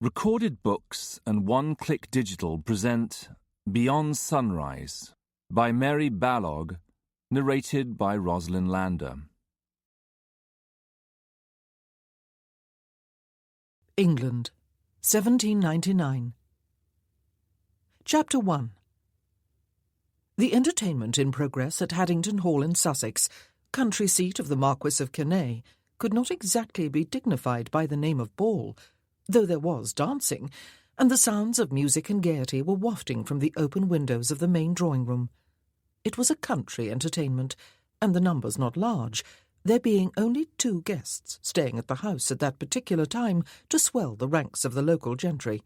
Recorded Books and One Click Digital present Beyond Sunrise by Mary Balogh, narrated by Rosalind Lander. England, 1799. Chapter 1. The entertainment in progress at Haddington Hall in Sussex, country seat of the Marquis of Canay, could not exactly be dignified by the name of ball, though there was dancing, and the sounds of music and gaiety were wafting from the open windows of the main drawing-room. It was a country entertainment, and the numbers not large, there being only 2 guests staying at the house at that particular time to swell the ranks of the local gentry.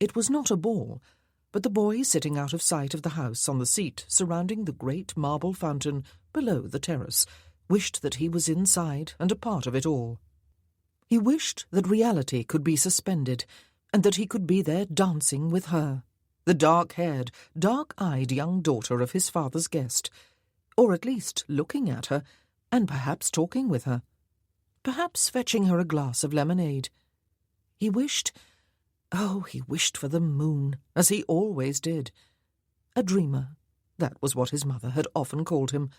It was not a ball, but the boy sitting out of sight of the house on the seat surrounding the great marble fountain below the terrace wished that he was inside and a part of it all. He wished that reality could be suspended, and that he could be there dancing with her, the dark-haired, dark-eyed young daughter of his father's guest, or at least looking at her, and perhaps talking with her, perhaps fetching her a glass of lemonade. He wished for the moon, as he always did. A dreamer, that was what his mother had often called him.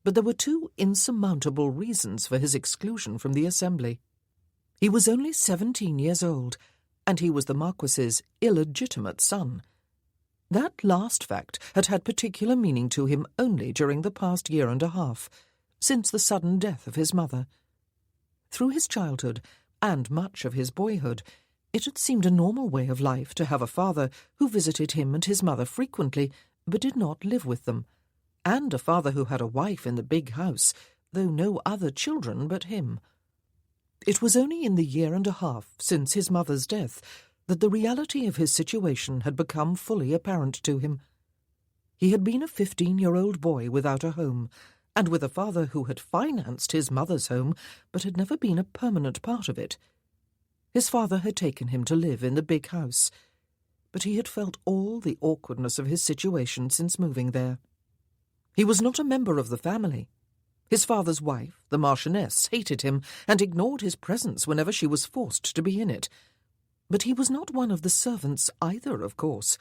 But there were 2 insurmountable reasons for his exclusion from the assembly. He was only 17 years old, and he was the Marquis's illegitimate son. That last fact had had particular meaning to him only during the past year and a half, since the sudden death of his mother. Through his childhood, and much of his boyhood, it had seemed a normal way of life to have a father who visited him and his mother frequently, but did not live with them, and a father who had a wife in the big house, though no other children but him. It was only in the year and a half since his mother's death that the reality of his situation had become fully apparent to him. He had been a 15-year-old boy without a home, and with a father who had financed his mother's home, but had never been a permanent part of it. His father had taken him to live in the big house, but he had felt all the awkwardness of his situation since moving there. He was not a member of the family. His father's wife, the Marchioness, hated him and ignored his presence whenever she was forced to be in it. But he was not one of the servants either, of course.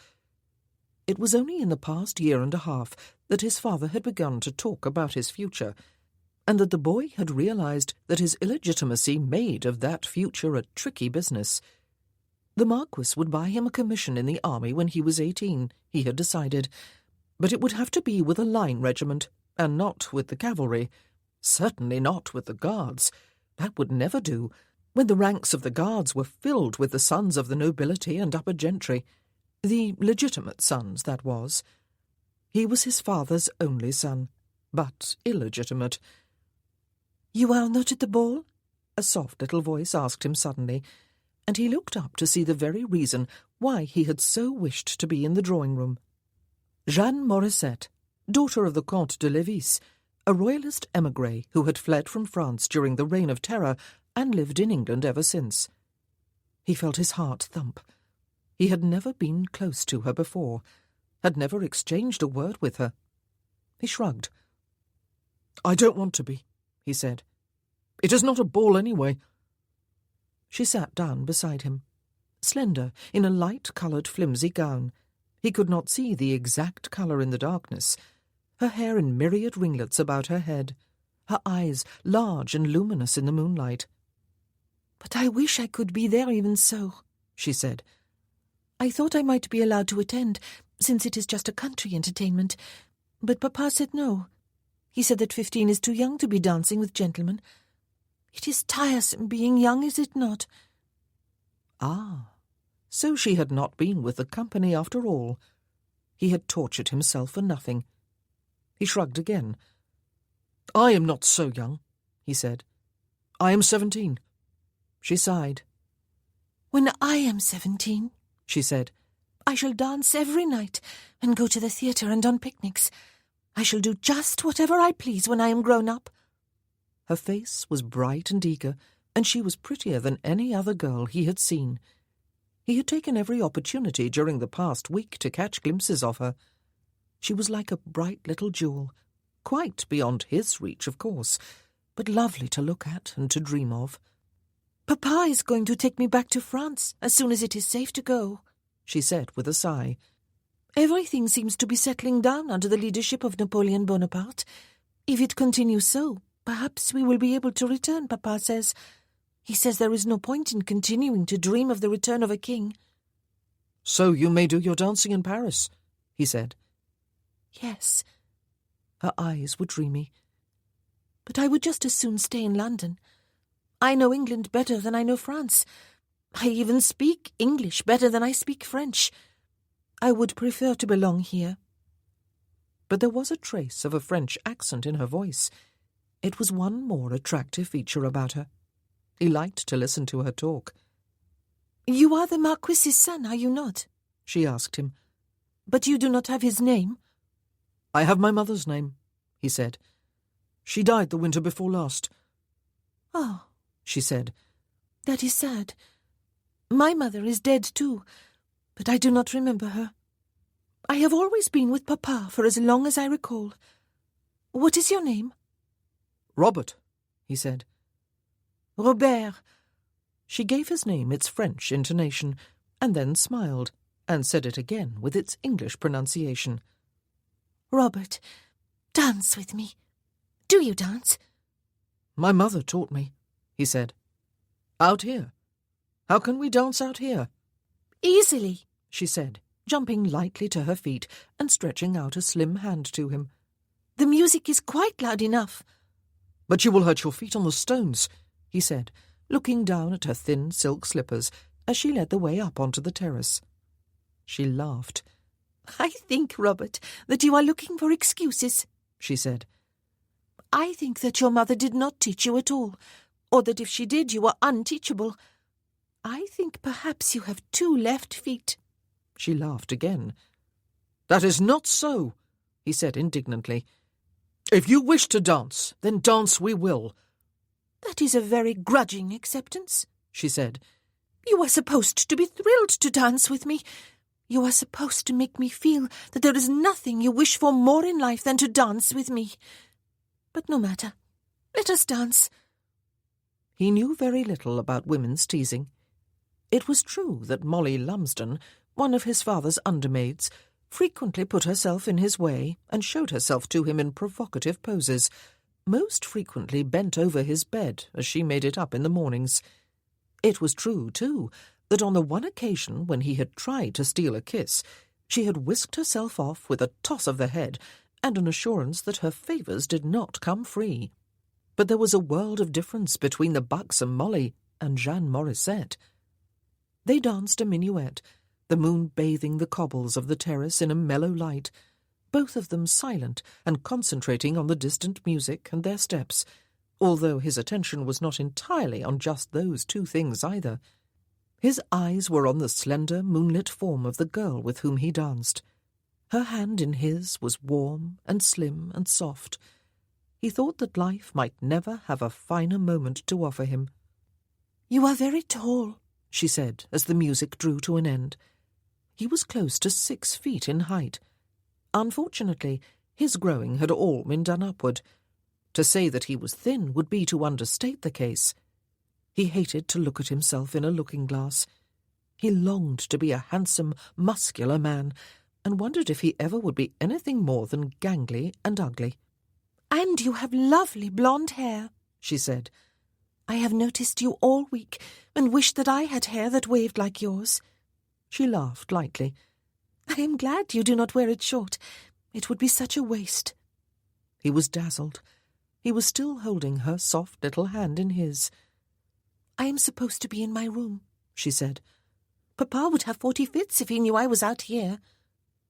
It was only in the past year and a half that his father had begun to talk about his future, and that the boy had realized that his illegitimacy made of that future a tricky business. The Marquis would buy him a commission in the army when he was 18, he had decided, but it would have to be with a line regiment, and not with the cavalry, certainly not with the guards. That would never do, when the ranks of the guards were filled with the sons of the nobility and upper gentry, the legitimate sons, that was. He was his father's only son, but illegitimate. "You are not at the ball?" a soft little voice asked him suddenly, and he looked up to see the very reason why he had so wished to be in the drawing-room. Jeanne Morisset, daughter of the Comte de Lévis, a royalist émigré who had fled from France during the Reign of Terror and lived in England ever since. He felt his heart thump. He had never been close to her before, had never exchanged a word with her. He shrugged. "I don't want to be," he said. "It is not a ball anyway." She sat down beside him, slender, in a light-coloured flimsy gown. He could not see the exact colour in the darkness, her hair in myriad ringlets about her head, her eyes large and luminous in the moonlight. "But I wish I could be there even so," she said. "I thought I might be allowed to attend, since it is just a country entertainment, but Papa said no. He said that 15 is too young to be dancing with gentlemen. It is tiresome being young, is it not?" Ah, so she had not been with the company after all. He had tortured himself for nothing. He shrugged again. "I am not so young," he said. "I am 17. She sighed. "When I am 17, she said, "I shall dance every night and go to the theatre and on picnics. I shall do just whatever I please when I am grown up." Her face was bright and eager, and she was prettier than any other girl he had seen. He had taken every opportunity during the past week to catch glimpses of her. She was like a bright little jewel, quite beyond his reach, of course, but lovely to look at and to dream of. Papa is going to take me back to France as soon as it is safe to go, she said with a sigh. Everything seems to be settling down under the leadership of Napoleon Bonaparte. If it continues so, perhaps we will be able to return, Papa says. He says there is no point in continuing to dream of the return of a king. So you may do your dancing in Paris, he said. Yes. Her eyes were dreamy. But I would just as soon stay in London. I know England better than I know France. I even speak English better than I speak French. I would prefer to belong here. But there was a trace of a French accent in her voice. It was one more attractive feature about her. He liked to listen to her talk. You are the Marquis's son, are you not? She asked him. But you do not have his name? I have my mother's name, he said. She died the winter before last. Oh, she said. That is sad. My mother is dead too, but I do not remember her. I have always been with Papa for as long as I recall. What is your name? Robert, he said. Robert. She gave his name its French intonation, and then smiled, and said it again with its English pronunciation. Robert, dance with me. Do you dance? My mother taught me, he said. Out here? How can we dance out here? Easily, she said, jumping lightly to her feet and stretching out a slim hand to him. The music is quite loud enough. But you will hurt your feet on the stones, he said, looking down at her thin silk slippers as she led the way up onto the terrace. She laughed. I think, Robert, that you are looking for excuses, she said. I think that your mother did not teach you at all, or that if she did, you are unteachable. I think perhaps you have 2 left feet. She laughed again. That is not so, he said indignantly. If you wish to dance, then dance we will. That is a very grudging acceptance, she said. You are supposed to be thrilled to dance with me. You are supposed to make me feel that there is nothing you wish for more in life than to dance with me. But no matter. Let us dance. He knew very little about women's teasing. It was true that Molly Lumsden, one of his father's undermaids, frequently put herself in his way and showed herself to him in provocative poses, most frequently bent over his bed as she made it up in the mornings. It was true, too, that on the one occasion when he had tried to steal a kiss, she had whisked herself off with a toss of the head and an assurance that her favours did not come free. But there was a world of difference between the buxom Molly and Jeanne Morissette. They danced a minuet, the moon bathing the cobbles of the terrace in a mellow light, both of them silent and concentrating on the distant music and their steps, although his attention was not entirely on just those 2 things either. His eyes were on the slender, moonlit form of the girl with whom he danced. Her hand in his was warm and slim and soft. He thought that life might never have a finer moment to offer him. You are very tall, she said as the music drew to an end. He was close to 6 feet in height. Unfortunately, his growing had all been done upward. To say that he was thin would be to understate the case. He hated to look at himself in a looking-glass. He longed to be a handsome, muscular man, and wondered if he ever would be anything more than gangly and ugly. And you have lovely blonde hair, she said. I have noticed you all week, and wished that I had hair that waved like yours. She laughed lightly. I am glad you do not wear it short. It would be such a waste. He was dazzled. He was still holding her soft little hand in his. I am supposed to be in my room, she said. Papa would have 40 fits if he knew I was out here.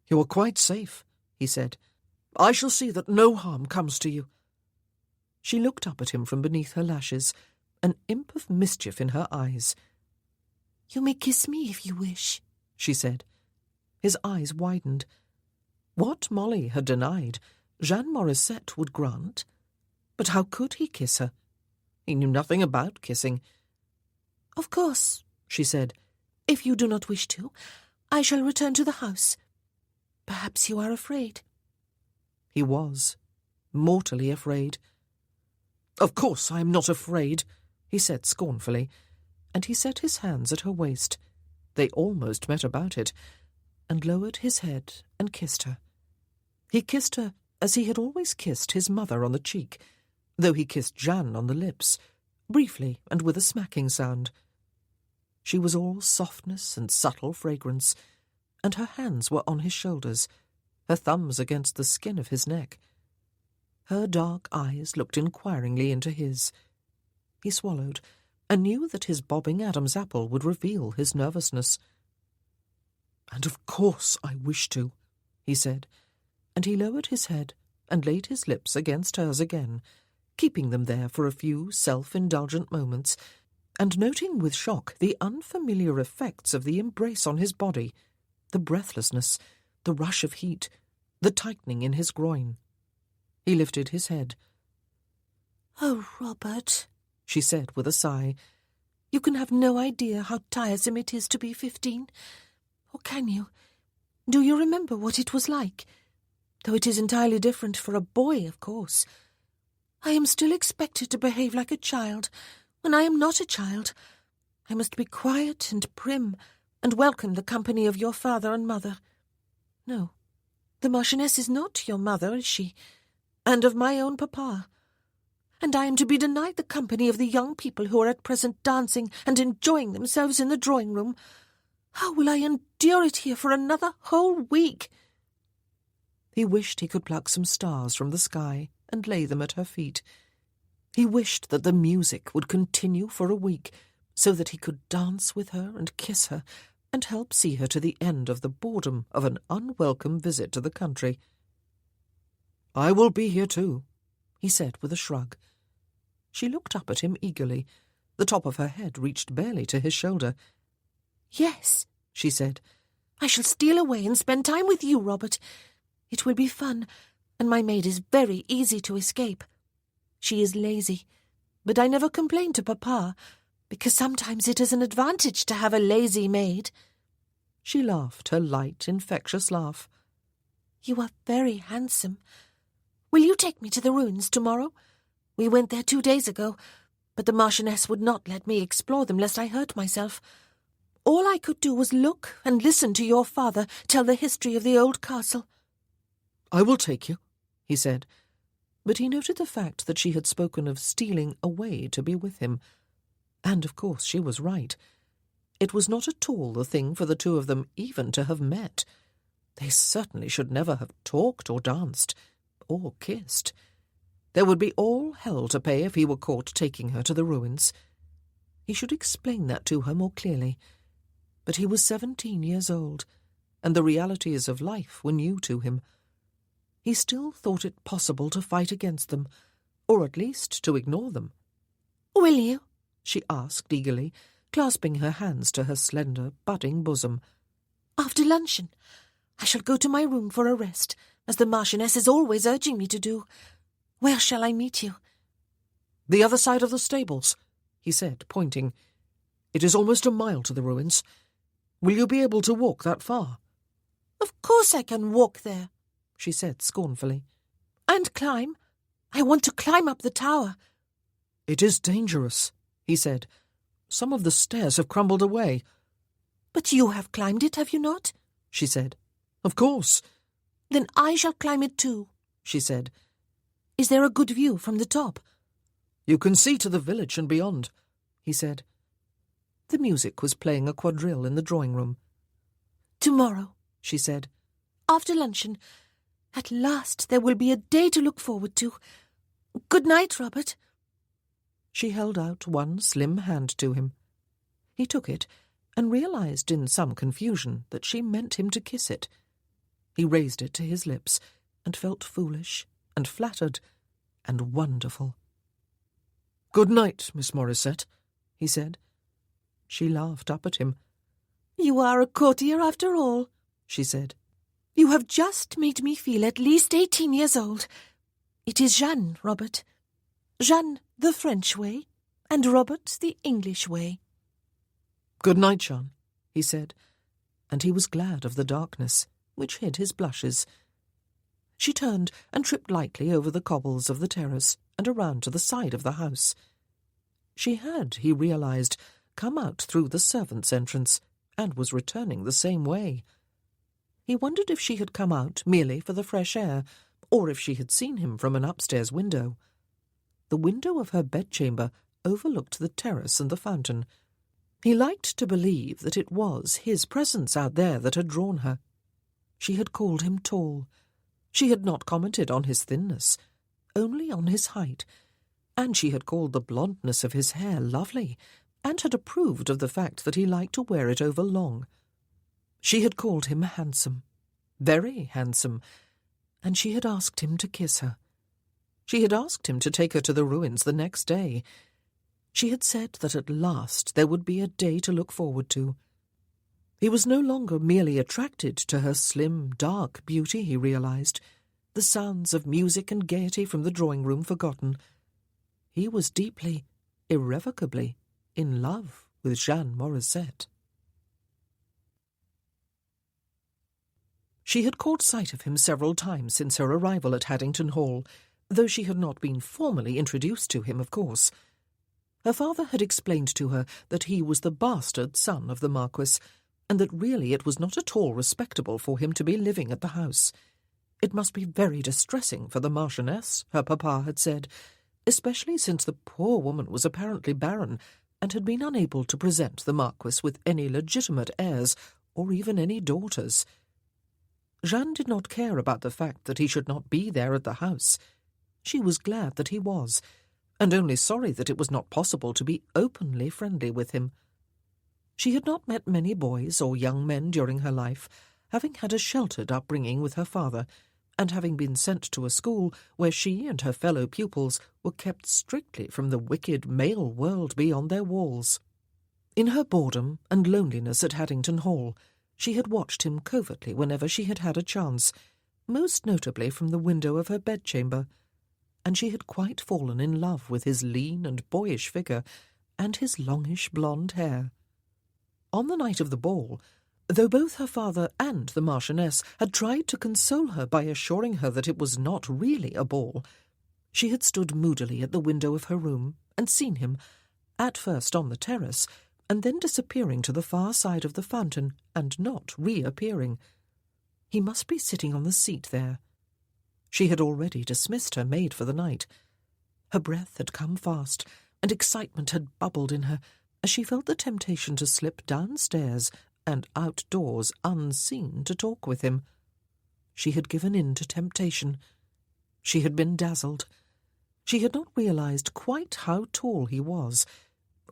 You are quite safe, he said. I shall see that no harm comes to you. She looked up at him from beneath her lashes, an imp of mischief in her eyes. You may kiss me if you wish, she said. His eyes widened. What Molly had denied, Jeanne Morissette would grant. But how could he kiss her? He knew nothing about kissing. Of course, she said. If you do not wish to, I shall return to the house. Perhaps you are afraid. He was, mortally afraid. Of course I am not afraid, he said scornfully. and he set his hands at her waist. They almost met about it, and lowered his head and kissed her. He kissed her as he had always kissed his mother on the cheek, though he kissed Jeanne on the lips, briefly and with a smacking sound. She was all softness and subtle fragrance, and her hands were on his shoulders, her thumbs against the skin of his neck. Her dark eyes looked inquiringly into his. He swallowed, and knew that his bobbing Adam's apple would reveal his nervousness. "And of course I wish to," he said, and he lowered his head and laid his lips against hers again, keeping them there for a few self-indulgent moments, and noting with shock the unfamiliar effects of the embrace on his body, the breathlessness, the rush of heat, the tightening in his groin. He lifted his head. "Oh, Robert," she said with a sigh, "you can have no idea how tiresome it is to be 15. Or can you? Do you remember what it was like? Though it is entirely different for a boy, of course. I am still expected to behave like a child, when I am not a child. I must be quiet and prim, and welcome the company of your father and mother. No, the Marchioness is not your mother, is she? And of my own papa. And I am to be denied the company of the young people who are at present dancing and enjoying themselves in the drawing-room. How will I endure it here for another whole week?" He wished he could pluck some stars from the sky and lay them at her feet. He wished that the music would continue for a week, so that he could dance with her and kiss her, and help see her to the end of the boredom of an unwelcome visit to the country. "I will be here too," he said with a shrug. She looked up at him eagerly. The top of her head reached barely to his shoulder. "Yes," she said, "I shall steal away and spend time with you, Robert. It will be fun, and my maid is very easy to escape. She is lazy, but I never complain to Papa, because sometimes it is an advantage to have a lazy maid." She laughed her light, infectious laugh. "You are very handsome. Will you take me to the ruins tomorrow? We went there 2 days ago, but the Marchioness would not let me explore them lest I hurt myself. All I could do was look and listen to your father tell the history of the old castle." "I will take you," he said, but he noted the fact that she had spoken of stealing away to be with him. And of course she was right. It was not at all the thing for the two of them even to have met. They certainly should never have talked or danced, or kissed. There would be all hell to pay if he were caught taking her to the ruins. He should explain that to her more clearly. But he was 17 years old, and the realities of life were new to him. He still thought it possible to fight against them, or at least to ignore them. "Will you?" she asked eagerly, clasping her hands to her slender, budding bosom. "After luncheon, I shall go to my room for a rest, as the Marchioness is always urging me to do. Where shall I meet you?" "The other side of the stables," he said, pointing. "It is almost a mile to the ruins. Will you be able to walk that far?" "Of course I can walk there," she said scornfully. "And climb. I want to climb up the tower." "It is dangerous," he said. "Some of the stairs have crumbled away." "But you have climbed it, have you not?" she said. "Of course." "Then I shall climb it too," she said. "Is there a good view from the top?" "You can see to the village and beyond," he said. The music was playing a quadrille in the drawing-room. "Tomorrow," she said, "after luncheon. At last there will be a day to look forward to. Good night, Robert." She held out one slim hand to him. He took it and realized in some confusion that she meant him to kiss it. He raised it to his lips and felt foolish and flattered and wonderful. "Good night, Miss Morissette," he said. She laughed up at him. "You are a courtier after all," she said. "You have just made me feel at least 18 years old. It is Jeanne, Robert. Jeanne the French way, and Robert the English way." "Good night, Jeanne," he said, and he was glad of the darkness, which hid his blushes. She turned and tripped lightly over the cobbles of the terrace and around to the side of the house. She had, he realized, come out through the servants' entrance and was returning the same way. He wondered if she had come out merely for the fresh air, or if she had seen him from an upstairs window. The window of her bedchamber overlooked the terrace and the fountain. He liked to believe that it was his presence out there that had drawn her. She had called him tall. She had not commented on his thinness, only on his height, and she had called the blondness of his hair lovely, and had approved of the fact that he liked to wear it over long. She had called him handsome, very handsome, and she had asked him to kiss her. She had asked him to take her to the ruins the next day. She had said that at last there would be a day to look forward to. He was no longer merely attracted to her slim, dark beauty, he realized, the sounds of music and gaiety from the drawing-room forgotten. He was deeply, irrevocably, in love with Jeanne Morissette. She had caught sight of him several times since her arrival at Haddington Hall, though she had not been formally introduced to him, of course. Her father had explained to her that he was the bastard son of the Marquis, and that really it was not at all respectable for him to be living at the house. It must be very distressing for the Marchioness, her papa had said, especially since the poor woman was apparently barren and had been unable to present the Marquis with any legitimate heirs or even any daughters. Jeanne did not care about the fact that he should not be there at the house. She was glad that he was, and only sorry that it was not possible to be openly friendly with him. She had not met many boys or young men during her life, having had a sheltered upbringing with her father, and having been sent to a school where she and her fellow pupils were kept strictly from the wicked male world beyond their walls. In her boredom and loneliness at Haddington Hall, she had watched him covertly whenever she had had a chance, most notably from the window of her bedchamber, and she had quite fallen in love with his lean and boyish figure and his longish blonde hair. On the night of the ball, though both her father and the Marchioness had tried to console her by assuring her that it was not really a ball, she had stood moodily at the window of her room and seen him, at first on the terrace, and then disappearing to the far side of the fountain and not reappearing. He must be sitting on the seat there. She had already dismissed her maid for the night. Her breath had come fast, and excitement had bubbled in her as she felt the temptation to slip downstairs and outdoors unseen to talk with him. She had given in to temptation. She had been dazzled. She had not realized quite how tall he was,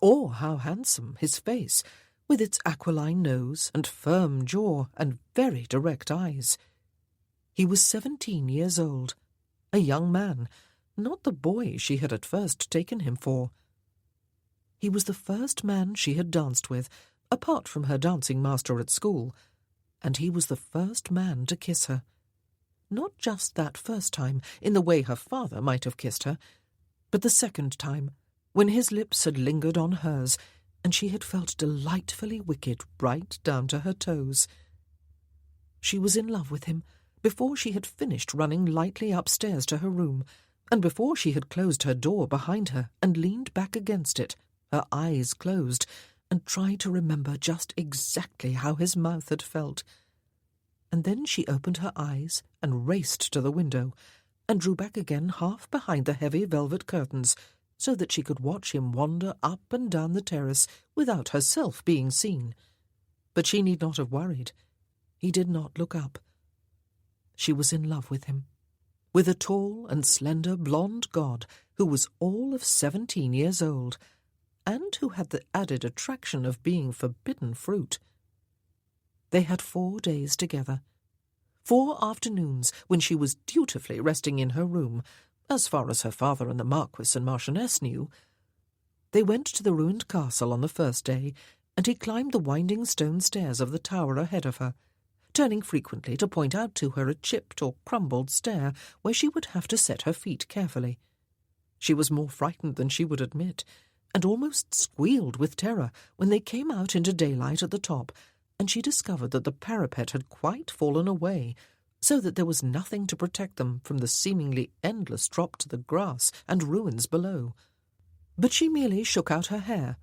or how handsome his face, with its aquiline nose and firm jaw and very direct eyes. He was 17 years old, a young man, not the boy she had at first taken him for. He was the first man she had danced with, apart from her dancing master at school, and he was the first man to kiss her. Not just that first time, in the way her father might have kissed her, but the second time, when his lips had lingered on hers, and she had felt delightfully wicked right down to her toes. She was in love with him before she had finished running lightly upstairs to her room, and before she had closed her door behind her and leaned back against it, her eyes closed, and tried to remember just exactly how his mouth had felt. And then she opened her eyes and raced to the window, and drew back again half behind the heavy velvet curtains, so that she could watch him wander up and down the terrace without herself being seen. But she need not have worried. He did not look up. She was in love with him, with a tall and slender blonde god who was all of 17 years old, and who had the added attraction of being forbidden fruit. They had 4 days together, 4 afternoons when she was dutifully resting in her room, as far as her father and the Marquis and Marchioness knew. They went to the ruined castle on the first day, and he climbed the winding stone stairs of the tower ahead of her, turning frequently to point out to her a chipped or crumbled stair where she would have to set her feet carefully. She was more frightened than she would admit, and almost squealed with terror when they came out into daylight at the top, and she discovered that the parapet had quite fallen away, so that there was nothing to protect them from the seemingly endless drop to the grass and ruins below. But she merely shook out her hair,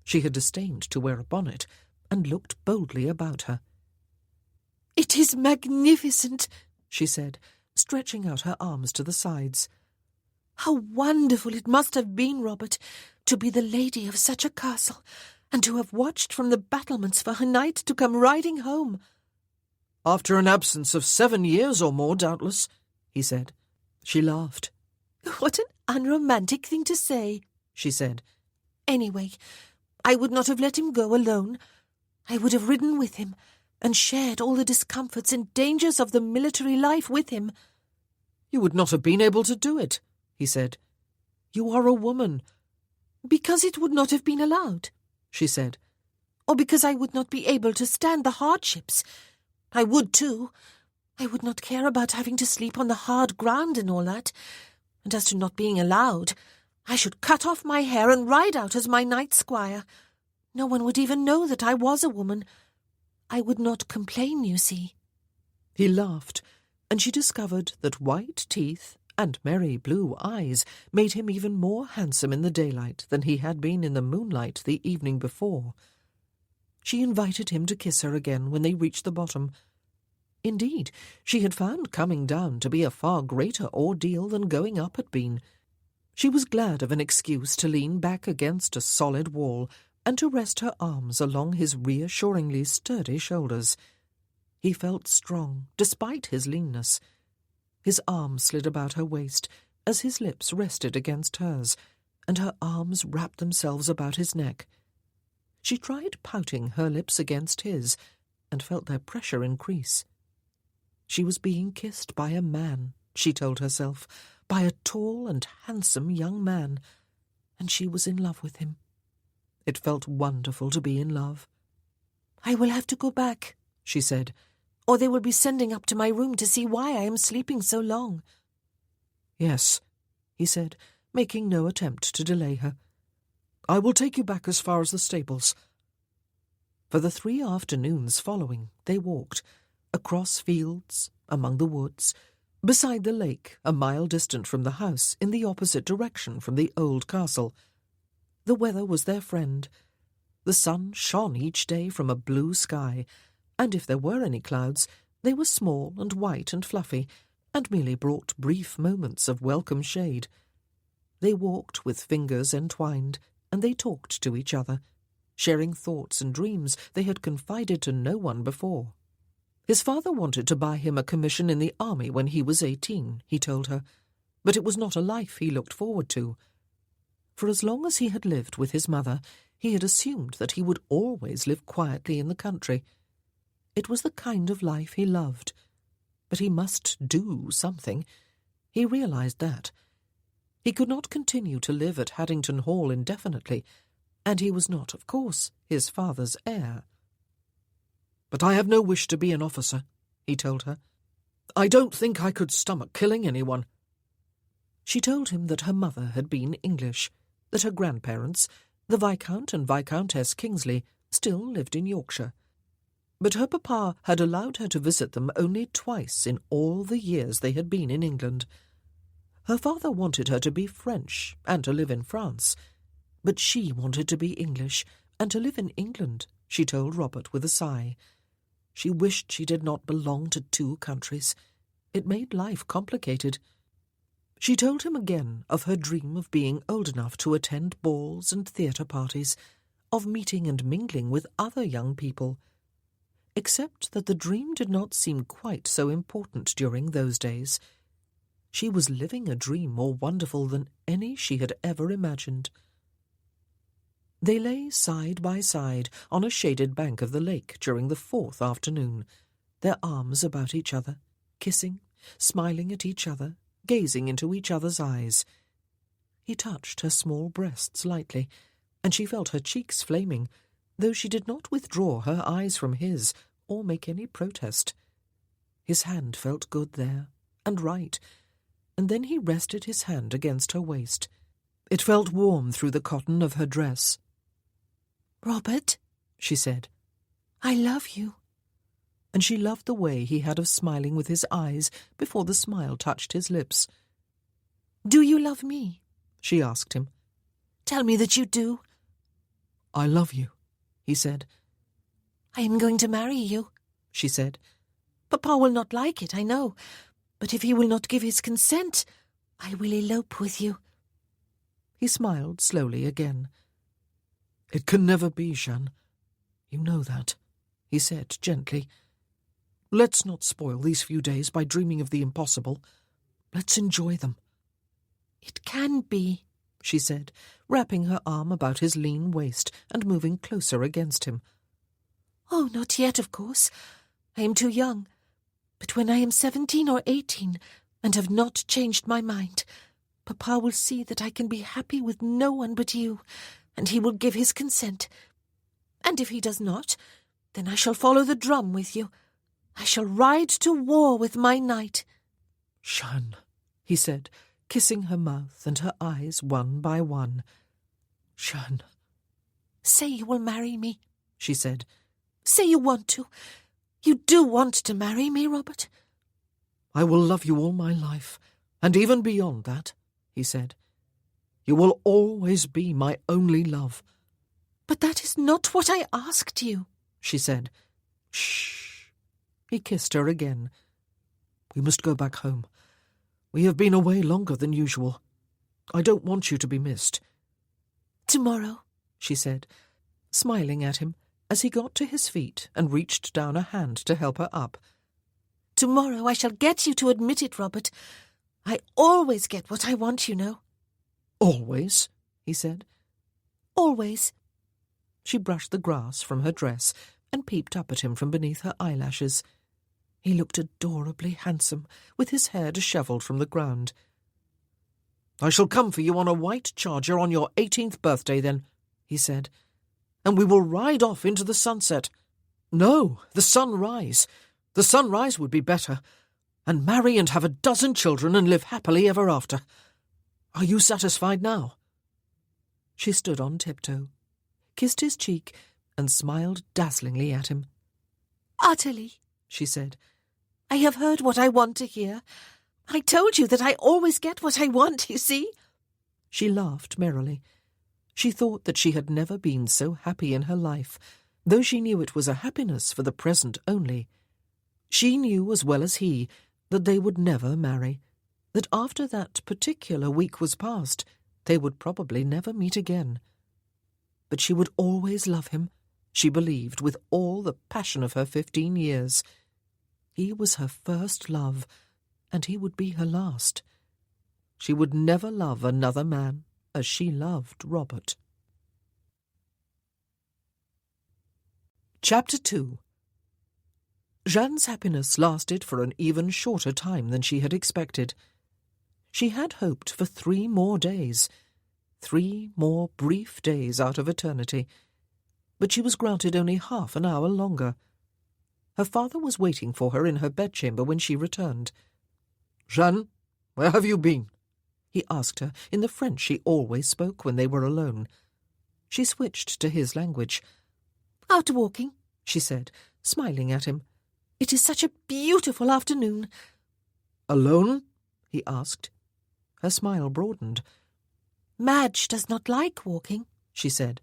She had disdained to wear a bonnet, and looked boldly about her. "It is magnificent," she said, stretching out her arms to the sides. "How wonderful it must have been, Robert, to be the lady of such a castle, and to have watched from the battlements for her knight to come riding home." "After an absence of 7 years or more, doubtless," he said. She laughed. "What an unromantic thing to say," she said. "Anyway, I would not have let him go alone. I would have ridden with him, and shared all the discomforts and dangers of the military life with him." "You would not have been able to do it," he said. "You are a woman." "Because it would not have been allowed," she said. "Or because I would not be able to stand the hardships. I would, too. I would not care about having to sleep on the hard ground and all that. And as to not being allowed, I should cut off my hair and ride out as my knight squire. No one would even know that I was a woman. I would not complain, you see." He laughed, and she discovered that white teeth and merry blue eyes made him even more handsome in the daylight than he had been in the moonlight the evening before. She invited him to kiss her again when they reached the bottom. Indeed, she had found coming down to be a far greater ordeal than going up had been. She was glad of an excuse to lean back against a solid wall and to rest her arms along his reassuringly sturdy shoulders. He felt strong, despite his leanness. His arm slid about her waist as his lips rested against hers, and her arms wrapped themselves about his neck. She tried pouting her lips against his, and felt their pressure increase. She was being kissed by a man, she told herself, by a tall and handsome young man, and she was in love with him. It felt wonderful to be in love. "I will have to go back," she said, "or they will be sending up to my room to see why I am sleeping so long." "Yes," he said, making no attempt to delay her. "I will take you back as far as the stables." For the 3 afternoons following, they walked, across fields, among the woods, beside the lake, a mile distant from the house, in the opposite direction from the old castle. The weather was their friend. The sun shone each day from a blue sky, and if there were any clouds, they were small and white and fluffy, and merely brought brief moments of welcome shade. They walked with fingers entwined, and they talked to each other, sharing thoughts and dreams they had confided to no one before. His father wanted to buy him a commission in the army when he was 18, he told her, but it was not a life he looked forward to. For as long as he had lived with his mother, he had assumed that he would always live quietly in the country. It was the kind of life he loved. But he must do something. He realized that. He could not continue to live at Haddington Hall indefinitely, and he was not, of course, his father's heir. "But I have no wish to be an officer," he told her. "I don't think I could stomach killing anyone." She told him that her mother had been English, that her grandparents, the Viscount and Viscountess Kingsley, still lived in Yorkshire. But her papa had allowed her to visit them only twice in all the years they had been in England. Her father wanted her to be French and to live in France, but she wanted to be English and to live in England, she told Robert with a sigh. She wished she did not belong to 2 countries. It made life complicated. She told him again of her dream of being old enough to attend balls and theatre parties, of meeting and mingling with other young people. Except that the dream did not seem quite so important during those days. She was living a dream more wonderful than any she had ever imagined. They lay side by side on a shaded bank of the lake during the 4th afternoon, their arms about each other, kissing, smiling at each other, gazing into each other's eyes. He touched her small breasts lightly, and she felt her cheeks flaming, though she did not withdraw her eyes from his or make any protest. His hand felt good there, and right, and then he rested his hand against her waist. It felt warm through the cotton of her dress. "Robert," she said, "I love you." And she loved the way he had of smiling with his eyes before the smile touched his lips. "Do you love me?" she asked him. "Tell me that you do." "I love you," he said. "I am going to marry you," she said. "Papa will not like it, I know, but if he will not give his consent, I will elope with you." He smiled slowly again. "It can never be, Jeanne. You know that," he said gently. "Let's not spoil these few days by dreaming of the impossible. Let's enjoy them." "It can be," she said, wrapping her arm about his lean waist and moving closer against him. "Oh, not yet, of course. I am too young. But when I am 17 or 18 and have not changed my mind, Papa will see that I can be happy with no one but you, and he will give his consent. And if he does not, then I shall follow the drum with you. I shall ride to war with my knight." "Jeanne," he said, kissing her mouth and her eyes one by one. "Jeanne." "Say you will marry me," she said. "Say you want to. You do want to marry me, Robert?" "I will love you all my life, and even beyond that," he said. "You will always be my only love." "But that is not what I asked you," she said. "Shh." He kissed her again. "We must go back home. We have been away longer than usual. I don't want you to be missed." "Tomorrow," she said, smiling at him as he got to his feet and reached down a hand to help her up. "Tomorrow I shall get you to admit it, Robert. I always get what I want, you know." "Always?" he said. "Always." She brushed the grass from her dress and peeped up at him from beneath her eyelashes. He looked adorably handsome, with his hair dishevelled from the ground. "I shall come for you on a white charger on your 18th birthday, then," he said, "and we will ride off into the sunset. No, the sunrise. The sunrise would be better, and marry and have a dozen children and live happily ever after. Are you satisfied now?" She stood on tiptoe, kissed his cheek, and smiled dazzlingly at him. "Utterly," she said. "I have heard what I want to hear. I told you that I always get what I want, you see." She laughed merrily. She thought that she had never been so happy in her life, though she knew it was a happiness for the present only. She knew as well as he that they would never marry, that after that particular week was past, they would probably never meet again. But she would always love him, she believed, with all the passion of her 15 years. He was her first love, and he would be her last. She would never love another man as she loved Robert. Chapter 2. Jeanne's happiness lasted for an even shorter time than she had expected. She had hoped for 3 more days, 3 more brief days out of eternity, but she was granted only half an hour longer. Her father was waiting for her in her bedchamber when she returned. "Jeanne, where have you been?" he asked her in the French she always spoke when they were alone. She switched to his language. "Out walking," she said, smiling at him. "It is such a beautiful afternoon." "Alone?" he asked. Her smile broadened. "Madge does not like walking," she said.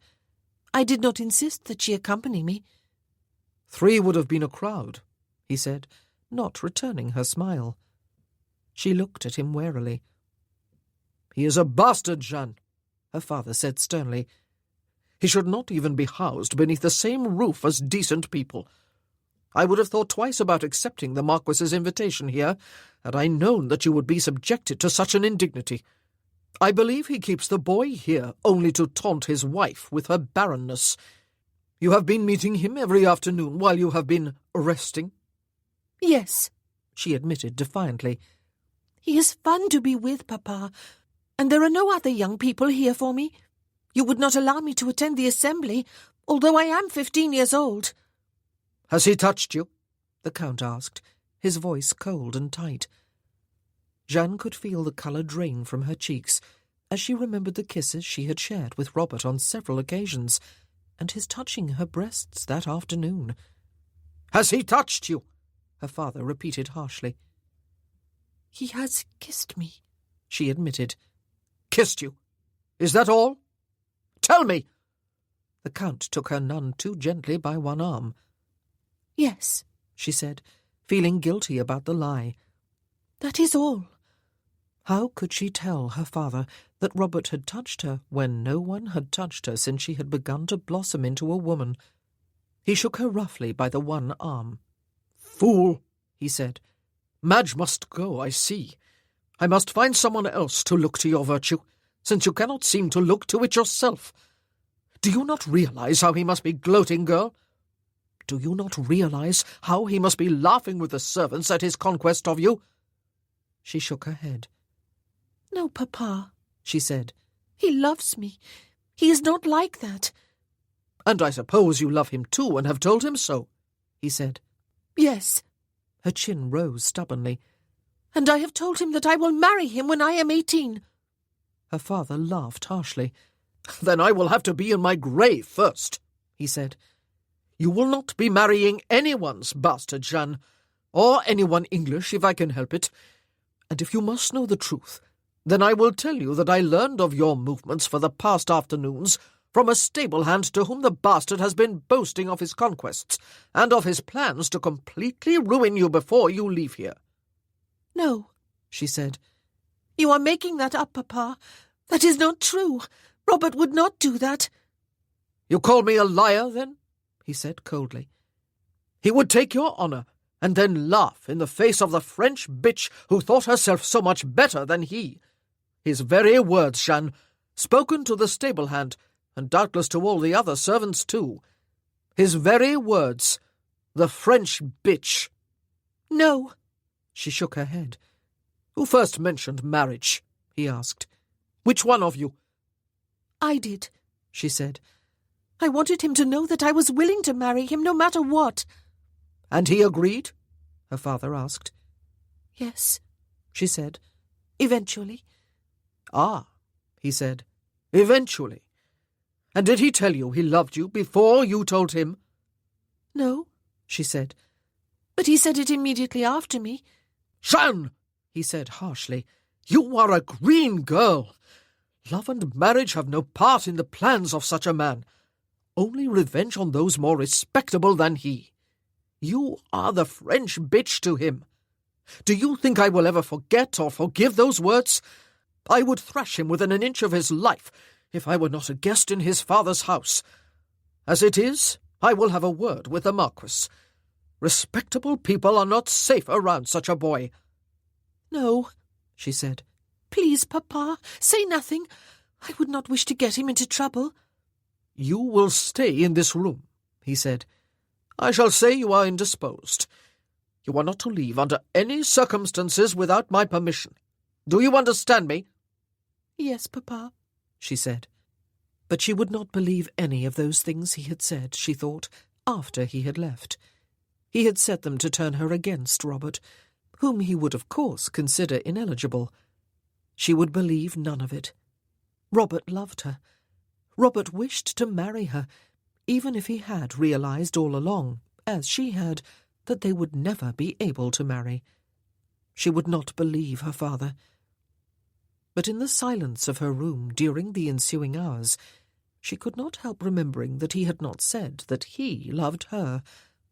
"I did not insist that she accompany me." 3 would have been a crowd," he said, not returning her smile. She looked at him warily. "He is a bastard, Jeanne," her father said sternly. "He should not even be housed beneath the same roof as decent people. I would have thought twice about accepting the Marquis's invitation here, had I known that you would be subjected to such an indignity. I believe he keeps the boy here only to taunt his wife with her barrenness. You have been meeting him every afternoon while you have been resting?" "Yes," she admitted defiantly. "He is fun to be with, Papa, and there are no other young people here for me. You would not allow me to attend the assembly, although I am 15 years old." "Has he touched you?" the Count asked, his voice cold and tight. Jeanne could feel the colour drain from her cheeks as she remembered the kisses she had shared with Robert on several occasions, and his touching her breasts that afternoon. "Has he touched you?" her father repeated harshly. "He has kissed me," she admitted. "Kissed you? Is that all? Tell me!" The Count took her none too gently by one arm. "Yes," she said, feeling guilty about the lie. "that is all." How could she tell her father that Robert had touched her when no one had touched her since she had begun to blossom into a woman? He shook her roughly by the one arm. "Fool," he said. "Madge must go, I see. I must find someone else to look to your virtue, since you cannot seem to look to it yourself. Do you not realize how he must be gloating, girl? Do you not realize how he must be laughing with the servants at his conquest of you?" She shook her head. "No, Papa," she said. "he loves me. He is not like that." "And I suppose you love him too and have told him so," he said. "Yes." Her chin rose stubbornly. "And I have told him that I will marry him when I am 18. Her father laughed harshly. "Then I will have to be in my grave first," he said. "You will not be marrying anyone's bastard, Jeanne, or anyone English if I can help it. And if you must know the truth, then I will tell you that I learned of your movements for the past afternoons from a stable-hand to whom the bastard has been boasting of his conquests, and of his plans to completely ruin you before you leave here." "No," she said. "You are making that up, Papa. That is not true. Robert would not do that." "You call me a liar, then?" he said coldly. "He would take your honour, and then laugh in the face of the French bitch who thought herself so much better than he. His very words, Jeanne, spoken to the stable-hand, and doubtless to all the other servants too. His very words, the French bitch." "No." She shook her head. "Who first mentioned marriage?" he asked. "Which one of you?" "I did," she said. "I wanted him to know that I was willing to marry him no matter what." "And he agreed?" her father asked. "Yes," she said. "eventually." "Ah," he said, "eventually. And did he tell you he loved you before you told him?" "No," she said. "but he said it immediately after me." "Jeanne," he said harshly, "you are a green girl. Love and marriage have no part in the plans of such a man. Only revenge on those more respectable than he. You are the French bitch to him. Do you think I will ever forget or forgive those words? I would thrash him within an inch of his life if I were not a guest in his father's house. As it is, I will have a word with the Marquis. Respectable people are not safe around such a boy." "No," she said. "Please, Papa, say nothing. I would not wish to get him into trouble." "You will stay in this room," he said. "I shall say you are indisposed. You are not to leave under any circumstances without my permission. Do you understand me?" "Yes, Papa," she said. But she would not believe any of those things he had said, she thought, after he had left. He had said them to turn her against Robert, whom he would of course consider ineligible. She would believe none of it. Robert loved her. Robert wished to marry her, even if he had realized all along, as she had, that they would never be able to marry. She would not believe her father. But in the silence of her room during the ensuing hours, she could not help remembering that he had not said that he loved her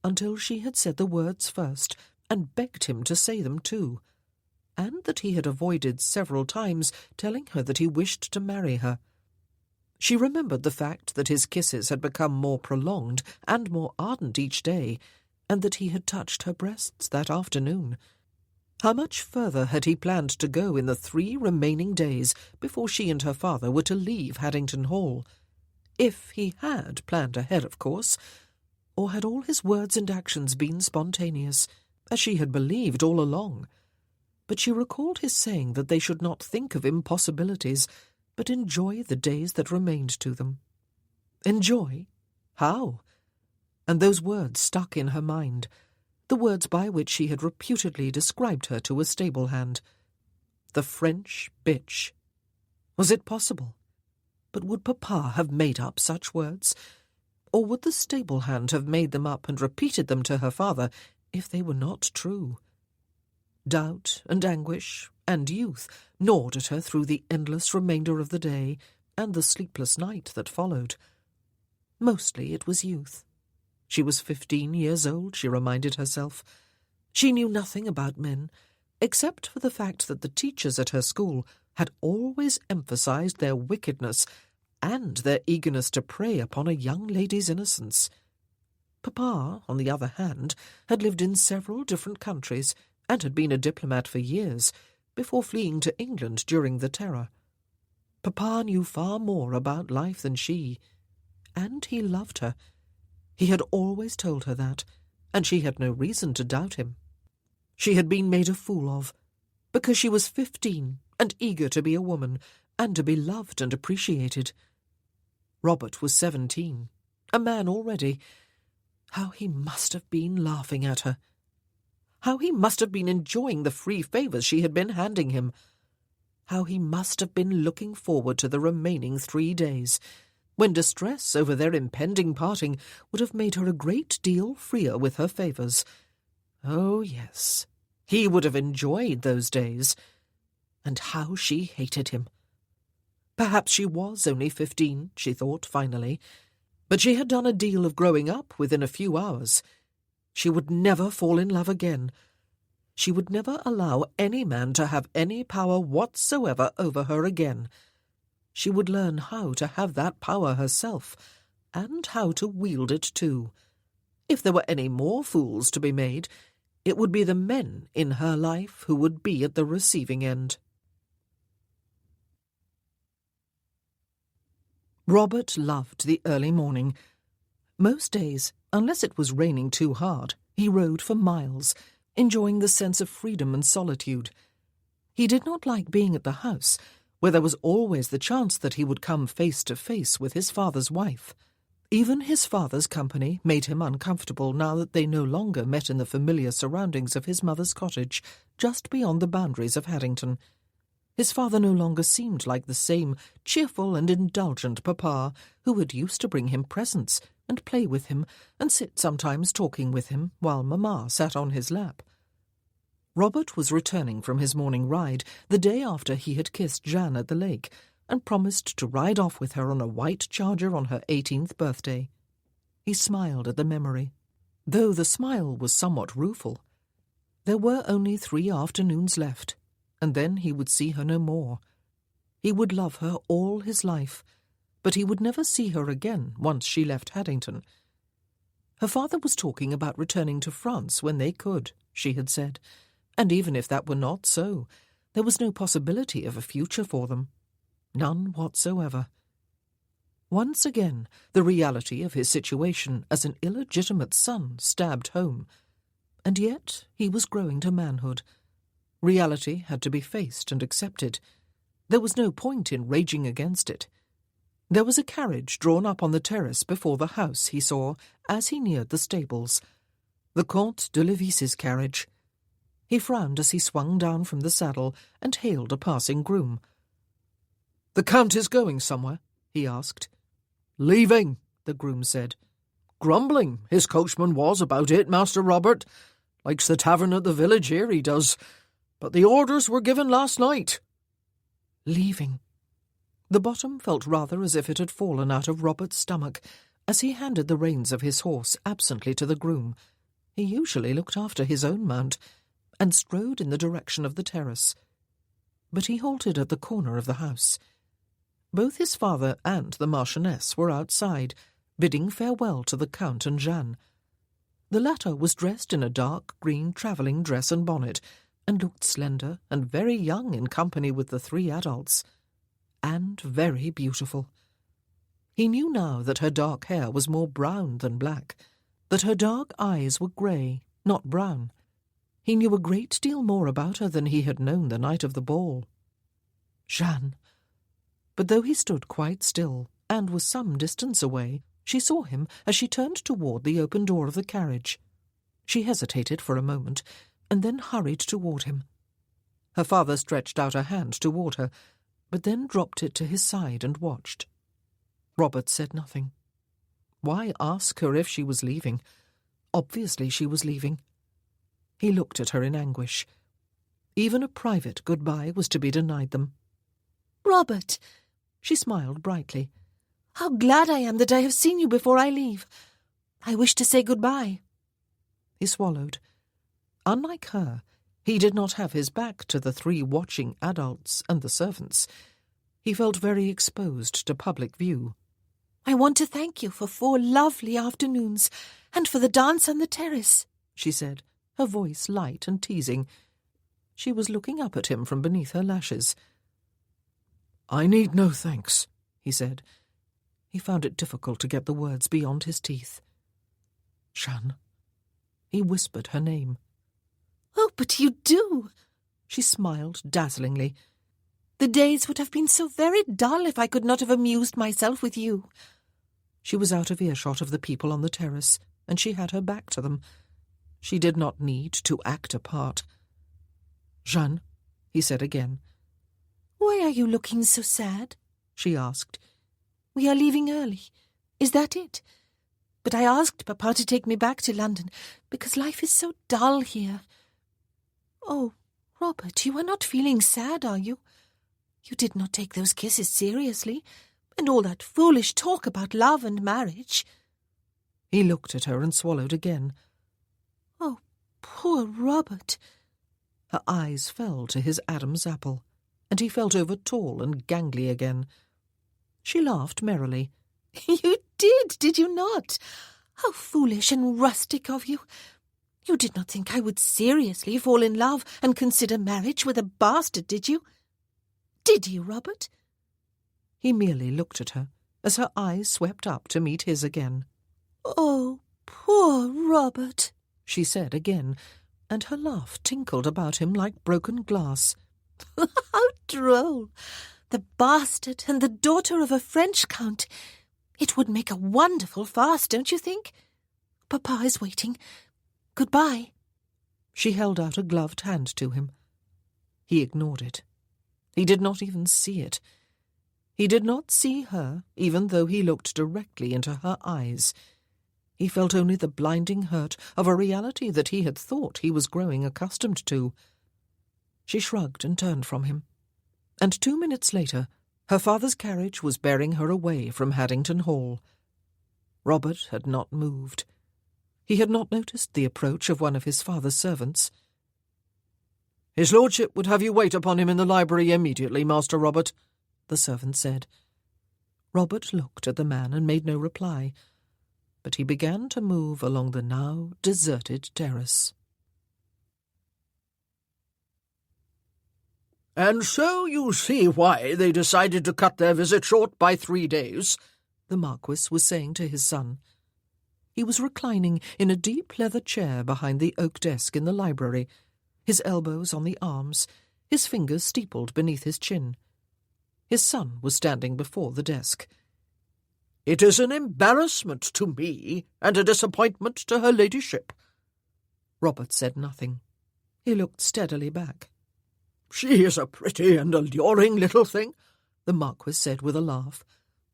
until she had said the words first and begged him to say them too, and that he had avoided several times telling her that he wished to marry her. She remembered the fact that his kisses had become more prolonged and more ardent each day, and that he had touched her breasts that afternoon. How much further had he planned to go in the 3 remaining days before she and her father were to leave Haddington Hall? If he had planned ahead, of course. Or had all his words and actions been spontaneous, as she had believed all along? But she recalled his saying that they should not think of impossibilities, but enjoy the days that remained to them. Enjoy? How? And those words stuck in her mind, the words by which she had reputedly described her to a stable-hand. The French bitch. Was it possible? But would Papa have made up such words? Or would the stable-hand have made them up and repeated them to her father if they were not true? Doubt and anguish and youth gnawed at her through the endless remainder of the day and the sleepless night that followed. Mostly it was youth. She was 15 years old, she reminded herself. She knew nothing about men, except for the fact that the teachers at her school had always emphasized their wickedness and their eagerness to prey upon a young lady's innocence. Papa, on the other hand, had lived in several different countries and had been a diplomat for years, before fleeing to England during the Terror. Papa knew far more about life than she, and he loved her. He had always told her that, and she had no reason to doubt him. She had been made a fool of, because she was 15 and eager to be a woman, and to be loved and appreciated. Robert was 17, a man already. How he must have been laughing at her. How he must have been enjoying the free favours she had been handing him. How he must have been looking forward to the remaining 3 days, when distress over their impending parting would have made her a great deal freer with her favours. Oh, yes, he would have enjoyed those days. And how she hated him. Perhaps she was only 15, she thought finally, but she had done a deal of growing up within a few hours. She would never fall in love again. She would never allow any man to have any power whatsoever over her again. She would learn how to have that power herself, and how to wield it too. If there were any more fools to be made, it would be the men in her life who would be at the receiving end. Robert loved the early morning. Most days, unless it was raining too hard, he rode for miles, enjoying the sense of freedom and solitude. He did not like being at the house, where there was always the chance that he would come face to face with his father's wife. Even his father's company made him uncomfortable now that they no longer met in the familiar surroundings of his mother's cottage, just beyond the boundaries of Haddington. His father no longer seemed like the same cheerful and indulgent papa who had used to bring him presents and play with him and sit sometimes talking with him while mamma sat on his lap. Robert was returning from his morning ride the day after he had kissed Jeanne at the lake and promised to ride off with her on a white charger on her 18th birthday. He smiled at the memory, though the smile was somewhat rueful. There were only 3 afternoons left, and then he would see her no more. He would love her all his life, but he would never see her again once she left Haddington. Her father was talking about returning to France when they could, she had said, and even if that were not so, there was no possibility of a future for them. None whatsoever. Once again, the reality of his situation as an illegitimate son stabbed home. And yet he was growing to manhood. Reality had to be faced and accepted. There was no point in raging against it. There was a carriage drawn up on the terrace before the house he saw as he neared the stables. The Comte de Levis's carriage. He frowned as he swung down from the saddle and hailed a passing groom. "The Count is going somewhere?" he asked. "Leaving," the groom said. "Grumbling, his coachman was about it, Master Robert. Likes the tavern at the village here, he does. But the orders were given last night." Leaving. The bottom felt rather as if it had fallen out of Robert's stomach as he handed the reins of his horse absently to the groom. He usually looked after his own mount, and strode in the direction of the terrace. But he halted at the corner of the house. Both his father and the Marchioness were outside, bidding farewell to the Count and Jeanne. The latter was dressed in a dark green travelling dress and bonnet, and looked slender and very young in company with the 3 adults, and very beautiful. He knew now that her dark hair was more brown than black, that her dark eyes were grey, not brown. He knew a great deal more about her than he had known the night of the ball. Jeanne. But though he stood quite still, and was some distance away, she saw him as she turned toward the open door of the carriage. She hesitated for a moment, and then hurried toward him. Her father stretched out a hand toward her, but then dropped it to his side and watched. Robert said nothing. Why ask her if she was leaving? Obviously she was leaving. He looked at her in anguish. Even a private goodbye was to be denied them. "Robert!" She smiled brightly. How glad I am that I have seen you before I leave. I wish to say goodbye. He swallowed. Unlike her, he did not have his back to the 3 watching adults and the servants. He felt very exposed to public view. I want to thank you for 4 lovely afternoons, and for the dance on the terrace, she said, her voice light and teasing. She was looking up at him from beneath her lashes. I need no thanks, he said. He found it difficult to get the words beyond his teeth. Jeanne. He whispered her name. Oh, but you do, she smiled dazzlingly. The days would have been so very dull if I could not have amused myself with you. She was out of earshot of the people on the terrace, and she had her back to them. She did not need to act a part. Jeanne, he said again. Why are you looking so sad? She asked. We are leaving early. Is that it? But I asked Papa to take me back to London, because life is so dull here. Oh, Robert, you are not feeling sad, are you? You did not take those kisses seriously, and all that foolish talk about love and marriage. He looked at her and swallowed again. Oh, poor Robert. Her eyes fell to his Adam's apple, and he felt over tall and gangly again. She laughed merrily. You did you not? How foolish and rustic of you. You did not think I would seriously fall in love and consider marriage with a bastard, did you? Did you, Robert? He merely looked at her as her eyes swept up to meet his again. Oh, poor Robert, she said again, and her laugh tinkled about him like broken glass. How droll! The bastard and the daughter of a French count. It would make a wonderful farce, don't you think? Papa is waiting. Goodbye. She held out a gloved hand to him. He ignored it. He did not even see it. He did not see her, even though he looked directly into her eyes. He felt only the blinding hurt of a reality that he had thought he was growing accustomed to. She shrugged and turned from him. And 2 minutes later, her father's carriage was bearing her away from Haddington Hall. Robert had not moved. He had not noticed the approach of one of his father's servants. "His lordship would have you wait upon him in the library immediately, Master Robert," the servant said. Robert looked at the man and made no reply, but he began to move along the now deserted terrace. "And so you see why they decided to cut their visit short by 3 days," the Marquis was saying to his son. He was reclining in a deep leather chair behind the oak desk in the library, his elbows on the arms, his fingers steepled beneath his chin. His son was standing before the desk. "It is an embarrassment to me and a disappointment to her ladyship." Robert said nothing. He looked steadily back. "She is a pretty and alluring little thing," the Marquis said with a laugh.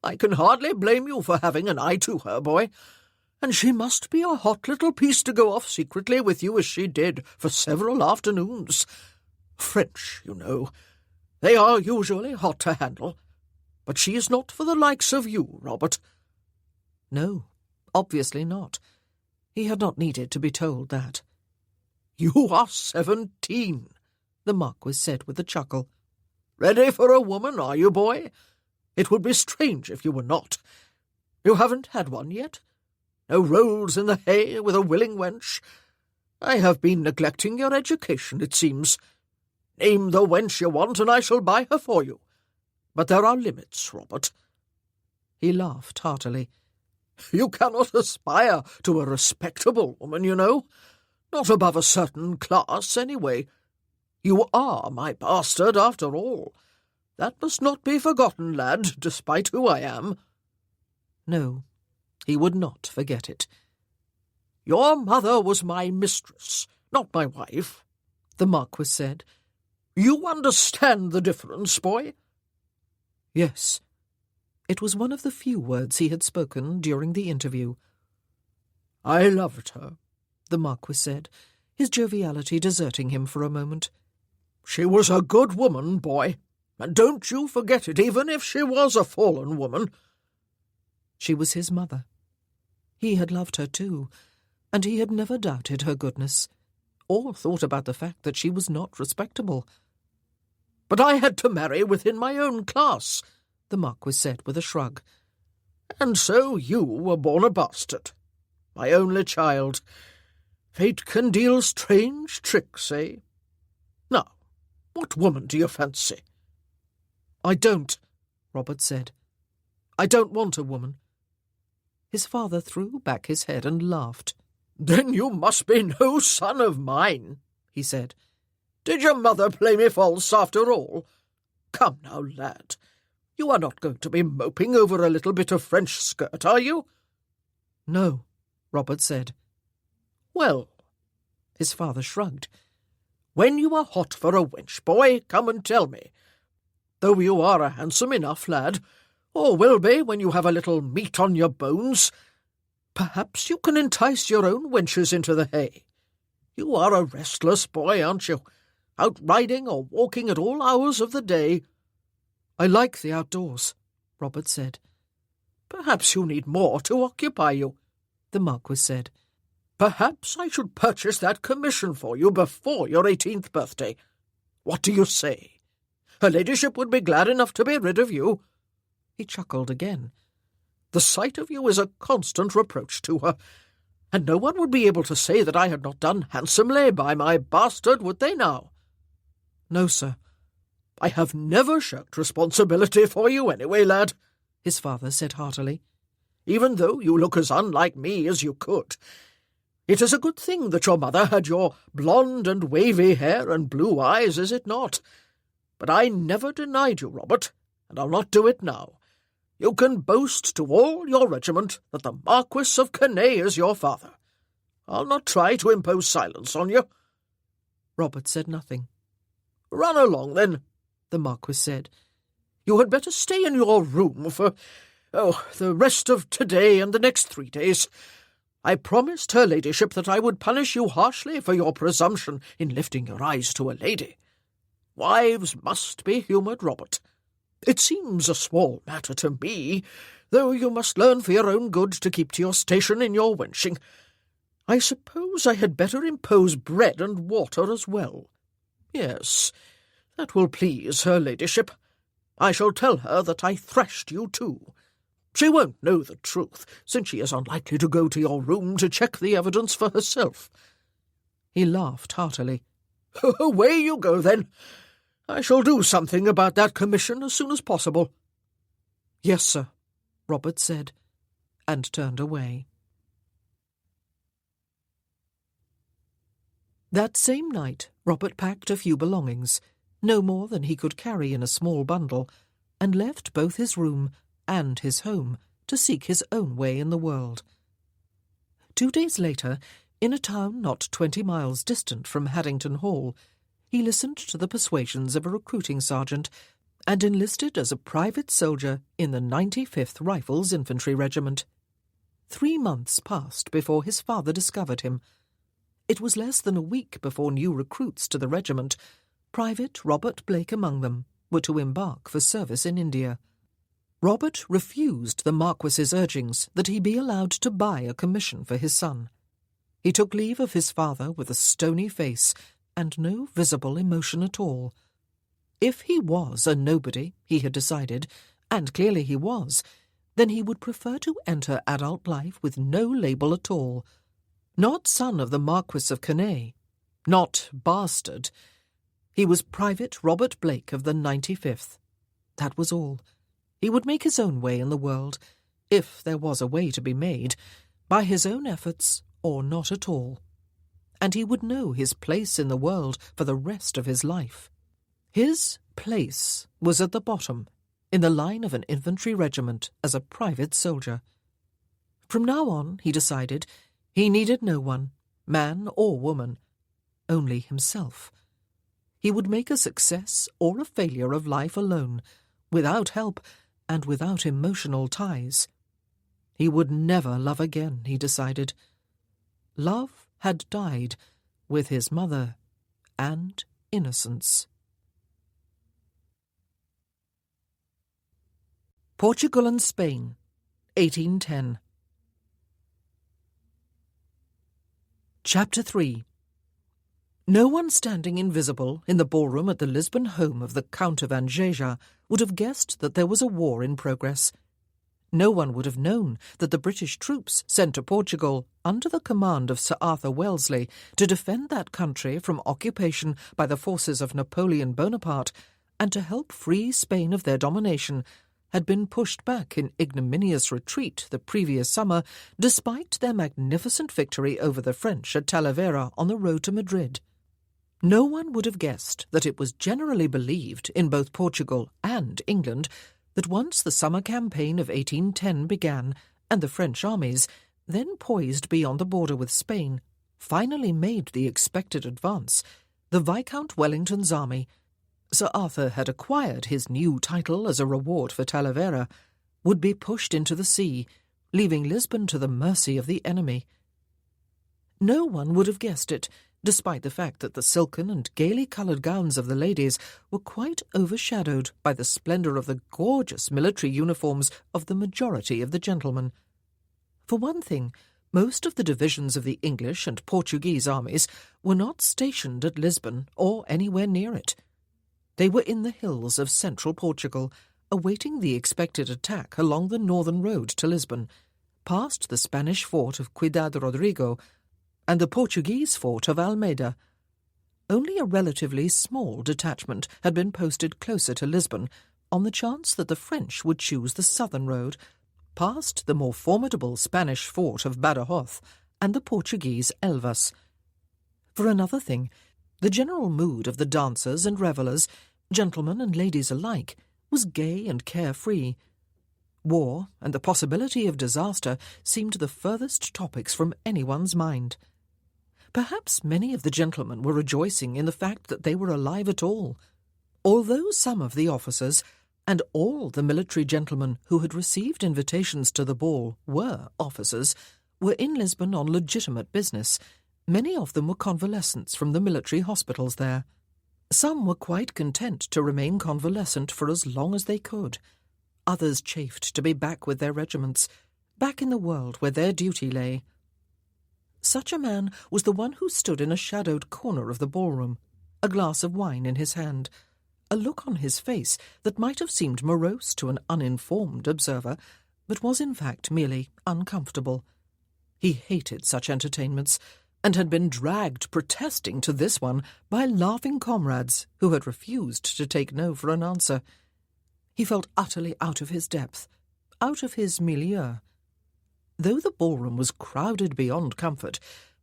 "I can hardly blame you for having an eye to her, boy. And she must be a hot little piece to go off secretly with you as she did for several afternoons. French, you know. They are usually hot to handle. But she is not for the likes of you, Robert." No, obviously not. He had not needed to be told that. "You are 17, the Marquis said with a chuckle. "Ready for a woman, are you, boy? It would be strange if you were not. You haven't had one yet? No rolls in the hay with a willing wench? I have been neglecting your education, it seems. Name the wench you want, and I shall buy her for you. But there are limits, Robert." He laughed heartily. "You cannot aspire to a respectable woman, you know. Not above a certain class, anyway. You are my bastard, after all. That must not be forgotten, lad, despite who I am." No, he would not forget it. "Your mother was my mistress, not my wife," the Marquis said. "You understand the difference, boy?" Yes. It was one of the few words he had spoken during the interview. "I loved her," the Marquis said, his joviality deserting him for a moment. "She was a good woman, boy, and don't you forget it, even if she was a fallen woman. She was his mother. He had loved her too, and he had never doubted her goodness, or thought about the fact that she was not respectable. "But I had to marry within my own class," the Marquis said with a shrug. "And so you were born a bastard. My only child. Fate can deal strange tricks, eh? Now, what woman do you fancy?" "I don't," Robert said. "I don't want a woman." His father threw back his head and laughed. "Then you must be no son of mine," he said. "Did your mother play me false after all? Come now, lad. You are not going to be moping over a little bit of French skirt, are you?" "No," Robert said. "Well," his father shrugged, "when you are hot for a wench, boy, come and tell me. Though you are a handsome enough lad, or will be when you have a little meat on your bones, perhaps you can entice your own wenches into the hay. You are a restless boy, aren't you? Out riding or walking at all hours of the day." "I like the outdoors," Robert said. "Perhaps you need more to occupy you," the Marquis said. "Perhaps I should purchase that commission for you before your 18th birthday. What do you say? Her ladyship would be glad enough to be rid of you." He chuckled again. "The sight of you is a constant reproach to her, and no one would be able to say that I had not done handsomely by my bastard, would they now?" "No, sir." "I have never shirked responsibility for you anyway, lad," his father said heartily. "Even though you look as unlike me as you could. It is a good thing that your mother had your blonde and wavy hair and blue eyes, is it not? But I never denied you, Robert, and I'll not do it now. You can boast to all your regiment that the Marquis of Canay is your father. I'll not try to impose silence on you." Robert said nothing. "Run along, then," the Marquis said. "You had better stay in your room for, the rest of today and the next 3 days. I promised her ladyship that I would punish you harshly for your presumption in lifting your eyes to a lady. Wives must be humoured, Robert. It seems a small matter to me, though you must learn for your own good to keep to your station in your wenching. I suppose I had better impose bread and water as well. Yes, that will please her ladyship. I shall tell her that I thrashed you too. She won't know the truth, since she is unlikely to go to your room to check the evidence for herself." He laughed heartily. "Away you go, then. I shall do something about that commission as soon as possible." "Yes, sir," Robert said, and turned away. That same night, Robert packed a few belongings, no more than he could carry in a small bundle, and left both his room and his home to seek his own way in the world. 2 days later, in a town not 20 miles distant from Haddington Hall, he listened to the persuasions of a recruiting sergeant and enlisted as a private soldier in the 95th Rifles Infantry Regiment. 3 months passed before his father discovered him. It was less than a week before new recruits to the regiment, Private Robert Blake among them, were to embark for service in India. Robert refused the Marquis's urgings that he be allowed to buy a commission for his son. He took leave of his father with a stony face and no visible emotion at all. If he was a nobody, he had decided, and clearly he was, then he would prefer to enter adult life with no label at all. Not son of the Marquis of Canay, not bastard. He was Private Robert Blake of the 95th. That was all. He would make his own way in the world, if there was a way to be made, by his own efforts or not at all. And he would know his place in the world for the rest of his life. His place was at the bottom, in the line of an infantry regiment as a private soldier. From now on, he decided, he needed no one, man or woman, only himself. He would make a success or a failure of life alone, without help and without emotional ties. He would never love again, he decided. Love had died with his mother and innocence. Portugal and Spain, 1810. Chapter 3. No one standing invisible in the ballroom at the Lisbon home of the Count of Angeja would have guessed that there was a war in progress. No one would have known that the British troops sent to Portugal under the command of Sir Arthur Wellesley to defend that country from occupation by the forces of Napoleon Bonaparte and to help free Spain of their domination had been pushed back in ignominious retreat the previous summer despite their magnificent victory over the French at Talavera on the road to Madrid. No one would have guessed that it was generally believed in both Portugal and England that once the summer campaign of 1810 began and the French armies, then poised beyond the border with Spain, finally made the expected advance, the Viscount Wellington's army, Sir Arthur had acquired his new title as a reward for Talavera, would be pushed into the sea, leaving Lisbon to the mercy of the enemy. No one would have guessed it, despite the fact that the silken and gaily coloured gowns of the ladies were quite overshadowed by the splendour of the gorgeous military uniforms of the majority of the gentlemen. For one thing, most of the divisions of the English and Portuguese armies were not stationed at Lisbon or anywhere near it. They were in the hills of central Portugal, awaiting the expected attack along the northern road to Lisbon, past the Spanish fort of Ciudad Rodrigo and the Portuguese fort of Almeida. Only a relatively small detachment had been posted closer to Lisbon on the chance that the French would choose the southern road, past the more formidable Spanish fort of Badajoz and the Portuguese Elvas. For another thing, the general mood of the dancers and revellers, gentlemen and ladies alike, was gay and carefree. War and the possibility of disaster seemed the furthest topics from anyone's mind. Perhaps many of the gentlemen were rejoicing in the fact that they were alive at all. Although some of the officers and all the military gentlemen who had received invitations to the ball were officers, were in Lisbon on legitimate business, many of them were convalescents from the military hospitals there. Some were quite content to remain convalescent for as long as they could. Others chafed to be back with their regiments, back in the world where their duty lay. Such a man was the one who stood in a shadowed corner of the ballroom, a glass of wine in his hand, a look on his face that might have seemed morose to an uninformed observer, but was in fact merely uncomfortable. He hated such entertainments, and had been dragged protesting to this one by laughing comrades who had refused to take no for an answer. He felt utterly out of his depth, out of his milieu. Though the ballroom was crowded beyond comfort,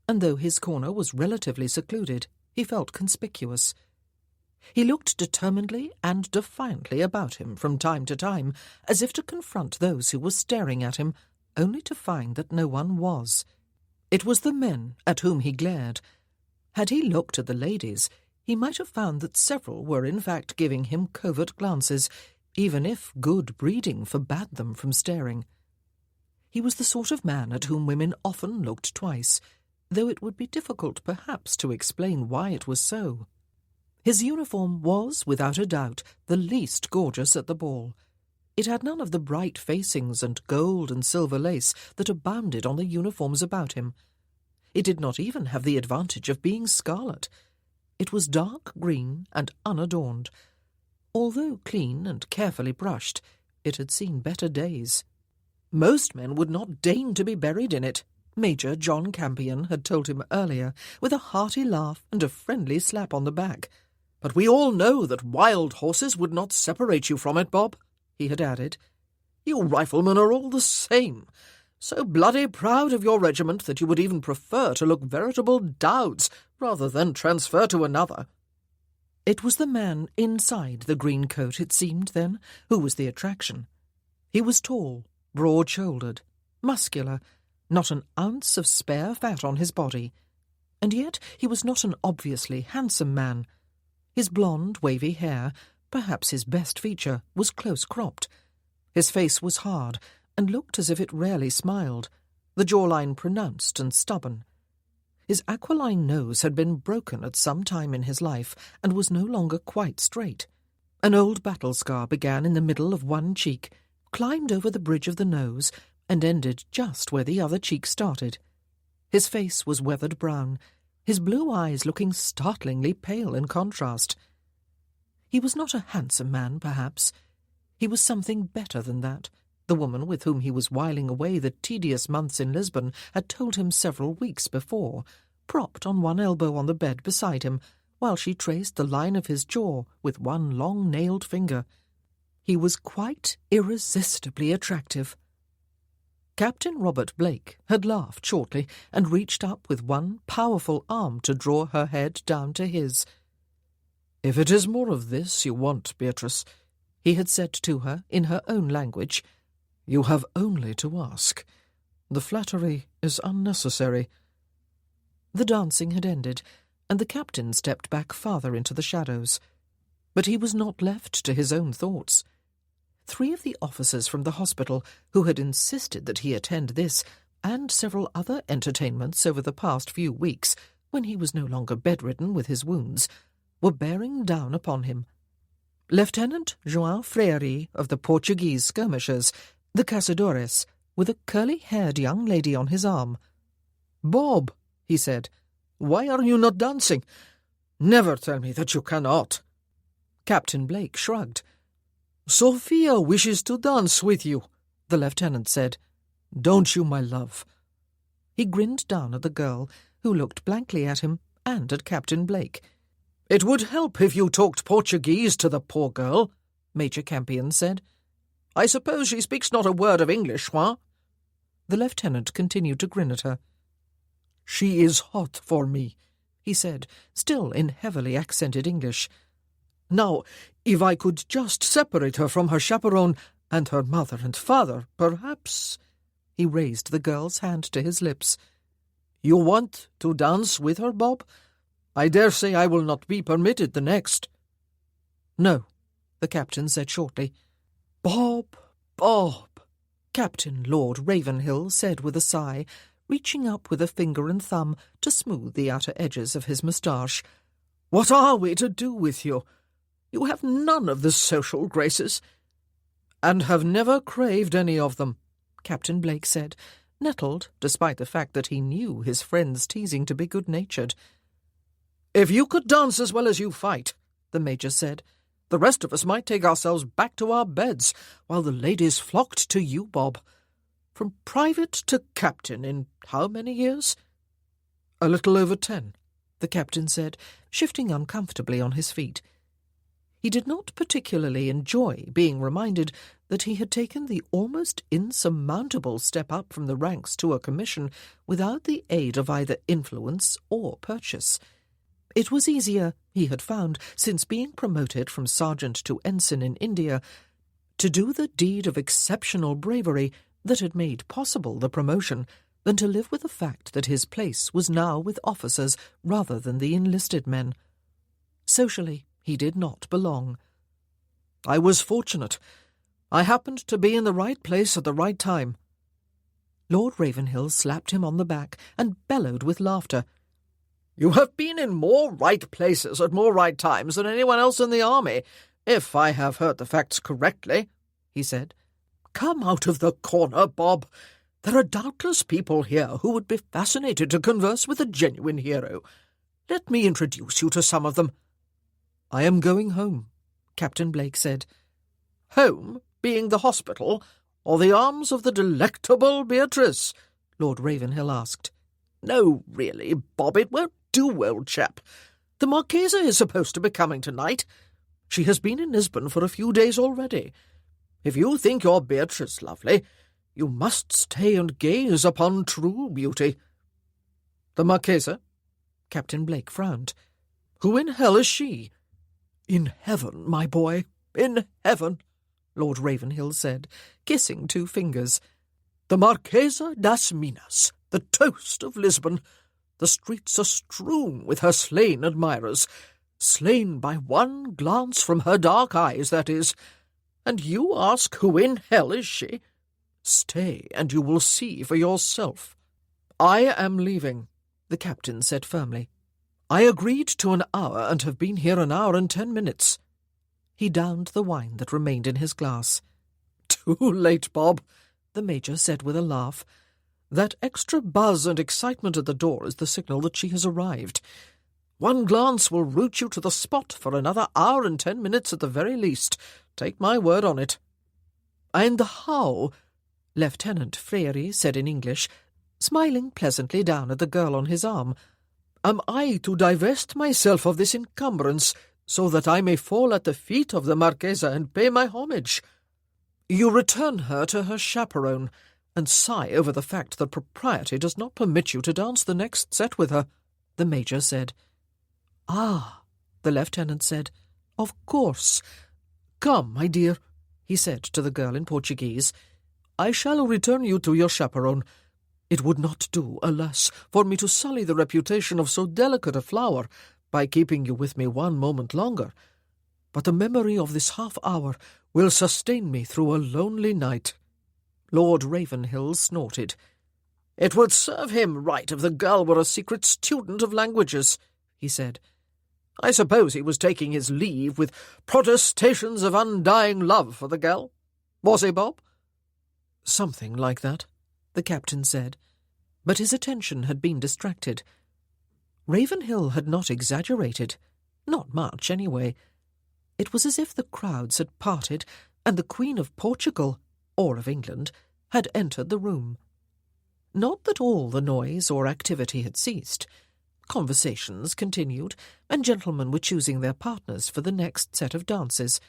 and though his corner was relatively secluded, he felt conspicuous. He looked determinedly and defiantly about him from time to time, as if to confront those who were staring at him, only to find that no one was. It was the men at whom he glared. Had he looked at the ladies, he might have found that several were in fact giving him covert glances, even if good breeding forbade them from staring. He was the sort of man at whom women often looked twice, though it would be difficult perhaps to explain why it was so. His uniform was, without a doubt, the least gorgeous at the ball. It had none of the bright facings and gold and silver lace that abounded on the uniforms about him. It did not even have the advantage of being scarlet. It was dark green and unadorned. Although clean and carefully brushed, it had seen better days. Most men would not deign to be buried in it, Major John Campion had told him earlier, with a hearty laugh and a friendly slap on the back. But we all know that wild horses would not separate you from it, Bob, he had added. You riflemen are all the same, so bloody proud of your regiment that you would even prefer to look veritable Dowds rather than transfer to another. It was the man inside the green coat, it seemed then, who was the attraction. He was tall, broad-shouldered, muscular, not an ounce of spare fat on his body, and yet he was not an obviously handsome man. His blonde, wavy hair, perhaps his best feature, was close-cropped. His face was hard, and looked as if it rarely smiled, the jawline pronounced and stubborn. His aquiline nose had been broken at some time in his life, and was no longer quite straight. An old battle scar began in the middle of one cheek, climbed over the bridge of the nose, and ended just where the other cheek started. His face was weathered brown, his blue eyes looking startlingly pale in contrast. He was not a handsome man, perhaps. He was something better than that. The woman with whom he was whiling away the tedious months in Lisbon had told him several weeks before, propped on one elbow on the bed beside him, while she traced the line of his jaw with one long nailed finger. He was quite irresistibly attractive. Captain Robert Blake had laughed shortly and reached up with one powerful arm to draw her head down to his. "If it is more of this you want, Beatrice," he had said to her in her own language, "you have only to ask. The flattery is unnecessary." The dancing had ended, and the captain stepped back farther into the shadows. But he was not left to his own thoughts. 3 of the officers from the hospital, who had insisted that he attend this and several other entertainments over the past few weeks, when he was no longer bedridden with his wounds, were bearing down upon him. Lieutenant João Freire of the Portuguese skirmishers, the Caçadores, with a curly-haired young lady on his arm. "Bob," he said, "why are you not dancing? Never tell me that you cannot." Captain Blake shrugged. "Sophia wishes to dance with you," the lieutenant said. "Don't you, my love?" He grinned down at the girl, who looked blankly at him and at Captain Blake. "It would help if you talked Portuguese to the poor girl," Major Campion said. "I suppose she speaks not a word of English, what?" The lieutenant continued to grin at her. "She is hot for me," he said, still in heavily accented English. "Now, if I could just separate her from her chaperone and her mother and father, perhaps—" He raised the girl's hand to his lips. "You want to dance with her, Bob? I dare say I will not be permitted the next." "No," the captain said shortly. "Bob, Bob," Captain Lord Ravenhill said with a sigh, reaching up with a finger and thumb to smooth the outer edges of his moustache. "What are we to do with you? You have none of the social graces." "And have never craved any of them," Captain Blake said, nettled despite the fact that he knew his friend's teasing to be good-natured. "If you could dance as well as you fight," the Major said, "the rest of us might take ourselves back to our beds, while the ladies flocked to you, Bob. From private to captain in how many years?" "A little over 10, the captain said, shifting uncomfortably on his feet. He did not particularly enjoy being reminded that he had taken the almost insurmountable step up from the ranks to a commission without the aid of either influence or purchase. It was easier, he had found, since being promoted from sergeant to ensign in India, to do the deed of exceptional bravery that had made possible the promotion than to live with the fact that his place was now with officers rather than the enlisted men. Socially, he did not belong. "I was fortunate. I happened to be in the right place at the right time." Lord Ravenhill slapped him on the back and bellowed with laughter. "You have been in more right places at more right times than anyone else in the army, if I have heard the facts correctly," he said. "Come out of the corner, Bob. There are doubtless people here who would be fascinated to converse with a genuine hero. Let me introduce you to some of them." "I am going home," Captain Blake said. "Home being the hospital, or the arms of the delectable Beatrice?" Lord Ravenhill asked. "No, really, Bob, it won't do, old chap. The Marquesa is supposed to be coming tonight. She has been in Lisbon for a few days already. If you think your Beatrice lovely, you must stay and gaze upon true beauty." "The Marquesa?" Captain Blake frowned. "Who in hell is she?" "In heaven, my boy, in heaven," Lord Ravenhill said, kissing 2 fingers. "The Marquesa das Minas, the toast of Lisbon. The streets are strewn with her slain admirers, slain by one glance from her dark eyes, that is. And you ask who in hell is she? Stay, and you will see for yourself." "I am leaving," the captain said firmly. "I agreed to an hour and have been here an hour and 10 minutes. He downed the wine that remained in his glass. "Too late, Bob," the the Major said with a laugh. "That extra buzz and excitement at the door is the signal that she has arrived. One glance will route you to the spot for another hour and 10 minutes at the very least. Take my word on it." "And how," Lieutenant Freary said in English, smiling pleasantly down at the girl on his arm, "am I to divest myself of this encumbrance so that I may fall at the feet of the Marchesa and pay my homage? You return her to her chaperone, and sigh over the fact that propriety does not permit you to dance the next set with her," the Major said. "Ah," the lieutenant said, "of course. Come, my dear," he said to the girl in Portuguese, "I shall return you to your chaperone. It would not do, alas, for me to sully the reputation of so delicate a flower by keeping you with me one moment longer, but the memory of this half-hour will sustain me through a lonely night." Lord Ravenhill snorted. "It would serve him right if the girl were a secret student of languages," he said. "I suppose he was taking his leave with protestations of undying love for the girl. Was he, Bob?" "Something like that," the captain said, but his attention had been distracted. Ravenhill had not exaggerated, not much anyway. It was as if the crowds had parted and the Queen of Portugal, or of England, had entered the room. Not that all the noise or activity had ceased. Conversations continued, and gentlemen were choosing their partners for the next set of dances.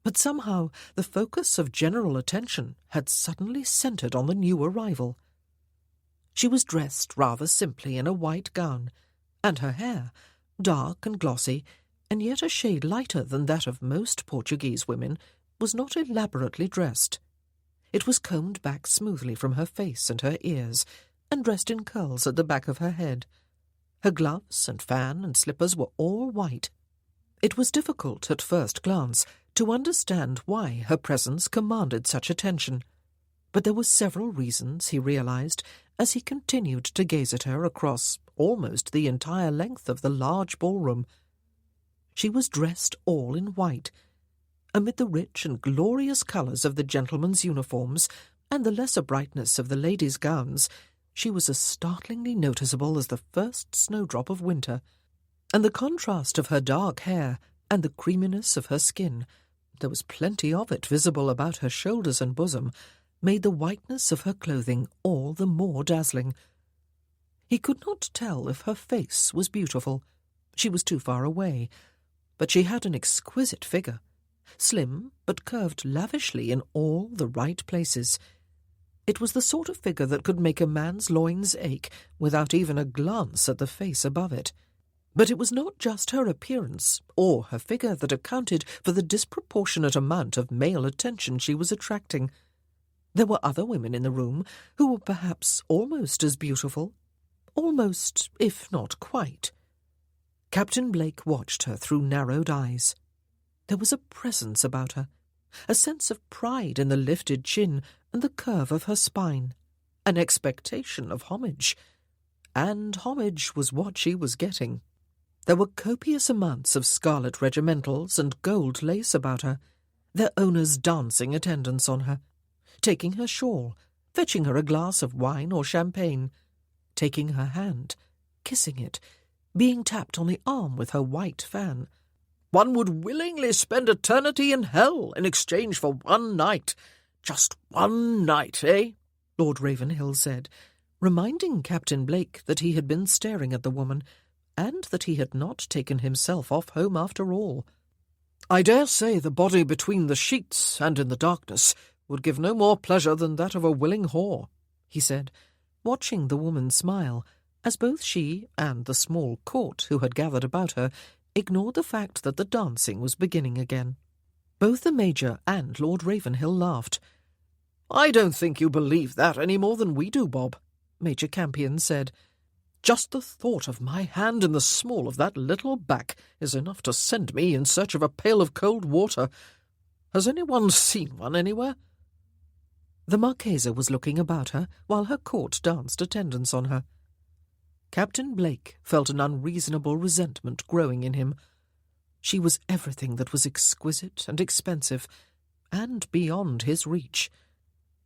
But somehow the focus of general attention had suddenly centred on the new arrival. She was dressed rather simply in a white gown, and her hair, dark and glossy, and yet a shade lighter than that of most Portuguese women, was not elaborately dressed. It was combed back smoothly from her face and her ears, and dressed in curls at the back of her head. Her gloves and fan and slippers were all white. It was difficult, at first glance, to understand why her presence commanded such attention, but there were several reasons, he realized, as he continued to gaze at her across almost the entire length of the large ballroom. She was dressed all in white. Amid the rich and glorious colours of the gentlemen's uniforms and the lesser brightness of the ladies' gowns, she was as startlingly noticeable as the first snowdrop of winter, and the contrast of her dark hair and the creaminess of her skin, there was plenty of it visible about her shoulders and bosom, made the whiteness of her clothing all the more dazzling. He could not tell if her face was beautiful. She was too far away, but she had an exquisite figure, slim but curved lavishly in all the right places. It was the sort of figure that could make a man's loins ache without even a glance at the face above it. But it was not just her appearance or her figure that accounted for the disproportionate amount of male attention she was attracting. There were other women in the room who were perhaps almost as beautiful. Almost, if not quite. Captain Blake watched her through narrowed eyes. There was a presence about her, a sense of pride in the lifted chin and the curve of her spine, an expectation of homage. And homage was what she was getting. There were copious amounts of scarlet regimentals and gold lace about her, their owners dancing attendance on her, taking her shawl, fetching her a glass of wine or champagne, taking her hand, kissing it, being tapped on the arm with her white fan. One would willingly spend eternity in hell in exchange for one night. Just one night, eh? Lord Ravenhill said, reminding Captain Blake that he had been staring at the woman, and that he had not taken himself off home after all. I dare say the body between the sheets and in the darkness would give no more pleasure than that of a willing whore, he said, watching the woman smile, as both she and the small court who had gathered about her ignored the fact that the dancing was beginning again. Both the Major and Lord Ravenhill laughed. I don't think you believe that any more than we do, Bob, Major Campion said. Just the thought of my hand in the small of that little back is enough to send me in search of a pail of cold water. Has anyone seen one anywhere? The Marchesa was looking about her while her court danced attendance on her. Captain Blake felt an unreasonable resentment growing in him. She was everything that was exquisite and expensive, and beyond his reach.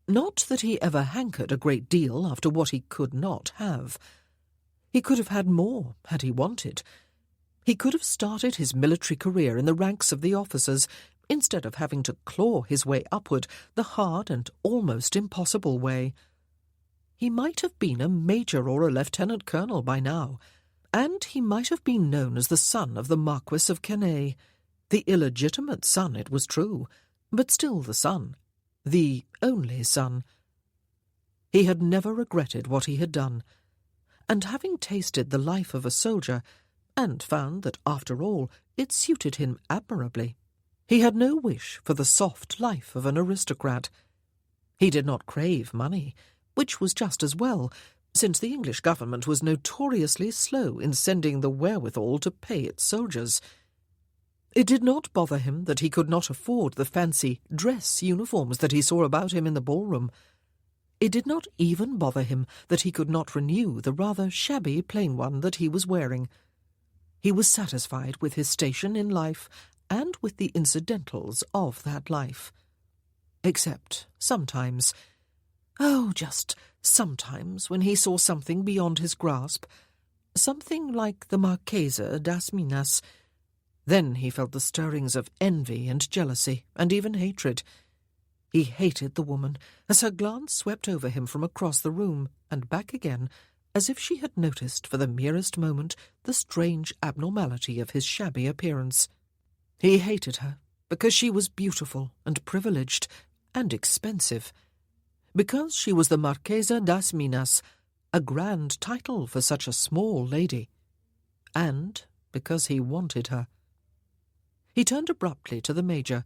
Not that he ever hankered a great deal after what he could not have. He could have had more had he wanted. He could have started his military career in the ranks of the officers, instead of having to claw his way upward the hard and almost impossible way. He might have been a major or a lieutenant colonel by now, and he might have been known as the son of the Marquis of Canay. The illegitimate son, it was true, but still the son, the only son. He had never regretted what he had done, and having tasted the life of a soldier, and found that, after all, it suited him admirably, he had no wish for the soft life of an aristocrat. He did not crave money, which was just as well, since the English government was notoriously slow in sending the wherewithal to pay its soldiers. It did not bother him that he could not afford the fancy dress uniforms that he saw about him in the ballroom. It did not even bother him that he could not renew the rather shabby plain one that he was wearing. He was satisfied with his station in life and with the incidentals of that life. Except sometimes, just sometimes, when he saw something beyond his grasp, something like the Marchesa das Minas. Then he felt the stirrings of envy and jealousy, and even hatred. He hated the woman as her glance swept over him from across the room and back again, as if she had noticed for the merest moment the strange abnormality of his shabby appearance. He hated her because she was beautiful and privileged and expensive, because she was the Marchesa das Minas, a grand title for such a small lady, and because he wanted her. He turned abruptly to the Major,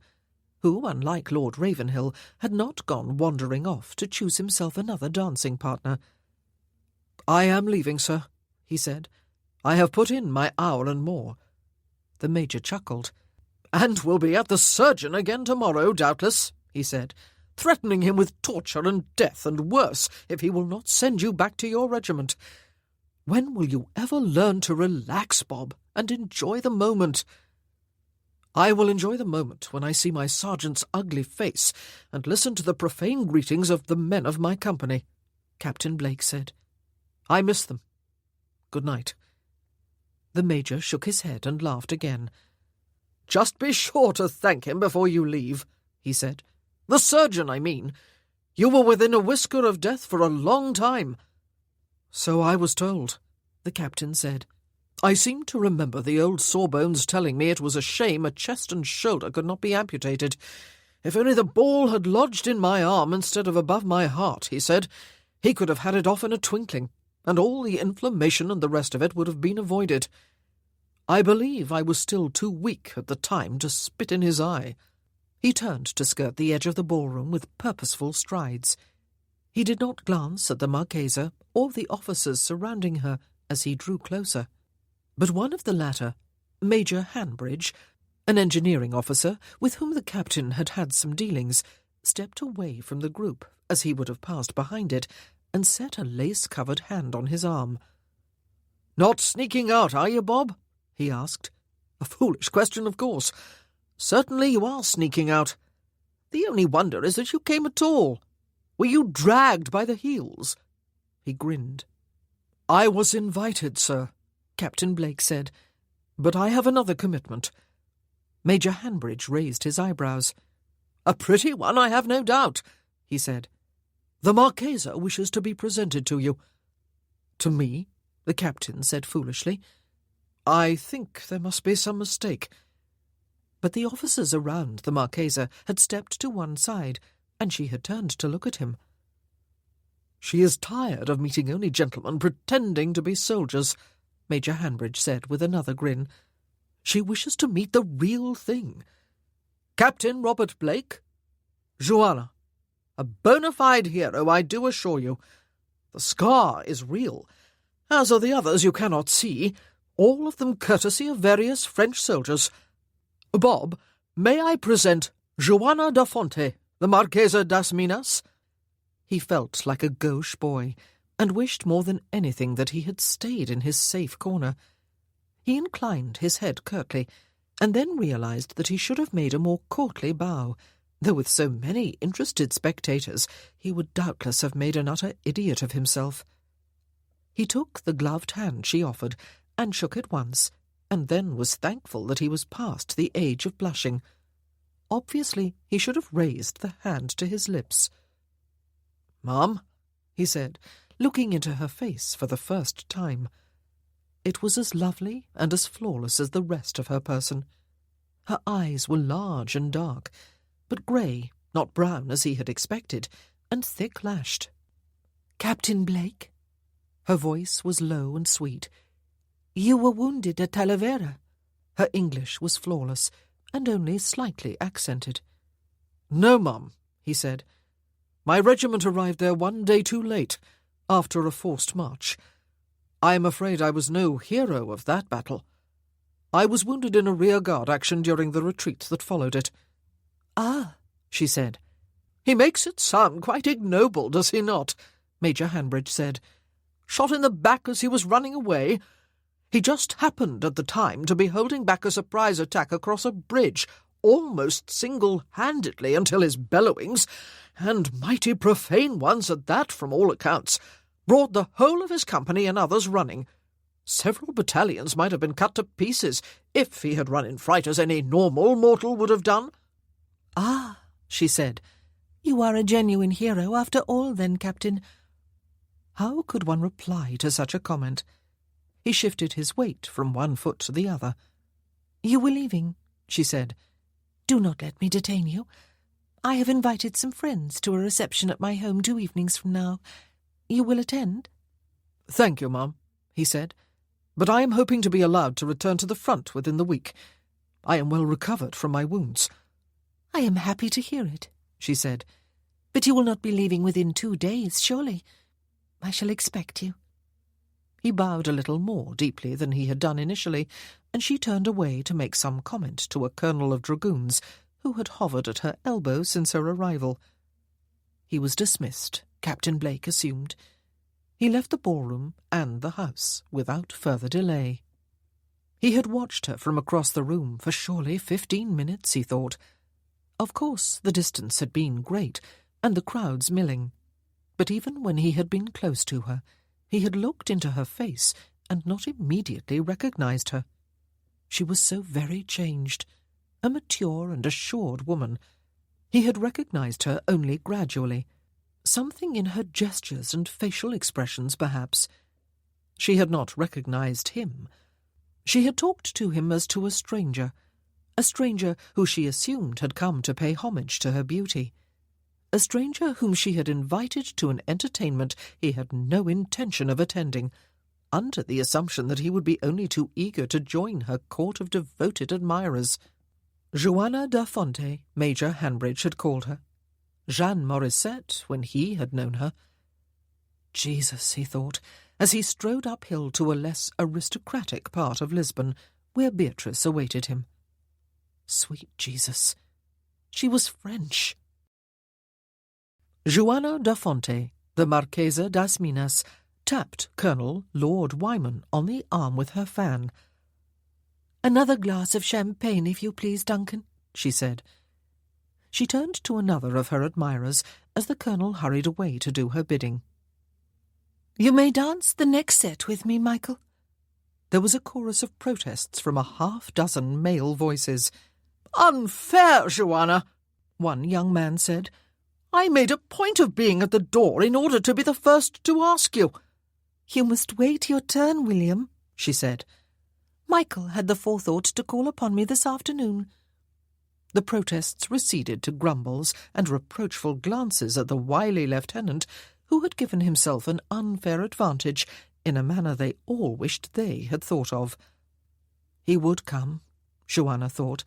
who, unlike Lord Ravenhill, had not gone wandering off to choose himself another dancing partner. "I am leaving, sir," he said. "I have put in my hour and more." The Major chuckled. "And will be at the surgeon again tomorrow, doubtless," he said, "threatening him with torture and death and worse if he will not send you back to your regiment. When will you ever learn to relax, Bob, and enjoy the moment?" "I will enjoy the moment when I see my sergeant's ugly face and listen to the profane greetings of the men of my company," Captain Blake said. "I miss them. Good night." The Major shook his head and laughed again. "Just be sure to thank him before you leave," he said. "The surgeon, I mean. You were within a whisker of death for a long time." "So I was told," the captain said. "I seem to remember the old sawbones telling me it was a shame a chest and shoulder could not be amputated. If only the ball had lodged in my arm instead of above my heart, he said, he could have had it off in a twinkling, and all the inflammation and the rest of it would have been avoided. I believe I was still too weak at the time to spit in his eye." He turned to skirt the edge of the ballroom with purposeful strides. He did not glance at the Marchesa or the officers surrounding her as he drew closer. But one of the latter, Major Hanbridge, an engineering officer with whom the captain had had some dealings, stepped away from the group as he would have passed behind it, and set a lace-covered hand on his arm. "Not sneaking out, are you, Bob?" he asked. "A foolish question, of course. Certainly you are sneaking out. The only wonder is that you came at all. Were you dragged by the heels?" He grinned. "I was invited, sir," Captain Blake said, "but I have another commitment." Major Hanbridge raised his eyebrows. "A pretty one, I have no doubt," he said. "The Marchesa wishes to be presented to you." "To me?" the captain said foolishly. "I think there must be some mistake." But the officers around the Marchesa had stepped to one side, and she had turned to look at him. "She is tired of meeting only gentlemen pretending to be soldiers," Major Hanbridge said with another grin. "She wishes to meet the real thing. Captain Robert Blake, Joanna, a bona fide hero, I do assure you. The scar is real, as are the others you cannot see, all of them courtesy of various French soldiers. Bob, may I present Joanna da Fonte, the Marchesa das Minas?" He felt like a gauche boy, and wished more than anything that he had stayed in his safe corner. He inclined his head curtly, and then realized that he should have made a more courtly bow, though with so many interested spectators he would doubtless have made an utter idiot of himself. He took the gloved hand she offered and shook it once, and then was thankful that he was past the age of blushing. Obviously, he should have raised the hand to his lips. "Ma'am," he said, looking into her face for the first time. It was as lovely and as flawless as the rest of her person. Her eyes were large and dark, but grey, not brown as he had expected, and thick-lashed. "Captain Blake?" Her voice was low and sweet. "You were wounded at Talavera." Her English was flawless, and only slightly accented. "No, mum," he said. "My regiment arrived there one day too late, after a forced march. I am afraid I was no hero of that battle. I was wounded in a rearguard action during the retreat that followed it." "Ah," she said. "He makes it sound quite ignoble, does he not?" Major Hanbridge said. "Shot in the back as he was running away. He just happened at the time to be holding back a surprise attack across a bridge, almost single-handedly until his bellowings, and mighty profane ones at that from all accounts, brought the whole of his company and others running. Several battalions might have been cut to pieces if he had run in fright as any normal mortal would have done." "Ah," she said, "you are a genuine hero after all then, Captain." How could one reply to such a comment? He shifted his weight from one foot to the other. "You were leaving," she said. "Do not let me detain you. I have invited some friends to a reception at my home 2 evenings from now. You will attend?" "Thank you, ma'am," he said, "but I am hoping to be allowed to return to the front within the week. I am well recovered from my wounds." "I am happy to hear it," she said. "But you will not be leaving within 2 days, surely? I shall expect you." He bowed a little more deeply than he had done initially, and she turned away to make some comment to a colonel of dragoons who had hovered at her elbow since her arrival. He was dismissed, Captain Blake assumed. He left the ballroom and the house without further delay. He had watched her from across the room for surely 15 minutes, he thought. Of course, the distance had been great, and the crowds milling. But even when he had been close to her, he had looked into her face and not immediately recognized her. She was so very changed, a mature and assured woman. He had recognized her only gradually. Something in her gestures and facial expressions, perhaps. She had not recognized him. She had talked to him as to a stranger who she assumed had come to pay homage to her beauty, a stranger whom she had invited to an entertainment he had no intention of attending, under the assumption that he would be only too eager to join her court of devoted admirers. Joanna da Fonte, Major Hanbridge had called her. Jeanne Morissette, when he had known her. Jesus, he thought, as he strode uphill to a less aristocratic part of Lisbon, where Beatrice awaited him. Sweet Jesus. She was French. Joanna da Fonte, the Marchesa das Minas, tapped Colonel Lord Wyman on the arm with her fan. "Another glass of champagne, if you please, Duncan," she said. She turned to another of her admirers as the colonel hurried away to do her bidding. "You may dance the next set with me, Michael." There was a chorus of protests from a half-dozen male voices. "Unfair, Joanna," one young man said. "I made a point of being at the door in order to be the first to ask you." "You must wait your turn, William," she said. "Michael had the forethought to call upon me this afternoon." The protests receded to grumbles and reproachful glances at the wily lieutenant, who had given himself an unfair advantage in a manner they all wished they had thought of. He would come, Joanna thought.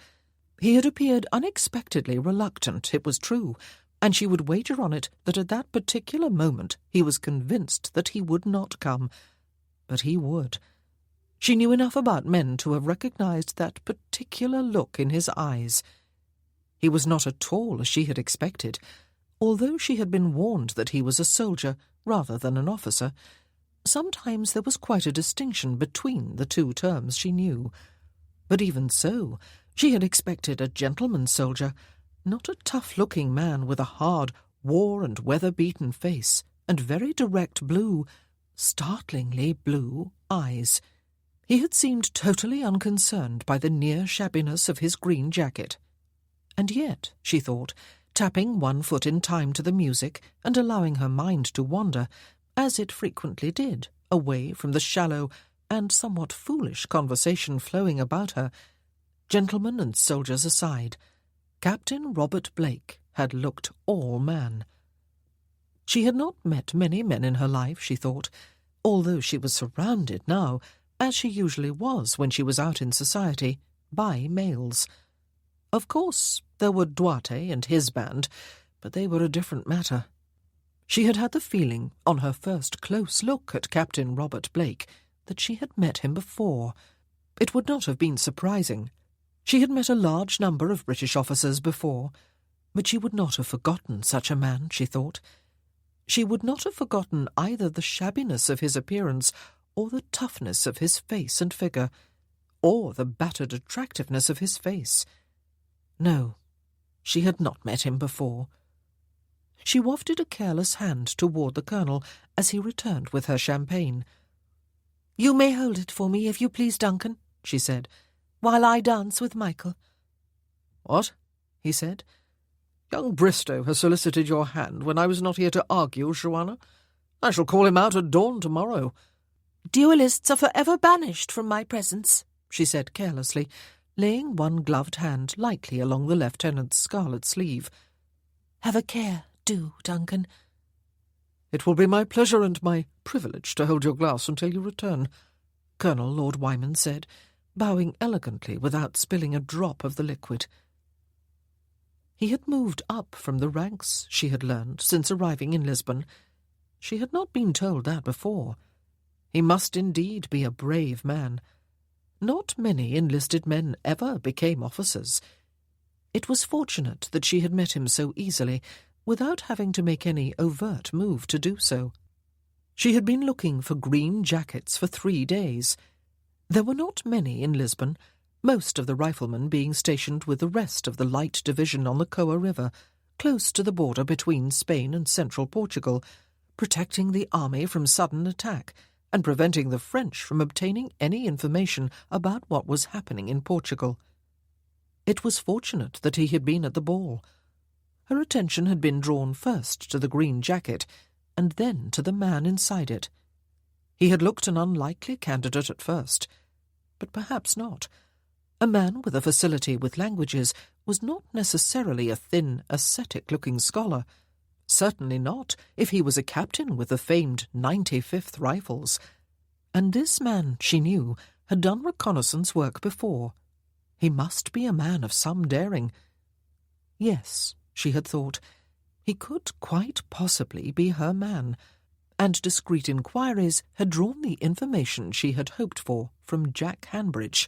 He had appeared unexpectedly reluctant, it was true, and she would wager on it that at that particular moment he was convinced that he would not come. But he would. She knew enough about men to have recognized that particular look in his eyes. He was not at all as she had expected, although she had been warned that he was a soldier rather than an officer. Sometimes there was quite a distinction between the two terms, she knew. But even so, she had expected a gentleman soldier, Not a tough-looking man with a hard, war- and weather-beaten face and very direct blue, startlingly blue, eyes. He had seemed totally unconcerned by the near shabbiness of his green jacket. And yet, she thought, tapping one foot in time to the music and allowing her mind to wander, as it frequently did, away from the shallow and somewhat foolish conversation flowing about her, gentlemen and soldiers aside, Captain Robert Blake had looked all man. She had not met many men in her life, she thought, although she was surrounded now, as she usually was when she was out in society, by males. Of course, there were Duarte and his band, but they were a different matter. She had had the feeling, on her first close look at Captain Robert Blake, that she had met him before. It would not have been surprising. She had met a large number of British officers before, but she would not have forgotten such a man, she thought. She would not have forgotten either the shabbiness of his appearance or the toughness of his face and figure, or the battered attractiveness of his face. No, she had not met him before. She wafted a careless hand toward the Colonel as he returned with her champagne. "You may hold it for me, if you please, Duncan," she said, "while I dance with Michael." "What?" he said. "Young Bristow has solicited your hand when I was not here to argue, Joanna. I shall call him out at dawn tomorrow." "Duellists are forever banished from my presence," she said carelessly, laying one gloved hand lightly along the lieutenant's scarlet sleeve. "Have a care, do, Duncan." "It will be my pleasure and my privilege to hold your glass until you return," Colonel Lord Wyman said, bowing elegantly without spilling a drop of the liquid. He had moved up from the ranks, she had learned, since arriving in Lisbon. She had not been told that before. He must indeed be a brave man. Not many enlisted men ever became officers. It was fortunate that she had met him so easily, without having to make any overt move to do so. She had been looking for green jackets for 3 days. There were not many in Lisbon, most of the riflemen being stationed with the rest of the light division on the Coa River, close to the border between Spain and central Portugal, protecting the army from sudden attack and preventing the French from obtaining any information about what was happening in Portugal. It was fortunate that he had been at the ball. Her attention had been drawn first to the green jacket, and then to the man inside it. He had looked an unlikely candidate at first, but perhaps not. A man with a facility with languages was not necessarily a thin, ascetic-looking scholar. Certainly not if he was a captain with the famed 95th Rifles. And this man, she knew, had done reconnaissance work before. He must be a man of some daring. Yes, she had thought, he could quite possibly be her man, and discreet inquiries had drawn the information she had hoped for from Jack Hanbridge.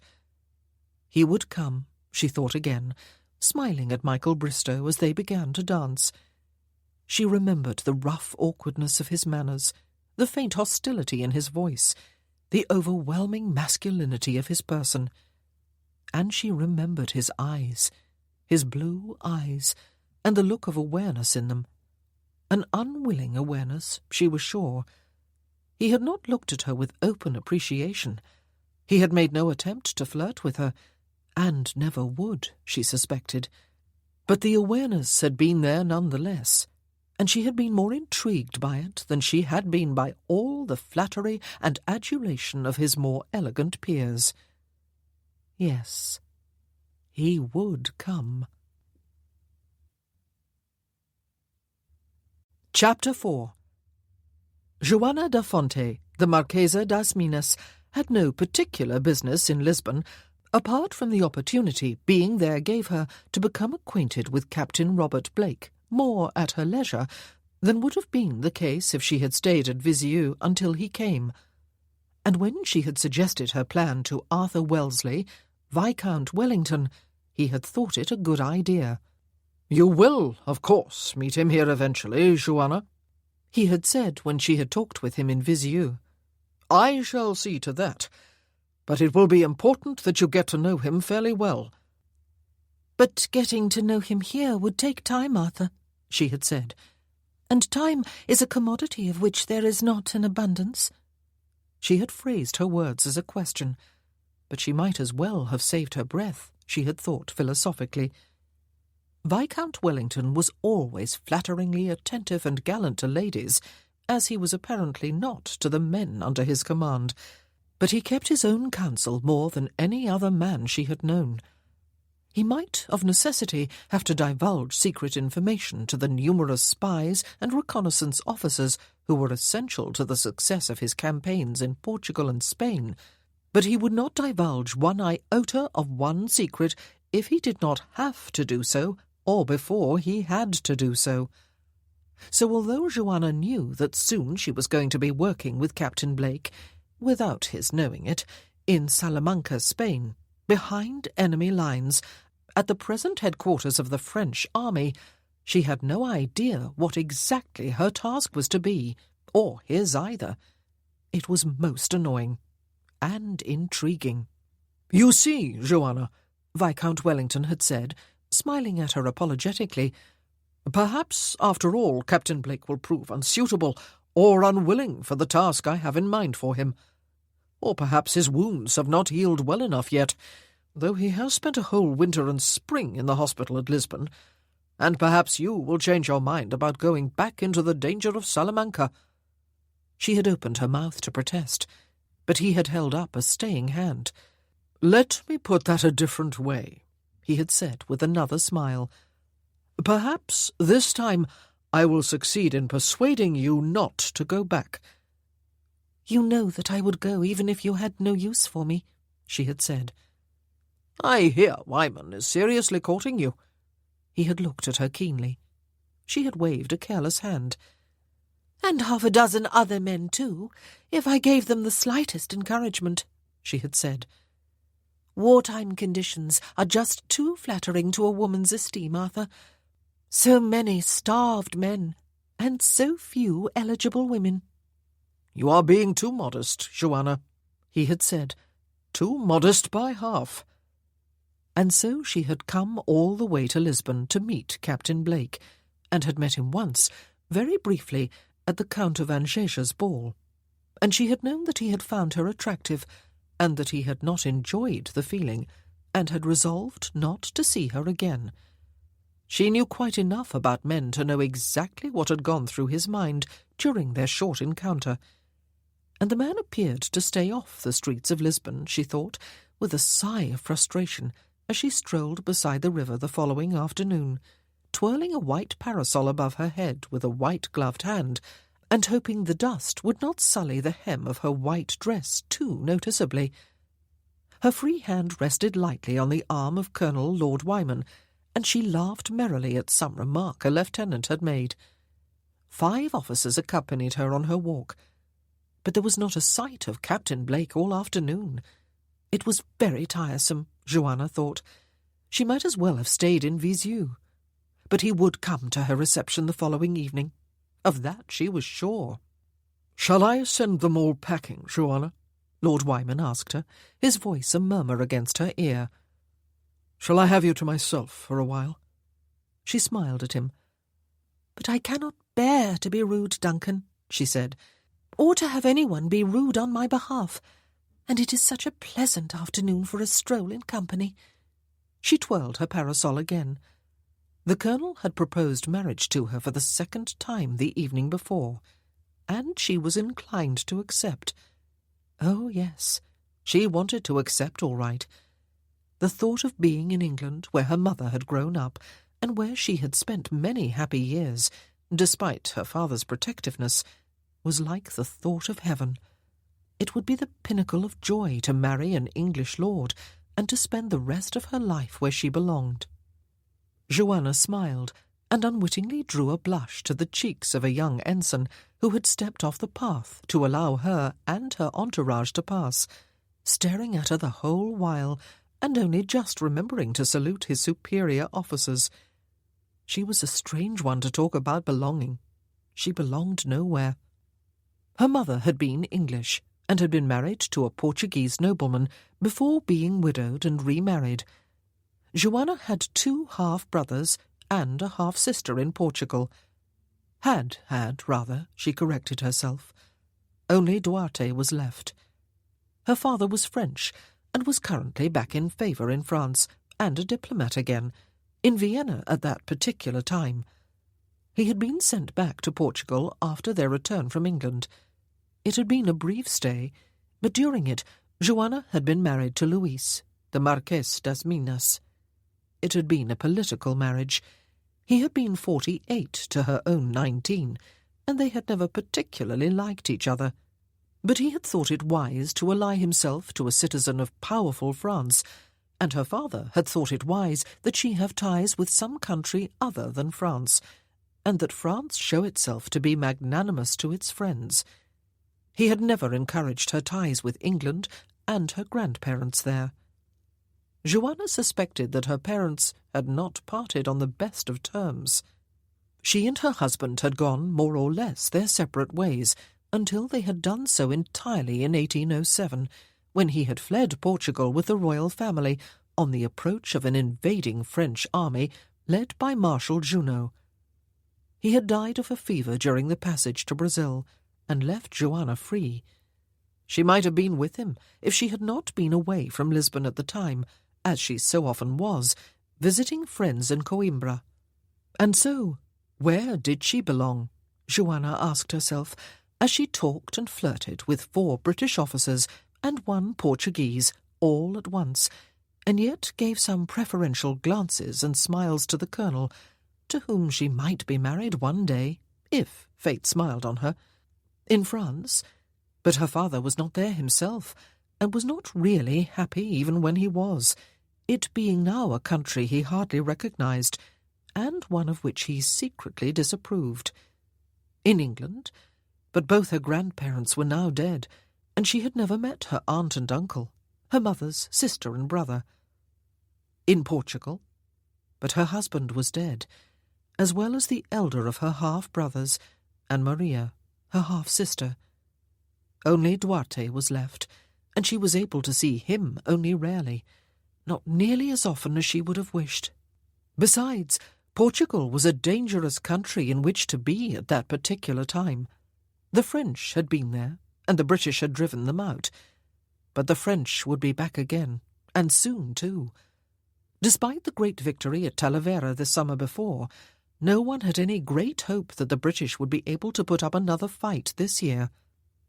He would come, she thought again, smiling at Michael Bristow as they began to dance. She remembered the rough awkwardness of his manners, the faint hostility in his voice, the overwhelming masculinity of his person. And she remembered his eyes, his blue eyes, and the look of awareness in them. An unwilling awareness, she was sure. He had not looked at her with open appreciation. He had made no attempt to flirt with her, and never would, she suspected. But the awareness had been there none the less, and she had been more intrigued by it than she had been by all the flattery and adulation of his more elegant peers. Yes, he would come. Chapter 4. Joana da Fonte, the Marquesa das Minas, had no particular business in Lisbon, apart from the opportunity being there gave her to become acquainted with Captain Robert Blake more at her leisure than would have been the case if she had stayed at Viseu until he came. And when she had suggested her plan to Arthur Wellesley, Viscount Wellington, he had thought it a good idea. "You will, of course, meet him here eventually, Joanna," he had said when she had talked with him in Viseu. "I shall see to that, but it will be important that you get to know him fairly well." "But getting to know him here would take time, Arthur," she had said, "and time is a commodity of which there is not an abundance." She had phrased her words as a question, but she might as well have saved her breath, she had thought philosophically. Viscount Wellington was always flatteringly attentive and gallant to ladies, as he was apparently not to the men under his command, but he kept his own counsel more than any other man she had known. He might, of necessity, have to divulge secret information to the numerous spies and reconnaissance officers who were essential to the success of his campaigns in Portugal and Spain, but he would not divulge one iota of one secret if he did not have to do so, or before he had to do so. So although Joanna knew that soon she was going to be working with Captain Blake, without his knowing it, in Salamanca, Spain, behind enemy lines, at the present headquarters of the French army, she had no idea what exactly her task was to be, or his either. It was most annoying and intriguing. "You see, Joanna," Viscount Wellington had said, smiling at her apologetically, "perhaps, after all, Captain Blake will prove unsuitable or unwilling for the task I have in mind for him. Or perhaps his wounds have not healed well enough yet, though he has spent a whole winter and spring in the hospital at Lisbon, and perhaps you will change your mind about going back into the danger of Salamanca." She had opened her mouth to protest, but he had held up a staying hand. "Let me put that a different way," he had said with another smile. "Perhaps this time I will succeed in persuading you not to go back." "You know that I would go even if you had no use for me," she had said. "I hear Wyman is seriously courting you." He had looked at her keenly. She had waved a careless hand. "And 6 other men, too, if I gave them the slightest encouragement," she had said. "Wartime conditions are just too flattering to a woman's esteem, Arthur. So many starved men, and so few eligible women." "You are being too modest, Joanna," he had said. "Too modest by half." And so she had come all the way to Lisbon to meet Captain Blake, and had met him once, very briefly, at the Count of Angesia's ball, and she had known that he had found her attractive, and that he had not enjoyed the feeling, and had resolved not to see her again. She knew quite enough about men to know exactly what had gone through his mind during their short encounter, and the man appeared to stay off the streets of Lisbon, she thought, with a sigh of frustration, as she strolled beside the river the following afternoon, twirling a white parasol above her head with a white-gloved hand, and hoping the dust would not sully the hem of her white dress too noticeably. Her free hand rested lightly on the arm of Colonel Lord Wyman, and she laughed merrily at some remark a lieutenant had made. 5 officers accompanied her on her walk, but there was not a sight of Captain Blake all afternoon. It was very tiresome, Joanna thought. She might as well have stayed in Viseu. But he would come to her reception the following evening. Of that she was sure. "Shall I send them all packing, Joanna?" Lord Wyman asked her, his voice a murmur against her ear. "Shall I have you to myself for a while?" She smiled at him. "But I cannot bear to be rude, Duncan," she said, "or to have anyone be rude on my behalf. And it is such a pleasant afternoon for a stroll in company." She twirled her parasol again. The Colonel had proposed marriage to her for the 2nd time the evening before, and she was inclined to accept. Oh, yes, she wanted to accept all right. The thought of being in England, where her mother had grown up, and where she had spent many happy years, despite her father's protectiveness, was like the thought of heaven. It would be the pinnacle of joy to marry an English lord, and to spend the rest of her life where she belonged. Joanna smiled, and unwittingly drew a blush to the cheeks of a young ensign who had stepped off the path to allow her and her entourage to pass, staring at her the whole while, and only just remembering to salute his superior officers. She was a strange one to talk about belonging. She belonged nowhere. Her mother had been English, and had been married to a Portuguese nobleman before being widowed and remarried. Joanna had 2 half-brothers and a half-sister in Portugal. Had, she corrected herself. Only Duarte was left. Her father was French and was currently back in favour in France, and a diplomat again, in Vienna at that particular time. He had been sent back to Portugal after their return from England. It had been a brief stay, but during it Joanna had been married to Luis, the Marqués das Minas. It had been a political marriage. He had been 48 to her own 19, and they had never particularly liked each other. But he had thought it wise to ally himself to a citizen of powerful France, and her father had thought it wise that she have ties with some country other than France, and that France show itself to be magnanimous to its friends. He had never encouraged her ties with England and her grandparents there. Joanna suspected that her parents had not parted on the best of terms. She and her husband had gone more or less their separate ways until they had done so entirely in 1807, when he had fled Portugal with the royal family on the approach of an invading French army led by Marshal Junot. He had died of a fever during the passage to Brazil, and left Joanna free. She might have been with him if she had not been away from Lisbon at the time, as she so often was, visiting friends in Coimbra. And so, where did she belong? Joanna asked herself, as she talked and flirted with 4 British officers and 1 Portuguese all at once, and yet gave some preferential glances and smiles to the colonel, to whom she might be married one day, if fate smiled on her, in France. But her father was not there himself, and was not really happy even when he was, it being now a country he hardly recognised, and one of which he secretly disapproved. In England, but both her grandparents were now dead, and she had never met her aunt and uncle, her mother's sister and brother. In Portugal, but her husband was dead, as well as the elder of her half-brothers, and Maria, her half-sister. Only Duarte was left, and she was able to see him only rarely, not nearly as often as she would have wished. Besides, Portugal was a dangerous country in which to be at that particular time. The French had been there, and the British had driven them out. But the French would be back again, and soon too. Despite the great victory at Talavera the summer before, no one had any great hope that the British would be able to put up another fight this year.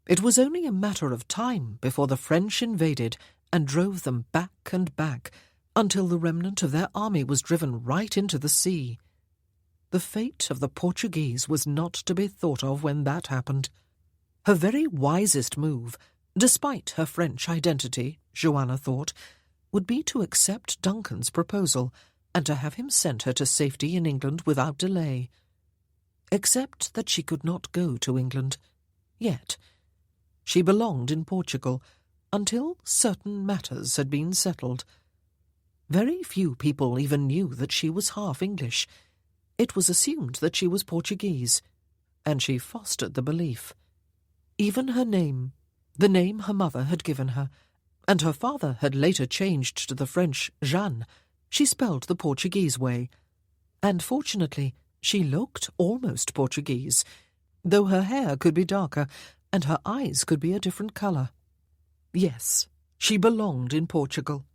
It was only a matter of time before the French invaded and drove them back and back, until the remnant of their army was driven right into the sea. The fate of the Portuguese was not to be thought of when that happened. Her very wisest move, despite her French identity, Joanna thought, would be to accept Duncan's proposal and to have him sent her to safety in England without delay. Except that she could not go to England yet. She belonged in Portugal until certain matters had been settled. Very few people even knew that she was half English. It was assumed that she was Portuguese, and she fostered the belief. Even her name, the name her mother had given her, and her father had later changed to the French Jeanne, she spelled the Portuguese way. And fortunately, she looked almost Portuguese, though her hair could be darker and her eyes could be a different colour. Yes, she belonged in Portugal,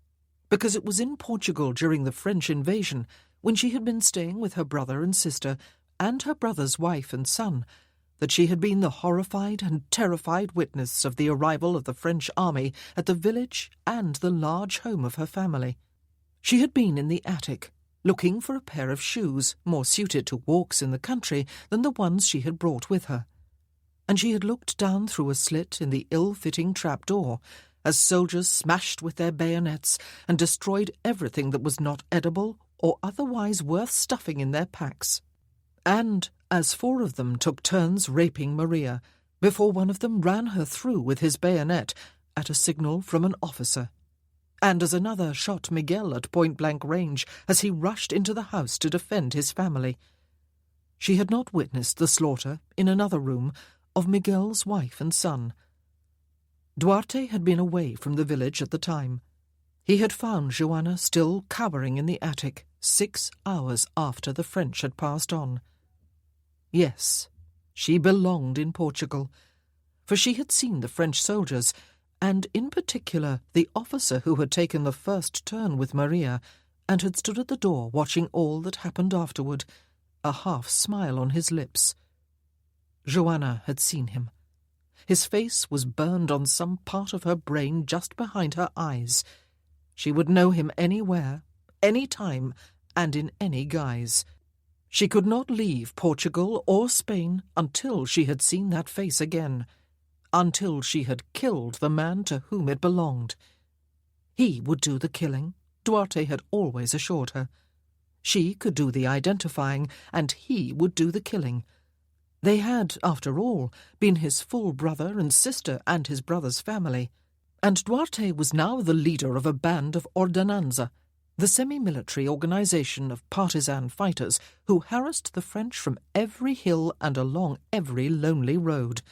because it was in Portugal during the French invasion, when she had been staying with her brother and sister and her brother's wife and son, that she had been the horrified and terrified witness of the arrival of the French army at the village and the large home of her family. She had been in the attic, looking for a pair of shoes more suited to walks in the country than the ones she had brought with her, and she had looked down through a slit in the ill-fitting trapdoor as soldiers smashed with their bayonets and destroyed everything that was not edible or otherwise worth stuffing in their packs. And as 4 of them took turns raping Maria, before one of them ran her through with his bayonet at a signal from an officer, and as another shot Miguel at point-blank range as he rushed into the house to defend his family. She had not witnessed the slaughter, in another room, of Miguel's wife and son. Duarte had been away from the village at the time. He had found Joanna still cowering in the attic 6 hours after the French had passed on. Yes, she belonged in Portugal, for she had seen the French soldiers, and in particular the officer who had taken the first turn with Maria and had stood at the door watching all that happened afterward, a half-smile on his lips. Joanna had seen him. His face was burned on some part of her brain just behind her eyes. She would know him anywhere, any time, and in any guise. She could not leave Portugal or Spain until she had seen that face again, until she had killed the man to whom it belonged. He would do the killing, Duarte had always assured her. She could do the identifying, and he would do the killing. They had, after all, been his full brother and sister and his brother's family, and Duarte was now the leader of a band of Ordenanza, the semi-military organization of partisan fighters who harassed the French from every hill and along every lonely road,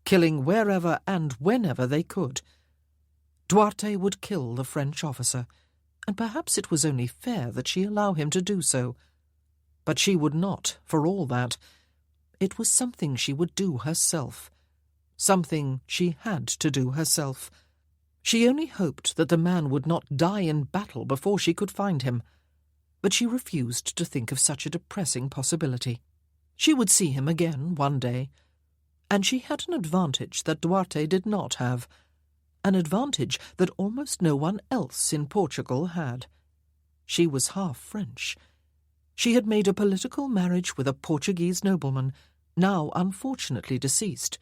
killing wherever and whenever they could. Duarte would kill the French officer, and perhaps it was only fair that she allow him to do so. But she would not, for all that. It was something she would do herself, something she had to do herself. She only hoped that the man would not die in battle before she could find him, but she refused to think of such a depressing possibility. She would see him again one day, and she had an advantage that Duarte did not have, an advantage that almost no one else in Portugal had. She was half French. She had made a political marriage with a Portuguese nobleman, now unfortunately deceased.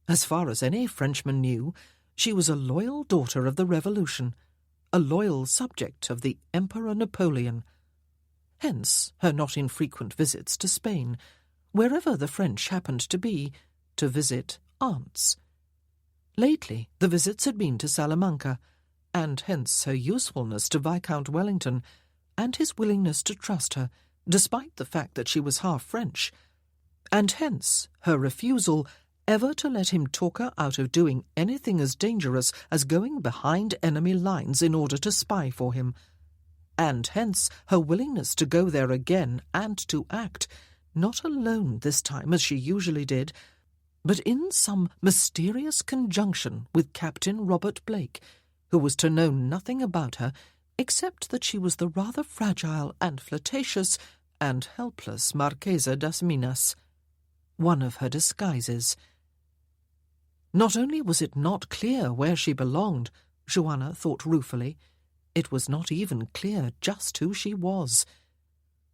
As far as any Frenchman knew, she was a loyal daughter of the Revolution, a loyal subject of the Emperor Napoleon. Hence her not infrequent visits to Spain, wherever the French happened to be, to visit aunts. Lately the visits had been to Salamanca, and hence her usefulness to Viscount Wellington, and his willingness to trust her, despite the fact that she was half French, and hence her refusal ever to let him talk her out of doing anything as dangerous as going behind enemy lines in order to spy for him, and hence her willingness to go there again and to act, not alone this time as she usually did, but in some mysterious conjunction with Captain Robert Blake, who was to know nothing about her except that she was the rather fragile and flirtatious and helpless Marquesa das Minas, one of her disguises. Not only was it not clear where she belonged, Joanna thought ruefully, it was not even clear just who she was.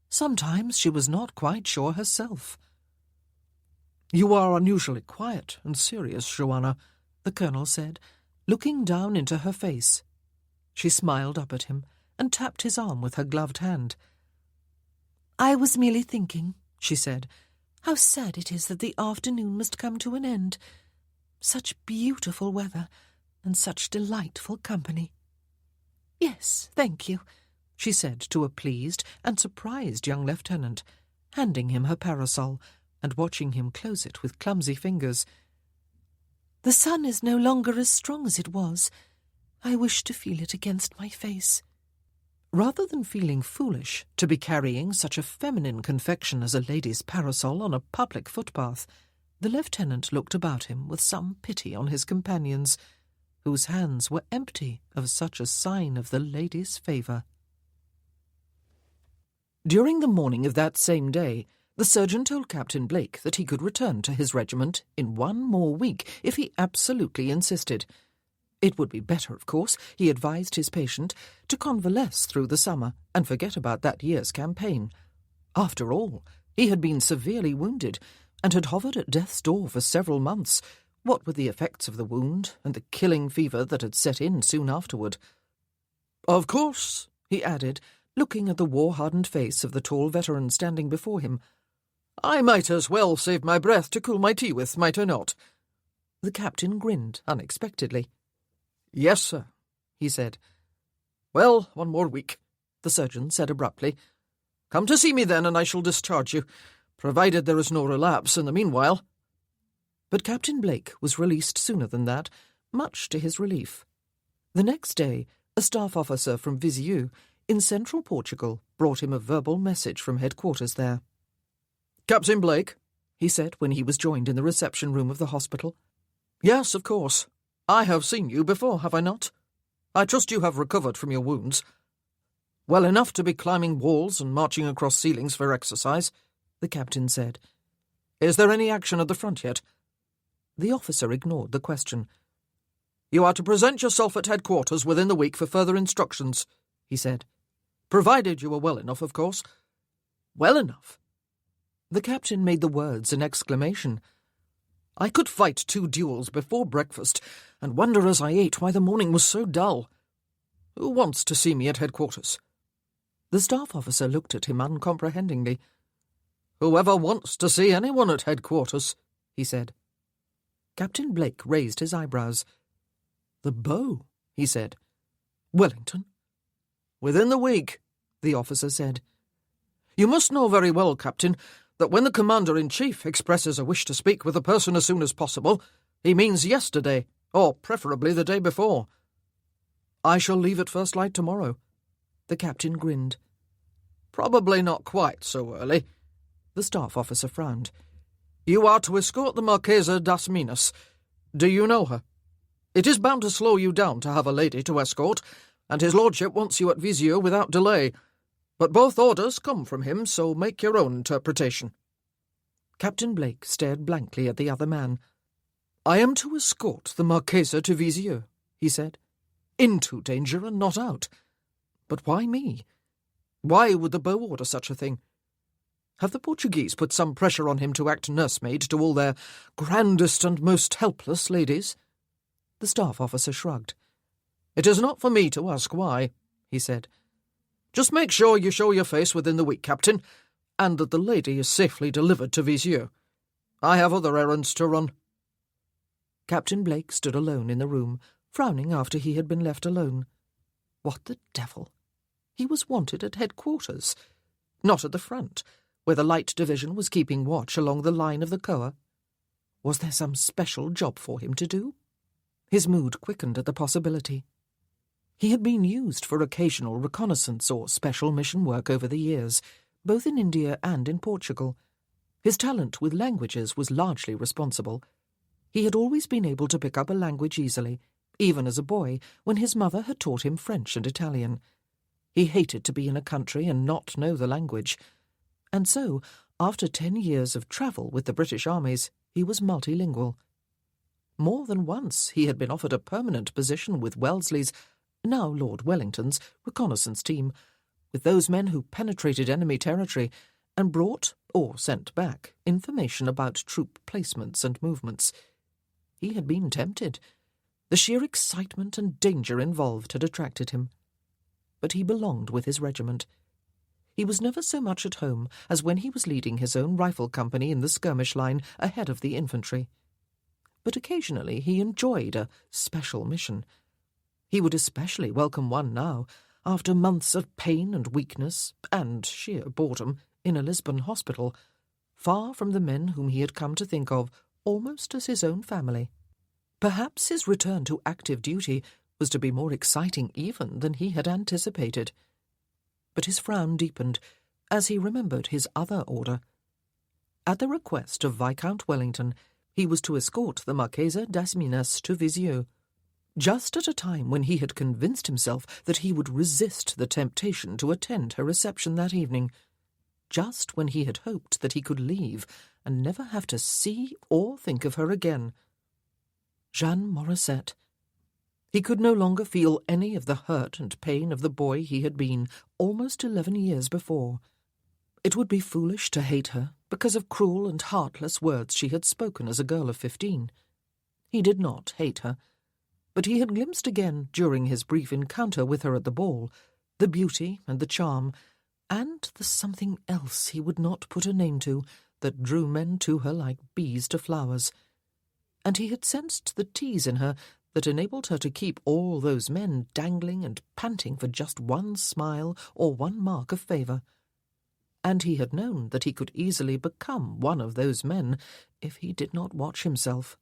Sometimes she was not quite sure herself. "You are unusually quiet and serious, Joanna," the colonel said, looking down into her face. She smiled up at him and tapped his arm with her gloved hand. "I was merely thinking," she said, "how sad it is that the afternoon must come to an end. Such beautiful weather and such delightful company." "Yes, thank you," she said to a pleased and surprised young lieutenant, handing him her parasol and watching him close it with clumsy fingers. "The sun is no longer as strong as it was. I wish to feel it against my face." Rather than feeling foolish to be carrying such a feminine confection as a lady's parasol on a public footpath, the lieutenant looked about him with some pity on his companions, whose hands were empty of such a sign of the lady's favour. During the morning of that same day, the surgeon told Captain Blake that he could return to his regiment in 1 more week if he absolutely insisted. It would be better, of course, he advised his patient, to convalesce through the summer and forget about that year's campaign. After all, he had been severely wounded and had hovered at death's door for several months, what with the effects of the wound and the killing fever that had set in soon afterward. "Of course," he added, looking at the war-hardened face of the tall veteran standing before him, "I might as well save my breath to cool my tea with, might I not?" The captain grinned unexpectedly. "Yes, sir," he said. "Well, 1 more week," the surgeon said abruptly. "Come to see me then, and I shall discharge you, provided there is no relapse in the meanwhile." But Captain Blake was released sooner than that, much to his relief. The next day, A staff officer from Viseu, in central Portugal, brought him a verbal message from headquarters there. "Captain Blake," he said when he was joined in the reception room of the hospital. "Yes, of course. I have seen you before, have I not? I trust you have recovered from your wounds. Well enough to be climbing walls and marching across ceilings for exercise," the captain said. "Is there any action at the front yet?" The officer ignored the question. "You are to present yourself at headquarters within the week for further instructions," he said. "Provided you are well enough, of course." "Well enough?" The captain made the words an exclamation. "I could fight 2 duels before breakfast, and wonder as I ate why the morning was so dull. Who wants to see me at headquarters?" The staff officer looked at him uncomprehendingly. "Whoever wants to see anyone at headquarters," he said. Captain Blake raised his eyebrows. "The bow," he said. "Wellington?" "Within the week," the officer said. "You must know very well, Captain, that when the Commander-in-Chief expresses a wish to speak with a person as soon as possible, he means yesterday, or preferably the day before." "I shall leave at first light tomorrow." The captain grinned. "Probably not quite so early." The staff officer frowned. "You are to escort the Marchesa das Minas. Do you know her? It is bound to slow you down to have a lady to escort, and his lordship wants you at Viseu without delay. But both orders come from him, so make your own interpretation." Captain Blake stared blankly at the other man. "I am to escort the Marchesa to Viseu," he said. "Into danger and not out. But why me? Why would the bow order such a thing? Have the Portuguese put some pressure on him to act nursemaid to all their grandest and most helpless ladies?" The staff officer shrugged. "It is not for me to ask why," he said. "Just make sure you show your face within the week, Captain, and that the lady is safely delivered to Viseu. I have other errands to run." Captain Blake stood alone in the room, frowning after he had been left alone. What the devil? He was wanted at headquarters, not at the front, where the light division was keeping watch along the line of the Coa. Was there some special job for him to do? His mood quickened at the possibility. He had been used for occasional reconnaissance or special mission work over the years, both in India and in Portugal. His talent with languages was largely responsible. He had always been able to pick up a language easily, even as a boy, when his mother had taught him French and Italian. He hated to be in a country and not know the language. And so, after 10 years of travel with the British armies, he was multilingual. More than once he had been offered a permanent position with Wellesley's, now Lord Wellington's, reconnaissance team, with those men who penetrated enemy territory and brought, or sent back, information about troop placements and movements. He had been tempted. The sheer excitement and danger involved had attracted him. But he belonged with his regiment. He was never so much at home as when he was leading his own rifle company in the skirmish line ahead of the infantry. But occasionally he enjoyed a special mission. He would especially welcome one now, after months of pain and weakness, and sheer boredom, in a Lisbon hospital, far from the men whom he had come to think of almost as his own family. Perhaps his return to active duty was to be more exciting even than he had anticipated. But his frown deepened as he remembered his other order. At the request of Viscount Wellington, he was to escort the Marchesa das Minas to Viseu, just at a time when he had convinced himself that he would resist the temptation to attend her reception that evening, just when he had hoped that he could leave and never have to see or think of her again. Jeanne Morissette. He could no longer feel any of the hurt and pain of the boy he had been almost 11 years before. It would be foolish to hate her because of cruel and heartless words she had spoken as a girl of 15. He did not hate her, but he had glimpsed again during his brief encounter with her at the ball the beauty and the charm, and the something else he would not put a name to that drew men to her like bees to flowers. And he had sensed the tease in her that enabled her to keep all those men dangling and panting for just one smile or one mark of favour. And he had known that he could easily become one of those men if he did not watch himself.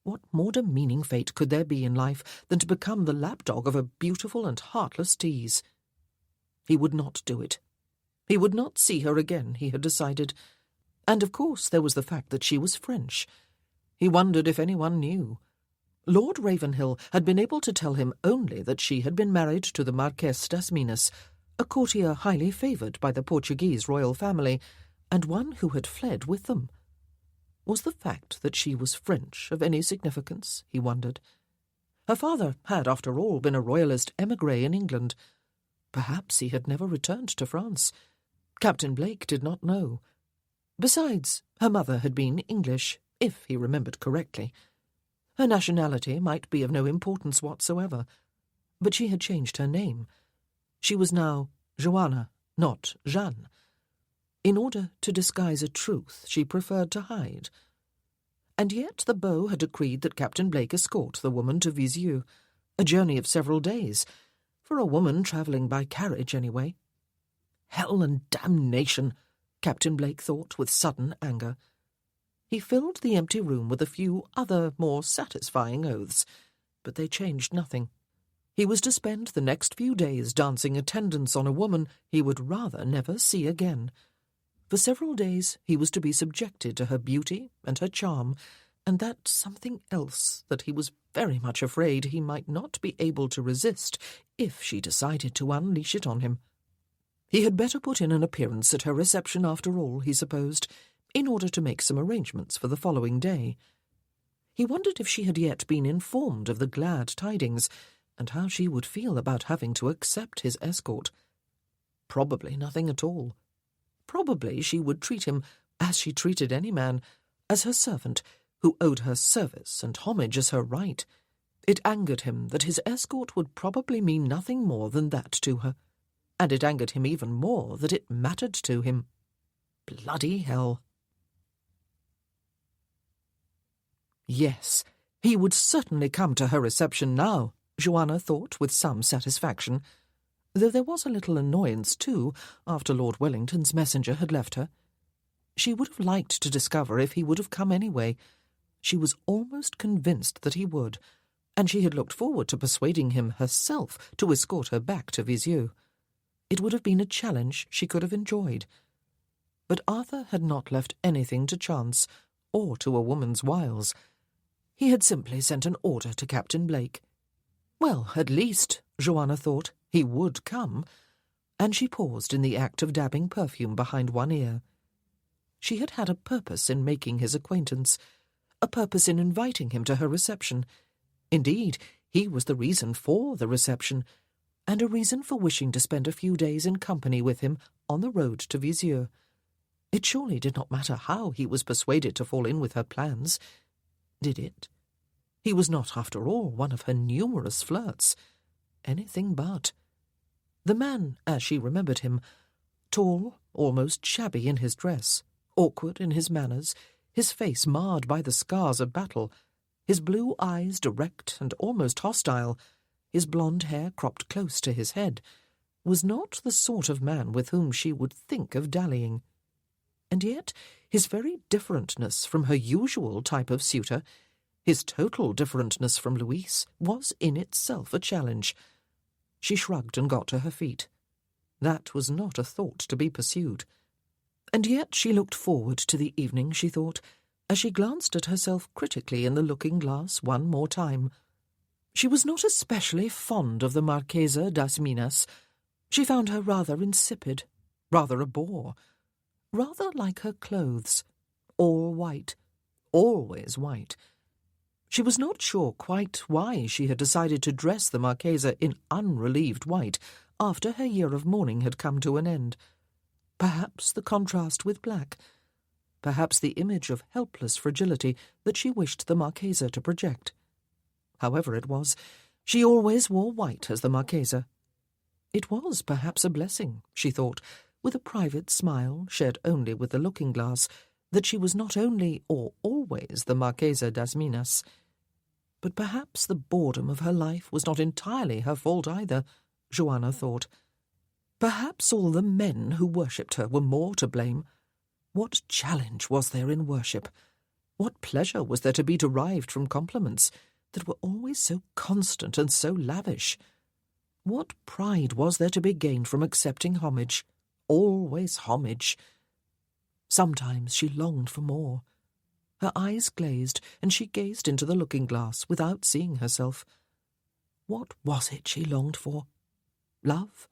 What more demeaning fate could there be in life than to become the lapdog of a beautiful and heartless tease? He would not do it. He would not see her again, he had decided. And of course there was the fact that she was French. He wondered if anyone knew. Lord Ravenhill had been able to tell him only that she had been married to the Marquess das Minas, a courtier highly favoured by the Portuguese royal family, and one who had fled with them. Was the fact that she was French of any significance, he wondered? Her father had, after all, been a royalist émigré in England. Perhaps he had never returned to France. Captain Blake did not know. Besides, her mother had been English, if he remembered correctly. Her nationality might be of no importance whatsoever, but she had changed her name. She was now Joanna, not Jeanne. In order to disguise a truth she preferred to hide. And yet the beau had decreed that Captain Blake escort the woman to Visieux, a journey of several days, for a woman travelling by carriage anyway. Hell and damnation, Captain Blake thought with sudden anger. He filled the empty room with a few other, more satisfying oaths, but they changed nothing. He was to spend the next few days dancing attendance on a woman he would rather never see again. For several days he was to be subjected to her beauty and her charm, and that something else that he was very much afraid he might not be able to resist if she decided to unleash it on him. He had better put in an appearance at her reception after all, he supposed, in order to make some arrangements for the following day. He wondered if she had yet been informed of the glad tidings, and how she would feel about having to accept his escort. Probably nothing at all. Probably she would treat him, as she treated any man, as her servant, who owed her service and homage as her right. It angered him that his escort would probably mean nothing more than that to her, and it angered him even more that it mattered to him. Bloody hell. Yes, he would certainly come to her reception now, Joanna thought with some satisfaction, though there was a little annoyance, too, after Lord Wellington's messenger had left her. She would have liked to discover if he would have come anyway. She was almost convinced that he would, and she had looked forward to persuading him herself to escort her back to Visieux. It would have been a challenge she could have enjoyed. But Arthur had not left anything to chance, or to a woman's wiles. He had simply sent an order to Captain Blake. Well, at least, Joanna thought, he would come, and she paused in the act of dabbing perfume behind one ear. She had had a purpose in making his acquaintance, a purpose in inviting him to her reception. Indeed, he was the reason for the reception, and a reason for wishing to spend a few days in company with him on the road to Visieux. It surely did not matter how he was persuaded to fall in with her plans. Did it? He was not, after all, one of her numerous flirts. Anything but. The man, as she remembered him, tall, almost shabby in his dress, awkward in his manners, his face marred by the scars of battle, his blue eyes direct and almost hostile, his blonde hair cropped close to his head, was not the sort of man with whom she would think of dallying. And yet his very differentness from her usual type of suitor, his total differentness from Louise, was in itself a challenge. She shrugged and got to her feet. That was not a thought to be pursued. And yet she looked forward to the evening, she thought, as she glanced at herself critically in the looking-glass one more time. She was not especially fond of the Marchesa das Minas. She found her rather insipid, rather a bore, rather like her clothes, all white, always white. She was not sure quite why she had decided to dress the Marchesa in unrelieved white after her year of mourning had come to an end. Perhaps the contrast with black, perhaps the image of helpless fragility that she wished the Marchesa to project. However it was, she always wore white as the Marchesa. It was perhaps a blessing, she thought, with a private smile shared only with the looking-glass, that she was not only or always the Marchesa das Minas. But perhaps the boredom of her life was not entirely her fault either, Joanna thought. Perhaps all the men who worshipped her were more to blame. What challenge was there in worship? What pleasure was there to be derived from compliments that were always so constant and so lavish? What pride was there to be gained from accepting homage, always homage? Sometimes she longed for more. Her eyes glazed, and she gazed into the looking-glass without seeing herself. What was it she longed for? Love?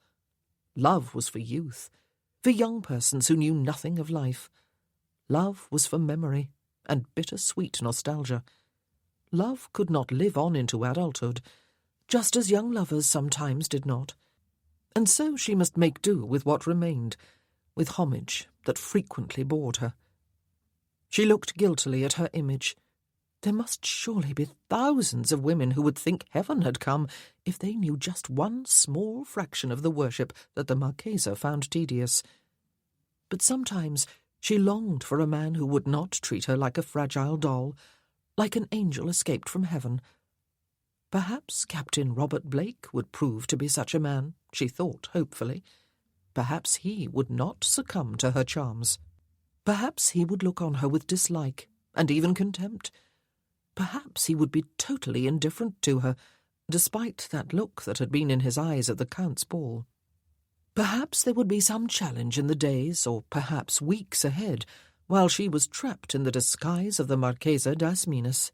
Love was for youth, for young persons who knew nothing of life. Love was for memory and bitter-sweet nostalgia. Love could not live on into adulthood, just as young lovers sometimes did not. And so she must make do with what remained, with homage that frequently bored her. She looked guiltily at her image. There must surely be thousands of women who would think heaven had come if they knew just one small fraction of the worship that the Marchesa found tedious. But sometimes she longed for a man who would not treat her like a fragile doll, like an angel escaped from heaven. Perhaps Captain Robert Blake would prove to be such a man, she thought hopefully. Perhaps he would not succumb to her charms. Perhaps he would look on her with dislike and even contempt. Perhaps he would be totally indifferent to her, despite that look that had been in his eyes at the Count's ball. Perhaps there would be some challenge in the days, or perhaps weeks ahead, while she was trapped in the disguise of the Marchesa das Minas.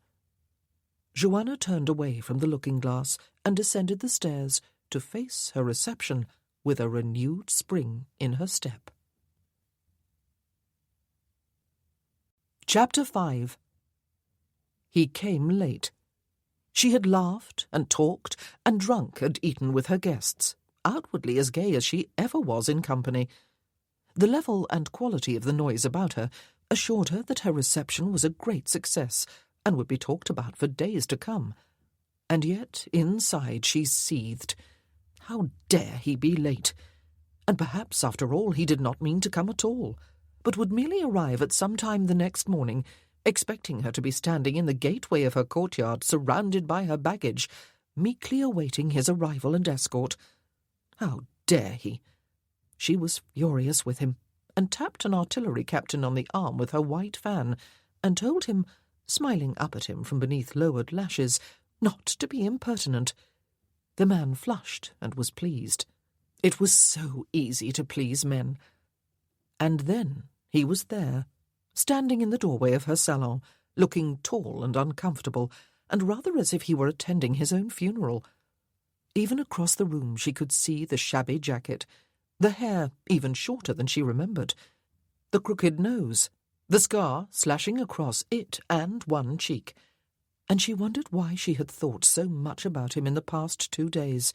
Joanna turned away from the looking-glass and descended the stairs to face her reception with a renewed spring in her step. Chapter 5. He came late. She had laughed and talked and drunk and eaten with her guests, outwardly as gay as she ever was in company. The level and quality of the noise about her assured her that her reception was a great success and would be talked about for days to come. And yet inside she seethed. How dare he be late? And perhaps, after all, he did not mean to come at all, but would merely arrive at some time the next morning, expecting her to be standing in the gateway of her courtyard, surrounded by her baggage, meekly awaiting his arrival and escort. How dare he? She was furious with him, and tapped an artillery captain on the arm with her white fan, and told him, smiling up at him from beneath lowered lashes, not to be impertinent. The man flushed and was pleased. It was so easy to please men. And then he was there, standing in the doorway of her salon, looking tall and uncomfortable, and rather as if he were attending his own funeral. Even across the room she could see the shabby jacket, the hair even shorter than she remembered, the crooked nose, the scar slashing across it and one cheek. And she wondered why she had thought so much about him in the past 2 days.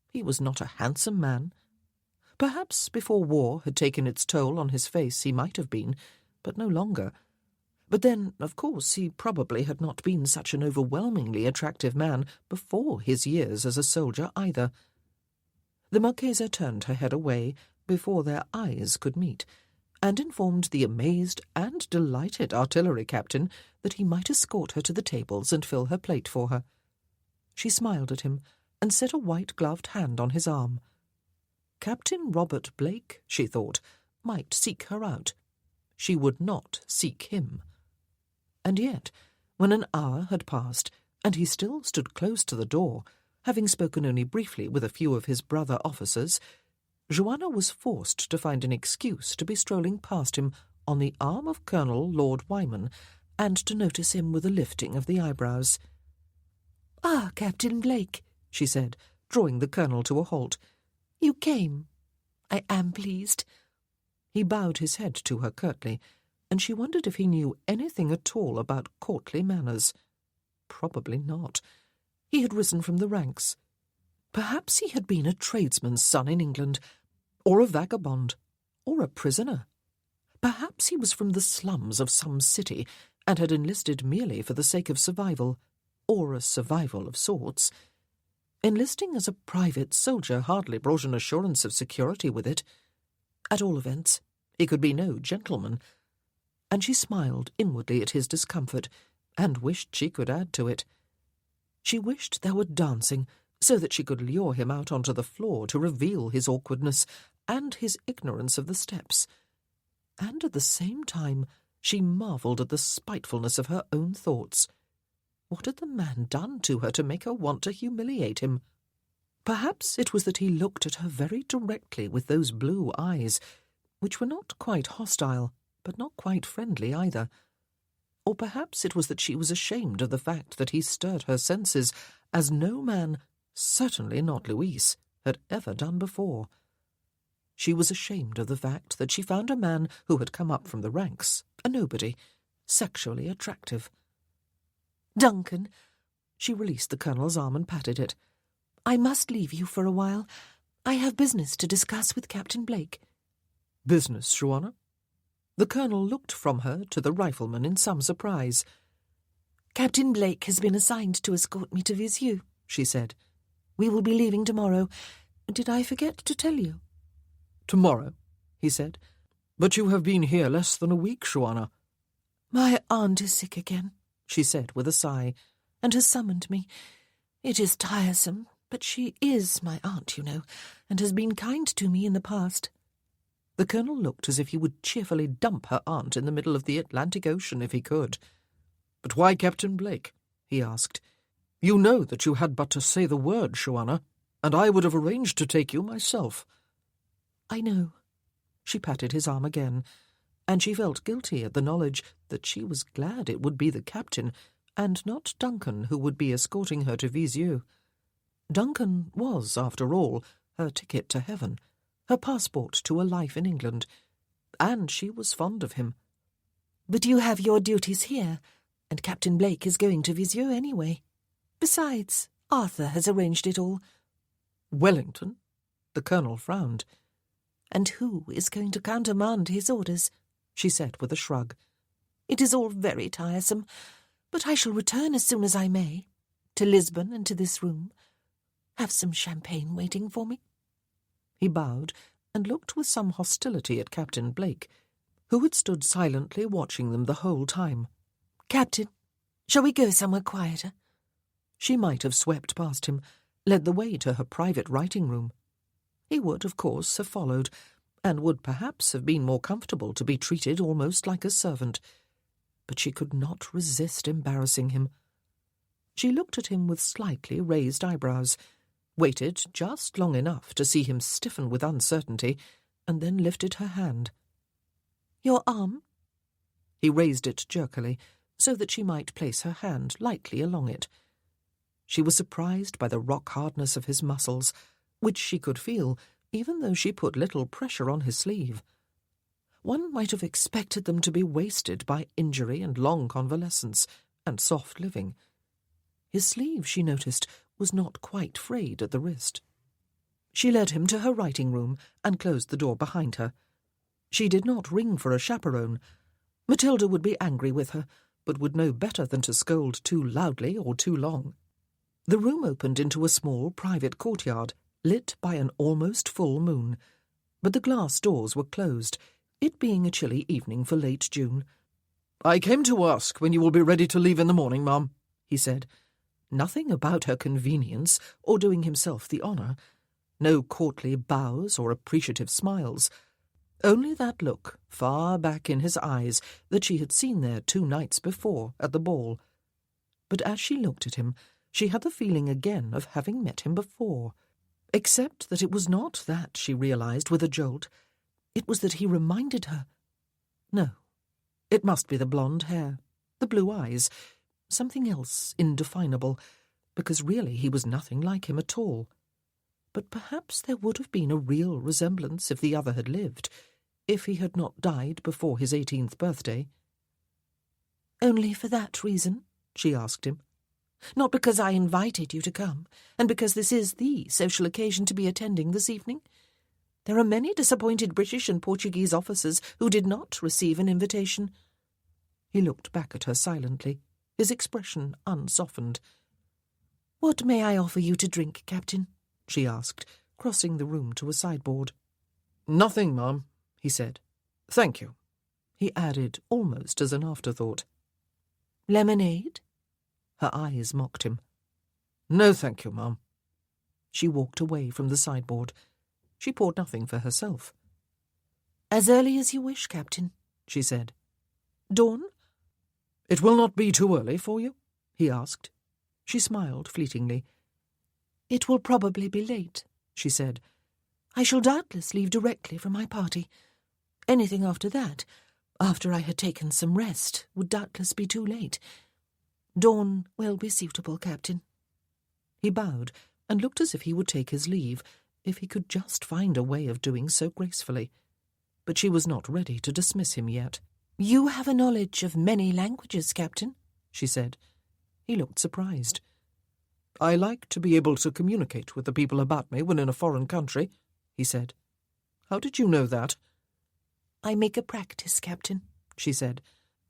He was not a handsome man. Perhaps before war had taken its toll on his face he might have been, but no longer. But then, of course, he probably had not been such an overwhelmingly attractive man before his years as a soldier either. The Marchesa turned her head away before their eyes could meet, and informed the amazed and delighted artillery captain that he might escort her to the tables and fill her plate for her. She smiled at him and set a white-gloved hand on his arm. Captain Robert Blake, she thought, might seek her out. She would not seek him. And yet, when an hour had passed, and he still stood close to the door, having spoken only briefly with a few of his brother officers, Joanna was forced to find an excuse to be strolling past him on the arm of Colonel Lord Wyman, and to notice him with a lifting of the eyebrows. "Ah, Captain Blake," she said, drawing the colonel to a halt. "You came. I am pleased." He bowed his head to her curtly, and she wondered if he knew anything at all about courtly manners. Probably not. He had risen from the ranks. Perhaps he had been a tradesman's son in England, or a vagabond, or a prisoner. Perhaps he was from the slums of some city, and had enlisted merely for the sake of survival, or a survival of sorts. Enlisting as a private soldier hardly brought an assurance of security with it. At all events, he could be no gentleman. And she smiled inwardly at his discomfort, and wished she could add to it. She wished there were dancing, so that she could lure him out onto the floor to reveal his awkwardness and his ignorance of the steps. And at the same time, She marvelled at the spitefulness of her own thoughts. What had the man done to her to make her want to humiliate him? Perhaps it was that he looked at her very directly with those blue eyes, which were not quite hostile, but not quite friendly either. Or perhaps it was that she was ashamed of the fact that he stirred her senses as no man, certainly not Louise, had ever done before. She was ashamed of the fact that she found a man who had come up from the ranks, a nobody, sexually attractive. Duncan, She released the Colonel's arm and patted it. I must leave you for a while. I have business to discuss with Captain Blake. Business, Joanna? The Colonel looked from her to the rifleman in some surprise. Captain Blake has been assigned to escort me to Vizieu, she said. We will be leaving tomorrow. Did I forget to tell you? Tomorrow, he said. But you have been here less than a week, Joanna. My aunt is sick again, she said with a sigh, and has summoned me. It is tiresome, but she is my aunt, you know, and has been kind to me in the past. The Colonel looked as if he would cheerfully dump her aunt in the middle of the Atlantic Ocean if he could. But why Captain Blake? He asked. You know that you had but to say the word, Joanna, and I would have arranged to take you myself. I know. She patted his arm again, and she felt guilty at the knowledge that she was glad it would be the captain and not Duncan who would be escorting her to Vizieu. Duncan was, after all, her ticket to heaven, her passport to a life in England, and she was fond of him. But you have your duties here, and Captain Blake is going to Vizieu anyway. Besides, Arthur has arranged it all. Wellington? The Colonel frowned. And who is going to countermand his orders? She said with a shrug. It is all very tiresome, but I shall return as soon as I may, to Lisbon and to this room. Have some champagne waiting for me? He bowed and looked with some hostility at Captain Blake, who had stood silently watching them the whole time. Captain, shall we go somewhere quieter? She might have swept past him, led the way to her private writing room. He would, of course, have followed, and would perhaps have been more comfortable to be treated almost like a servant. But she could not resist embarrassing him. She looked at him with slightly raised eyebrows, waited just long enough to see him stiffen with uncertainty, and then lifted her hand. Your arm? He raised it jerkily, so that she might place her hand lightly along it. She was surprised by the rock-hardness of his muscles, which she could feel, even though she put little pressure on his sleeve. One might have expected them to be wasted by injury and long convalescence, and soft living. His sleeve, she noticed, was not quite frayed at the wrist. She led him to her writing room and closed the door behind her. She did not ring for a chaperone. Matilda would be angry with her, but would know better than to scold too loudly or too long. The room opened into a small private courtyard, lit by an almost full moon, but the glass doors were closed, it being a chilly evening for late June. "I came to ask when you will be ready to leave in the morning, ma'am," he said. Nothing about her convenience or doing himself the honour. No courtly bows or appreciative smiles. Only that look, far back in his eyes, that she had seen there 2 nights before at the ball. But as she looked at him, she had the feeling again of having met him before. Except that it was not that, she realised with a jolt. It was that he reminded her. No, it must be the blonde hair, the blue eyes, something else indefinable, because really he was nothing like him at all. But perhaps there would have been a real resemblance if the other had lived, if he had not died before his 18th birthday. "Only for that reason?" she asked him. "Not because I invited you to come, and because this is the social occasion to be attending this evening? There are many disappointed British and Portuguese officers who did not receive an invitation." He looked back at her silently, his expression unsoftened. "What may I offer you to drink, Captain?" she asked, crossing the room to a sideboard. "Nothing, ma'am," he said. "Thank you," he added almost as an afterthought. "Lemonade?" Her eyes mocked him. "No, thank you, ma'am." She walked away from the sideboard. She poured nothing for herself. "As early as you wish, Captain," she said. Dawn? It will not be too early for you? He asked. She smiled fleetingly. It will probably be late, she said. I shall doubtless leave directly from my party. Anything after that, after I had taken some rest, would doubtless be too late. Dawn will be suitable, Captain. He bowed and looked as if he would take his leave, if he could just find a way of doing so gracefully. But she was not ready to dismiss him yet. You have a knowledge of many languages, Captain, she said. He looked surprised. I like to be able to communicate with the people about me when in a foreign country, he said. How did you know that? I make a practice, Captain, she said,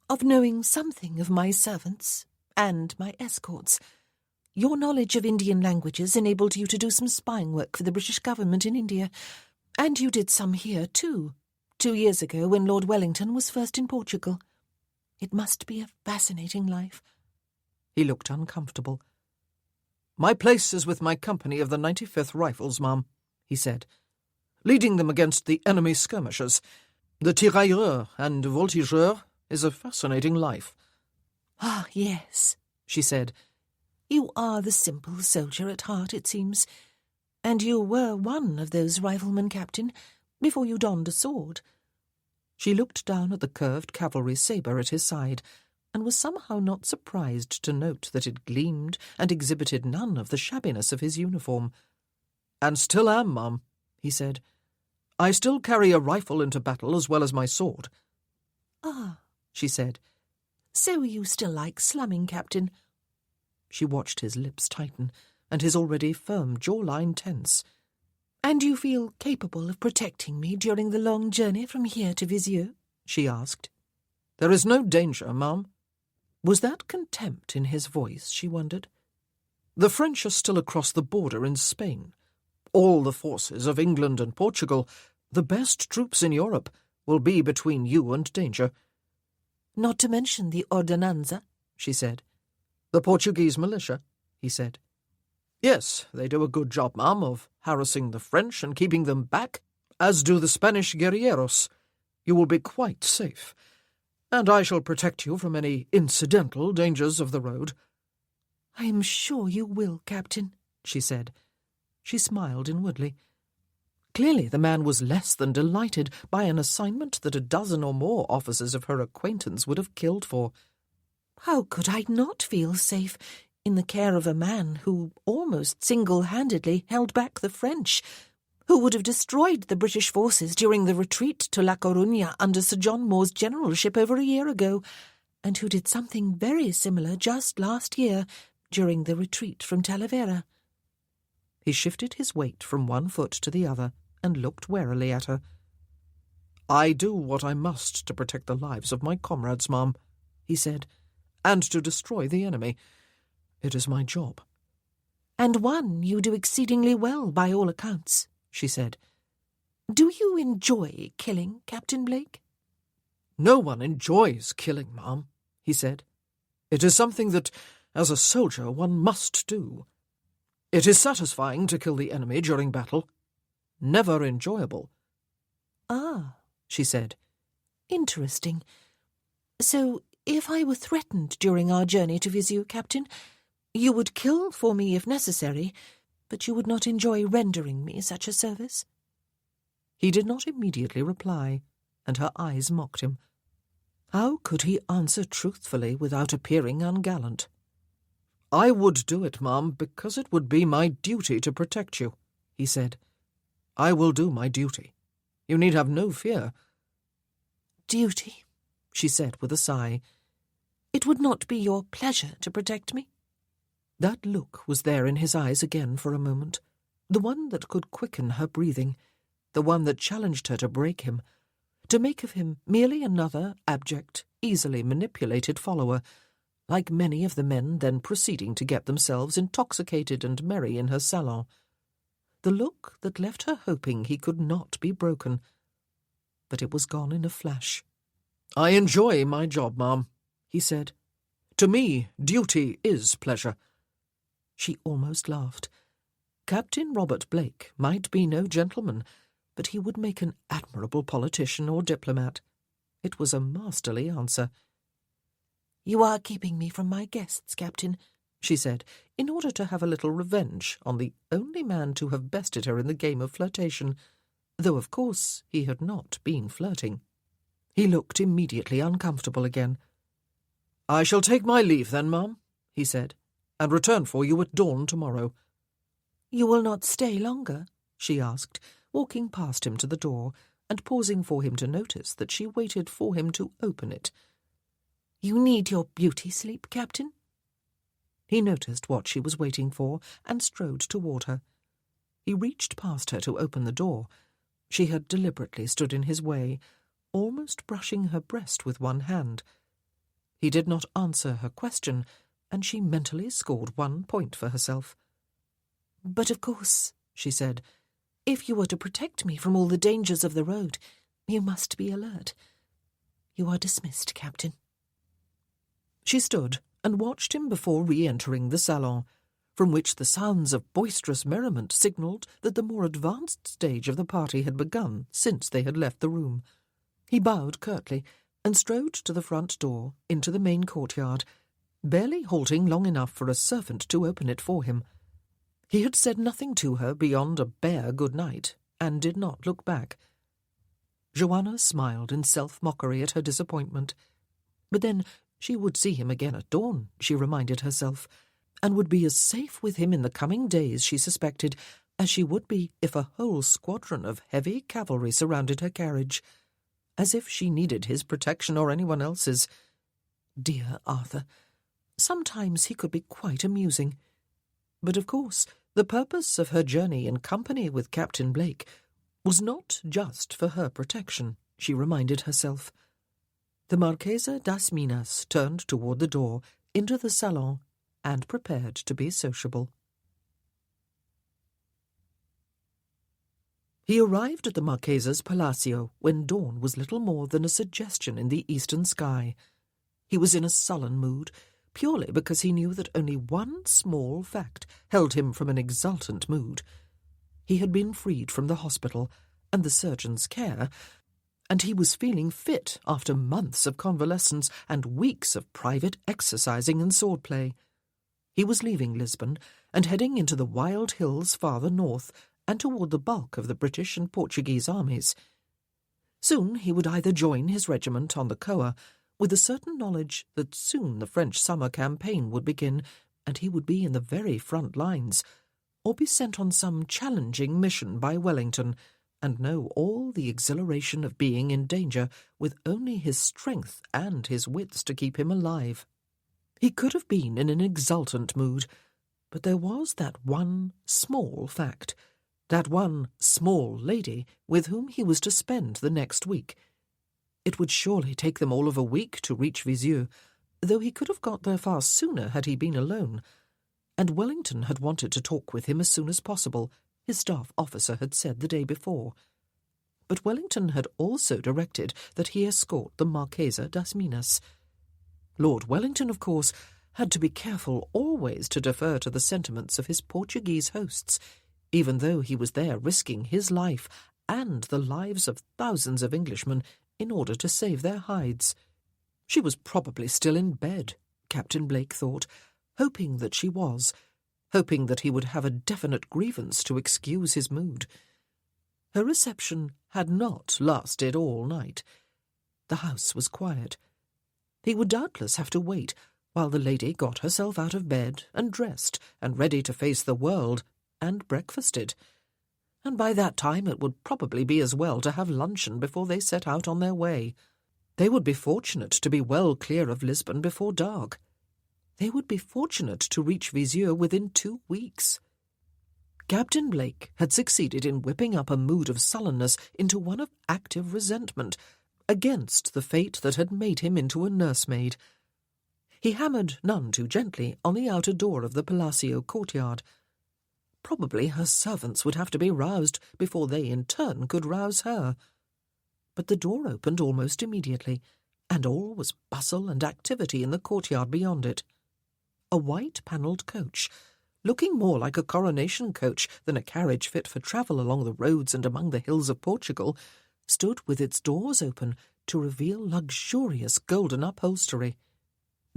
of knowing something of my servants and my escorts. Your knowledge of Indian languages enabled you to do some spying work for the British government in India, and you did some here too, 2 years ago when Lord Wellington was first in Portugal. It must be a fascinating life. He looked uncomfortable. My place is with my company of the 95th Rifles, ma'am, he said, leading them against the enemy skirmishers. The tirailleur and voltigeur is a fascinating life. Ah, yes, she said. You are the simple soldier at heart, it seems. And you were one of those riflemen, Captain, before you donned a sword. She looked down at the curved cavalry sabre at his side, and was somehow not surprised to note that it gleamed and exhibited none of the shabbiness of his uniform. And still am, ma'am, he said. I still carry a rifle into battle as well as my sword. Ah, she said. So you still like slumming, Captain? She watched his lips tighten, and his already firm jawline tense. And you feel capable of protecting me during the long journey from here to Vizieux? She asked. There is no danger, ma'am. Was that contempt in his voice, she wondered? The French are still across the border in Spain. All the forces of England and Portugal, the best troops in Europe, will be between you and danger. Not to mention the Ordenanza, she said. The Portuguese militia, he said. Yes, they do a good job, ma'am, of harassing the French and keeping them back, as do the Spanish guerrilleros. You will be quite safe, and I shall protect you from any incidental dangers of the road. I am sure you will, Captain, she said. She smiled inwardly. Clearly the man was less than delighted by an assignment that a dozen or more officers of her acquaintance would have killed for. How could I not feel safe in the care of a man who almost single-handedly held back the French, who would have destroyed the British forces during the retreat to La Coruña under Sir John Moore's generalship over a year ago, and who did something very similar just last year during the retreat from Talavera? He shifted his weight from one foot to the other and looked warily at her. I do what I must to protect the lives of my comrades, ma'am, he said, and to destroy the enemy. It is my job. And one you do exceedingly well, by all accounts, she said. Do you enjoy killing, Captain Blake? No one enjoys killing, ma'am, he said. It is something that, as a soldier, one must do. It is satisfying to kill the enemy during battle. Never enjoyable. Ah, she said. Interesting. So, if I were threatened during our journey to Vizieux, Captain, you would kill for me if necessary, but you would not enjoy rendering me such a service? He did not immediately reply, and her eyes mocked him. How could he answer truthfully without appearing ungallant? I would do it, ma'am, because it would be my duty to protect you, he said. I will do my duty. You need have no fear. Duty, she said with a sigh. It would not be your pleasure to protect me? That look was there in his eyes again for a moment, the one that could quicken her breathing, the one that challenged her to break him, to make of him merely another abject, easily manipulated follower, like many of the men then proceeding to get themselves intoxicated and merry in her salon. The look that left her hoping he could not be broken. But it was gone in a flash. I enjoy my job, ma'am, he said. To me, duty is pleasure. She almost laughed. Captain Robert Blake might be no gentleman, but he would make an admirable politician or diplomat. It was a masterly answer. "You are keeping me from my guests, Captain," she said, in order to have a little revenge on the only man to have bested her in the game of flirtation, though of course he had not been flirting. He looked immediately uncomfortable again. "I shall take my leave then, ma'am," he said, "and return for you at dawn tomorrow." "You will not stay longer?" she asked, walking past him to the door and pausing for him to notice that she waited for him to open it. "You need your beauty sleep, Captain?" He noticed what she was waiting for and strode toward her. He reached past her to open the door. She had deliberately stood in his way, almost brushing her breast with one hand. He did not answer her question, and she mentally scored 1 point for herself. "But of course," she said, "if you were to protect me from all the dangers of the road, you must be alert. You are dismissed, Captain." She stood and watched him before re-entering the salon, from which the sounds of boisterous merriment signalled that the more advanced stage of the party had begun since they had left the room. He bowed curtly and strode to the front door into the main courtyard, barely halting long enough for a servant to open it for him. He had said nothing to her beyond a bare good night, and did not look back. Joanna smiled in self-mockery at her disappointment. But then she would see him again at dawn, she reminded herself, and would be as safe with him in the coming days, she suspected, as she would be if a whole squadron of heavy cavalry surrounded her carriage. As if she needed his protection or anyone else's. Dear Arthur. Sometimes he could be quite amusing. But of course, the purpose of her journey in company with Captain Blake was not just for her protection, she reminded herself. The Marchesa das Minas turned toward the door, into the salon, and prepared to be sociable. He arrived at the Marchesa's Palacio when dawn was little more than a suggestion in the eastern sky. He was in a sullen mood, purely because he knew that only one small fact held him from an exultant mood. He had been freed from the hospital and the surgeon's care, and he was feeling fit after months of convalescence and weeks of private exercising and swordplay. He was leaving Lisbon and heading into the wild hills farther north and toward the bulk of the British and Portuguese armies. Soon he would either join his regiment on the Coa, with the certain knowledge that soon the French summer campaign would begin and he would be in the very front lines, or be sent on some challenging mission by Wellington, and know all the exhilaration of being in danger with only his strength and his wits to keep him alive. He could have been in an exultant mood, but there was that one small fact, that one small lady with whom he was to spend the next week. It would surely take them all of a week to reach Viseu, though he could have got there far sooner had he been alone, and Wellington had wanted to talk with him as soon as possible, his staff officer had said the day before. But Wellington had also directed that he escort the Marchesa das Minas. Lord Wellington, of course, had to be careful always to defer to the sentiments of his Portuguese hosts, even though he was there risking his life and the lives of thousands of Englishmen in order to save their hides. She was probably still in bed, Captain Blake thought, hoping that she was, hoping that he would have a definite grievance to excuse his mood. Her reception had not lasted all night. The house was quiet. He would doubtless have to wait while the lady got herself out of bed and dressed and ready to face the world and breakfasted. And by that time it would probably be as well to have luncheon before they set out on their way. They would be fortunate to be well clear of Lisbon before dark. They would be fortunate to reach Viseu within 2 weeks. Captain Blake had succeeded in whipping up a mood of sullenness into one of active resentment against the fate that had made him into a nursemaid. He hammered none too gently on the outer door of the Palacio courtyard. Probably her servants would have to be roused before they in turn could rouse her. But the door opened almost immediately, and all was bustle and activity in the courtyard beyond it. A white-panelled coach, looking more like a coronation coach than a carriage fit for travel along the roads and among the hills of Portugal, stood with its doors open to reveal luxurious golden upholstery.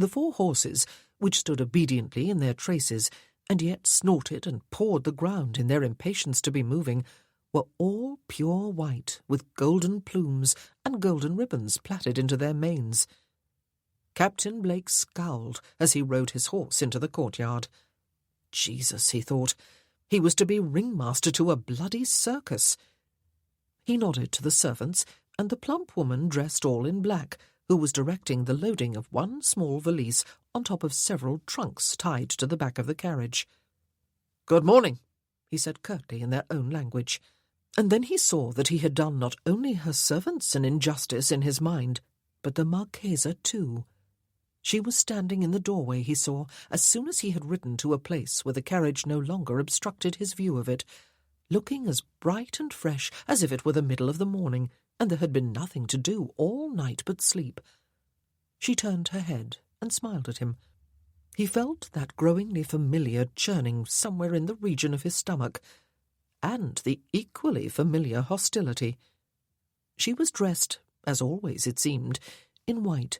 The 4 horses, which stood obediently in their traces, and yet snorted and pawed the ground in their impatience to be moving, were all pure white, with golden plumes and golden ribbons plaited into their manes. Captain Blake scowled as he rode his horse into the courtyard. Jesus, he thought, he was to be ringmaster to a bloody circus. He nodded to the servants and the plump woman dressed all in black, who was directing the loading of one small valise on top of several trunks tied to the back of the carriage. "Good morning," he said curtly in their own language, and then he saw that he had done not only her servants an injustice in his mind, but the Marchesa too. She was standing in the doorway, he saw, as soon as he had ridden to a place where the carriage no longer obstructed his view of it, looking as bright and fresh as if it were the middle of the morning, and there had been nothing to do all night but sleep. She turned her head and smiled at him. He felt that growingly familiar churning somewhere in the region of his stomach, and the equally familiar hostility. She was dressed, as always it seemed, in white,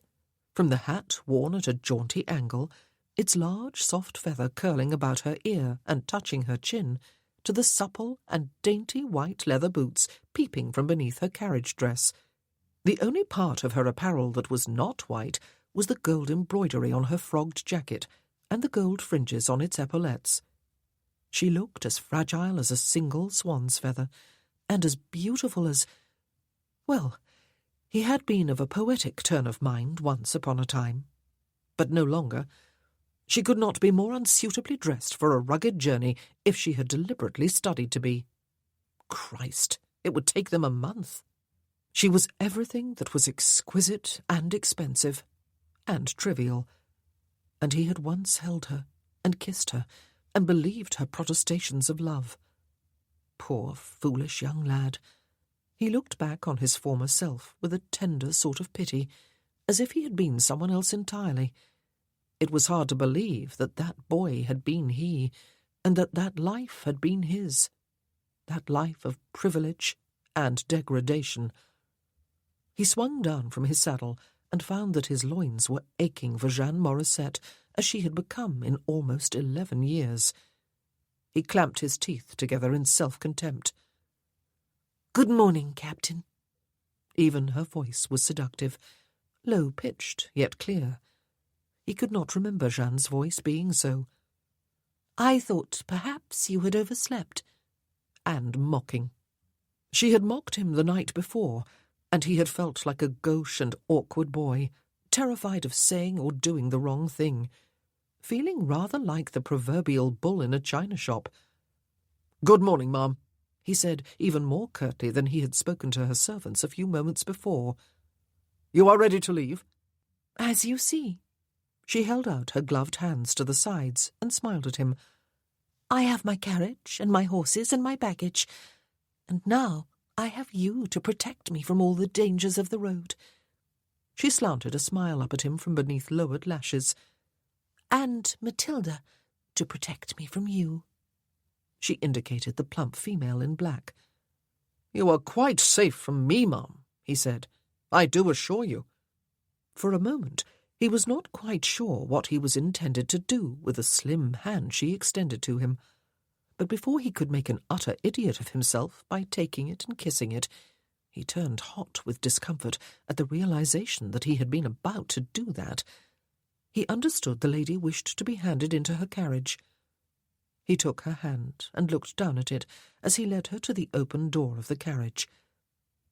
from the hat worn at a jaunty angle, its large soft feather curling about her ear and touching her chin, to the supple and dainty white leather boots peeping from beneath her carriage dress. The only part of her apparel that was not white was the gold embroidery on her frogged jacket and the gold fringes on its epaulettes. She looked as fragile as a single swan's feather, and as beautiful as... Well, he had been of a poetic turn of mind once upon a time, but no longer. She could not be more unsuitably dressed for a rugged journey if she had deliberately studied to be. Christ, it would take them a month. She was everything that was exquisite and expensive, and trivial, and he had once held her, and kissed her, and believed her protestations of love. Poor, foolish young lad. He looked back on his former self with a tender sort of pity, as if he had been someone else entirely. It was hard to believe that that boy had been he, and that that life had been his, that life of privilege and degradation. He swung down from his saddle and found that his loins were aching for Jeanne Morissette, as she had become in almost 11 years. He clamped his teeth together in self-contempt. "Good morning, Captain." Even her voice was seductive, low-pitched, yet clear. He could not remember Jeanne's voice being so. "I thought perhaps you had overslept." And mocking. She had mocked him the night before, and he had felt like a gauche and awkward boy, terrified of saying or doing the wrong thing, feeling rather like the proverbial bull in a china shop. "Good morning, ma'am," he said, even more curtly than he had spoken to her servants a few moments before. "You are ready to leave?" "As you see." She held out her gloved hands to the sides and smiled at him. "I have my carriage and my horses and my baggage, and now I have you to protect me from all the dangers of the road." She slanted a smile up at him from beneath lowered lashes. "And Matilda to protect me from you." She indicated the plump female in black. "You are quite safe from me, ma'am," he said. "I do assure you." For a moment he was not quite sure what he was intended to do with the slim hand she extended to him, but before he could make an utter idiot of himself by taking it and kissing it, he turned hot with discomfort at the realization that he had been about to do that. He understood the lady wished to be handed into her carriage. He took her hand and looked down at it as he led her to the open door of the carriage.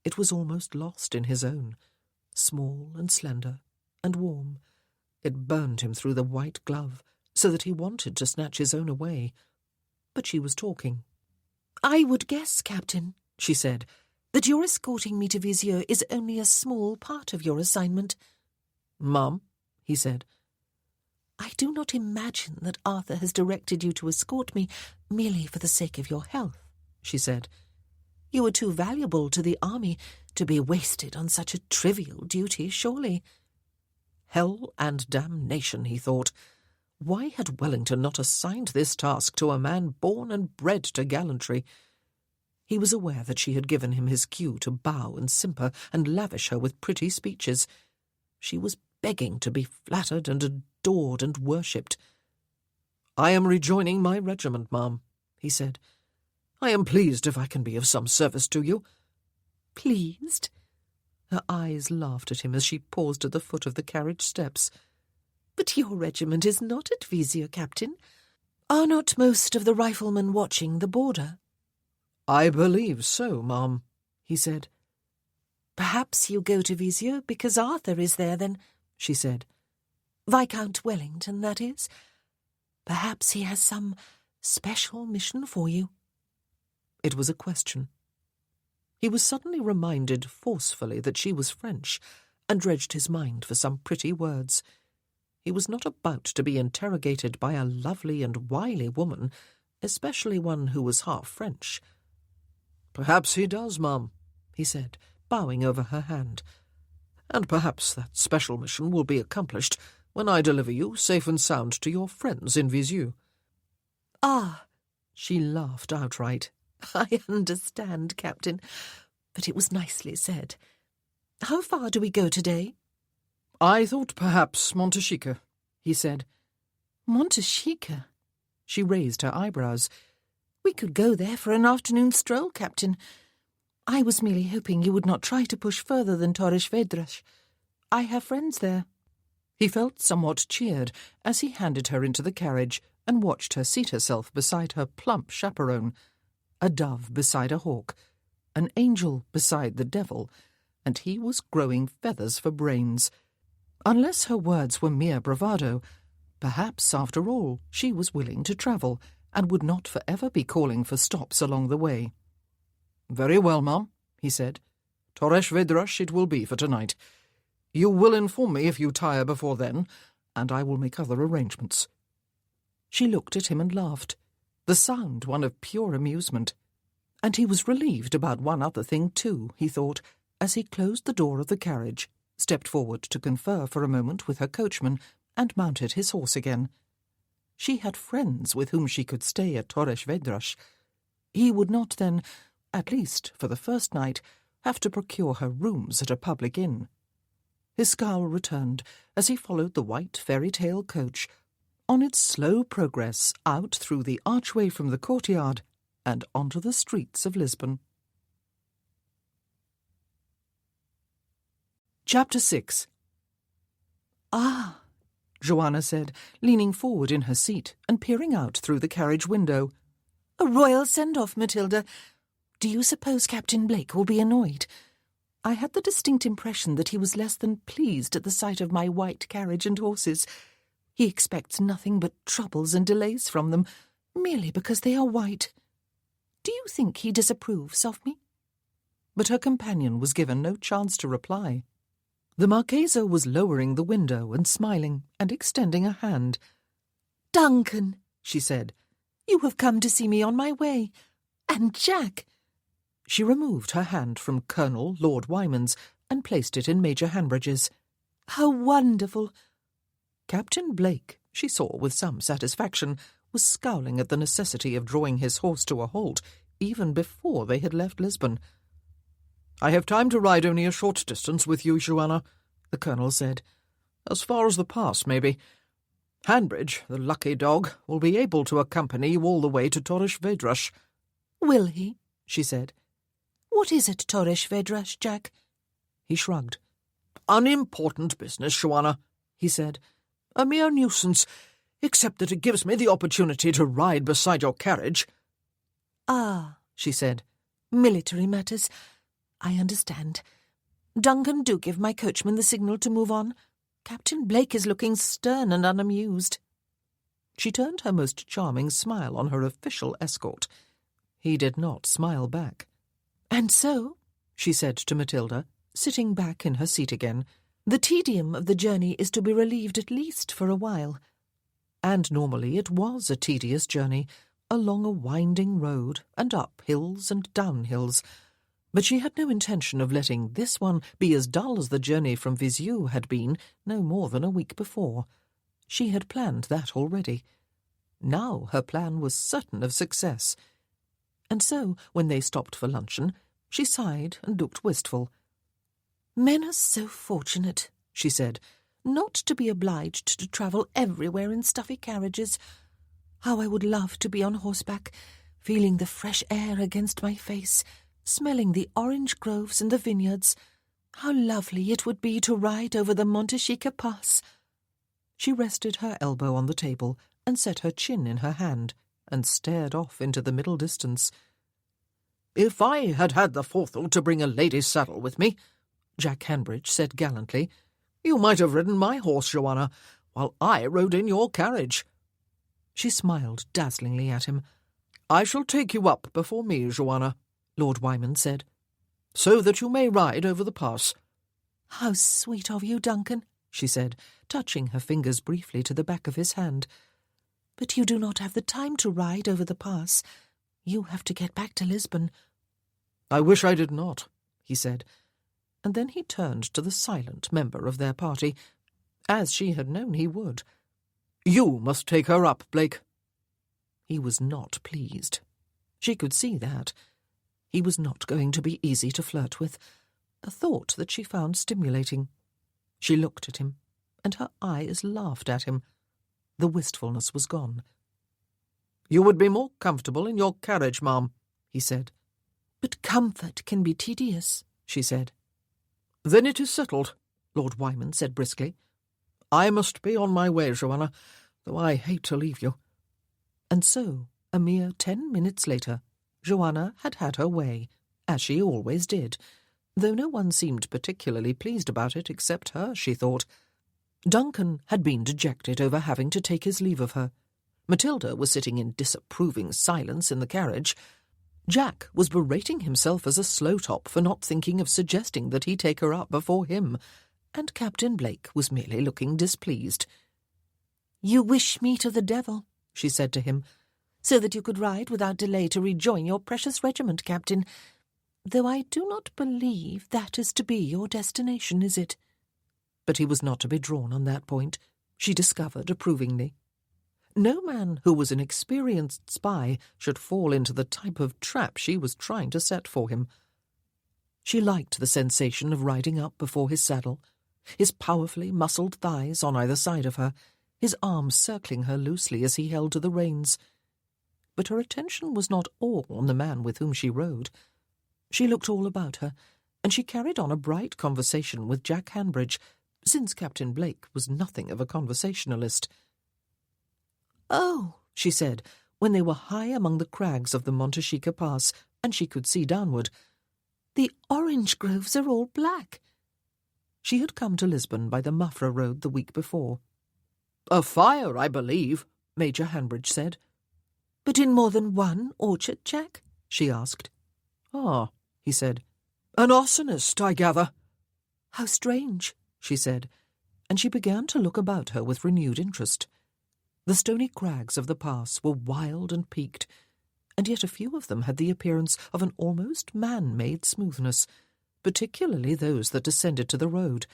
It was almost lost in his own, small and slender and warm. It burned him through the white glove, so that he wanted to snatch his own away. But she was talking. "I would guess, Captain," she said, "that your escorting me to Vizieux is only a small part of your assignment." "Ma'am," he said. "I do not imagine that Arthur has directed you to escort me merely for the sake of your health," she said. "You are too valuable to the army to be wasted on such a trivial duty, surely." Hell and damnation, he thought. Why had Wellington not assigned this task to a man born and bred to gallantry? He was aware that she had given him his cue to bow and simper and lavish her with pretty speeches. She was begging to be flattered and adored and worshipped. "I am rejoining my regiment, ma'am," he said. "I am pleased if I can be of some service to you." "Pleased?" Her eyes laughed at him as she paused at the foot of the carriage steps. "But your regiment is not at Vizier, Captain. Are not most of the riflemen watching the border?" "I believe so, ma'am," he said. "Perhaps you go to Vizier because Arthur is there, then," she said. "Viscount Wellington, that is. Perhaps he has some special mission for you." It was a question. He was suddenly reminded forcefully that she was French, and dredged his mind for some pretty words. He was not about to be interrogated by a lovely and wily woman, especially one who was half French. "Perhaps he does, ma'am," he said, bowing over her hand. "And perhaps that special mission will be accomplished when I deliver you safe and sound to your friends in Vizieu." "Ah," she laughed outright. "I understand, Captain, but it was nicely said. How far do we go today?" "I thought perhaps Montechique," he said. "Montechique?" She raised her eyebrows. "We could go there for an afternoon stroll, Captain. I was merely hoping you would not try to push further than Torres Vedras. I have friends there." He felt somewhat cheered as he handed her into the carriage and watched her seat herself beside her plump chaperone, a dove beside a hawk, an angel beside the devil, and he was growing feathers for brains. Unless her words were mere bravado, perhaps, after all, she was willing to travel, and would not forever be calling for stops along the way. "Very well, ma'am," he said. "Torres Vedras it will be for tonight. You will inform me if you tire before then, and I will make other arrangements." She looked at him and laughed, the sound one of pure amusement. And he was relieved about one other thing too, he thought, as he closed the door of the carriage, stepped forward to confer for a moment with her coachman, and mounted his horse again. She had friends with whom she could stay at Torres Vedras. He would not then, at least for the first night, have to procure her rooms at a public inn. His scowl returned as he followed the white fairy-tale coach on its slow progress out through the archway from the courtyard and onto the streets of Lisbon. Chapter 6. "Ah," Joanna said, leaning forward in her seat and peering out through the carriage window. "A royal send-off, Matilda. Do you suppose Captain Blake will be annoyed? I had the distinct impression that he was less than pleased at the sight of my white carriage and horses. He expects nothing but troubles and delays from them, merely because they are white. Do you think he disapproves of me?" But her companion was given no chance to reply. The Marchesa was lowering the window and smiling and extending a hand. "Duncan," she said, "you have come to see me on my way. And Jack." She removed her hand from Colonel Lord Wyman's and placed it in Major Hanbridge's. "How wonderful!" Captain Blake, she saw with some satisfaction, was scowling at the necessity of drawing his horse to a halt even before they had left Lisbon. "I have time to ride only a short distance with you, Joanna," the Colonel said. "As far as the pass, maybe. Hanbridge, the lucky dog, will be able to accompany you all the way to Torres Vedras." "Will he?" she said. "What is it, Torres Vedras, Jack?" He shrugged. "Unimportant business, Joanna," he said. "A mere nuisance, except that it gives me the opportunity to ride beside your carriage." "Ah," she said. "Military matters. I understand. Duncan, do give my coachman the signal to move on. Captain Blake is looking stern and unamused." She turned her most charming smile on her official escort. He did not smile back. "And so," she said to Matilda, sitting back in her seat again, "the tedium of the journey is to be relieved at least for a while." And normally it was a tedious journey, along a winding road, and up hills and down hills. But she had no intention of letting this one be as dull as the journey from Vizieu had been no more than a week before. She had planned that already. Now her plan was certain of success. And so, when they stopped for luncheon, she sighed and looked wistful. "Men are so fortunate," she said, not to be obliged to travel everywhere in stuffy carriages. How I would love to be on horseback, feeling the fresh air against my face, smelling the orange groves and the vineyards. How lovely it would be to ride over the Monteshika Pass. She rested her elbow on the table and set her chin in her hand and stared off into the middle distance. "If I had had the forethought to bring a lady's saddle with me," Jack Hanbridge said gallantly, "you might have ridden my horse, Joanna, while I rode in your carriage." She smiled dazzlingly at him. "I shall take you up before me, Joanna," Lord Wyman said, "so that you may ride over the pass." "How sweet of you, Duncan," she said, touching her fingers briefly to the back of his hand. "But you do not have the time to ride over the pass. You have to get back to Lisbon." "I wish I did not," he said, and then he turned to the silent member of their party, as she had known he would. "You must take her up, Blake." He was not pleased. She could see that. He was not going to be easy to flirt with, a thought that she found stimulating. She looked at him, and her eyes laughed at him. The wistfulness was gone. "You would be more comfortable in your carriage, ma'am," he said. "But comfort can be tedious," she said. "Then it is settled," Lord Wyman said briskly. "I must be on my way, Joanna, though I hate to leave you." And so, a mere 10 minutes later, Joanna had had her way, as she always did, though no one seemed particularly pleased about it except her, she thought. Duncan had been dejected over having to take his leave of her. Matilda was sitting in disapproving silence in the carriage. Jack was berating himself as a slow-top for not thinking of suggesting that he take her up before him, and Captain Blake was merely looking displeased. "You wish me to the devil," she said to him, "so that you could ride without delay to rejoin your precious regiment, Captain, though I do not believe that is to be your destination, is it?" But he was not to be drawn on that point, she discovered approvingly. No man who was an experienced spy should fall into the type of trap she was trying to set for him. She liked the sensation of riding up before his saddle, his powerfully muscled thighs on either side of her, his arms circling her loosely as he held to the reins. But her attention was not all on the man with whom she rode. She looked all about her, and she carried on a bright conversation with Jack Hanbridge, since Captain Blake was nothing of a conversationalist. "Oh," she said, when they were high among the crags of the Monteshika Pass, and she could see downward, "the orange groves are all black." She had come to Lisbon by the Mafra road the week before. "A fire, I believe," Major Hanbridge said. "But in more than one orchard, Jack?" she asked. "Ah," he said. "An arsonist, I gather." "How strange," she said, and she began to look about her with renewed interest. The stony crags of the pass were wild and peaked, and yet a few of them had the appearance of an almost man-made smoothness, particularly those that descended to the road,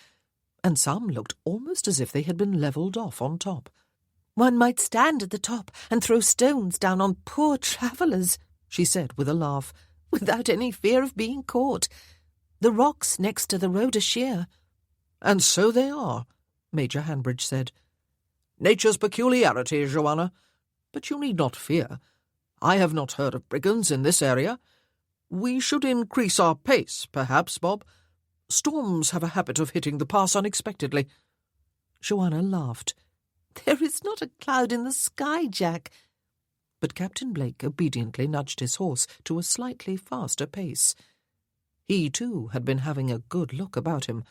and some looked almost as if they had been levelled off on top. "One might stand at the top and throw stones down on poor travellers," she said with a laugh, "without any fear of being caught. The rocks next to the road are sheer." "And so they are," Major Hanbridge said. "Nature's peculiarity, Joanna. But you need not fear. I have not heard of brigands in this area. We should increase our pace, perhaps, Bob. Storms have a habit of hitting the pass unexpectedly." Joanna laughed. "There is not a cloud in the sky, Jack." But Captain Blake obediently nudged his horse to a slightly faster pace. He, too, had been having a good look about him,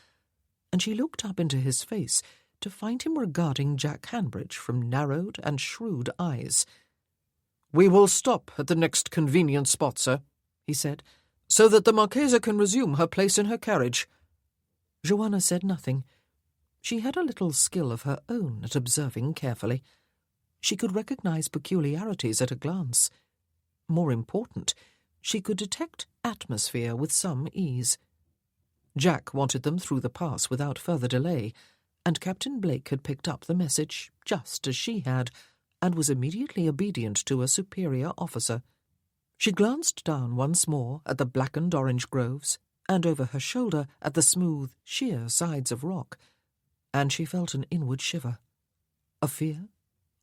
and she looked up into his face to find him regarding Jack Hanbridge from narrowed and shrewd eyes. "We will stop at the next convenient spot, sir," he said, "so that the Marchesa can resume her place in her carriage." Joanna said nothing. She had a little skill of her own at observing carefully. She could recognize peculiarities at a glance. More important, she could detect atmosphere with some ease. Jack wanted them through the pass without further delay, and Captain Blake had picked up the message just as she had, and was immediately obedient to a superior officer. She glanced down once more at the blackened orange groves, and over her shoulder at the smooth, sheer sides of rock, and she felt an inward shiver. Of fear?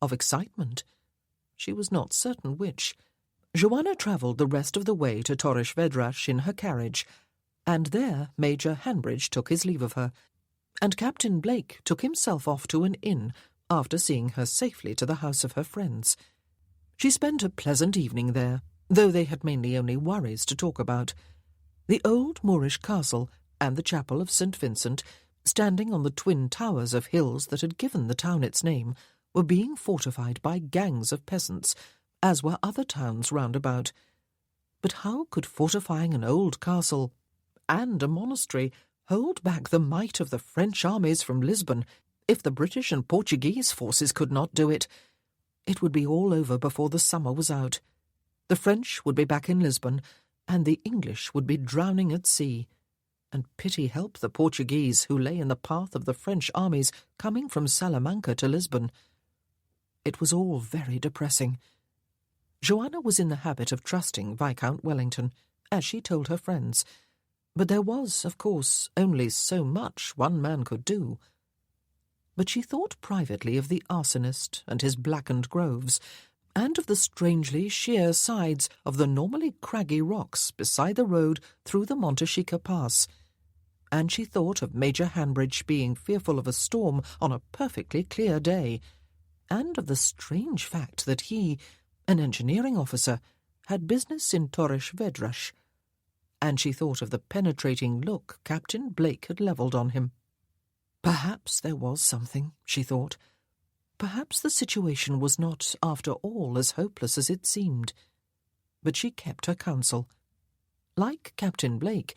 Of excitement? She was not certain which. Joanna travelled the rest of the way to Torres Vedras in her carriage, and there Major Hanbridge took his leave of her, and Captain Blake took himself off to an inn after seeing her safely to the house of her friends. She spent a pleasant evening there, though they had mainly only worries to talk about. The old Moorish castle and the chapel of St. Vincent, standing on the twin towers of hills that had given the town its name, were being fortified by gangs of peasants, as were other towns round about. But how could fortifying an old castle and a monastery hold back the might of the French armies from Lisbon if the British and Portuguese forces could not do it? It would be all over before the summer was out. The French would be back in Lisbon, and the English would be drowning at sea. And pity help the Portuguese who lay in the path of the French armies coming from Salamanca to Lisbon. It was all very depressing. Joanna was in the habit of trusting Viscount Wellington, as she told her friends, but there was, of course, only so much one man could do. But she thought privately of the arsonist and his blackened groves, and of the strangely sheer sides of the normally craggy rocks beside the road through the Monte Chica Pass, and she thought of Major Hanbridge being fearful of a storm on a perfectly clear day, and of the strange fact that he, an engineering officer, had business in Torres Vedras, and she thought of the penetrating look Captain Blake had levelled on him. Perhaps there was something, she thought. Perhaps the situation was not, after all, as hopeless as it seemed. But she kept her counsel. Like Captain Blake,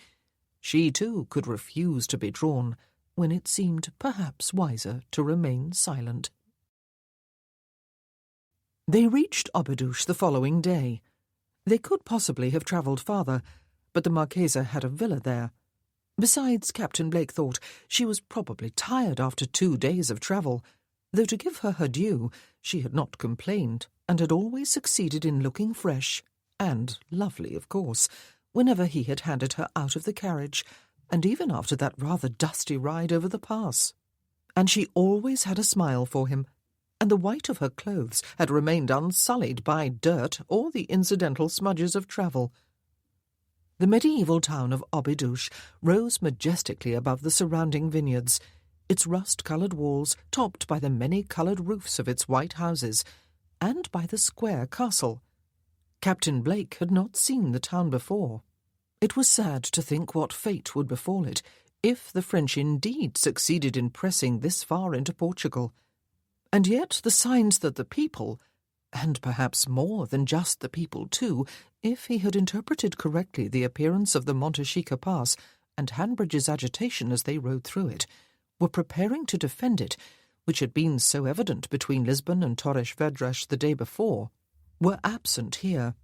she too could refuse to be drawn when it seemed perhaps wiser to remain silent. They reached Obidouche the following day. They could possibly have travelled farther, but the Marchesa had a villa there. Besides, Captain Blake thought she was probably tired after 2 days of travel, though to give her her due, she had not complained, and had always succeeded in looking fresh, and lovely, of course, whenever he had handed her out of the carriage, and even after that rather dusty ride over the pass. And she always had a smile for him, and the white of her clothes had remained unsullied by dirt or the incidental smudges of travel. The medieval town of Obidouche rose majestically above the surrounding vineyards, its rust-coloured walls topped by the many-coloured roofs of its white houses, and by the square castle. Captain Blake had not seen the town before. It was sad to think what fate would befall it if the French indeed succeeded in pressing this far into Portugal. And yet the signs that the people, and perhaps more than just the people too, if he had interpreted correctly the appearance of the Monte Chica Pass and Hanbridge's agitation as they rode through it, were preparing to defend it, which had been so evident between Lisbon and Torres Vedras the day before, were absent here.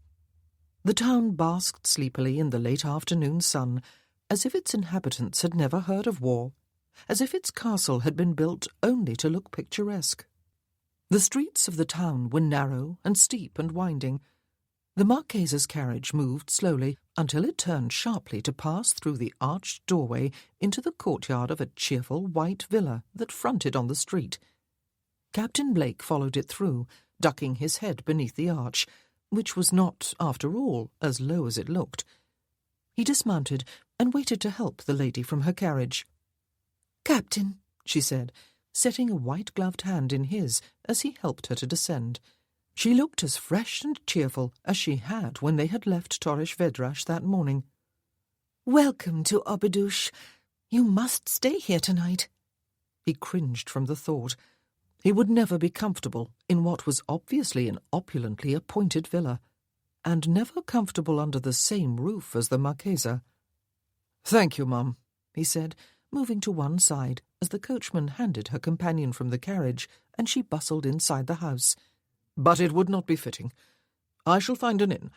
The town basked sleepily in the late afternoon sun, as if its inhabitants had never heard of war, as if its castle had been built only to look picturesque. The streets of the town were narrow and steep and winding. The Marchesa's carriage moved slowly until it turned sharply to pass through the arched doorway into the courtyard of a cheerful white villa that fronted on the street. Captain Blake followed it through, ducking his head beneath the arch, which was not, after all, as low as it looked. He dismounted and waited to help the lady from her carriage. "Captain," she said, setting a white-gloved hand in his as he helped her to descend. She looked as fresh and cheerful as she had when they had left Torres Vedras that morning. "Welcome to Obidouche. You must stay here tonight." He cringed from the thought. He would never be comfortable in what was obviously an opulently appointed villa, and never comfortable under the same roof as the Marchesa. "Thank you, Mum," he said, moving to one side as the coachman handed her companion from the carriage, and she bustled inside the house. "But it would not be fitting. I shall find an inn."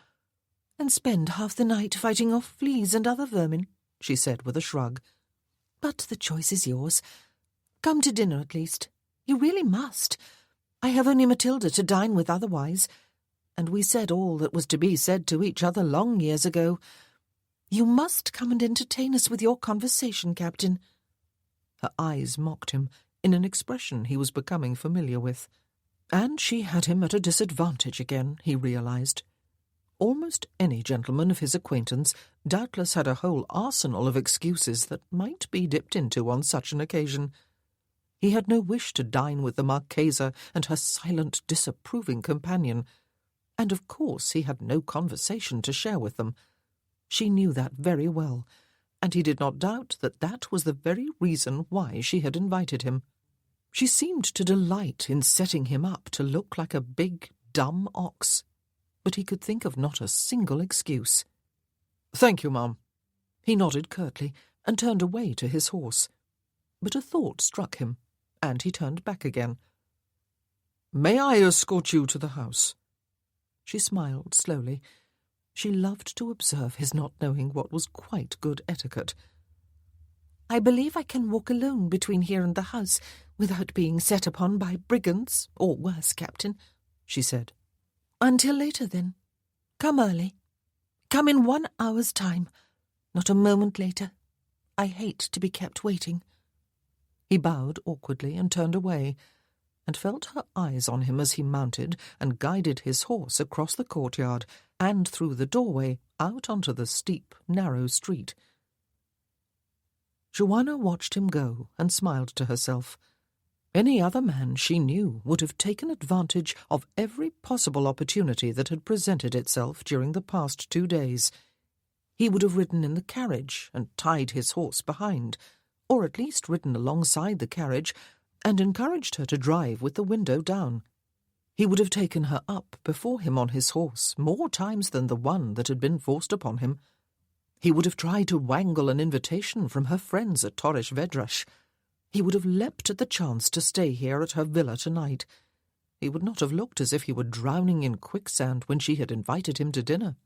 "And spend half the night fighting off fleas and other vermin," she said with a shrug. "But the choice is yours. Come to dinner at least. You really must. I have only Matilda to dine with otherwise, and we said all that was to be said to each other long years ago. You must come and entertain us with your conversation, Captain." Her eyes mocked him, in an expression he was becoming familiar with. And she had him at a disadvantage again, he realized. Almost any gentleman of his acquaintance doubtless had a whole arsenal of excuses that might be dipped into on such an occasion. He had no wish to dine with the Marchesa and her silent, disapproving companion, and of course he had no conversation to share with them. She knew that very well, and he did not doubt that that was the very reason why she had invited him. She seemed to delight in setting him up to look like a big, dumb ox, but he could think of not a single excuse. "Thank you, ma'am." He nodded curtly and turned away to his horse. But a thought struck him, and he turned back again. "May I escort you to the house?" She smiled slowly. She loved to observe his not knowing what was quite good etiquette. "I believe I can walk alone between here and the house without being set upon by brigands, or worse, Captain," she said. "Until later, then. Come early. Come in 1 hour's time. Not a moment later. I hate to be kept waiting." He bowed awkwardly and turned away, and felt her eyes on him as he mounted and guided his horse across the courtyard and through the doorway out onto the steep, narrow street. Joanna watched him go and smiled to herself. Any other man she knew would have taken advantage of every possible opportunity that had presented itself during the past 2 days. He would have ridden in the carriage and tied his horse behind, or at least ridden alongside the carriage and encouraged her to drive with the window down. He would have taken her up before him on his horse more times than the one that had been forced upon him. He would have tried to wangle an invitation from her friends at Torres Vedras. He would have leapt at the chance to stay here at her villa tonight. He would not have looked as if he were drowning in quicksand when she had invited him to dinner.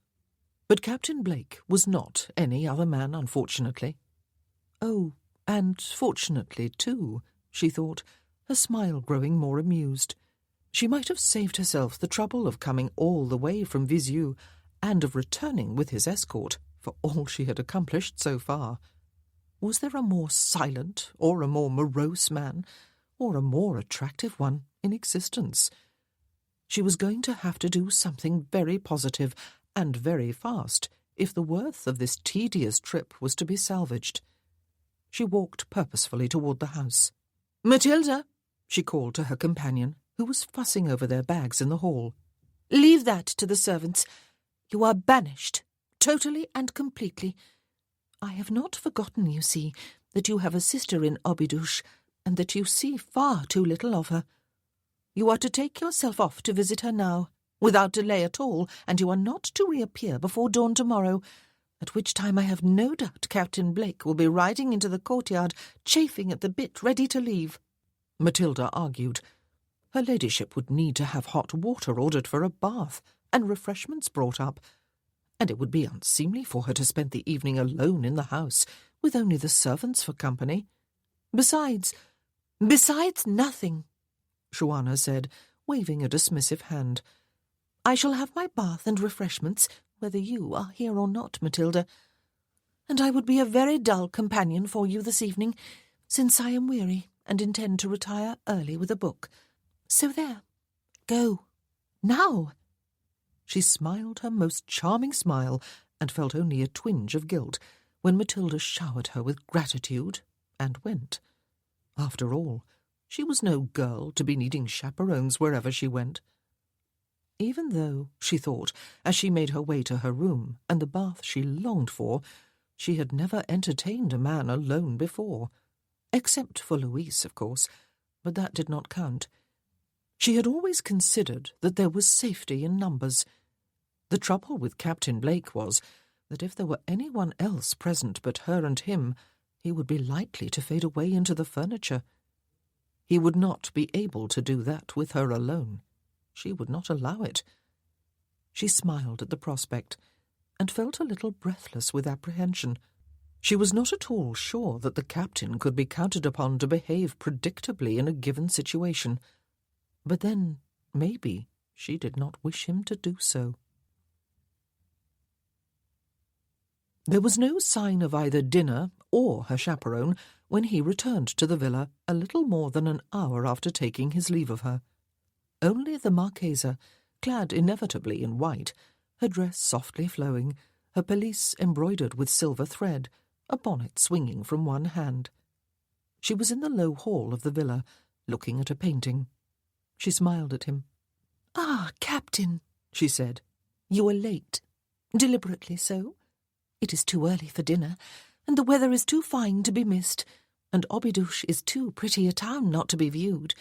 But Captain Blake was not any other man, unfortunately. Oh, and fortunately, too, she thought, her smile growing more amused. She might have saved herself the trouble of coming all the way from Vizieu and of returning with his escort for all she had accomplished so far. Was there a more silent or a more morose man, or a more attractive one, in existence? She was going to have to do something very positive and very fast if the worth of this tedious trip was to be salvaged. She walked purposefully toward the house. "Matilda," she called to her companion, who was fussing over their bags in the hall. "Leave that to the servants. You are banished, totally and completely. I have not forgotten, you see, that you have a sister in Obidos, and that you see far too little of her. You are to take yourself off to visit her now, without delay at all, and you are not to reappear before dawn tomorrow, at which time I have no doubt Captain Blake will be riding into the courtyard, chafing at the bit, ready to leave." Matilda argued. Her ladyship would need to have hot water ordered for a bath, and refreshments brought up, and it would be unseemly for her to spend the evening alone in the house, with only the servants for company. Besides nothing," Joanna said, waving a dismissive hand. "I shall have my bath and refreshments, whether you are here or not, Matilda, and I would be a very dull companion for you this evening, since I am weary and intend to retire early with a book. So there. Go. Now." She smiled her most charming smile and felt only a twinge of guilt when Matilda showered her with gratitude and went. After all, she was no girl to be needing chaperones wherever she went. Even though, she thought, as she made her way to her room and the bath she longed for, she had never entertained a man alone before. Except for Louise, of course, but that did not count. She had always considered that there was safety in numbers. The trouble with Captain Blake was that if there were anyone else present but her and him, he would be likely to fade away into the furniture. He would not be able to do that with her alone. She would not allow it. She smiled at the prospect, and felt a little breathless with apprehension. She was not at all sure that the captain could be counted upon to behave predictably in a given situation. But then, maybe, she did not wish him to do so. There was no sign of either dinner or her chaperone when he returned to the villa a little more than an hour after taking his leave of her. Only the Marchesa, clad inevitably in white, her dress softly flowing, her pelisse embroidered with silver thread, a bonnet swinging from one hand. She was in the low hall of the villa, looking at a painting. She smiled at him. "Ah, Captain," she said, "you are late. Deliberately so. It is too early for dinner, and the weather is too fine to be missed, and Obidos is too pretty a town not to be viewed.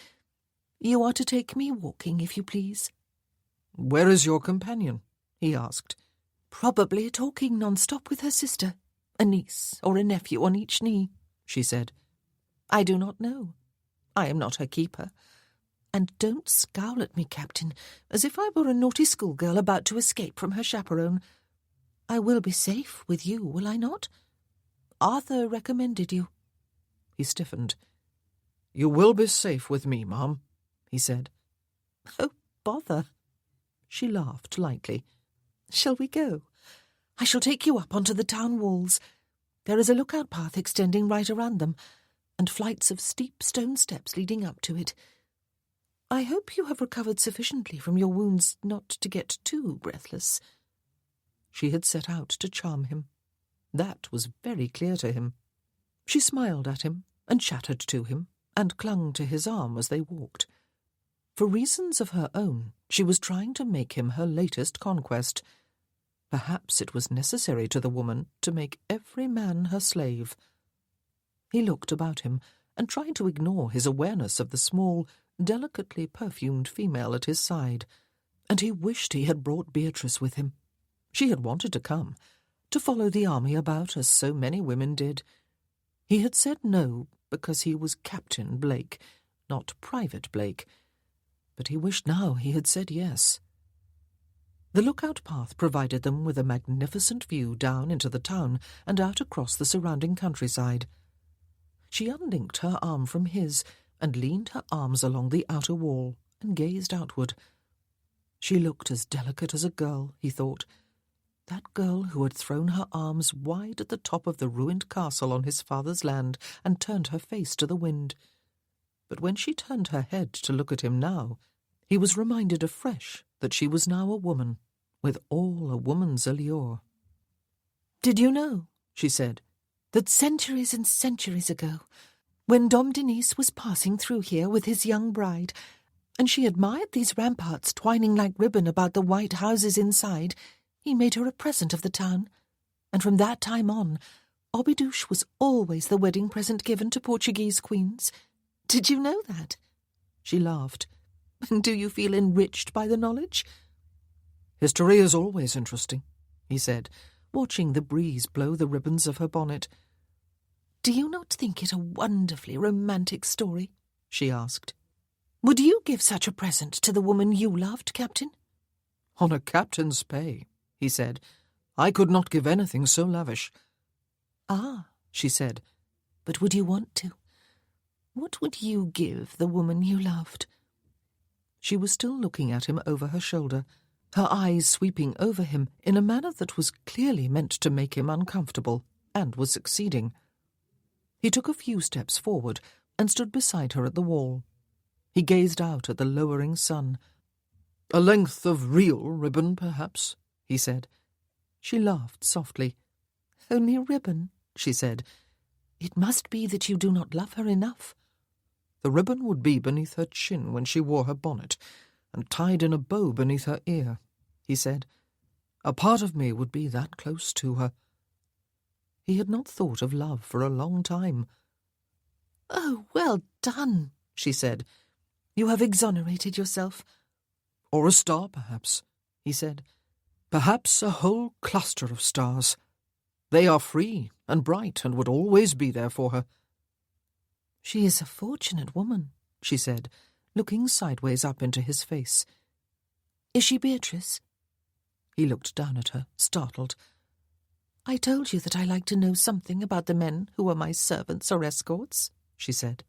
You are to take me walking, if you please." "Where is your companion?" he asked. "Probably talking non-stop with her sister, a niece or a nephew on each knee," she said. "I do not know. I am not her keeper. And don't scowl at me, Captain, as if I were a naughty schoolgirl about to escape from her chaperone. I will be safe with you, will I not? Arthur recommended you." He stiffened. "You will be safe with me, Ma'am," he said. "Oh, bother." She laughed lightly. "Shall we go? I shall take you up onto the town walls. There is a lookout path extending right around them, and flights of steep stone steps leading up to it. I hope you have recovered sufficiently from your wounds not to get too breathless." She had set out to charm him. That was very clear to him. She smiled at him and chattered to him and clung to his arm as they walked. For reasons of her own, she was trying to make him her latest conquest. Perhaps it was necessary to the woman to make every man her slave. He looked about him and tried to ignore his awareness of the small, delicately perfumed female at his side, and he wished he had brought Beatrice with him. She had wanted to come, to follow the army about as so many women did. He had said no because he was Captain Blake, not Private Blake, but he wished now he had said yes. The lookout path provided them with a magnificent view down into the town and out across the surrounding countryside. She unlinked her arm from his and leaned her arms along the outer wall and gazed outward. She looked as delicate as a girl, he thought, that girl who had thrown her arms wide at the top of the ruined castle on his father's land and turned her face to the wind. But when she turned her head to look at him now, he was reminded afresh that she was now a woman, with all a woman's allure. "Did you know," she said, "that centuries and centuries ago, when Dom Denys was passing through here with his young bride, and she admired these ramparts twining like ribbon about the white houses inside, he made her a present of the town, and from that time on, Obidos was always the wedding present given to Portuguese queens. Did you know that?" She laughed. "Do you feel enriched by the knowledge?" "History is always interesting," he said, watching the breeze blow the ribbons of her bonnet. "Do you not think it a wonderfully romantic story?" she asked. "Would you give such a present to the woman you loved, Captain?" "On a captain's pay," he said. "I could not give anything so lavish." "Ah," she said, "but would you want to? What would you give the woman you loved?" She was still looking at him over her shoulder, her eyes sweeping over him in a manner that was clearly meant to make him uncomfortable, and was succeeding. He took a few steps forward and stood beside her at the wall. He gazed out at the lowering sun. "A length of real ribbon, perhaps," he said. She laughed softly. "Only ribbon," she said. "It must be that you do not love her enough." The ribbon would be beneath her chin when she wore her bonnet, and tied in a bow beneath her ear, he said. "A part of me would be that close to her." He had not thought of love for a long time. "Oh, well done," she said. "You have exonerated yourself." "Or a star, perhaps," he said. "Perhaps a whole cluster of stars. They are free and bright and would always be there for her." "She is a fortunate woman," she said, looking sideways up into his face. "Is she Beatrice?" He looked down at her, startled. "I told you that I like to know something about the men who are my servants or escorts," she said.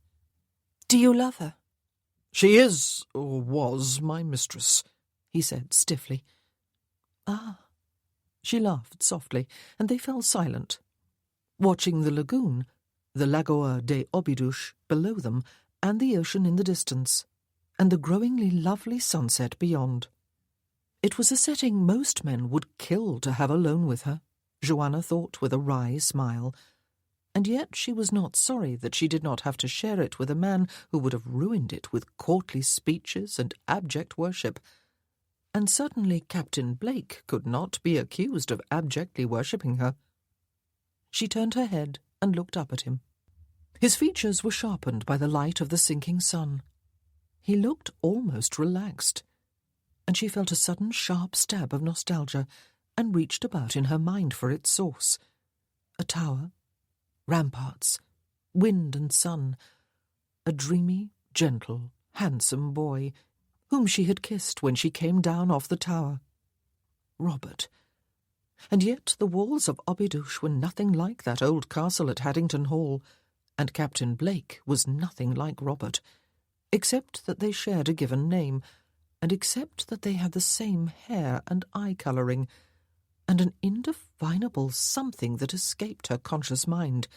"Do you love her?" "She is, or was, my mistress," he said stiffly. "Ah." She laughed softly, and they fell silent. Watching the lagoon, the Lagoa de Obidos below them, and the ocean in the distance, and the growingly lovely sunset beyond. It was a setting most men would kill to have alone with her, Joanna thought with a wry smile, and yet she was not sorry that she did not have to share it with a man who would have ruined it with courtly speeches and abject worship. And certainly Captain Blake could not be accused of abjectly worshipping her. She turned her head and looked up at him. His features were sharpened by the light of the sinking sun. He looked almost relaxed, and she felt a sudden sharp stab of nostalgia and reached about in her mind for its source. A tower, ramparts, wind and sun, a dreamy, gentle, handsome boy whom she had kissed when she came down off the tower. Robert. And yet the walls of Obidos were nothing like that old castle at Haddington Hall, and Captain Blake was nothing like Robert, except that they shared a given name, and except that they had the same hair and eye colouring, and an indefinable something that escaped her conscious mind.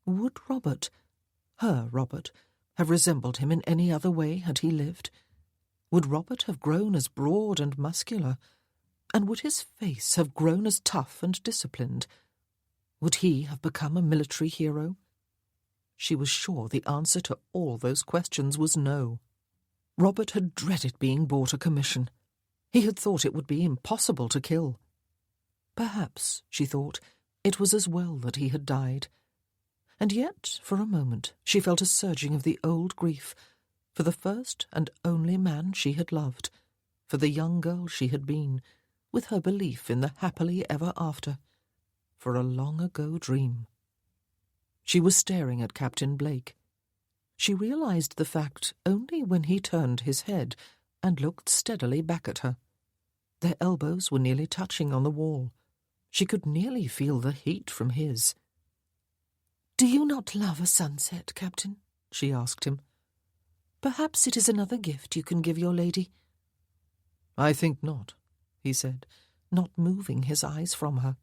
Would Robert, her Robert, have resembled him in any other way had he lived? Would Robert have grown as broad and muscular? And would his face have grown as tough and disciplined? Would he have become a military hero? She was sure the answer to all those questions was no. Robert had dreaded being bought a commission. He had thought it would be impossible to kill. Perhaps, she thought, it was as well that he had died. And yet, for a moment, she felt a surging of the old grief, for the first and only man she had loved, for the young girl she had been, with her belief in the happily ever after, for a long-ago dream. She was staring at Captain Blake. She realized the fact only when he turned his head and looked steadily back at her. Their elbows were nearly touching on the wall. She could nearly feel the heat from his. "Do you not love a sunset, Captain?" she asked him. "Perhaps it is another gift you can give your lady." "I think not," he said, not moving his eyes from her.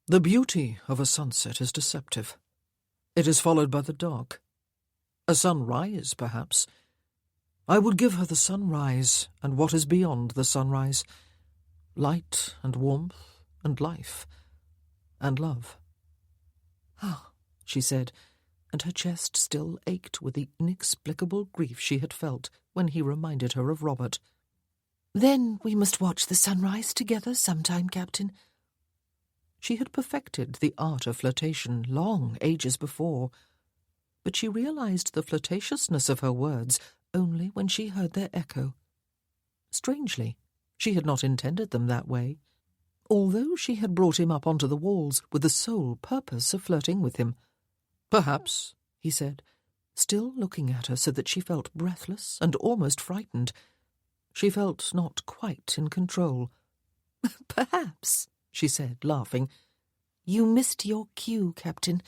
"The beauty of a sunset is deceptive. It is followed by the dark. A sunrise, perhaps. I would give her the sunrise and what is beyond the sunrise. Light and warmth and life and love." "Ah," she said, and her chest still ached with the inexplicable grief she had felt when he reminded her of Robert. "Then we must watch the sunrise together sometime, Captain." She had perfected the art of flirtation long ages before, but she realized the flirtatiousness of her words only when she heard their echo. Strangely, she had not intended them that way, although she had brought him up onto the walls with the sole purpose of flirting with him. "Perhaps," he said, still looking at her so that she felt breathless and almost frightened. She felt not quite in control. "Perhaps," she said, laughing. "You missed your cue, Captain.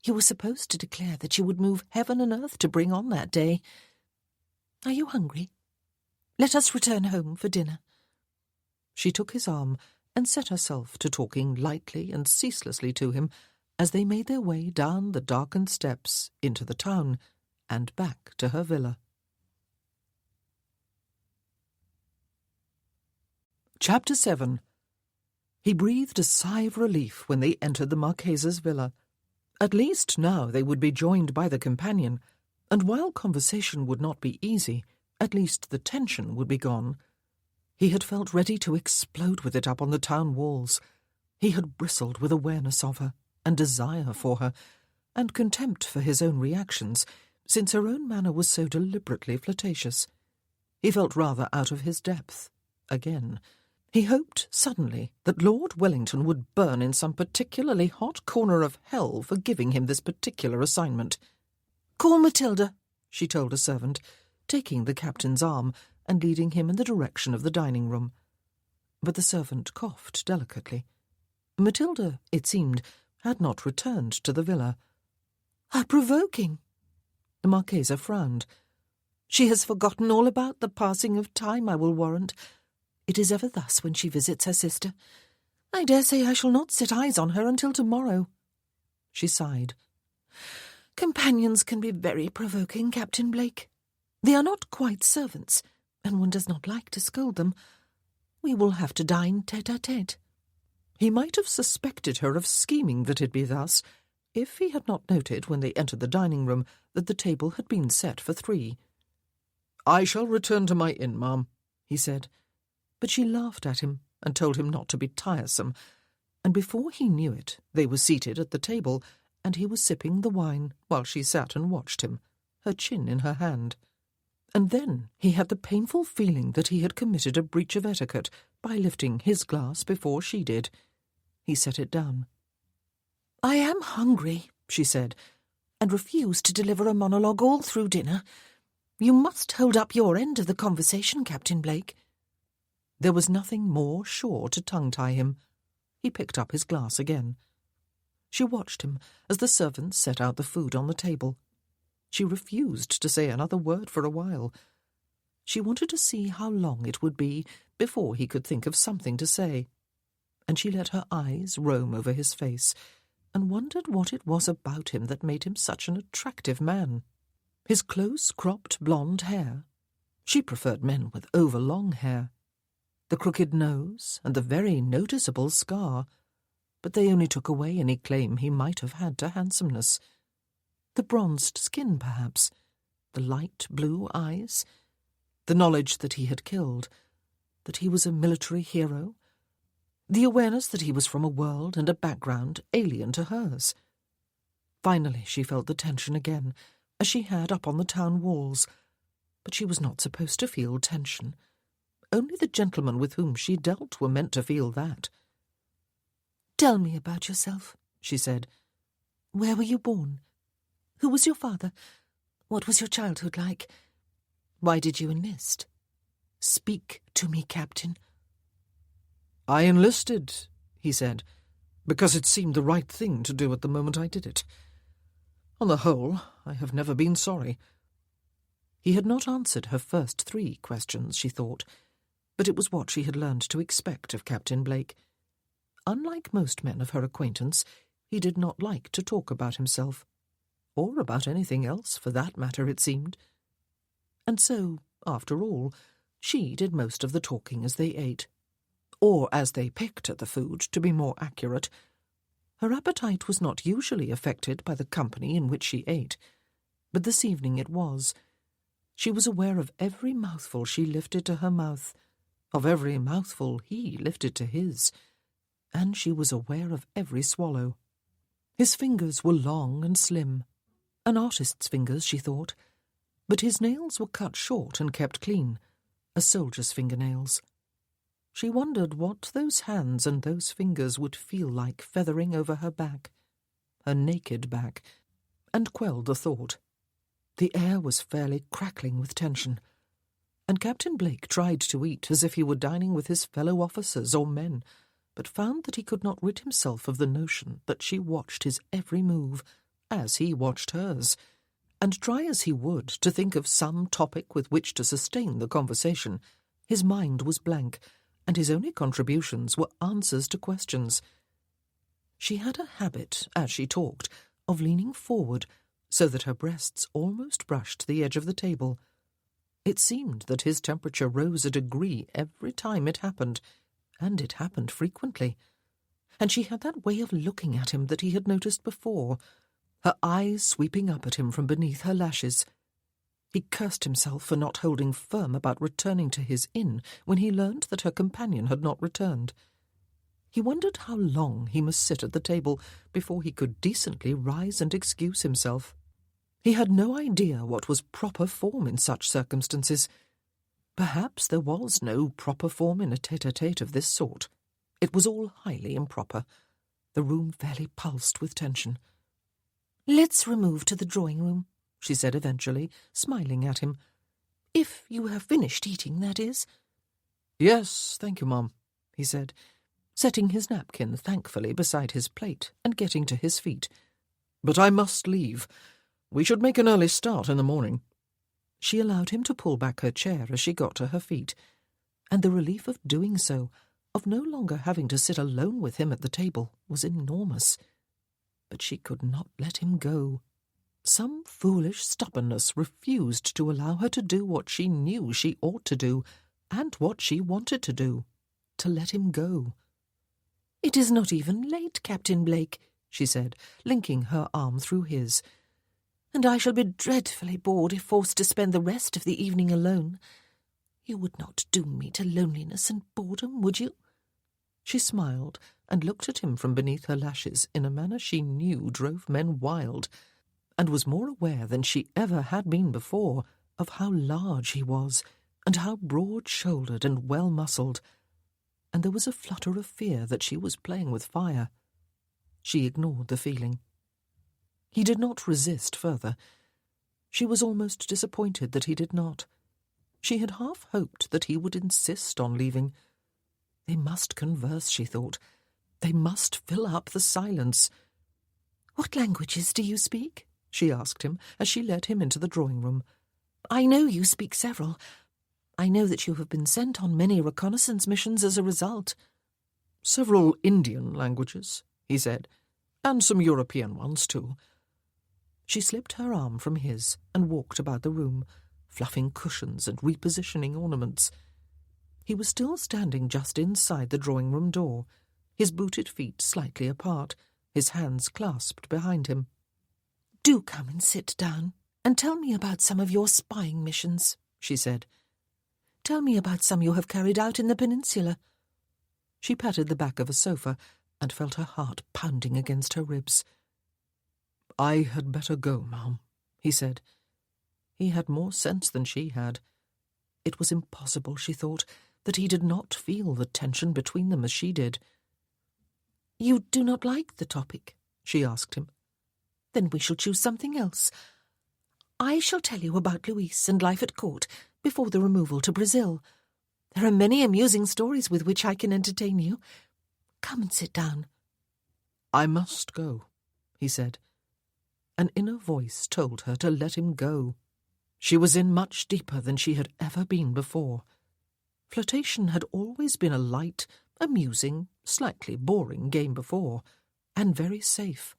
You were supposed to declare that you would move heaven and earth to bring on that day. Are you hungry? Let us return home for dinner." She took his arm and set herself to talking lightly and ceaselessly to him as they made their way down the darkened steps into the town and back to her villa. Chapter 7. He breathed a sigh of relief when they entered the Marchesa's villa. At least now they would be joined by the companion, and while conversation would not be easy, at least the tension would be gone. He had felt ready to explode with it up on the town walls. He had bristled with awareness of her, and desire for her, and contempt for his own reactions, since her own manner was so deliberately flirtatious. He felt rather out of his depth, again. He hoped, suddenly, that Lord Wellington would burn in some particularly hot corner of hell for giving him this particular assignment. "Call Matilda," she told a servant, taking the captain's arm and leading him in the direction of the dining-room. But the servant coughed delicately. Matilda, it seemed, had not returned to the villa. "How provoking!" The Marchesa frowned. "She has forgotten all about the passing of time, I will warrant. It is ever thus when she visits her sister. I dare say I shall not set eyes on her until tomorrow." She sighed. Companions can be very provoking, Captain Blake. They are not quite servants, and one does not like to scold them. We will have to dine tête-à-tête." He might have suspected her of scheming that it be thus, if he had not noted when they entered the dining-room that the table had been set for 3. "I shall return to my inn, ma'am," he said. But she laughed at him and told him not to be tiresome, and before he knew it they were seated at the table, and he was sipping the wine while she sat and watched him, her chin in her hand. And then he had the painful feeling that he had committed a breach of etiquette by lifting his glass before she did. He set it down. "I am hungry," she said, "and refuse to deliver a monologue all through dinner. You must hold up your end of the conversation, Captain Blake." There was nothing more sure to tongue-tie him. He picked up his glass again. She watched him as the servants set out the food on the table. She refused to say another word for a while. She wanted to see how long it would be before he could think of something to say, and she let her eyes roam over his face and wondered what it was about him that made him such an attractive man. His close-cropped blonde hair. She preferred men with over-long hair. The crooked nose and the very noticeable scar, but they only took away any claim he might have had to handsomeness. The bronzed skin, perhaps, the light blue eyes, the knowledge that he had killed, that he was a military hero, the awareness that he was from a world and a background alien to hers. Finally she felt the tension again, as she had up on the town walls, but she was not supposed to feel tension. Only the gentlemen with whom she dealt were meant to feel that. "Tell me about yourself," she said. "Where were you born? Who was your father? What was your childhood like? Why did you enlist? Speak to me, Captain." "I enlisted," he said, "because it seemed the right thing to do at the moment I did it. On the whole, I have never been sorry." He had not answered her first 3 questions, she thought, but it was what she had learned to expect of Captain Blake. Unlike most men of her acquaintance, he did not like to talk about himself, or about anything else, for that matter, it seemed. And so, after all, she did most of the talking as they ate, or as they picked at the food, to be more accurate. Her appetite was not usually affected by the company in which she ate, but this evening it was. She was aware of every mouthful she lifted to her mouth, of every mouthful he lifted to his, and she was aware of every swallow. His fingers were long and slim, an artist's fingers, she thought, but his nails were cut short and kept clean, a soldier's fingernails. She wondered what those hands and those fingers would feel like feathering over her back, her naked back, and quelled the thought. The air was fairly crackling with tension, and Captain Blake tried to eat as if he were dining with his fellow officers or men, but found that he could not rid himself of the notion that she watched his every move, as he watched hers, and try as he would to think of some topic with which to sustain the conversation, his mind was blank, and his only contributions were answers to questions. She had a habit, as she talked, of leaning forward, so that her breasts almost brushed the edge of the table. It seemed that his temperature rose a degree every time it happened, and it happened frequently. And she had that way of looking at him that he had noticed before, her eyes sweeping up at him from beneath her lashes. He cursed himself for not holding firm about returning to his inn when he learned that her companion had not returned. He wondered how long he must sit at the table before he could decently rise and excuse himself. He had no idea what was proper form in such circumstances. Perhaps there was no proper form in a tête-à-tête of this sort. It was all highly improper. The room fairly pulsed with tension. "Let's remove to the drawing-room," she said eventually, smiling at him. "If you have finished eating, that is." "Yes, thank you, Mum," he said, setting his napkin thankfully beside his plate and getting to his feet. "But I must leave. We should make an early start in the morning." She allowed him to pull back her chair as she got to her feet, and the relief of doing so, of no longer having to sit alone with him at the table, was enormous. but she could not let him go. Some foolish stubbornness refused to allow her to do what she knew she ought to do, and what she wanted to do, to let him go. "It is not even late, Captain Blake," she said, linking her arm through his, "and I shall be dreadfully bored if forced to spend the rest of the evening alone. You would not doom me to loneliness and boredom, would you?" She smiled and looked at him from beneath her lashes in a manner she knew drove men wild, and was more aware than she ever had been before of how large he was, and how broad-shouldered and well-muscled, and there was a flutter of fear that she was playing with fire. She ignored the feeling. He did not resist further. She was almost disappointed that he did not. She had half hoped that he would insist on leaving. They must converse, she thought. They must fill up the silence. "What languages do you speak?" she asked him as she led him into the drawing-room. "I know you speak several. I know that you have been sent on many reconnaissance missions as a result." "Several Indian languages," he said, "and some European ones, too." She slipped her arm from his and walked about the room, fluffing cushions and repositioning ornaments. He was still standing just inside the drawing-room door, his booted feet slightly apart, his hands clasped behind him. "Do come and sit down, and tell me about some of your spying missions," she said. "Tell me about some you have carried out in the peninsula." She patted the back of a sofa and felt her heart pounding against her ribs. "I had better go, ma'am," he said. He had more sense than she had. It was impossible, she thought, that he did not feel the tension between them as she did. "You do not like the topic?" she asked him. "Then we shall choose something else. I shall tell you about Louise and life at court before the removal to Brazil. There are many amusing stories with which I can entertain you. Come and sit down." "I must go," he said. An inner voice told her to let him go. She was in much deeper than she had ever been before. Flirtation had always been a light, amusing, slightly boring game before, and very safe.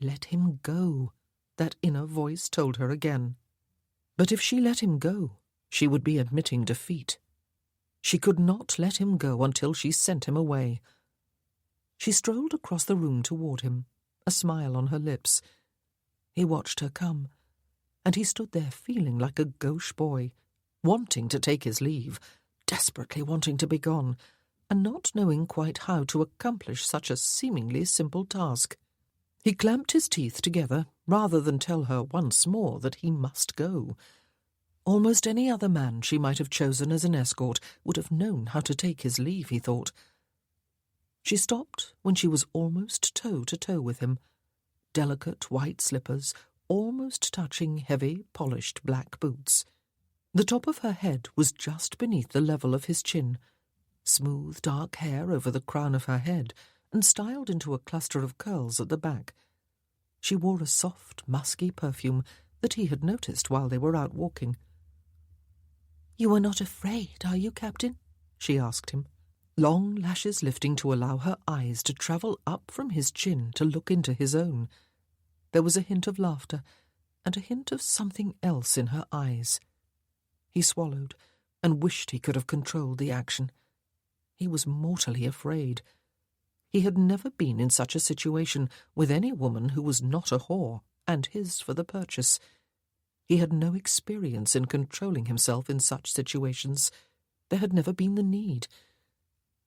Let him go, that inner voice told her again. But if she let him go, she would be admitting defeat. She could not let him go until she sent him away. She strolled across the room toward him, a smile on her lips. He watched her come, and he stood there feeling like a gauche boy, wanting to take his leave, desperately wanting to be gone, and not knowing quite how to accomplish such a seemingly simple task. He clamped his teeth together rather than tell her once more that he must go. Almost any other man she might have chosen as an escort would have known how to take his leave, he thought. She stopped when she was almost toe-to-toe with him. Delicate white slippers, almost touching heavy, polished black boots. The top of her head was just beneath the level of his chin. Smooth, dark hair over the crown of her head, and styled into a cluster of curls at the back. She wore a soft, musky perfume that he had noticed while they were out walking. "You are not afraid, are you, Captain?" she asked him, long lashes lifting to allow her eyes to travel up from his chin to look into his own. There was a hint of laughter, and a hint of something else in her eyes. He swallowed, and wished he could have controlled the action. He was mortally afraid. He had never been in such a situation with any woman who was not a whore, and his for the purchase. He had no experience in controlling himself in such situations. There had never been the need.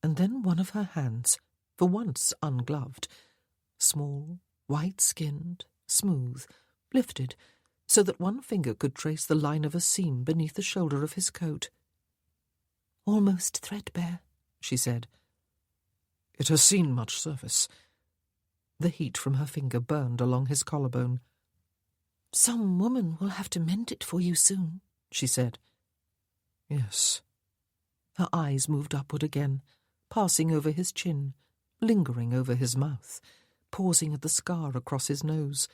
And then one of her hands, for once ungloved, small, white-skinned, smooth, lifted, so that one finger could trace the line of a seam beneath the shoulder of his coat. "Almost threadbare," she said. "It has seen much service." The heat from her finger burned along his collarbone. "Some woman will have to mend it for you soon," she said. "Yes." Her eyes moved upward again, passing over his chin, lingering over his mouth, pausing at the scar across his nose,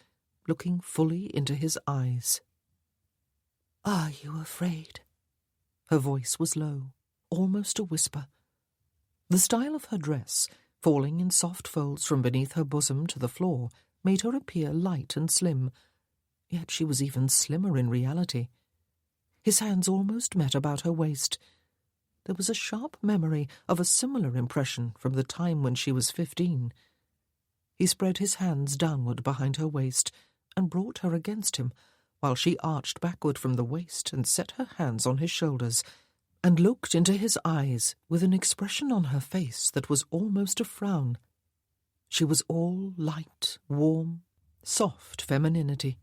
looking fully into his eyes. "Are you afraid?" Her voice was low, almost a whisper. The style of her dress, falling in soft folds from beneath her bosom to the floor, made her appear light and slim, yet she was even slimmer in reality. His hands almost met about her waist. There was a sharp memory of a similar impression from the time when she was 15. He spread his hands downward behind her waist and brought her against him, while she arched backward from the waist and set her hands on his shoulders, and looked into his eyes with an expression on her face that was almost a frown. She was all light, warm, soft femininity.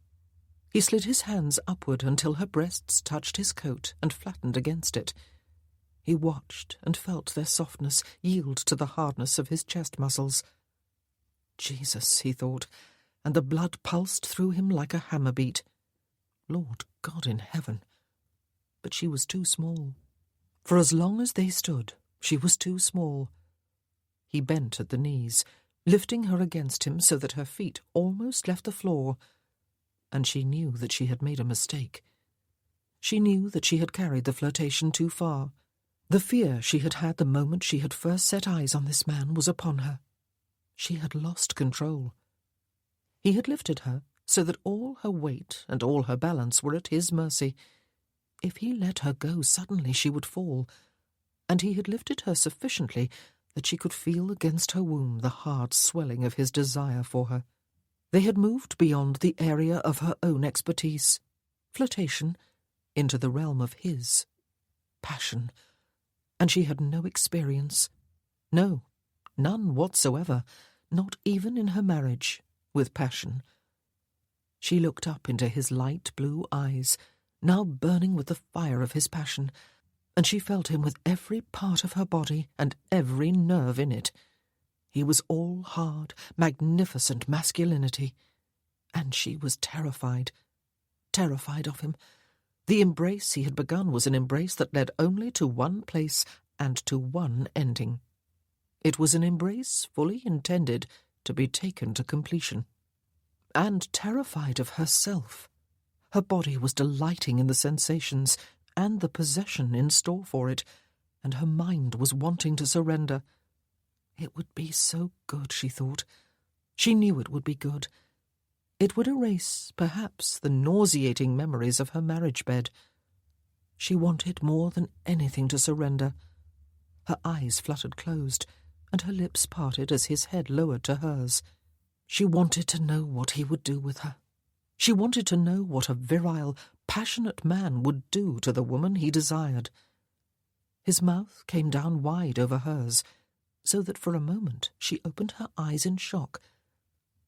He slid his hands upward until her breasts touched his coat and flattened against it. He watched and felt their softness yield to the hardness of his chest muscles. Jesus, he thought, and the blood pulsed through him like a hammer beat. Lord God in heaven! But she was too small. For as long as they stood, she was too small. He bent at the knees, lifting her against him so that her feet almost left the floor, and she knew that she had made a mistake. She knew that she had carried the flirtation too far. The fear she had had the moment she had first set eyes on this man was upon her. She had lost control. He had lifted her so that all her weight and all her balance were at his mercy. If he let her go suddenly, she would fall, and he had lifted her sufficiently that she could feel against her womb the hard swelling of his desire for her. They had moved beyond the area of her own expertise, flirtation, into the realm of his, passion, and she had no experience. No, none whatsoever, not even in her marriage, with passion. She looked up into his light blue eyes, now burning with the fire of his passion, and she felt him with every part of her body and every nerve in it. He was all hard, magnificent masculinity, and she was terrified of him. The embrace he had begun was an embrace that led only to one place and to one ending. It was an embrace fully intended to be taken to completion. And terrified of herself. Her body was delighting in the sensations and the possession in store for it, and her mind was wanting to surrender. It would be so good, she thought. She knew it would be good. It would erase, perhaps, the nauseating memories of her marriage bed. She wanted more than anything to surrender. Her eyes fluttered closed, and her lips parted as his head lowered to hers. She wanted to know what he would do with her. She wanted to know what a virile, passionate man would do to the woman he desired. His mouth came down wide over hers, so that for a moment she opened her eyes in shock.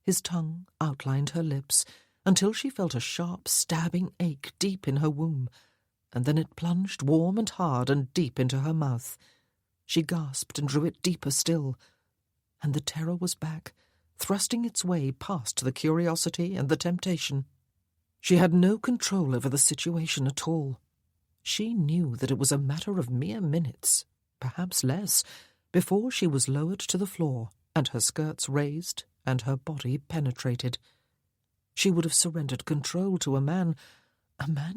His tongue outlined her lips until she felt a sharp, stabbing ache deep in her womb, and then it plunged warm and hard and deep into her mouth. She gasped and drew it deeper still, and the terror was back, thrusting its way past the curiosity and the temptation. She had no control over the situation at all. She knew that it was a matter of mere minutes, perhaps less, before she was lowered to the floor and her skirts raised and her body penetrated. She would have surrendered control to a man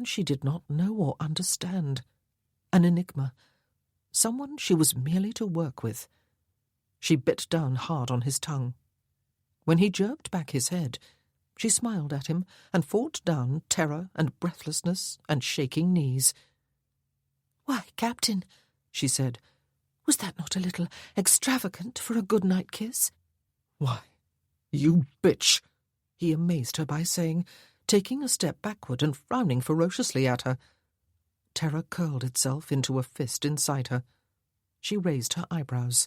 she did not know or understand, an enigma, someone she was merely to work with. She bit down hard on his tongue. When he jerked back his head, she smiled at him and fought down terror and breathlessness and shaking knees. "Why, Captain," she said, "was that not a little extravagant for a good-night kiss?" "Why, you bitch!" he amazed her by saying, taking a step backward and frowning ferociously at her. Terror curled itself into a fist inside her. She raised her eyebrows.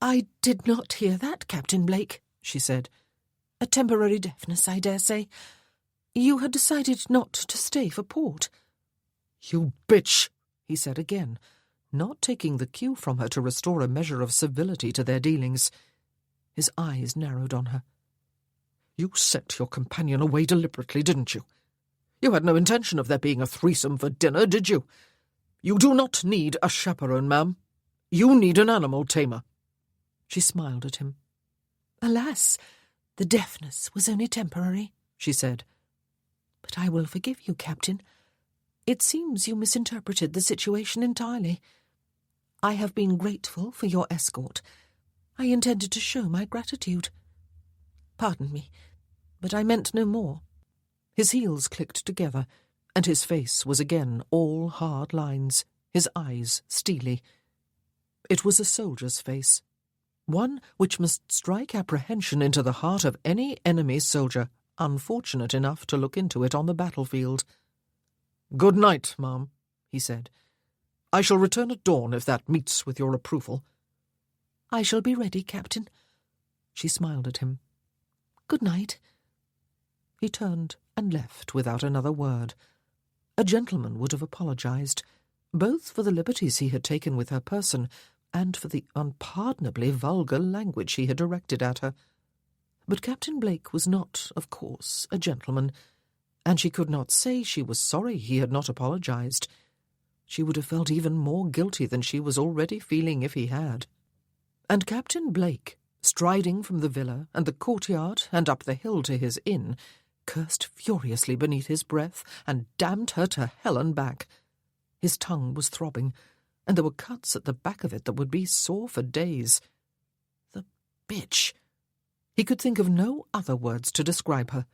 "I did not hear that, Captain Blake," she said. "A temporary deafness, I dare say. You had decided not to stay for port." "You bitch," he said again, not taking the cue from her to restore a measure of civility to their dealings. His eyes narrowed on her. "You sent your companion away deliberately, didn't you? You had no intention of there being a threesome for dinner, did you? You do not need a chaperone, ma'am. You need an animal tamer." She smiled at him. "Alas, the deafness was only temporary," she said. "But I will forgive you, Captain. It seems you misinterpreted the situation entirely. I have been grateful for your escort. I intended to show my gratitude. Pardon me, but I meant no more." His heels clicked together, and his face was again all hard lines, his eyes steely. It was a soldier's face, one which must strike apprehension into the heart of any enemy soldier unfortunate enough to look into it on the battlefield. "Good night, ma'am," he said. "I shall return at dawn if that meets with your approval." "I shall be ready, Captain." She smiled at him. "Good night." He turned and left without another word. A gentleman would have apologized, both for the liberties he had taken with her person and for the unpardonably vulgar language he had directed at her. But Captain Blake was not, of course, a gentleman, and she could not say she was sorry he had not apologized. She would have felt even more guilty than she was already feeling if he had. And Captain Blake, striding from the villa and the courtyard and up the hill to his inn, cursed furiously beneath his breath and damned her to hell and back. His tongue was throbbing, and there were cuts at the back of it that would be sore for days. The bitch! He could think of no other words to describe her.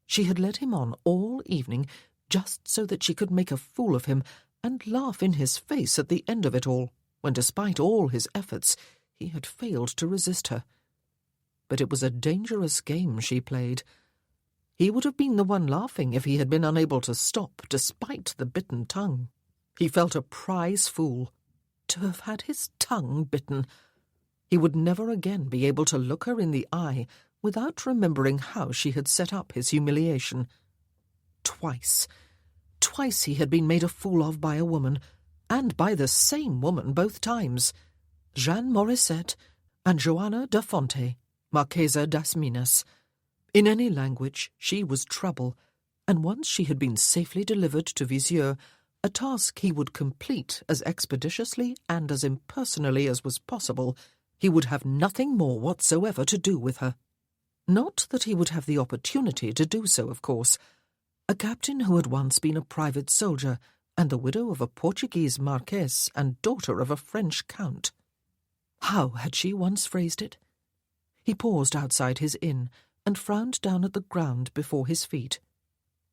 She had led him on all evening just so that she could make a fool of him and laugh in his face at the end of it all, when despite all his efforts he had failed to resist her. But it was a dangerous game she played. He would have been the one laughing if he had been unable to stop, despite the bitten tongue. He felt a prize fool. To have had his tongue bitten. He would never again be able to look her in the eye without remembering how she had set up his humiliation. Twice he had been made a fool of by a woman, and by the same woman both times. Jeanne Morissette and Joanna da Fonte, Marchesa das Minas. In any language, she was trouble, and once she had been safely delivered to Visieux, a task he would complete as expeditiously and as impersonally as was possible, he would have nothing more whatsoever to do with her. Not that he would have the opportunity to do so, of course. A captain who had once been a private soldier, and the widow of a Portuguese marquess and daughter of a French count. How had she once phrased it? He paused outside his inn, and frowned down at the ground before his feet.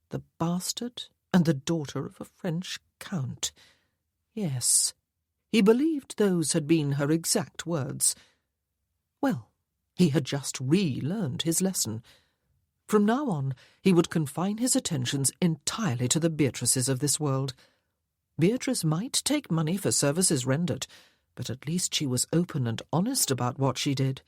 The bastard and the daughter of a French count. Yes, he believed those had been her exact words. Well, he had just relearned his lesson. From now on, he would confine his attentions entirely to the Beatrices of this world. Beatrice might take money for services rendered, but at least she was open and honest about what she did.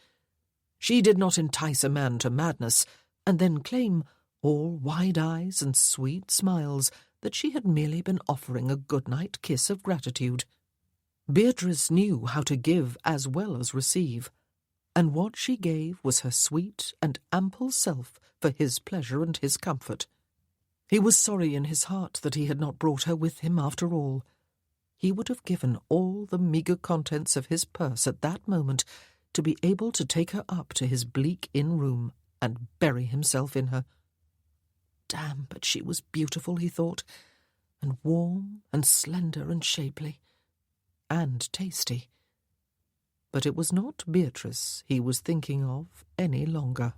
She did not entice a man to madness, and then claim, all wide eyes and sweet smiles, that she had merely been offering a good-night kiss of gratitude. Beatrice knew how to give as well as receive, and what she gave was her sweet and ample self for his pleasure and his comfort. He was sorry in his heart that he had not brought her with him after all. He would have given all the meagre contents of his purse at that moment to be able to take her up to his bleak inn room and bury himself in her. Damn, but she was beautiful, he thought, and warm and slender and shapely, and tasty. But it was not Beatrice he was thinking of any longer.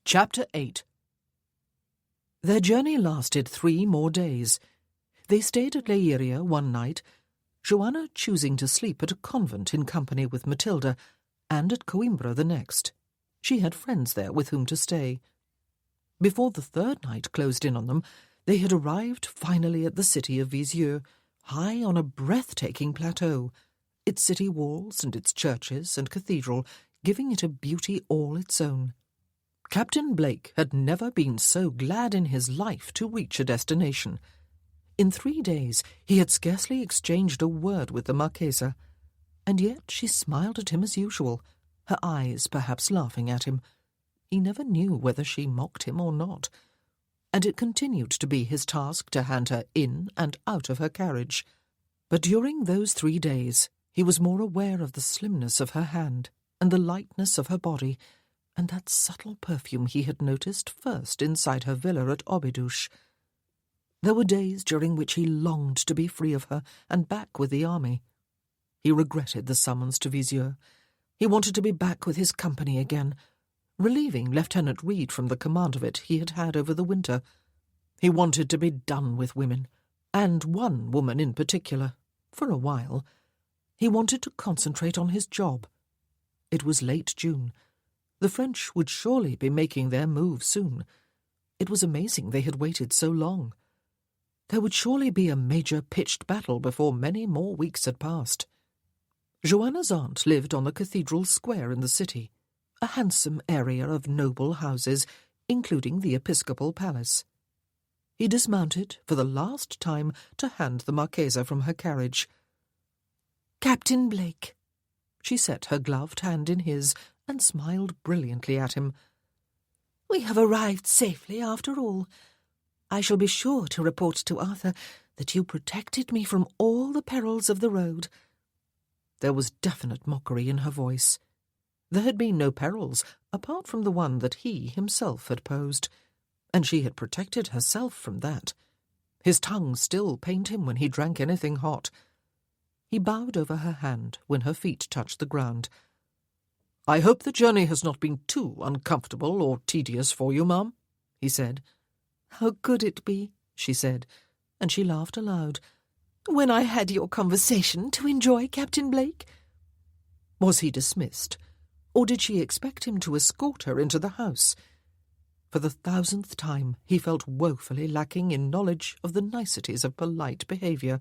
Chapter 8. Their journey lasted 3 more days. They stayed at Leiria one night, Joanna choosing to sleep at a convent in company with Matilda, and at Coimbra the next. She had friends there with whom to stay. Before the 3rd night closed in on them, they had arrived finally at the city of Visieux, high on a breathtaking plateau, its city walls and its churches and cathedral giving it a beauty all its own. Captain Blake had never been so glad in his life to reach a destination. In 3 days he had scarcely exchanged a word with the Marchesa, and yet she smiled at him as usual, her eyes perhaps laughing at him. He never knew whether she mocked him or not, and it continued to be his task to hand her in and out of her carriage. But during those 3 days he was more aware of the slimness of her hand and the lightness of her body, and that subtle perfume he had noticed first inside her villa at Obidos. There were days during which he longed to be free of her and back with the army. He regretted the summons to Visieux. He wanted to be back with his company again, relieving Lieutenant Reed from the command of it he had had over the winter. He wanted to be done with women, and one woman in particular, for a while. He wanted to concentrate on his job. It was late June. The French would surely be making their move soon. It was amazing they had waited so long. There would surely be a major pitched battle before many more weeks had passed. Joanna's aunt lived on the cathedral square in the city, a handsome area of noble houses, including the episcopal palace. He dismounted for the last time to hand the Marchesa from her carriage. "Captain Blake." She set her gloved hand in his and smiled brilliantly at him. "We have arrived safely after all. I shall be sure to report to Arthur that you protected me from all the perils of the road." There was definite mockery in her voice. There had been no perils apart from the one that he himself had posed, and she had protected herself from that. His tongue still pained him when he drank anything hot. He bowed over her hand when her feet touched the ground. "I hope the journey has not been too uncomfortable or tedious for you, ma'am," he said. "How could it be?" she said, and she laughed aloud. "When I had your conversation to enjoy, Captain Blake?" Was he dismissed, or did she expect him to escort her into the house? For the 1000th time he felt woefully lacking in knowledge of the niceties of polite behaviour.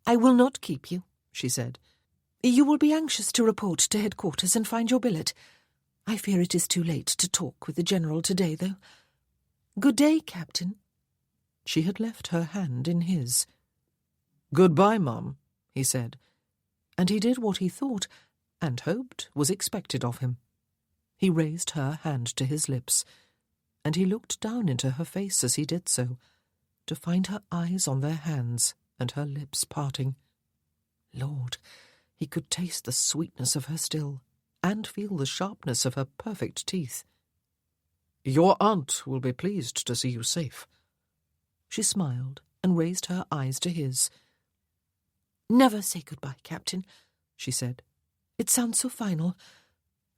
"I will not keep you," she said. "You will be anxious to report to headquarters and find your billet. I fear it is too late to talk with the General today, though. Good day, Captain." She had left her hand in his. "Goodbye, Mum," he said, and he did what he thought and hoped was expected of him. He raised her hand to his lips, and he looked down into her face as he did so, to find her eyes on their hands and her lips parting. Lord, he could taste the sweetness of her still, and feel the sharpness of her perfect teeth. "Your aunt will be pleased to see you safe." She smiled and raised her eyes to his. "Never say goodbye, Captain," she said. "It sounds so final.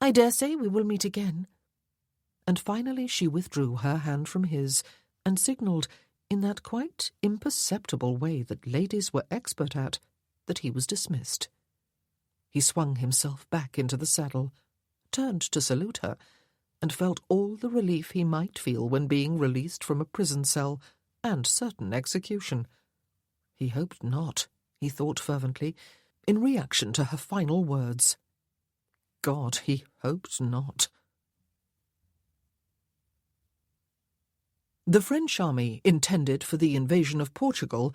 I dare say we will meet again." And finally she withdrew her hand from his and signalled, in that quite imperceptible way that ladies were expert at, that he was dismissed. He swung himself back into the saddle, turned to salute her, and felt all the relief he might feel when being released from a prison cell and certain execution. He hoped not, he thought fervently, in reaction to her final words. God, he hoped not. The French army intended for the invasion of Portugal,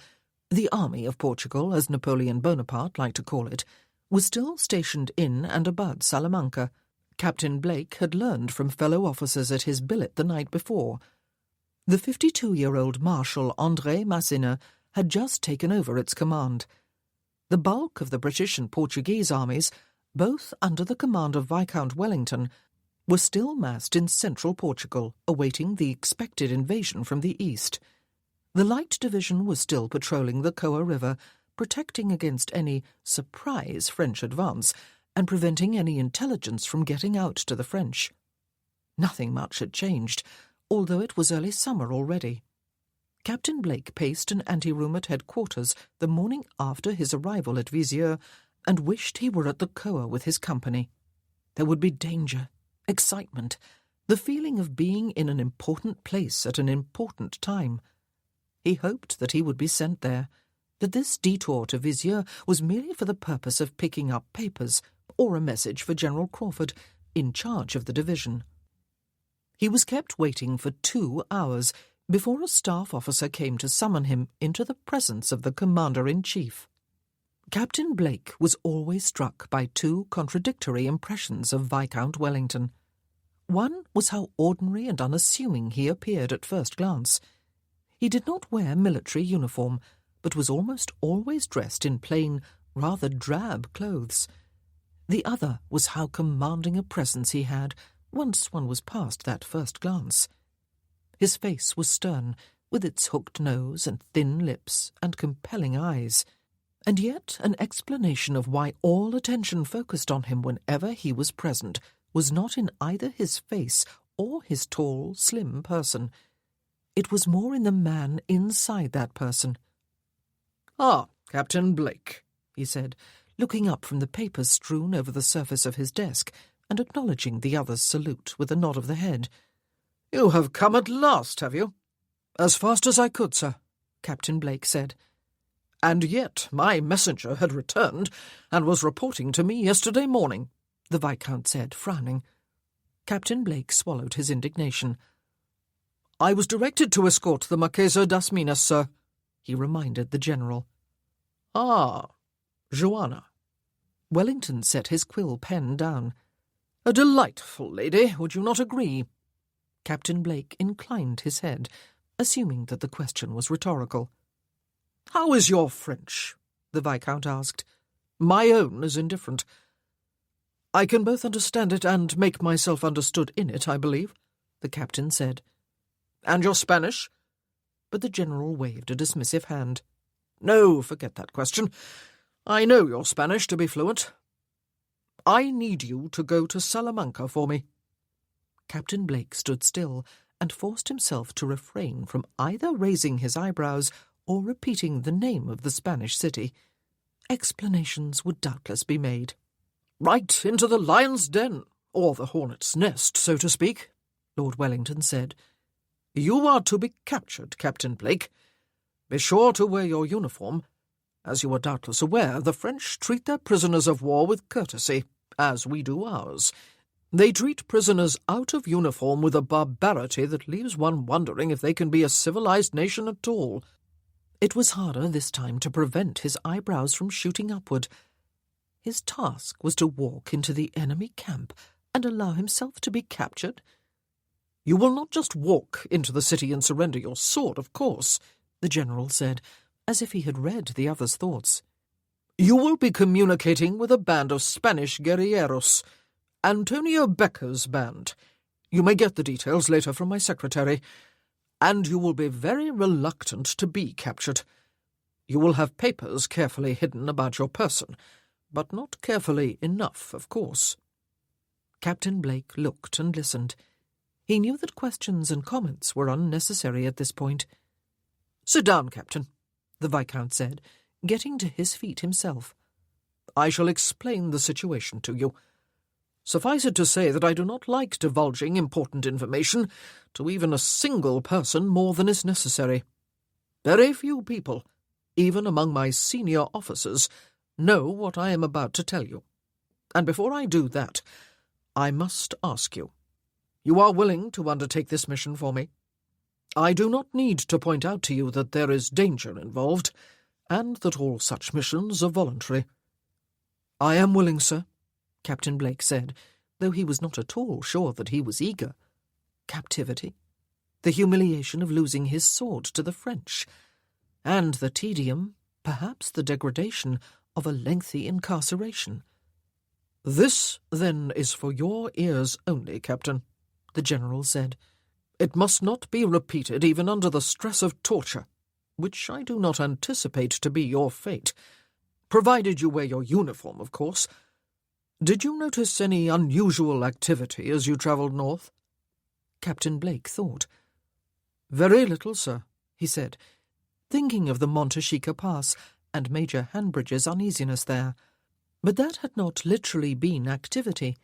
the Army of Portugal, as Napoleon Bonaparte liked to call it, was still stationed in and about Salamanca. Captain Blake had learned from fellow officers at his billet the night before. The 52-year-old Marshal André Massena had just taken over its command. The bulk of the British and Portuguese armies, both under the command of Viscount Wellington, were still massed in central Portugal, awaiting the expected invasion from the east. The Light Division was still patrolling the Coa River, protecting against any surprise French advance and preventing any intelligence from getting out to the French. Nothing much had changed, although it was early summer already. Captain Blake paced an anteroom at headquarters the morning after his arrival at Visieux and wished he were at the Coa with his company. There would be danger, excitement, the feeling of being in an important place at an important time. He hoped that he would be sent there, that this detour to Visieux was merely for the purpose of picking up papers or a message for General Crawford, in charge of the division. He was kept waiting for 2 hours before a staff officer came to summon him into the presence of the Commander-in-Chief. Captain Blake was always struck by 2 contradictory impressions of Viscount Wellington. One was how ordinary and unassuming he appeared at first glance. He did not wear military uniform, but was almost always dressed in plain, rather drab clothes. The other was how commanding a presence he had, once one was past that first glance. His face was stern, with its hooked nose and thin lips and compelling eyes. and yet an explanation of why all attention focused on him whenever he was present was not in either his face or his tall, slim person. It was more in the man inside that person. "Ah, Captain Blake," he said, looking up from the papers strewn over the surface of his desk and acknowledging the other's salute with a nod of the head. "You have come at last, have you?" "As fast as I could, sir," Captain Blake said. "And yet my messenger had returned and was reporting to me yesterday morning," the Viscount said, frowning. Captain Blake swallowed his indignation. "I was directed to escort the Marchesa das Minas, sir," he reminded the General. "Ah, Joanna." Wellington set his quill pen down. "A delightful lady, would you not agree?" Captain Blake inclined his head, assuming that the question was rhetorical. "How is your French?" the Viscount asked. "My own is indifferent." "I can both understand it and make myself understood in it, I believe," the captain said. "And your Spanish?" But the General waved a dismissive hand. "No, forget that question. I know your Spanish to be fluent. I need you to go to Salamanca for me." Captain Blake stood still and forced himself to refrain from either raising his eyebrows or repeating the name of the Spanish city. Explanations would doubtless be made. "Right into the lion's den, or the hornet's nest, so to speak," Lord Wellington said. "You are to be captured, Captain Blake. Be sure to wear your uniform. As you are doubtless aware, the French treat their prisoners of war with courtesy, as we do ours. They treat prisoners out of uniform with a barbarity that leaves one wondering if they can be a civilized nation at all." It was harder this time to prevent his eyebrows from shooting upward. His task was to walk into the enemy camp and allow himself to be captured. "You will not just walk into the city and surrender your sword, of course," the General said, as if he had read the other's thoughts. "You will be communicating with a band of Spanish guerrilleros, Antonio Becker's band. You may get the details later from my secretary. And you will be very reluctant to be captured. You will have papers carefully hidden about your person, but not carefully enough, of course." Captain Blake looked and listened. He knew that questions and comments were unnecessary at this point. "Sit down, Captain," the Viscount said, getting to his feet himself. "I shall explain the situation to you. Suffice it to say that I do not like divulging important information to even a single person more than is necessary. Very few people, even among my senior officers, know what I am about to tell you. And before I do that, I must ask you. You are willing to undertake this mission for me? I do not need to point out to you that there is danger involved, and that all such missions are voluntary." "I am willing, sir," Captain Blake said, though he was not at all sure that he was eager. Captivity, the humiliation of losing his sword to the French, and the tedium, perhaps the degradation, of a lengthy incarceration. "This, then, is for your ears only, Captain," the General said. "It must not be repeated even under the stress of torture, which I do not anticipate to be your fate, provided you wear your uniform, of course. Did you notice any unusual activity as you travelled north?" Captain Blake thought. "Very little, sir," he said, thinking of the Montashika Pass and Major Hanbridge's uneasiness there. But that had not literally been activity.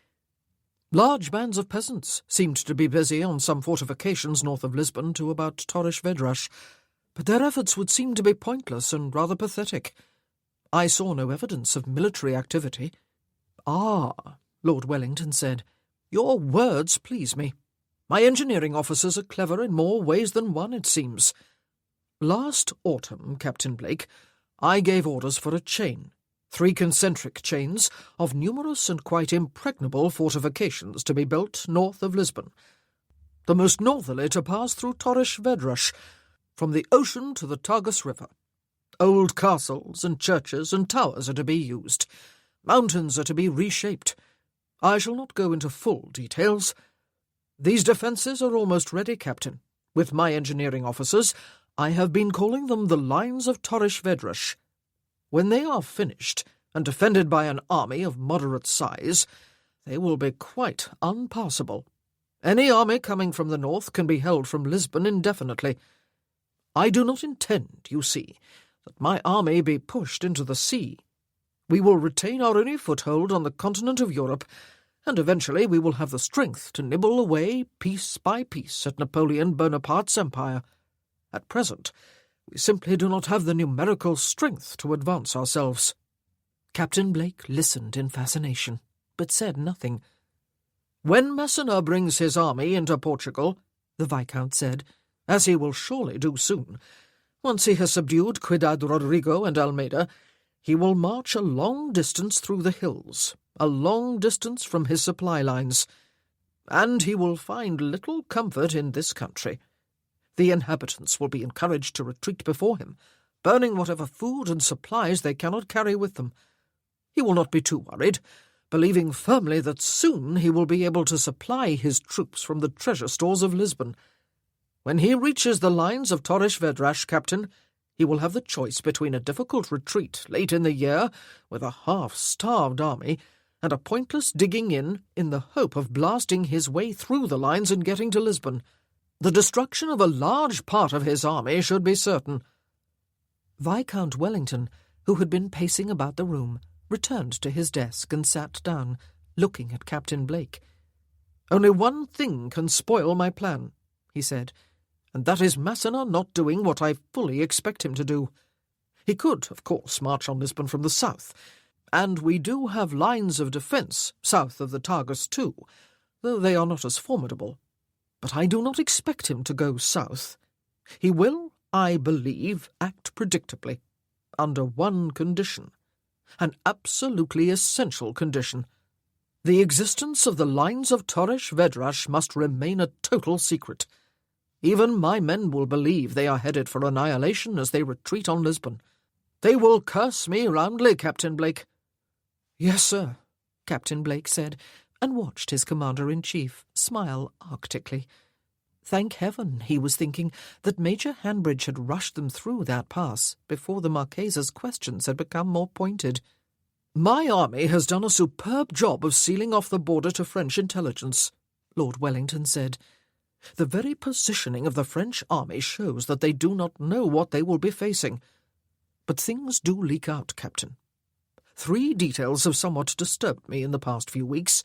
"Large bands of peasants seemed to be busy on some fortifications north of Lisbon to about Torres Vedras, but their efforts would seem to be pointless and rather pathetic. I saw no evidence of military activity." "Ah," Lord Wellington said, "your words please me. My engineering officers are clever in more ways than one, it seems. Last autumn, Captain Blake, I gave orders for a chain, 3 concentric chains of numerous and quite impregnable fortifications to be built north of Lisbon. The most northerly to pass through Torres Vedras, from the ocean to the Tagus River. Old castles and churches and towers are to be used. Mountains are to be reshaped. I shall not go into full details. These defences are almost ready, Captain. With my engineering officers, I have been calling them the lines of Torres Vedras. When they are finished, and defended by an army of moderate size, they will be quite unpassable. Any army coming from the north can be held from Lisbon indefinitely. I do not intend, you see, that my army be pushed into the sea. We will retain our only foothold on the continent of Europe, and eventually we will have the strength to nibble away piece by piece at Napoleon Bonaparte's empire. At present, we simply do not have the numerical strength to advance ourselves." Captain Blake listened in fascination, but said nothing. "When Massena brings his army into Portugal," the Viscount said, "as he will surely do soon, once he has subdued Ciudad Rodrigo and Almeida, he will march a long distance through the hills, a long distance from his supply lines, and he will find little comfort in this country. The inhabitants will be encouraged to retreat before him, burning whatever food and supplies they cannot carry with them. He will not be too worried, believing firmly that soon he will be able to supply his troops from the treasure stores of Lisbon. When he reaches the lines of Torres Vedras, Captain, he will have the choice between a difficult retreat late in the year with a half-starved army and a pointless digging in the hope of blasting his way through the lines and getting to Lisbon. The destruction of a large part of his army should be certain." Viscount Wellington, who had been pacing about the room, returned to his desk and sat down, looking at Captain Blake. "Only one thing can spoil my plan," he said, "and that is Massena not doing what I fully expect him to do. He could, of course, march on Lisbon from the south, and we do have lines of defence south of the Tagus too, though they are not as formidable. But I do not expect him to go south. He will, I believe, act predictably, under one condition, an absolutely essential condition. The existence of the lines of Torres Vedras must remain a total secret. Even my men will believe they are headed for annihilation as they retreat on Lisbon. They will curse me roundly, Captain Blake." "Yes, sir," Captain Blake said, and watched his commander-in-chief smile arctically. Thank heaven, he was thinking, that Major Hanbridge had rushed them through that pass before the Marquesa's questions had become more pointed. "My army has done a superb job of sealing off the border to French intelligence," Lord Wellington said. "The very positioning of the French army shows that they do not know what they will be facing. But things do leak out, Captain. 3 details have somewhat disturbed me in the past few weeks.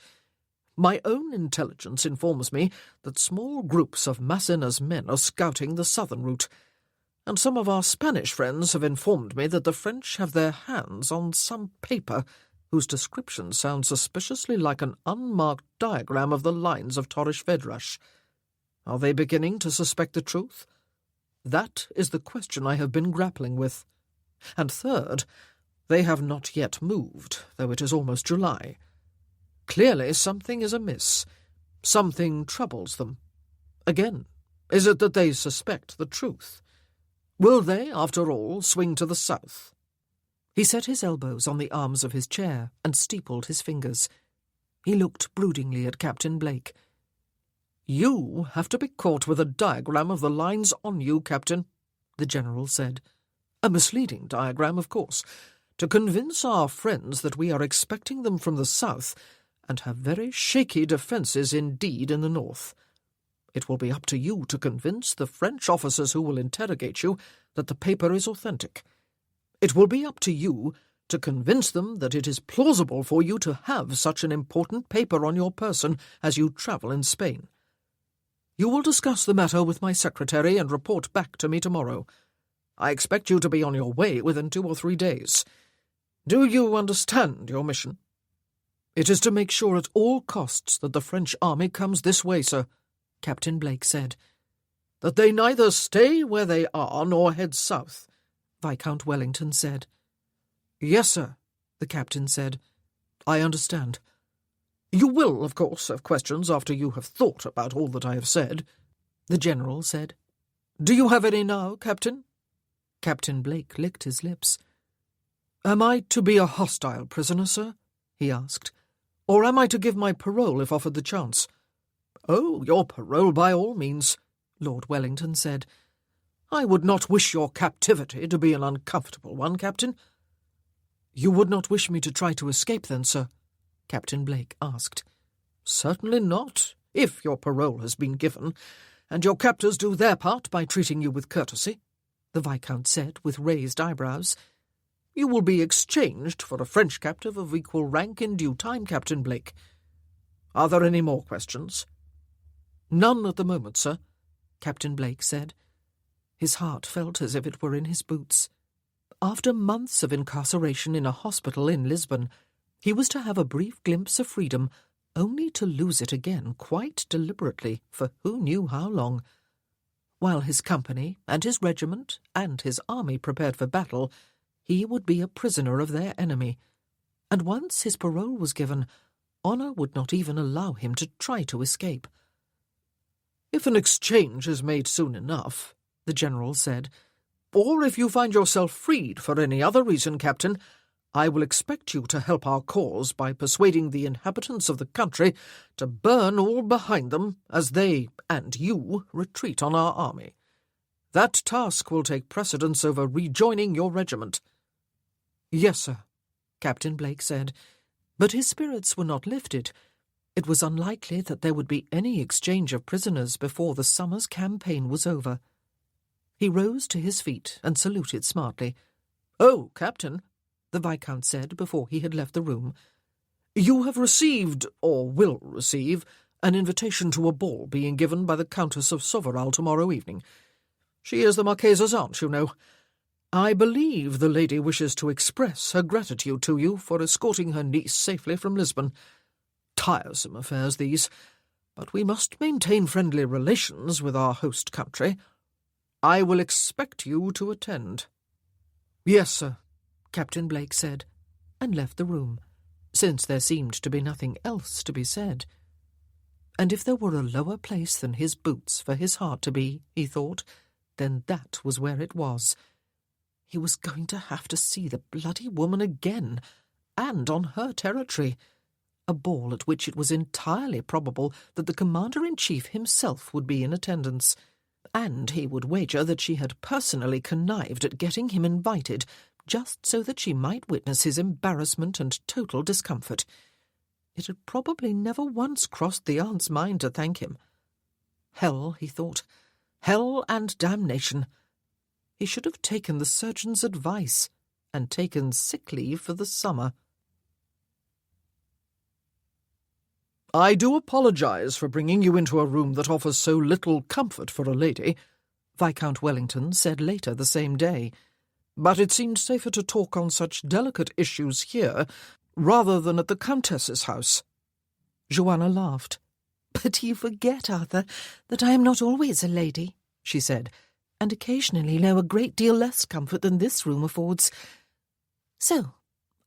My own intelligence informs me that small groups of Massena's men are scouting the southern route, and some of our Spanish friends have informed me that the French have their hands on some paper whose description sounds suspiciously like an unmarked diagram of the lines of Torres Vedras. Are they beginning to suspect the truth? That is the question I have been grappling with. And third, they have not yet moved, though it is almost July. Clearly something is amiss. Something troubles them. Again, is it that they suspect the truth? Will they, after all, swing to the south?" He set his elbows on the arms of his chair and steepled his fingers. He looked broodingly at Captain Blake. "You have to be caught with a diagram of the lines on you, Captain," the General said. "A misleading diagram, of course, to convince our friends that we are expecting them from the south and have very shaky defences indeed in the north. It will be up to you to convince the French officers who will interrogate you that the paper is authentic. It will be up to you to convince them that it is plausible for you to have such an important paper on your person as you travel in Spain. You will discuss the matter with my secretary and report back to me tomorrow. I expect you to be on your way within 2 or 3 days. Do you understand your mission? It is to make sure at all costs that the French army comes this way, sir," Captain Blake said. "That they neither stay where they are nor head south," Viscount Wellington said. "Yes, sir," the captain said. "I understand. You will, of course, have questions after you have thought about all that I have said," the General said. "Do you have any now, Captain?" Captain Blake licked his lips. "Am I to be a hostile prisoner, sir?" he asked. "Or am I to give my parole if offered the chance?" "Oh, your parole by all means," Lord Wellington said. "I would not wish your captivity to be an uncomfortable one, Captain. "You would not wish me to try to escape then, sir?" Captain Blake asked. "Certainly not, if your parole has been given, and your captors do their part by treating you with courtesy," the Viscount said with raised eyebrows. "You will be exchanged for a French captive of equal rank in due time, Captain Blake. Are there any more questions?" "None at the moment, sir," Captain Blake said. His heart felt as if it were in his boots. After months of incarceration in a hospital in Lisbon, he was to have a brief glimpse of freedom, only to lose it again quite deliberately for who knew how long. While his company and his regiment and his army prepared for battle, he would be a prisoner of their enemy, and once his parole was given, honour would not even allow him to try to escape. "If an exchange is made soon enough," the general said, "or if you find yourself freed for any other reason, Captain, I will expect you to help our cause by persuading the inhabitants of the country to burn all behind them as they, and you, retreat on our army. That task will take precedence over rejoining your regiment." "Yes, sir," Captain Blake said, but his spirits were not lifted. It was unlikely that there would be any exchange of prisoners before the summer's campaign was over. He rose to his feet and saluted smartly. "Oh, Captain," the Viscount said before he had left the room, "you have received, or will receive, an invitation to a ball being given by the Countess of Soveral tomorrow evening. She is the Marchesa's aunt, you know. I believe the lady wishes to express her gratitude to you for escorting her niece safely from Lisbon. Tiresome affairs, these, but we must maintain friendly relations with our host country. I will expect you to attend." "Yes, sir," Captain Blake said, and left the room, since there seemed to be nothing else to be said. And if there were a lower place than his boots for his heart to be, he thought, then that was where it was. He was going to have to see the bloody woman again, and on her territory, a ball at which it was entirely probable that the Commander-in-Chief himself would be in attendance, and he would wager that she had personally connived at getting him invited, just so that she might witness his embarrassment and total discomfort. It had probably never once crossed the aunt's mind to thank him. Hell, he thought, hell and damnation. He should have taken the surgeon's advice and taken sick leave for the summer. "I do apologize for bringing you into a room that offers so little comfort for a lady," Viscount Wellington said later the same day, "but it seemed safer to talk on such delicate issues here rather than at the Countess's house." Joanna laughed. "But you forget, Arthur, that I am not always a lady," she said, "and occasionally know a great deal less comfort than this room affords. So,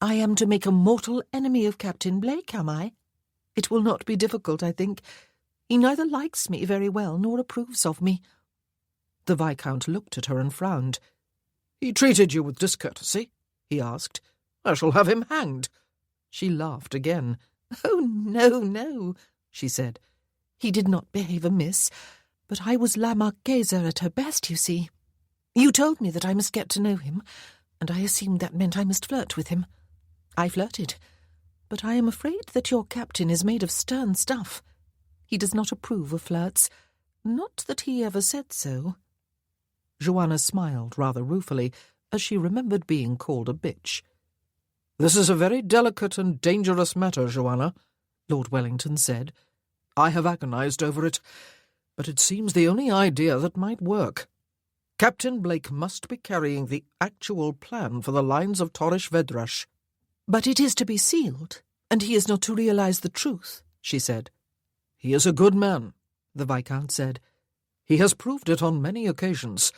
I am to make a mortal enemy of Captain Blake, am I? It will not be difficult, I think. He neither likes me very well nor approves of me." The Viscount looked at her and frowned. "He treated you with discourtesy?" he asked. "I shall have him hanged." She laughed again. "Oh, no, no," she said. "He did not behave amiss, but I was La Marchesa at her best, you see. You told me that I must get to know him, and I assumed that meant I must flirt with him. I flirted, but I am afraid that your captain is made of stern stuff. He does not approve of flirts. Not that he ever said so." Joanna smiled rather ruefully as she remembered being called a bitch. "This is a very delicate and dangerous matter, Joanna," Lord Wellington said. "I have agonized over it, but it seems the only idea that might work. Captain Blake must be carrying the actual plan for the lines of Torres Vedras." "But it is to be sealed, and he is not to realize the truth," she said. "He is a good man," the Viscount said. "He has proved it on many occasions,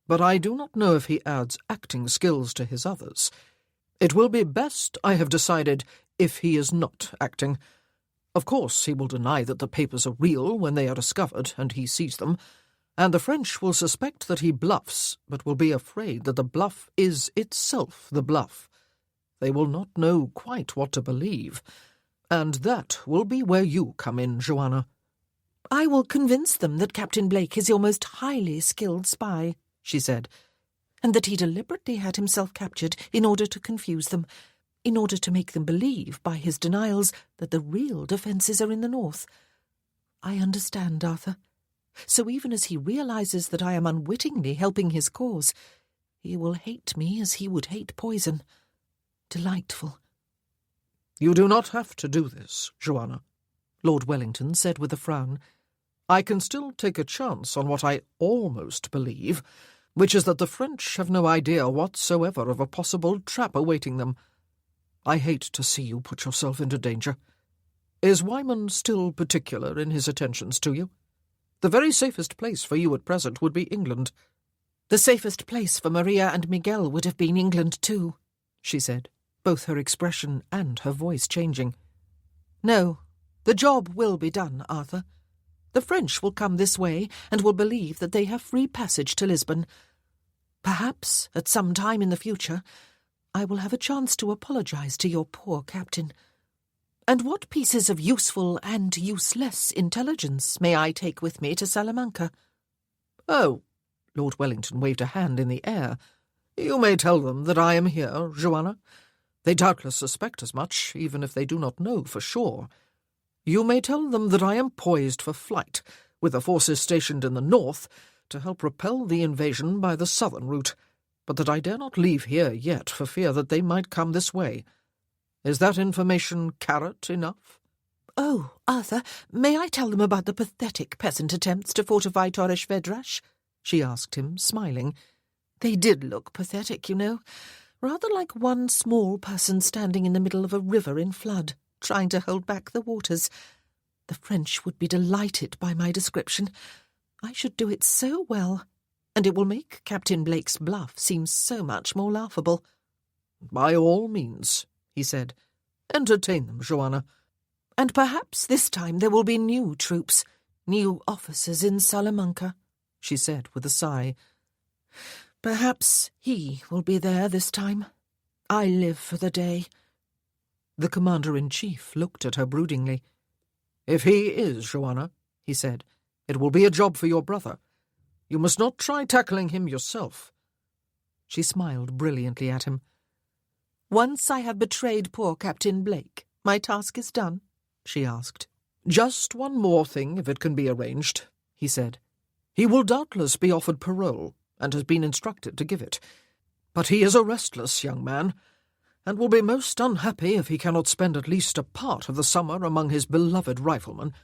but I do not know if he adds acting skills to his others. It will be best, I have decided, if he is not acting. Of course, he will deny that the papers are real when they are discovered and he sees them, and the French will suspect that he bluffs, but will be afraid that the bluff is itself the bluff. They will not know quite what to believe, and that will be where you come in, Joanna." "I will convince them that Captain Blake is your most highly skilled spy," she said, and that he deliberately had himself captured in order to confuse them, in order to make them believe by his denials that the real defences are in the north. I understand, Arthur. So even as he realises that I am unwittingly helping his cause, he will hate me as he would hate poison. Delightful. You do not have to do this, Joanna, Lord Wellington said with a frown. I can still take a chance on what I almost believe, which is that the French have no idea whatsoever of a possible trap awaiting them. I hate to see you put yourself into danger. Is Wyman still particular in his attentions to you? The very safest place for you at present would be England. The safest place for Maria and Miguel would have been England too, she said, both her expression and her voice changing. No, the job will be done, Arthur. The French will come this way and will believe that they have free passage to Lisbon. Perhaps, at some time in the future, I will have a chance to apologise to your poor captain. And what pieces of useful and useless intelligence may I take with me to Salamanca? Oh, Lord Wellington waved a hand in the air. You may tell them that I am here, Joanna. They doubtless suspect as much, even if they do not know for sure. You may tell them that I am poised for flight, with the forces stationed in the north, to help repel the invasion by the southern route, but that I dare not leave here yet for fear that they might come this way. Is that information carrot enough? Oh, Arthur, may I tell them about the pathetic peasant attempts to fortify Torres Vedras? She asked him, smiling. They did look pathetic, you know, rather like one small person standing in the middle of a river in flood, trying to hold back the waters. The French would be delighted by my description. I should do it so well, and it will make Captain Blake's bluff seem so much more laughable. By all means, he said. Entertain them, Joanna. And perhaps this time there will be new troops, new officers in Salamanca, she said with a sigh. Perhaps he will be there this time. I live for the day. The Commander-in-Chief looked at her broodingly. If he is, Joanna, he said, it will be a job for your brother. You must not try tackling him yourself. She smiled brilliantly at him. Once I have betrayed poor Captain Blake, my task is done, she asked. Just one more thing, if it can be arranged, he said. He will doubtless be offered parole, and has been instructed to give it. But he is a restless young man, and will be most unhappy if he cannot spend at least a part of the summer among his beloved riflemen.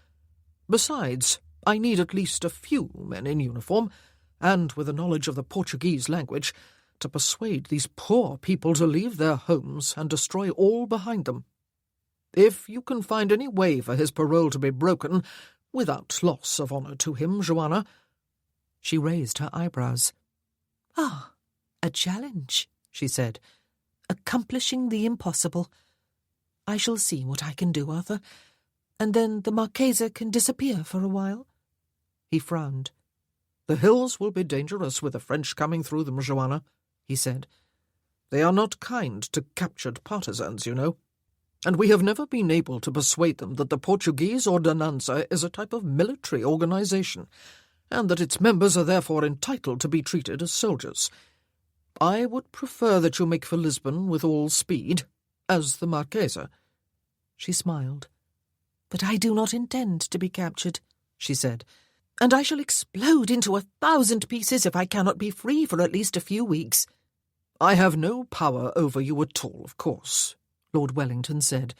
Besides, I need at least a few men in uniform, and with a knowledge of the Portuguese language, to persuade these poor people to leave their homes and destroy all behind them. If you can find any way for his parole to be broken, without loss of honour to him, Joanna. She raised her eyebrows. Ah, a challenge, she said, accomplishing the impossible. I shall see what I can do, Arthur, and then the Marchesa can disappear for a while. He frowned. The hills will be dangerous with the French coming through them, Joanna, he said. They are not kind to captured partisans, you know, and we have never been able to persuade them that the Portuguese Ordenanza is a type of military organization, and that its members are therefore entitled to be treated as soldiers. I would prefer that you make for Lisbon with all speed, as the Marchesa. She smiled. But I do not intend to be captured, she said, and I shall explode into 1,000 pieces if I cannot be free for at least a few weeks. I have no power over you at all, of course, Lord Wellington said,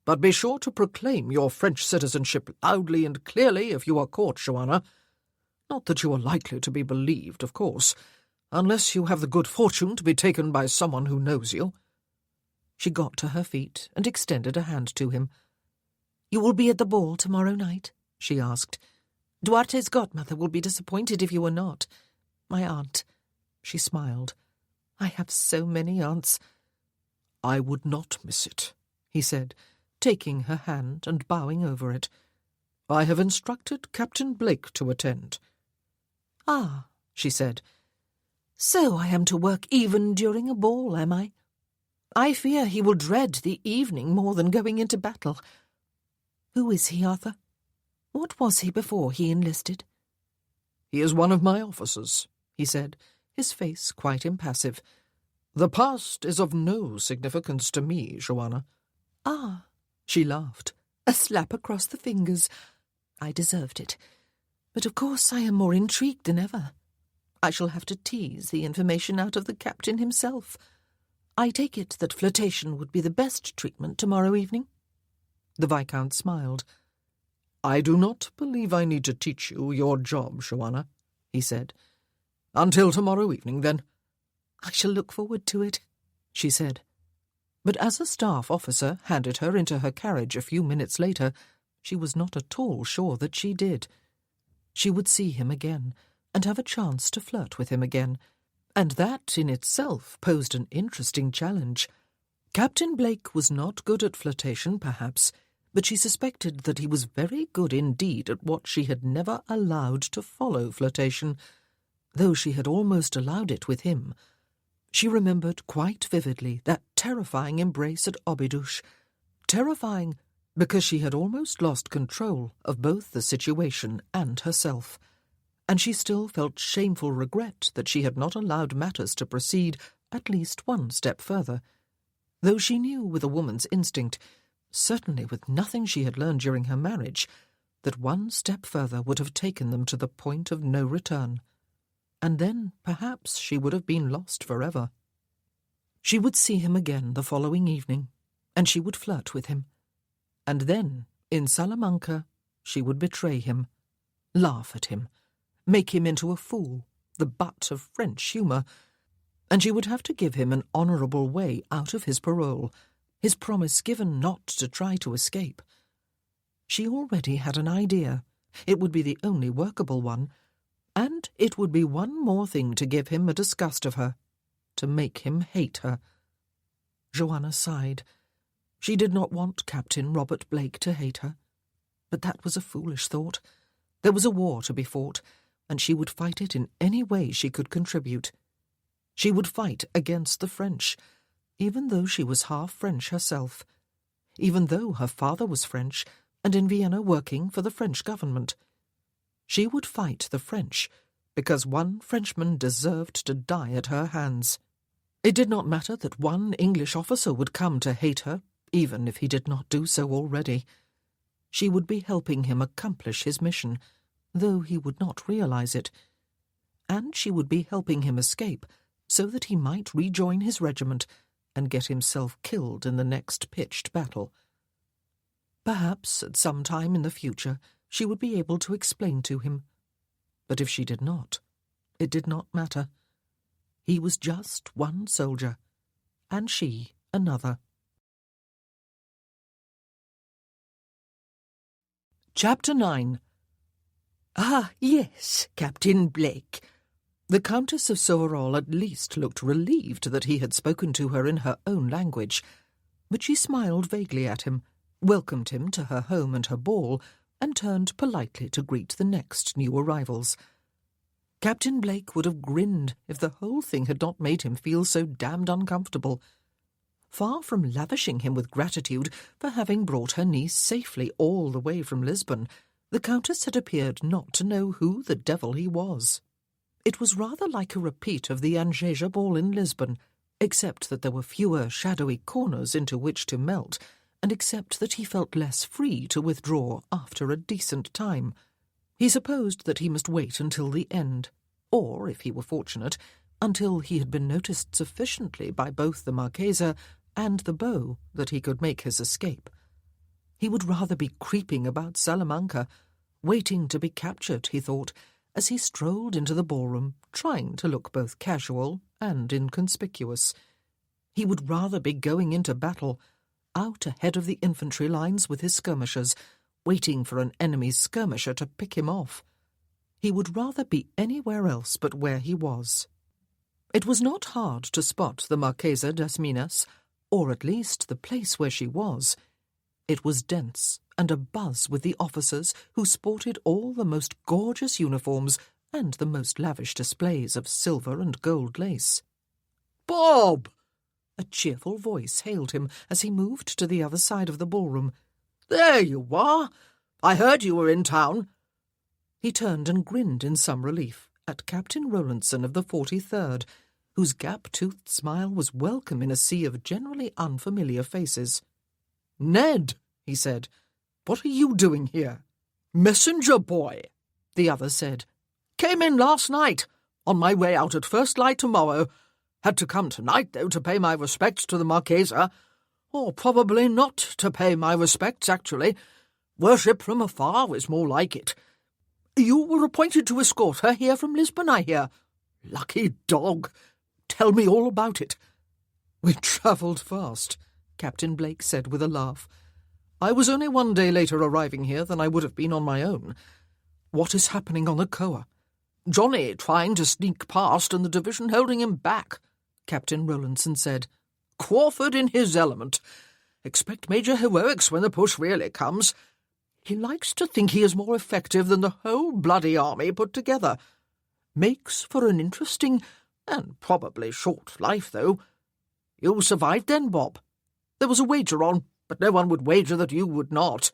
but be sure to proclaim your French citizenship loudly and clearly if you are caught, Joanna. Not that you are likely to be believed, of course, unless you have the good fortune to be taken by someone who knows you. She got to her feet and extended a hand to him. You will be at the ball tomorrow night? She asked. Duarte's godmother will be disappointed if you are not. My aunt. She smiled. I have so many aunts. I would not miss it, he said, taking her hand and bowing over it. I have instructed Captain Blake to attend. Ah, she said. So I am to work even during a ball, am I? I fear he will dread the evening more than going into battle. Who is he, Arthur? What was he before he enlisted? He is one of my officers, he said, his face quite impassive. "The past is of no significance to me, Joanna." "Ah," she laughed. "A slap across the fingers. I deserved it. But of course I am more intrigued than ever. I shall have to tease the information out of the captain himself. I take it that flirtation would be the best treatment tomorrow evening?" The Viscount smiled. "I do not believe I need to teach you your job, Joanna," he said. "Until tomorrow evening, then." "I shall look forward to it," she said. But as a staff officer handed her into her carriage a few minutes later, she was not at all sure that she did. She would see him again, and have a chance to flirt with him again, and that in itself posed an interesting challenge. Captain Blake was not good at flirtation, perhaps, but she suspected that he was very good indeed at what she had never allowed to follow flirtation, though she had almost allowed it with him. She remembered quite vividly that terrifying embrace at Obidos, terrifying because she had almost lost control of both the situation and herself, and she still felt shameful regret that she had not allowed matters to proceed at least one step further, though she knew with a woman's instinct, certainly with nothing she had learned during her marriage, that one step further would have taken them to the point of no return, and then perhaps she would have been lost forever. She would see him again the following evening, and she would flirt with him, and then, in Salamanca, she would betray him, laugh at him, make him into a fool, the butt of French humour, and she would have to give him an honourable way out of his parole, his promise given not to try to escape. She already had an idea. It would be the only workable one, and it would be one more thing to give him a disgust of her, to make him hate her. Joanna sighed. She did not want Captain Robert Blake to hate her. But that was a foolish thought. There was a war to be fought, and she would fight it in any way she could contribute. She would fight against the French, even though she was half French herself, even though her father was French and in Vienna working for the French government. She would fight the French, because one Frenchman deserved to die at her hands. It did not matter that one English officer would come to hate her, even if he did not do so already. She would be helping him accomplish his mission, though he would not realize it. And she would be helping him escape, so that he might rejoin his regiment and get himself killed in the next pitched battle. Perhaps at some time in the future she would be able to explain to him. But if she did not, it did not matter. He was just one soldier, and she another. Chapter 9. "Ah, yes, Captain Blake." The Countess of Soverol at least looked relieved that he had spoken to her in her own language, but she smiled vaguely at him, welcomed him to her home and her ball, and turned politely to greet the next new arrivals. Captain Blake would have grinned if the whole thing had not made him feel so damned uncomfortable. Far from lavishing him with gratitude for having brought her niece safely all the way from Lisbon, the Countess had appeared not to know who the devil he was. It was rather like a repeat of the Angeja ball in Lisbon, except that there were fewer shadowy corners into which to melt, and except that he felt less free to withdraw after a decent time. He supposed that he must wait until the end, or, if he were fortunate, until he had been noticed sufficiently by both the Marchesa and the beau that he could make his escape. He would rather be creeping about Salamanca, waiting to be captured, he thought, as he strolled into the ballroom, trying to look both casual and inconspicuous. He would rather be going into battle, out ahead of the infantry lines with his skirmishers, waiting for an enemy's skirmisher to pick him off. He would rather be anywhere else but where he was. It was not hard to spot the Marchesa das Minas, or at least the place where she was. It was dense and abuzz with the officers who sported all the most gorgeous uniforms and the most lavish displays of silver and gold lace. "Bob!" A cheerful voice hailed him as he moved to the other side of the ballroom. "There you are! I heard you were in town." He turned and grinned in some relief, at Captain Rowlandson of the 43rd, whose gap-toothed smile was welcome in a sea of generally unfamiliar faces. "Ned," he said, "what are you doing here?" "Messenger boy," the other said. "Came in last night, on my way out at first light tomorrow. Had to come tonight, though, to pay my respects to the Marchesa. Or probably not to pay my respects, actually. Worship from afar is more like it. You were appointed to escort her here from Lisbon, I hear. Lucky dog. Tell me all about it." "We travelled fast," Captain Blake said with a laugh. "I was only 1 day later arriving here than I would have been on my own. What is happening on the Coa?" "Johnny trying to sneak past and the division holding him back," Captain Rowlandson said. "Crawford in his element. Expect major heroics when the push really comes. He likes to think he is more effective than the whole bloody army put together. Makes for an interesting and probably short life, though. You survived then, Bob? There was a wager on, but no one would wager that you would not.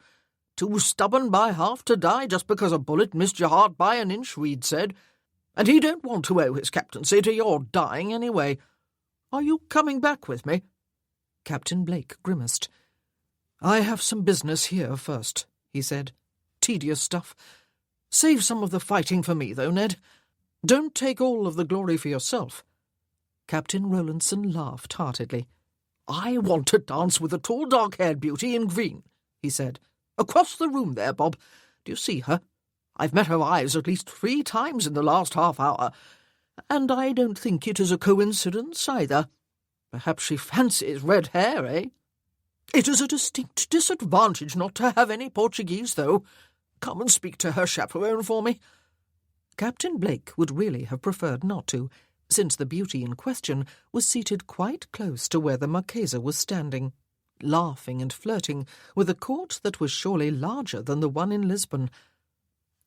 Too stubborn by half to die just because a bullet missed your heart by an inch, Reed said. And he don't want to owe his captaincy to your dying anyway. Are you coming back with me?" Captain Blake grimaced. "I have some business here first," he said. "Tedious stuff. Save some of the fighting for me, though, Ned. Don't take all of the glory for yourself." Captain Rowlandson laughed heartedly. "I want to dance with a tall, dark-haired beauty in green," he said. "Across the room there, Bob. Do you see her? I've met her eyes at least 3 times in the last half hour, and I don't think it is a coincidence either. Perhaps she fancies red hair, eh? It is a distinct disadvantage not to have any Portuguese, though. Come and speak to her chaperone for me." Captain Blake would really have preferred not to, since the beauty in question was seated quite close to where the Marchesa was standing, laughing and flirting with a court that was surely larger than the one in Lisbon.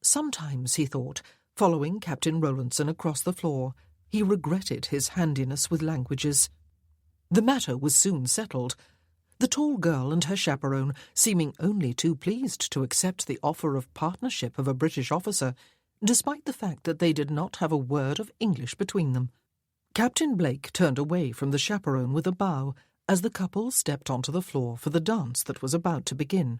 Sometimes, he thought, following Captain Rowlandson across the floor, he regretted his handiness with languages. The matter was soon settled, the tall girl and her chaperone seeming only too pleased to accept the offer of partnership of a British officer, despite the fact that they did not have a word of English between them. Captain Blake turned away from the chaperone with a bow as the couple stepped onto the floor for the dance that was about to begin.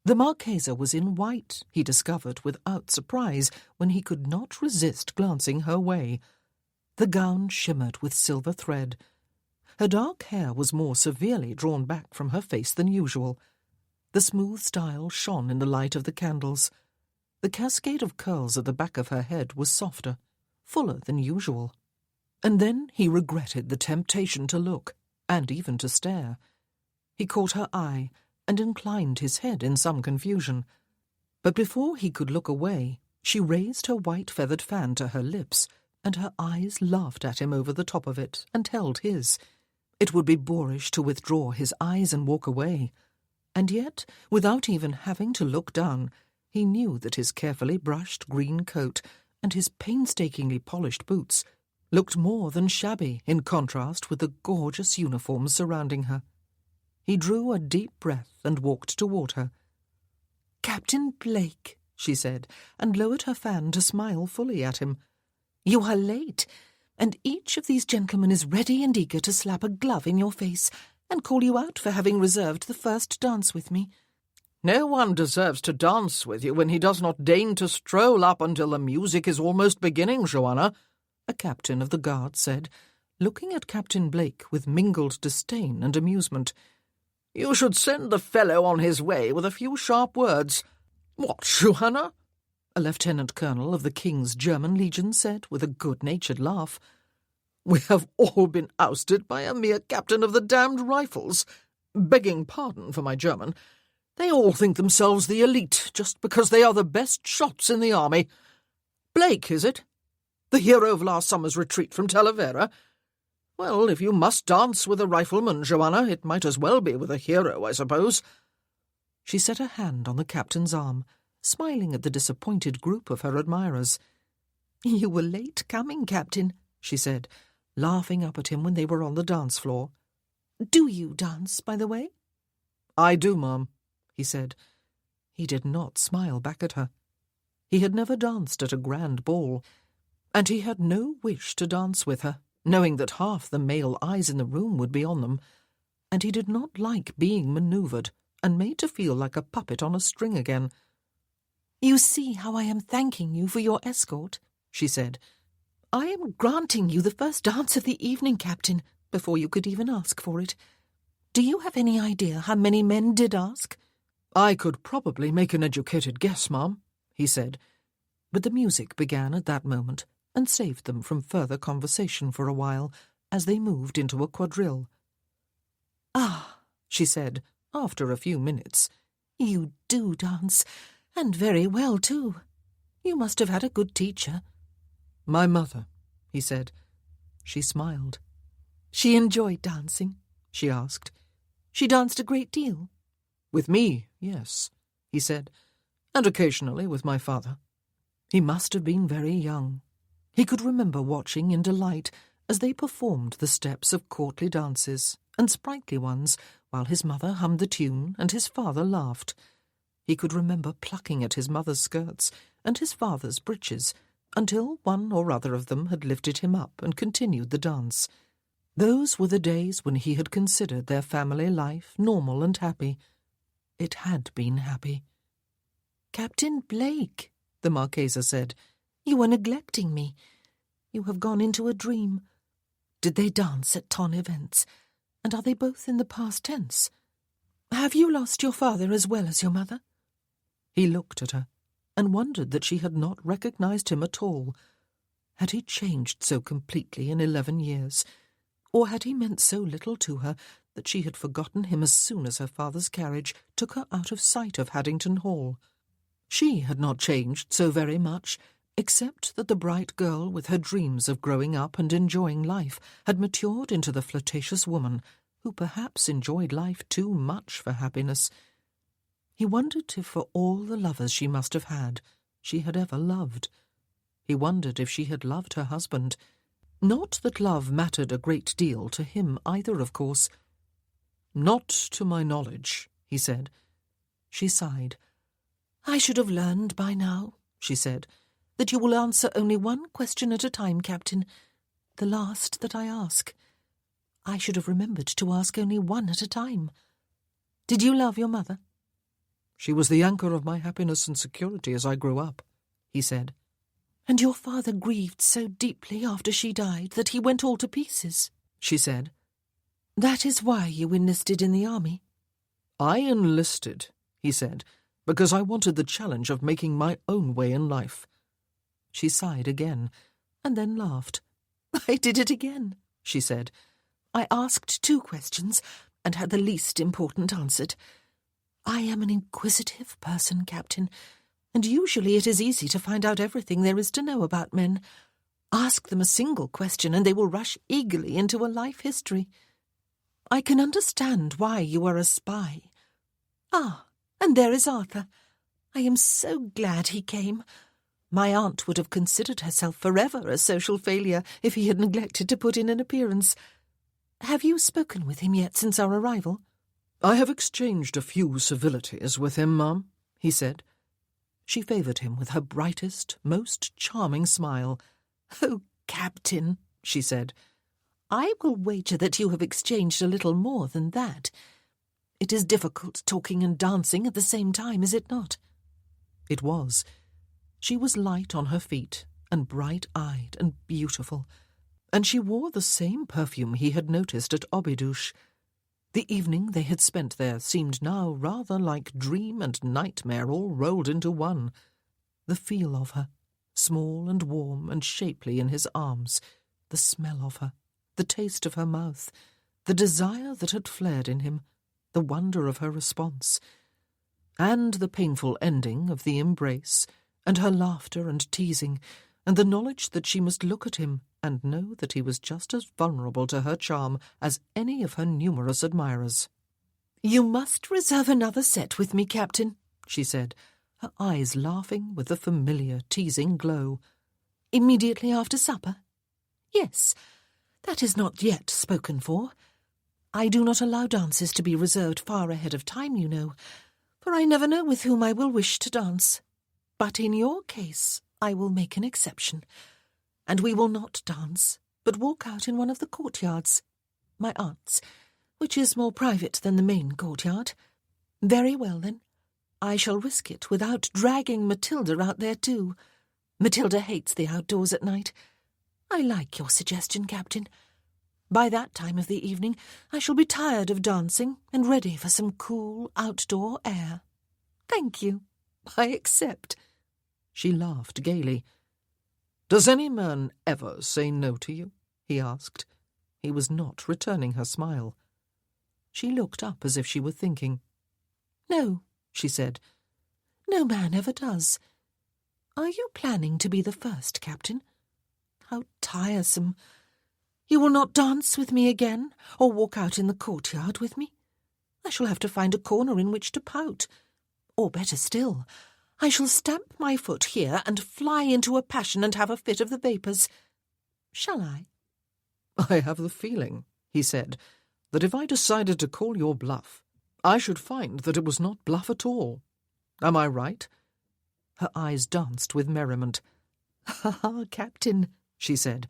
The Marchesa was in white, he discovered without surprise when he could not resist glancing her way. The gown shimmered with silver thread. Her dark hair was more severely drawn back from her face than usual. The smooth style shone in the light of the candles. The cascade of curls at the back of her head was softer, fuller than usual. And then he regretted the temptation to look, and even to stare. He caught her eye and inclined his head in some confusion. But before he could look away, she raised her white feathered fan to her lips, and her eyes laughed at him over the top of it and held his. It would be boorish to withdraw his eyes and walk away. And yet, without even having to look down, he knew that his carefully brushed green coat and his painstakingly polished boots looked more than shabby in contrast with the gorgeous uniforms surrounding her. He drew a deep breath and walked toward her. "Captain Blake," she said, and lowered her fan to smile fully at him. "You are late, and each of these gentlemen is ready and eager to slap a glove in your face and call you out for having reserved the first dance with me." "No one deserves to dance with you when he does not deign to stroll up until the music is almost beginning, Joanna," a captain of the guard said, looking at Captain Blake with mingled disdain and amusement. "You should send the fellow on his way with a few sharp words." "What, Joanna?" a lieutenant colonel of the King's German Legion said with a good-natured laugh. "We have all been ousted by a mere captain of the damned rifles. Begging pardon for my German. They all think themselves the elite just because they are the best shots in the army. Blake, is it? The hero of last summer's retreat from Talavera? Well, if you must dance with a rifleman, Joanna, it might as well be with a hero, I suppose." She set a hand on the captain's arm, smiling at the disappointed group of her admirers. "You were late coming, Captain," she said, laughing up at him when they were on the dance floor. "Do you dance, by the way?" "I do, ma'am," he said. He did not smile back at her. He had never danced at a grand ball. and he had no wish to dance with her, knowing that half the male eyes in the room would be on them, and he did not like being manoeuvred and made to feel like a puppet on a string again. "You see how I am thanking you for your escort," she said. "I am granting you the first dance of the evening, Captain, before you could even ask for it. Do you have any idea how many men did ask?" "I could probably make an educated guess, ma'am," he said. But the music began at that moment and saved them from further conversation for a while as they moved into a quadrille. "Ah," she said, after a few minutes, "you do dance, and very well too. You must have had a good teacher." "My mother," he said. She smiled. "She enjoyed dancing?" she asked. "She danced a great deal?" "With me, yes," he said, "and occasionally with my father." He must have been very young. He could remember watching in delight as they performed the steps of courtly dances and sprightly ones, while his mother hummed the tune and his father laughed. He could remember plucking at his mother's skirts and his father's breeches until one or other of them had lifted him up and continued the dance. Those were the days when he had considered their family life normal and happy. It had been happy. "Captain Blake," the Marchesa said, "you are neglecting me. You have gone into a dream. Did they dance at ton events? And are they both in the past tense? Have you lost your father as well as your mother?" He looked at her and wondered that she had not recognized him at all. Had he changed so completely in 11 years? Or had he meant so little to her that she had forgotten him as soon as her father's carriage took her out of sight of Haddington Hall? She had not changed so very much, except that the bright girl with her dreams of growing up and enjoying life had matured into the flirtatious woman who perhaps enjoyed life too much for happiness. He wondered if for all the lovers she must have had, she had ever loved. He wondered if she had loved her husband. Not that love mattered a great deal to him either, of course. "Not to my knowledge," he said. She sighed. "I should have learned by now," she said, "that you will answer only one question at a time, Captain, the last that I ask. I should have remembered to ask only one at a time. Did you love your mother?" "She was the anchor of my happiness and security as I grew up," he said. "And your father grieved so deeply after she died that he went all to pieces," she said. "That is why you enlisted in the army?" "I enlisted," he said, "because I wanted the challenge of making my own way in life." She sighed again, and then laughed. "I did it again," she said. "I asked 2 questions, and had the least important answered. I am an inquisitive person, Captain, and usually it is easy to find out everything there is to know about men. Ask them a single question, and they will rush eagerly into a life history. I can understand why you are a spy. Ah, and there is Arthur. I am so glad he came. My aunt would have considered herself forever a social failure if he had neglected to put in an appearance. Have you spoken with him yet since our arrival?" "I have exchanged a few civilities with him, ma'am," he said. She favoured him with her brightest, most charming smile. "Oh, Captain," she said, "I will wager that you have exchanged a little more than that. It is difficult talking and dancing at the same time, is it not?" It was. She was light on her feet, and bright-eyed and beautiful, and she wore the same perfume he had noticed at Obidosh. The evening they had spent there seemed now rather like dream and nightmare all rolled into one. The feel of her, small and warm and shapely in his arms, the smell of her, the taste of her mouth, the desire that had flared in him, the wonder of her response, and the painful ending of the embrace, and her laughter and teasing, and the knowledge that she must look at him and know that he was just as vulnerable to her charm as any of her numerous admirers. "You must reserve another set with me, Captain," she said, her eyes laughing with the familiar, teasing glow. "Immediately after supper?" "Yes, that is not yet spoken for. I do not allow dances to be reserved far ahead of time, you know, for I never know with whom I will wish to dance. But in your case I will make an exception. and we will not dance, but walk out in one of the courtyards. My aunt's, which is more private than the main courtyard. Very well, then. I shall risk it without dragging Matilda out there too. Matilda hates the outdoors at night. I like your suggestion, Captain. By that time of the evening I shall be tired of dancing and ready for some cool outdoor air. Thank you. I accept. She laughed gaily. "Does any man ever say no to you?" he asked. He was not returning her smile. She looked up as if she were thinking. "No," she said. "No man ever does. Are you planning to be the first, Captain? How tiresome. You will not dance with me again, or walk out in the courtyard with me? I shall have to find a corner in which to pout. Or better still, I shall stamp my foot here and fly into a passion and have a fit of the vapours. Shall I?" "I have the feeling," he said, "that if I decided to call your bluff, I should find that it was not bluff at all. Am I right?" Her eyes danced with merriment. "Ah, Captain," she said,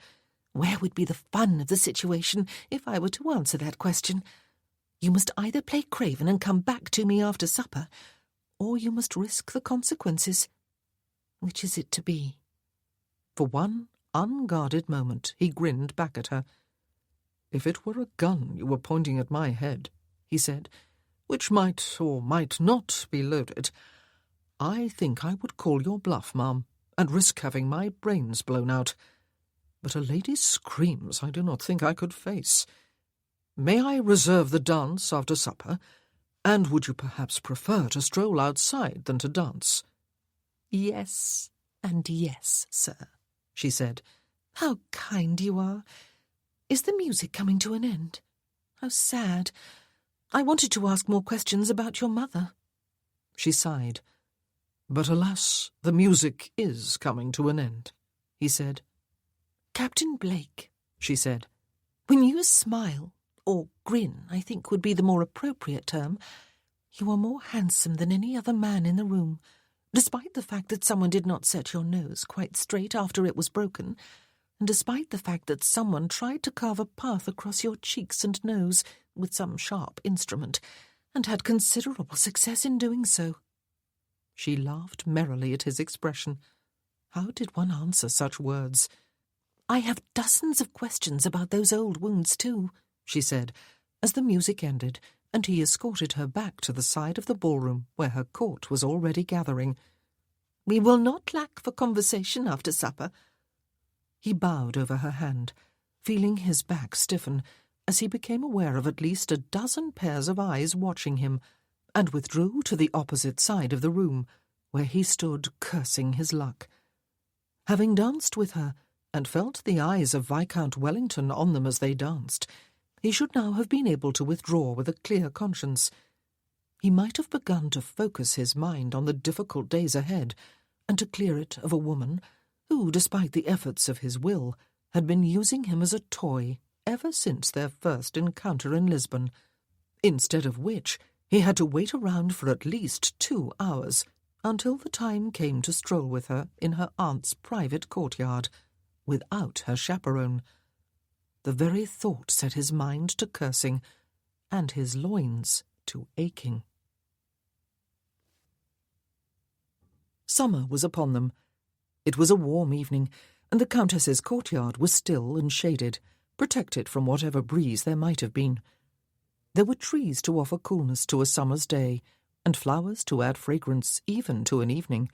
"where would be the fun of the situation if I were to answer that question? You must either play craven and come back to me after supper, or you must risk the consequences. Which is it to be?" For one unguarded moment he grinned back at her. "If it were a gun you were pointing at my head," he said, "which might or might not be loaded, I think I would call your bluff, ma'am, and risk having my brains blown out. But a lady's screams I do not think I could face. May I reserve the dance after supper? And would you perhaps prefer to stroll outside than to dance?" "Yes, and yes, sir," she said. "How kind you are. Is the music coming to an end? How sad. I wanted to ask more questions about your mother." She sighed. "But alas, the music is coming to an end," he said. "Captain Blake," she said, "when you smile, or grin, I think would be the more appropriate term, you are more handsome than any other man in the room, despite the fact that someone did not set your nose quite straight after it was broken, and despite the fact that someone tried to carve a path across your cheeks and nose with some sharp instrument, and had considerable success in doing so." She laughed merrily at his expression. How did one answer such words? "I have dozens of questions about those old wounds too," she said, as the music ended, and he escorted her back to the side of the ballroom where her court was already gathering. "We will not lack for conversation after supper." He bowed over her hand, feeling his back stiffen, as he became aware of at least a dozen pairs of eyes watching him, and withdrew to the opposite side of the room, where he stood cursing his luck. Having danced with her, and felt the eyes of Viscount Wellington on them as they danced, he should now have been able to withdraw with a clear conscience. He might have begun to focus his mind on the difficult days ahead, and to clear it of a woman who, despite the efforts of his will, had been using him as a toy ever since their first encounter in Lisbon, instead of which he had to wait around for at least 2 hours, until the time came to stroll with her in her aunt's private courtyard, without her chaperone. The very thought set his mind to cursing, and his loins to aching. Summer was upon them. It was a warm evening, and the Countess's courtyard was still and shaded, protected from whatever breeze there might have been. There were trees to offer coolness to a summer's day, and flowers to add fragrance even to an evening.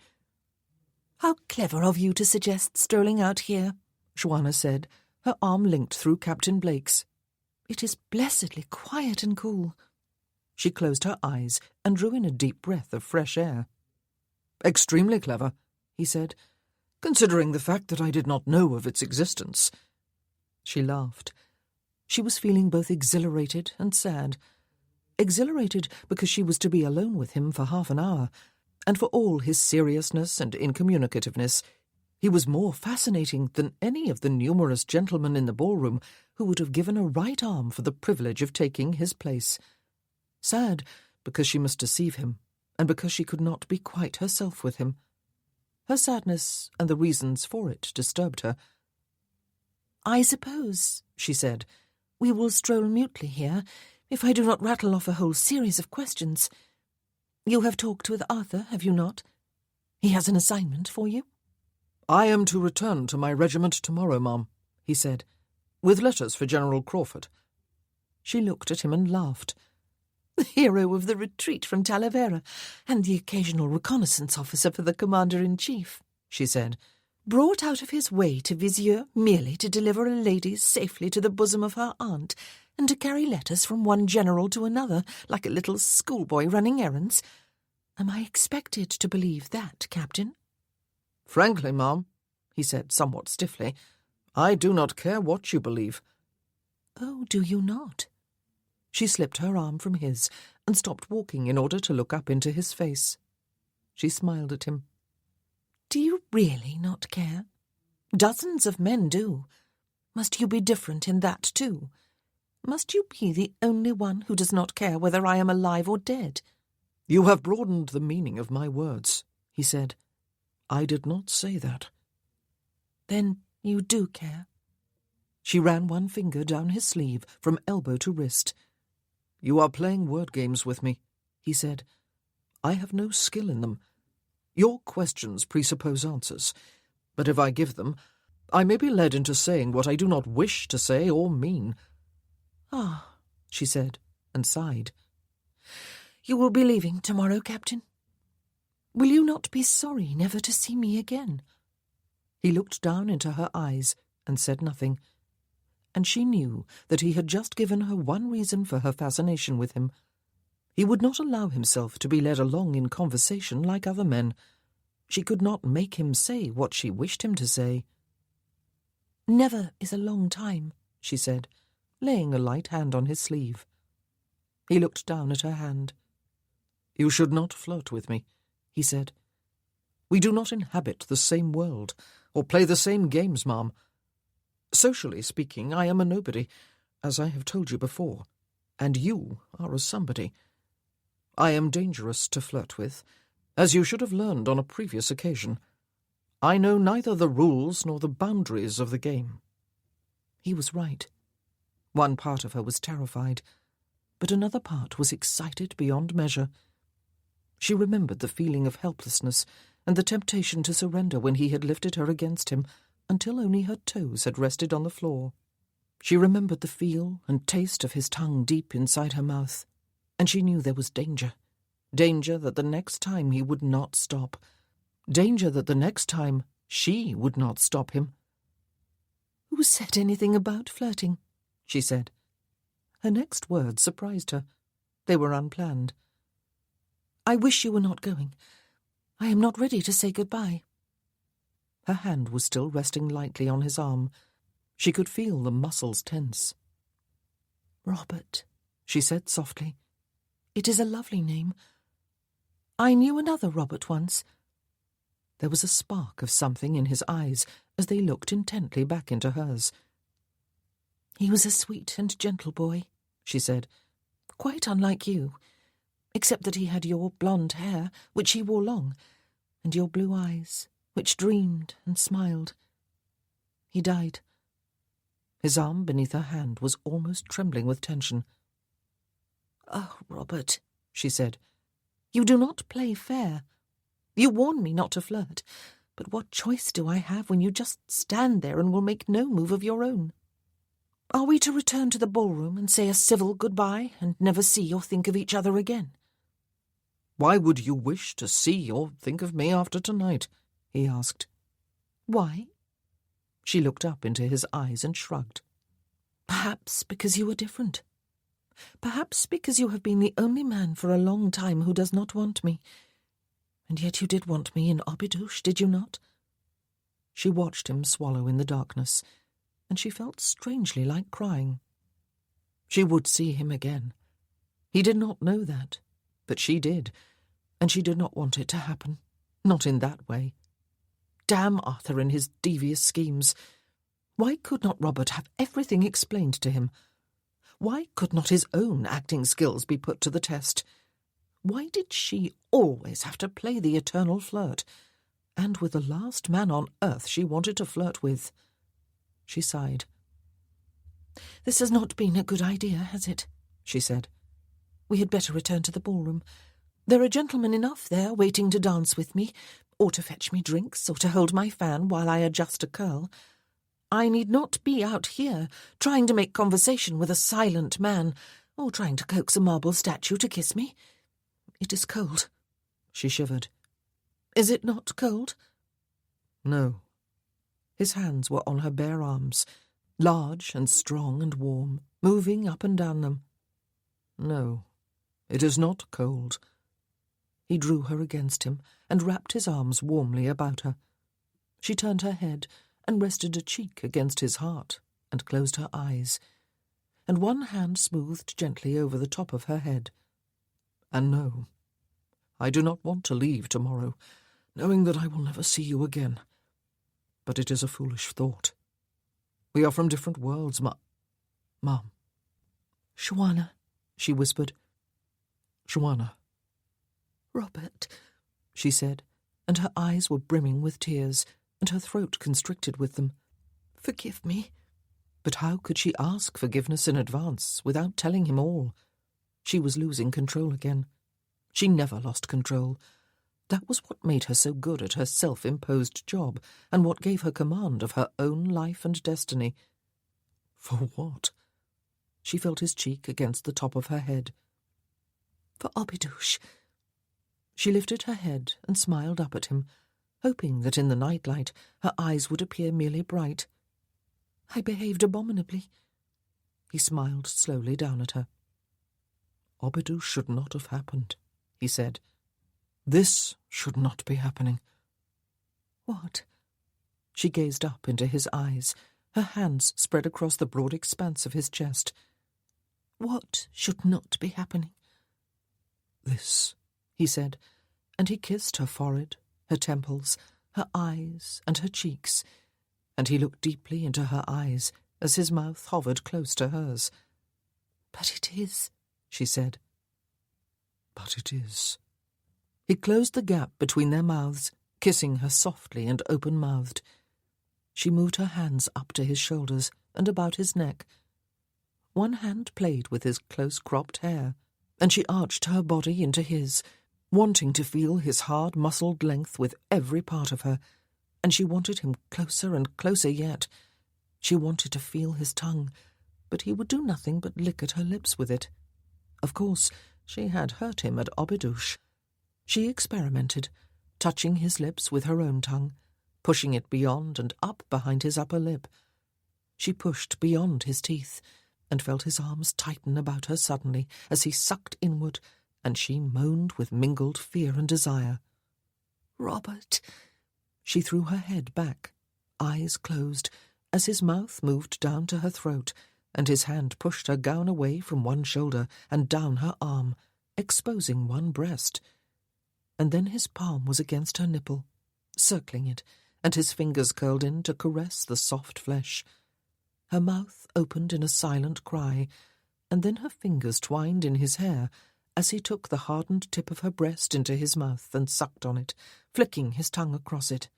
"How clever of you to suggest strolling out here," Joanna said, her arm linked through Captain Blake's. "It is blessedly quiet and cool." She closed her eyes and drew in a deep breath of fresh air. "Extremely clever," he said, "considering the fact that I did not know of its existence." She laughed. She was feeling both exhilarated and sad. Exhilarated because she was to be alone with him for half an hour, and for all his seriousness and incommunicativeness, he was more fascinating than any of the numerous gentlemen in the ballroom who would have given a right arm for the privilege of taking his place. Sad because she must deceive him, and because she could not be quite herself with him. Her sadness and the reasons for it disturbed her. "I suppose," she said, "we will stroll mutely here, if I do not rattle off a whole series of questions. You have talked with Arthur, have you not? He has an assignment for you?" "I am to return to my regiment tomorrow, ma'am," he said, "with letters for General Crawford." She looked at him and laughed. "The hero of the retreat from Talavera, and the occasional reconnaissance officer for the Commander-in-Chief," she said, "brought out of his way to Vizieux merely to deliver a lady safely to the bosom of her aunt, and to carry letters from one general to another, like a little schoolboy running errands. Am I expected to believe that, Captain?" "Frankly, ma'am," he said somewhat stiffly, "I do not care what you believe." "Oh, do you not?" She slipped her arm from his and stopped walking in order to look up into his face. She smiled at him. "Do you really not care? Dozens of men do. Must you be different in that too? Must you be the only one who does not care whether I am alive or dead?" "You have broadened the meaning of my words," he said. "I did not say that." "Then you do care?" She ran one finger down his sleeve from elbow to wrist. "You are playing word games with me," he said. "I have no skill in them. Your questions presuppose answers, but if I give them, I may be led into saying what I do not wish to say or mean." "Ah," she said, and sighed. "You will be leaving tomorrow, Captain? Will you not be sorry never to see me again?" He looked down into her eyes and said nothing, and she knew that he had just given her one reason for her fascination with him. He would not allow himself to be led along in conversation like other men. She could not make him say what she wished him to say. "Never is a long time," she said, laying a light hand on his sleeve. He looked down at her hand. "You should not flirt with me," he said. "We do not inhabit the same world, or play the same games, ma'am. Socially speaking, I am a nobody, as I have told you before, and you are a somebody. I am dangerous to flirt with, as you should have learned on a previous occasion. I know neither the rules nor the boundaries of the game." He was right. One part of her was terrified, but another part was excited beyond measure. She remembered the feeling of helplessness and the temptation to surrender when he had lifted her against him until only her toes had rested on the floor. She remembered the feel and taste of his tongue deep inside her mouth, and she knew there was danger. Danger that the next time he would not stop. Danger that the next time she would not stop him. "Who said anything about flirting?" she said. Her next words surprised her. They were unplanned. "I wish you were not going. I am not ready to say goodbye." Her hand was still resting lightly on his arm. She could feel the muscles tense. "Robert," she said softly. "It is a lovely name. I knew another Robert once." There was a spark of something in his eyes as they looked intently back into hers. "He was a sweet and gentle boy," she said, "quite unlike you, except that he had your blonde hair, which he wore long, and your blue eyes, which dreamed and smiled. He died." His arm beneath her hand was almost trembling with tension. "Oh, Robert," she said, "you do not play fair. You warn me not to flirt, but what choice do I have when you just stand there and will make no move of your own? Are we to return to the ballroom and say a civil goodbye and never see or think of each other again?" "Why would you wish to see or think of me after tonight?" he asked. "Why?" She looked up into his eyes and shrugged. "Perhaps because you are different. Perhaps because you have been the only man for a long time who does not want me. And yet you did want me in Obidosh, did you not?" She watched him swallow in the darkness, and she felt strangely like crying. She would see him again. He did not know that, but she did, and she did not want it to happen, not in that way. Damn Arthur and his devious schemes. Why could not Robert have everything explained to him? Why could not his own acting skills be put to the test? Why did she always have to play the eternal flirt, and with the last man on earth she wanted to flirt with? She sighed. "This has not been a good idea, has it?" she said. "We had better return to the ballroom. There are gentlemen enough there waiting to dance with me, or to fetch me drinks, or to hold my fan while I adjust a curl. I need not be out here trying to make conversation with a silent man, or trying to coax a marble statue to kiss me. It is cold." She shivered. "Is it not cold?" No. His hands were on her bare arms, large and strong and warm, moving up and down them. "No, it is not cold." He drew her against him and wrapped his arms warmly about her. She turned her head and rested a cheek against his heart and closed her eyes, and one hand smoothed gently over the top of her head. "And no, I do not want to leave tomorrow, knowing that I will never see you again. But it is a foolish thought. We are from different worlds, Mum." "Shawana," she whispered. "Shawana." "Robert," she said, and her eyes were brimming with tears, and her throat constricted with them. "Forgive me." But how could she ask forgiveness in advance without telling him all? She was losing control again. She never lost control. That was what made her so good at her self-imposed job, and what gave her command of her own life and destiny. For what? She felt his cheek against the top of her head. "For Obidush." She lifted her head and smiled up at him, hoping that in the nightlight her eyes would appear merely bright. "I behaved abominably." He smiled slowly down at her. "Obidush should not have happened," he said. "This should not be happening." "What?" She gazed up into his eyes, her hands spread across the broad expanse of his chest. "What should not be happening?" "This," he said, and he kissed her forehead, her temples, her eyes, and her cheeks, and he looked deeply into her eyes as his mouth hovered close to hers. "But it is," she said. "But it is." He closed the gap between their mouths, kissing her softly and open-mouthed. She moved her hands up to his shoulders and about his neck. One hand played with his close-cropped hair, and she arched her body into his, wanting to feel his hard, muscled length with every part of her, and she wanted him closer and closer yet. She wanted to feel his tongue, but he would do nothing but lick at her lips with it. Of course, she had hurt him at Obidush. She experimented, touching his lips with her own tongue, pushing it beyond and up behind his upper lip. She pushed beyond his teeth, and felt his arms tighten about her suddenly as he sucked inward, and she moaned with mingled fear and desire. "Robert!" She threw her head back, eyes closed, as his mouth moved down to her throat, and his hand pushed her gown away from one shoulder and down her arm, exposing one breast. And then his palm was against her nipple, circling it, and his fingers curled in to caress the soft flesh. Her mouth opened in a silent cry, and then her fingers twined in his hair as he took the hardened tip of her breast into his mouth and sucked on it, flicking his tongue across it.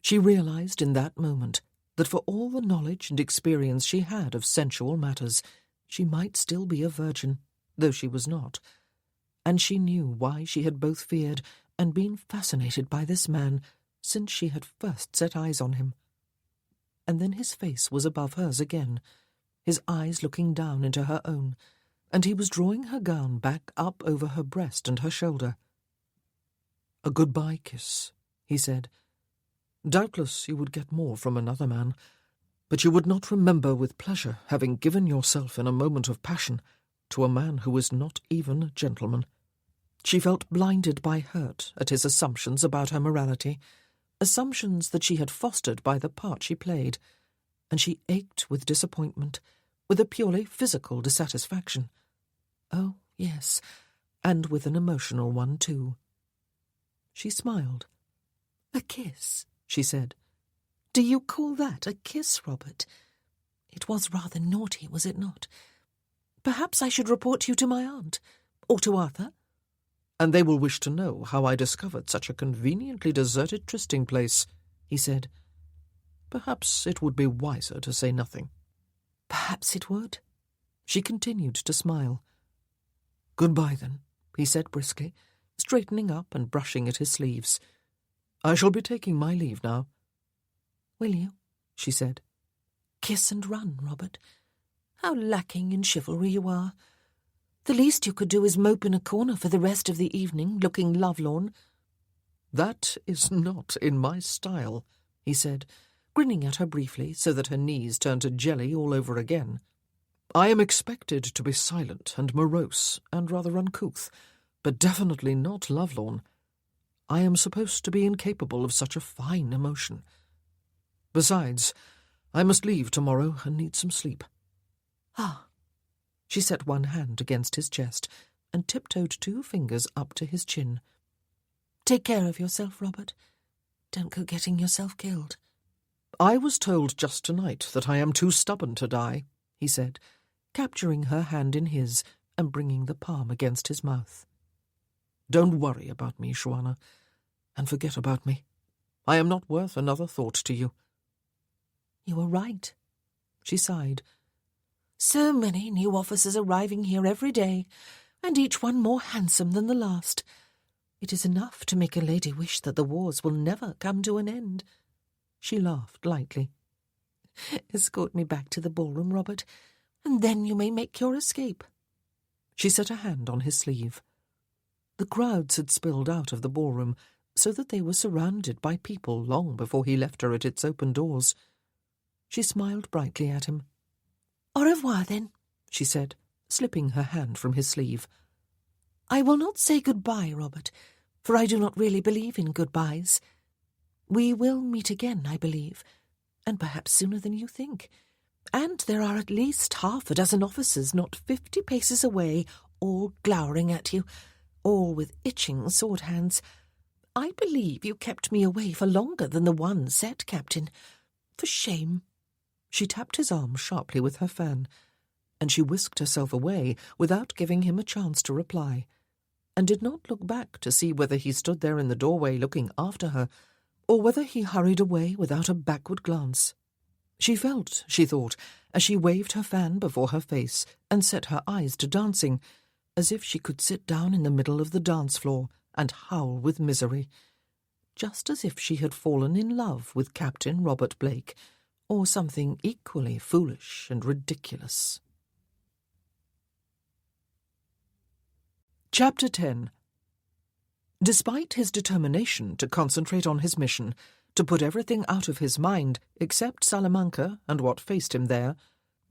She realized in that moment that for all the knowledge and experience she had of sensual matters, she might still be a virgin, though she was not. And she knew why she had both feared and been fascinated by this man since she had first set eyes on him. And then his face was above hers again, his eyes looking down into her own, and he was drawing her gown back up over her breast and her shoulder. "A goodbye kiss," he said. "Doubtless you would get more from another man, but you would not remember with pleasure having given yourself in a moment of passion to a man who is not even a gentleman." She felt blinded by hurt at his assumptions about her morality, assumptions that she had fostered by the part she played, and she ached with disappointment, with a purely physical dissatisfaction. Oh, yes, and with an emotional one, too. She smiled. "A kiss," she said. "Do you call that a kiss, Robert? It was rather naughty, was it not? Perhaps I should report you to my aunt, or to Arthur." "And they will wish to know how I discovered such a conveniently deserted trysting place," he said. "Perhaps it would be wiser to say nothing." Perhaps it would. She continued to smile. "Goodbye, then," he said briskly, straightening up and brushing at his sleeves. "I shall be taking my leave now." "Will you?" she said. "Kiss and run, Robert. How lacking in chivalry you are. The least you could do is mope in a corner for the rest of the evening, looking lovelorn." "That is not in my style," he said, grinning at her briefly so that her knees turned to jelly all over again. "I am expected to be silent and morose and rather uncouth, but definitely not lovelorn. I am supposed to be incapable of such a fine emotion. Besides, I must leave tomorrow and need some sleep." "Ah." She set one hand against his chest and tiptoed 2 fingers up to his chin. "Take care of yourself, Robert. Don't go getting yourself killed." "I was told just tonight that I am too stubborn to die," he said, capturing her hand in his and bringing the palm against his mouth. "Don't worry about me, Joanna, and forget about me. I am not worth another thought to you." "You are right." She sighed. "So many new officers arriving here every day, and each one more handsome than the last. It is enough to make a lady wish that the wars will never come to an end." She laughed lightly. "Escort me back to the ballroom, Robert, and then you may make your escape." She set a hand on his sleeve. The crowds had spilled out of the ballroom, so that they were surrounded by people long before he left her at its open doors. She smiled brightly at him. "Au revoir, then," she said, slipping her hand from his sleeve. "I will not say goodbye, Robert, for I do not really believe in goodbyes. We will meet again, I believe, and perhaps sooner than you think. And there are at least 6 officers not 50 paces away, all glowering at you, all with itching sword hands. I believe you kept me away for longer than the one set, Captain. For shame." She tapped his arm sharply with her fan, and she whisked herself away without giving him a chance to reply, and did not look back to see whether he stood there in the doorway looking after her, or whether he hurried away without a backward glance. She felt, she thought, as she waved her fan before her face and set her eyes to dancing, as if she could sit down in the middle of the dance floor and howl with misery, just as if she had fallen in love with Captain Robert Blake, or something equally foolish and ridiculous. Chapter 10. Despite his determination to concentrate on his mission, to put everything out of his mind except Salamanca and what faced him there,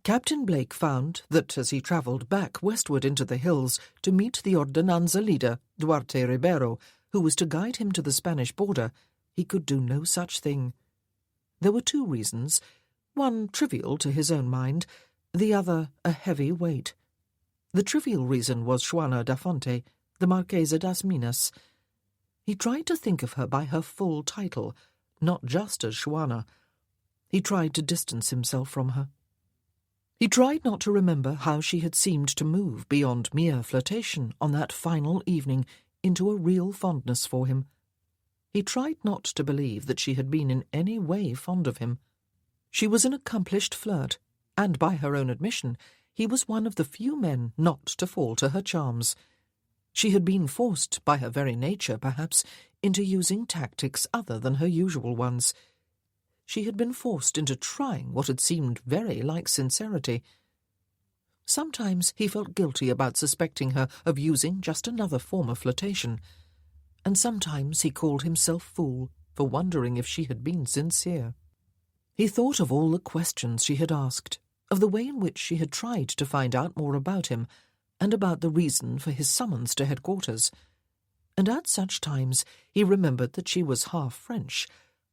Captain Blake found that as he travelled back westward into the hills to meet the Ordenanza leader, Duarte Ribeiro, who was to guide him to the Spanish border, he could do no such thing. There were 2 reasons, one trivial to his own mind, the other a heavy weight. The trivial reason was Juana da Fonte, the Marquesa das Minas. He tried to think of her by her full title, not just as Juana. He tried to distance himself from her. He tried not to remember how she had seemed to move beyond mere flirtation on that final evening into a real fondness for him. He tried not to believe that she had been in any way fond of him. She was an accomplished flirt, and by her own admission, he was one of the few men not to fall to her charms. She had been forced, by her very nature, perhaps, into using tactics other than her usual ones. She had been forced into trying what had seemed very like sincerity. Sometimes he felt guilty about suspecting her of using just another form of flirtation, and sometimes he called himself fool for wondering if she had been sincere. He thought of all the questions she had asked, of the way in which she had tried to find out more about him, and about the reason for his summons to headquarters. And at such times he remembered that she was half French,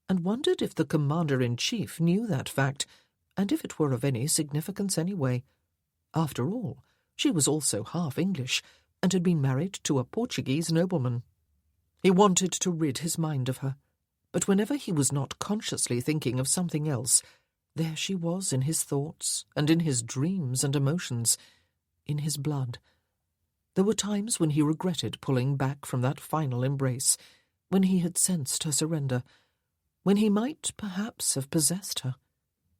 and wondered if the commander-in-chief knew that fact, and if it were of any significance anyway. After all, she was also half English, and had been married to a Portuguese nobleman. He wanted to rid his mind of her, but whenever he was not consciously thinking of something else, there she was in his thoughts, and in his dreams and emotions, in his blood. There were times when he regretted pulling back from that final embrace, when he had sensed her surrender, when he might perhaps have possessed her.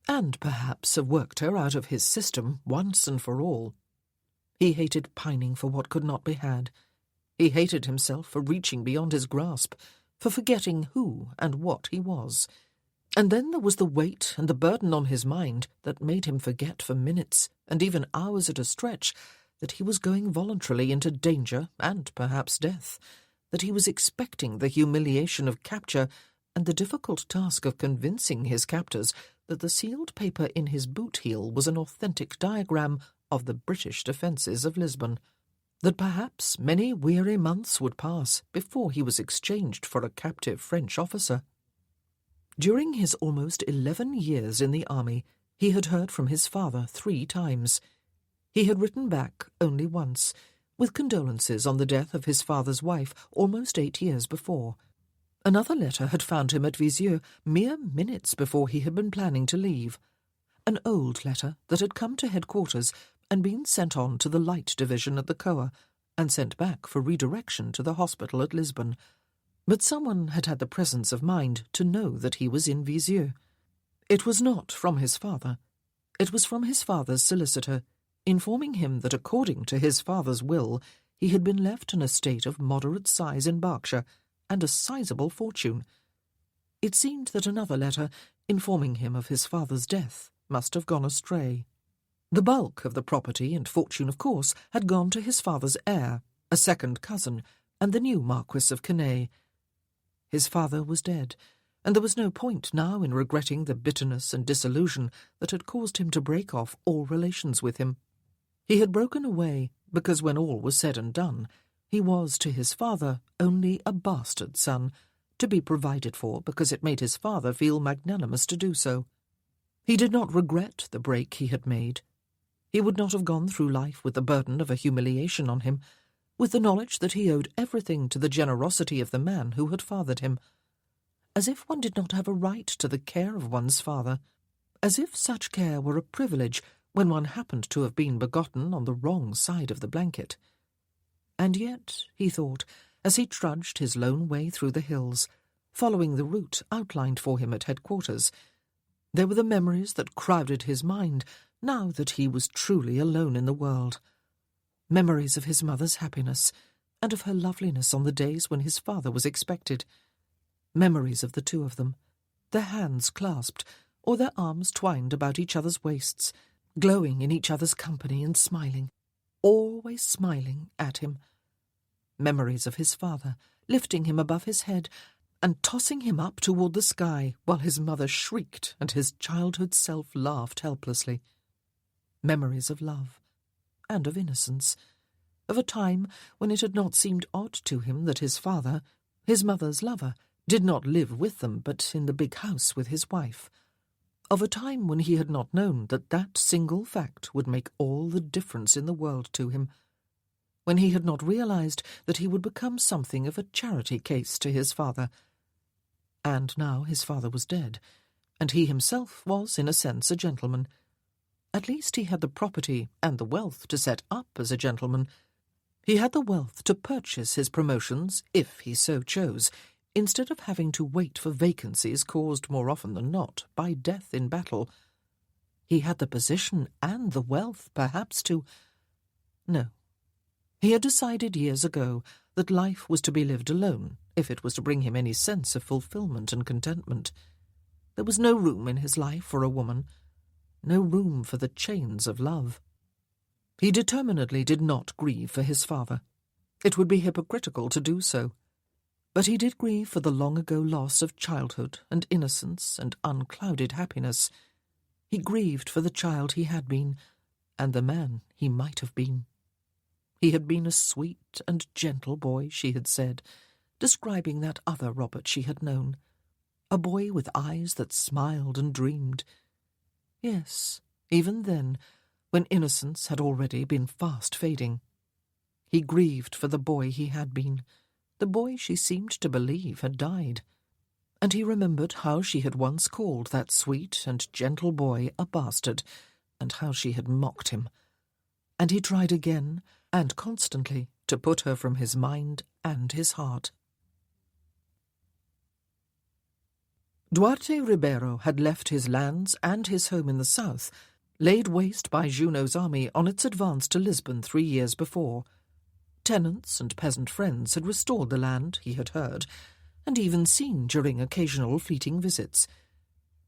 and perhaps have worked her out of his system once and for all. He hated pining for what could not be had. He hated himself for reaching beyond his grasp, for forgetting who and what he was. And then there was the weight and the burden on his mind that made him forget for minutes, and even hours at a stretch, that he was going voluntarily into danger and perhaps death, that he was expecting the humiliation of capture and the difficult task of convincing his captors that the sealed paper in his boot heel was an authentic diagram of the British defences of Lisbon, that perhaps many weary months would pass before he was exchanged for a captive French officer. During his almost 11 years in the army, he had heard from his father 3 times. He had written back only once, with condolences on the death of his father's wife almost 8 years before. Another letter had found him at Visieux mere minutes before he had been planning to leave. An old letter that had come to headquarters and been sent on to the Light Division at the Coa, and sent back for redirection to the hospital at Lisbon. But someone had had the presence of mind to know that he was in Visieux. It was not from his father. It was from his father's solicitor, informing him that according to his father's will he had been left an estate of moderate size in Berkshire and a sizable fortune. It seemed that another letter, informing him of his father's death, must have gone astray. The bulk of the property and fortune, of course, had gone to his father's heir, a second cousin, and the new Marquis of Canay. His father was dead, and there was no point now in regretting the bitterness and disillusion that had caused him to break off all relations with him. He had broken away because when all was said and done, he was to his father only a bastard son, to be provided for because it made his father feel magnanimous to do so. He did not regret the break he had made. He would not have gone through life with the burden of a humiliation on him, with the knowledge that he owed everything to the generosity of the man who had fathered him. As if one did not have a right to the care of one's father, as if such care were a privilege when one happened to have been begotten on the wrong side of the blanket. And yet, he thought, as he trudged his lone way through the hills, following the route outlined for him at headquarters, there were the memories that crowded his mind now that he was truly alone in the world. Memories of his mother's happiness, and of her loveliness on the days when his father was expected. Memories of the two of them, their hands clasped, or their arms twined about each other's waists, glowing in each other's company and smiling, always smiling at him. Memories of his father, lifting him above his head and tossing him up toward the sky while his mother shrieked and his childhood self laughed helplessly. Memories of love and of innocence, of a time when it had not seemed odd to him that his father, his mother's lover, did not live with them but in the big house with his wife, of a time when he had not known that that single fact would make all the difference in the world to him, when he had not realized that he would become something of a charity case to his father. And now his father was dead, and he himself was, in a sense, a gentleman. At least he had the property and the wealth to set up as a gentleman. He had the wealth to purchase his promotions, if he so chose, instead of having to wait for vacancies caused more often than not by death in battle. He had the position and the wealth, perhaps, to... No. He had decided years ago that life was to be lived alone, if it was to bring him any sense of fulfillment and contentment. There was no room in his life for a woman, no room for the chains of love. He determinedly did not grieve for his father. It would be hypocritical to do so. But he did grieve for the long-ago loss of childhood and innocence and unclouded happiness. He grieved for the child he had been, and the man he might have been. He had been a sweet and gentle boy, she had said, describing that other Robert she had known, a boy with eyes that smiled and dreamed. Yes, even then, when innocence had already been fast fading. He grieved for the boy he had been, the boy she seemed to believe had died. And he remembered how she had once called that sweet and gentle boy a bastard, and how she had mocked him. And he tried again, and constantly, to put her from his mind and his heart. Duarte Ribeiro had left his lands and his home in the south, laid waste by Junot's army on its advance to Lisbon 3 years before. Tenants and peasant friends had restored the land, he had heard, and even seen during occasional fleeting visits.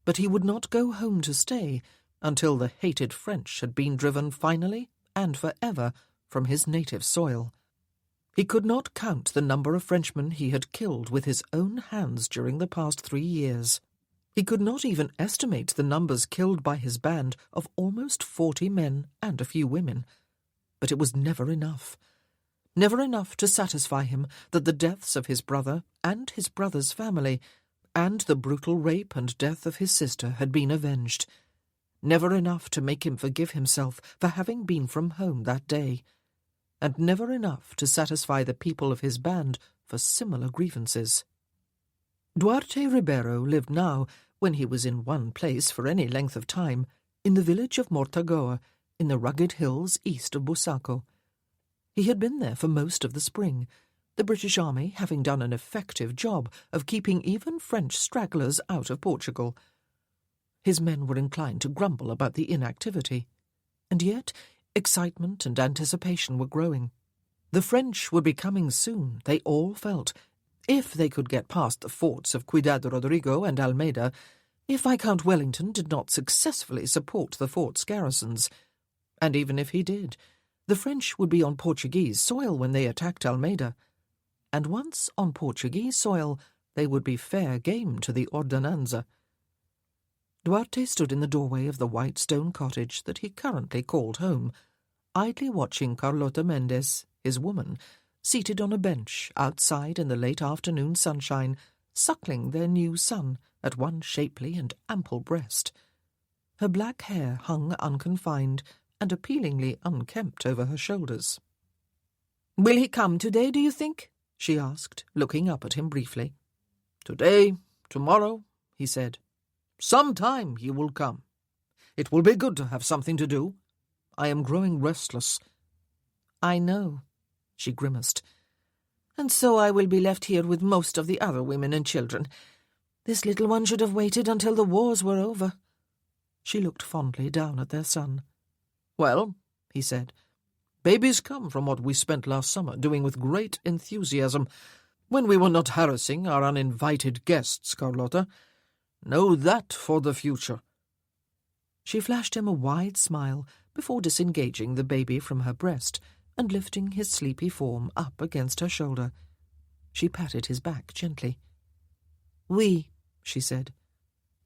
But he would not go home to stay until the hated French had been driven finally and forever from his native soil. He could not count the number of Frenchmen he had killed with his own hands during the past 3 years. He could not even estimate the numbers killed by his band of almost 40 men and a few women. But it was never enough. Never enough to satisfy him that the deaths of his brother and his brother's family and the brutal rape and death of his sister had been avenged. Never enough to make him forgive himself for having been from home that day. And never enough to satisfy the people of his band for similar grievances. Duarte Ribeiro lived now, when he was in one place for any length of time, in the village of Mortagoa, in the rugged hills east of Busaco. He had been there for most of the spring, the British Army having done an effective job of keeping even French stragglers out of Portugal. His men were inclined to grumble about the inactivity, and yet excitement and anticipation were growing. The French would be coming soon, they all felt, if they could get past the forts of Ciudad Rodrigo and Almeida, if Viscount Wellington did not successfully support the fort's garrisons. And even if he did, the French would be on Portuguese soil when they attacked Almeida. And once on Portuguese soil, they would be fair game to the Ordenanza. Duarte stood in the doorway of the white stone cottage that he currently called home, idly watching Carlota Mendes, his woman, seated on a bench outside in the late afternoon sunshine, suckling their new son at one shapely and ample breast. Her black hair hung unconfined and appealingly unkempt over her shoulders. "Will he come today, do you think?" she asked, looking up at him briefly. "Today, tomorrow," he said. "Some time he will come. It will be good to have something to do. I am growing restless." "I know," she grimaced. "And so I will be left here with most of the other women and children. This little one should have waited until the wars were over." She looked fondly down at their son. "Well," he said, "babies come from what we spent last summer doing with great enthusiasm, when we were not harassing our uninvited guests, Carlota. Know that for the future." She flashed him a wide smile before disengaging the baby from her breast and lifting his sleepy form up against her shoulder. She patted his back gently. "We," she said.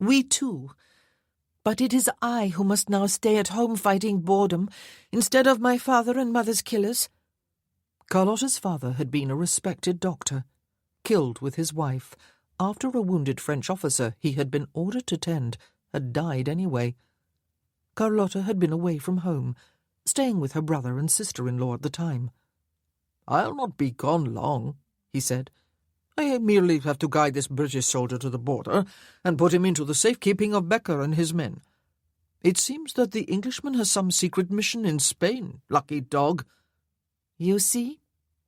"We too. But it is I who must now stay at home fighting boredom, instead of my father and mother's killers." Carlotta's father had been a respected doctor, killed with his wife, after a wounded French officer he had been ordered to tend had died anyway. Carlota had been away from home, staying with her brother and sister-in-law at the time. "I'll not be gone long," he said. "I merely have to guide this British soldier to the border and put him into the safekeeping of Becker and his men. It seems that the Englishman has some secret mission in Spain, lucky dog." "You see,"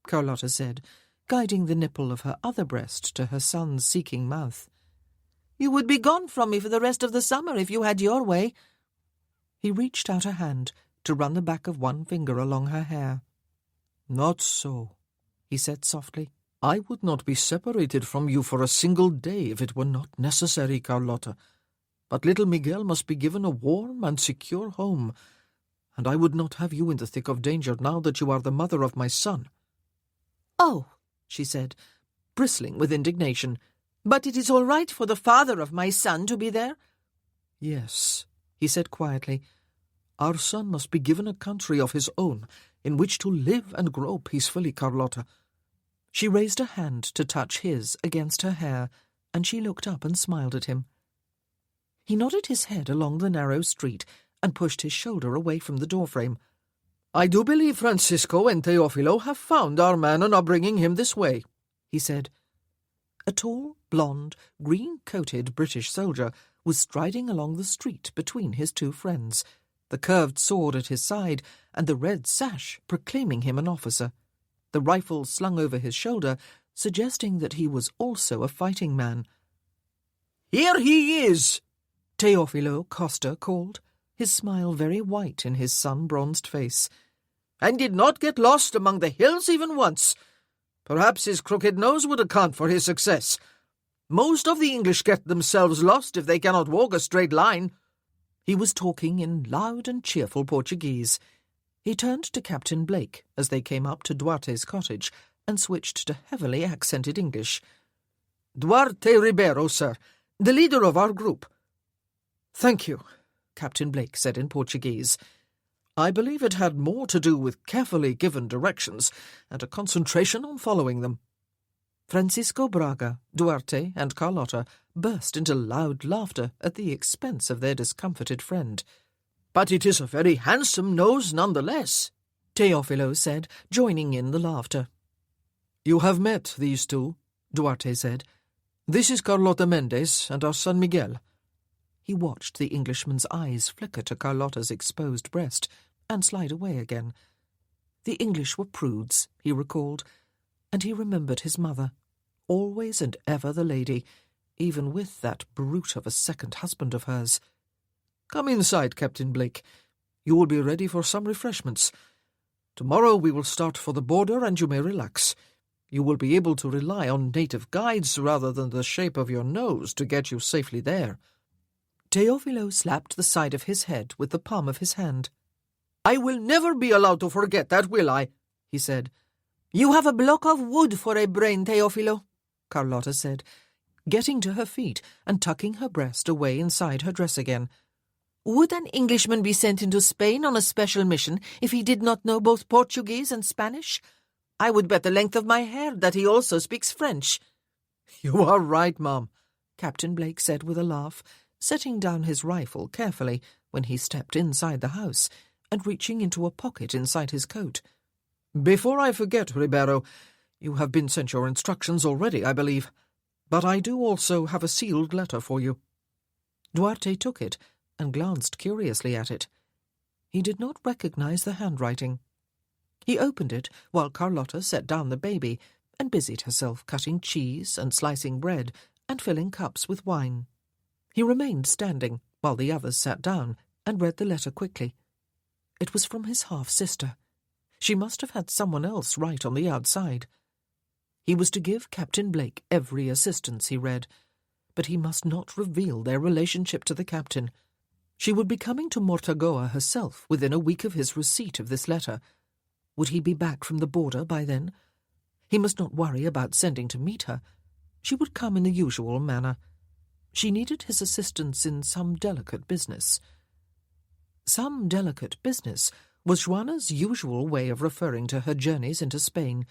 Carlotta said, guiding the nipple of her other breast to her son's seeking mouth. "You would be gone from me for the rest of the summer if you had your way." He reached out a hand to run the back of one finger along her hair. "Not so," he said softly. "I would not be separated from you for a single day if it were not necessary, Carlota. But little Miguel must be given a warm and secure home, and I would not have you in the thick of danger now that you are the mother of my son." "Oh," she said, bristling with indignation, "but it is all right for the father of my son to be there?" "Yes," he said quietly. "Our son must be given a country of his own in which to live and grow peacefully, Carlota." She raised a hand to touch his against her hair, and she looked up and smiled at him. He nodded his head along the narrow street and pushed his shoulder away from the doorframe. "I do believe Francisco and Teofilo have found our man and are bringing him this way," he said. A tall, blonde, green-coated British soldier was striding along the street between his two friends, the curved sword at his side and the red sash proclaiming him an officer, the rifle slung over his shoulder, suggesting that he was also a fighting man. Here he is, Teofilo Costa called, his smile very white in his sun-bronzed face. and did not get lost among the hills even once. Perhaps his crooked nose would account for his success. Most of the English get themselves lost if they cannot walk a straight line. He was talking in loud and cheerful Portuguese. He turned to Captain Blake as they came up to Duarte's cottage and switched to heavily accented English. Duarte Ribeiro, sir, the leader of our group. "Thank you," Captain Blake said in Portuguese. "I believe it had more to do with carefully given directions and a concentration on following them." Francisco Braga, Duarte, and Carlotta burst into loud laughter at the expense of their discomfited friend. But it is a very handsome nose nonetheless, Teofilo said, joining in the laughter. "You have met these two," Duarte said. "This is Carlota Mendez and our son Miguel." He watched the Englishman's eyes flicker to Carlotta's exposed breast and slide away again. The English were prudes, he recalled, and he remembered his mother, always and ever the lady, even with that brute of a second husband of hers. "Come inside, Captain Blake. You will be ready for some refreshments. Tomorrow we will start for the border and you may relax. You will be able to rely on native guides rather than the shape of your nose to get you safely there." Teofilo slapped the side of his head with the palm of his hand. "I will never be allowed to forget that, will I?" he said. "You have a block of wood for a brain, Teofilo," Carlotta said, getting to her feet and tucking her breast away inside her dress again. "Would an Englishman be sent into Spain on a special mission if he did not know both Portuguese and Spanish? I would bet the length of my hair that he also speaks French." "You are right, Mum," Captain Blake said with a laugh, setting down his rifle carefully when he stepped inside the house and reaching into a pocket inside his coat. "Before I forget, Ribeiro, you have been sent your instructions already, I believe, but I do also have a sealed letter for you." Duarte took it and glanced curiously at it. He did not recognize the handwriting. He opened it while Carlotta set down the baby and busied herself cutting cheese and slicing bread and filling cups with wine. He remained standing while the others sat down and read the letter quickly. It was from his half-sister. She must have had someone else write on the outside. He was to give Captain Blake every assistance, he read, but he must not reveal their relationship to the captain. She would be coming to Mortagoa herself within a week of his receipt of this letter. Would he be back from the border by then? He must not worry about sending to meet her. She would come in the usual manner. She needed his assistance in some delicate business. Some delicate business was Juana's usual way of referring to her journeys into Spain,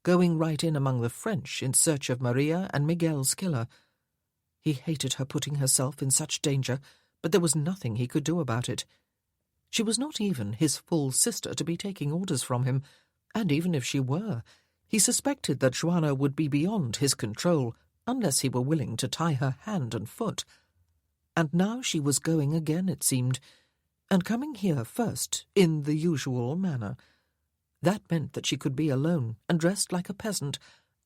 going right in among the French in search of Maria and Miguel's killer. He hated her putting herself in such danger, but there was nothing he could do about it. She was not even his full sister to be taking orders from him, and even if she were, he suspected that Juana would be beyond his control unless he were willing to tie her hand and foot. And now she was going again, it seemed, and coming here first, in the usual manner. That meant that she could be alone and dressed like a peasant,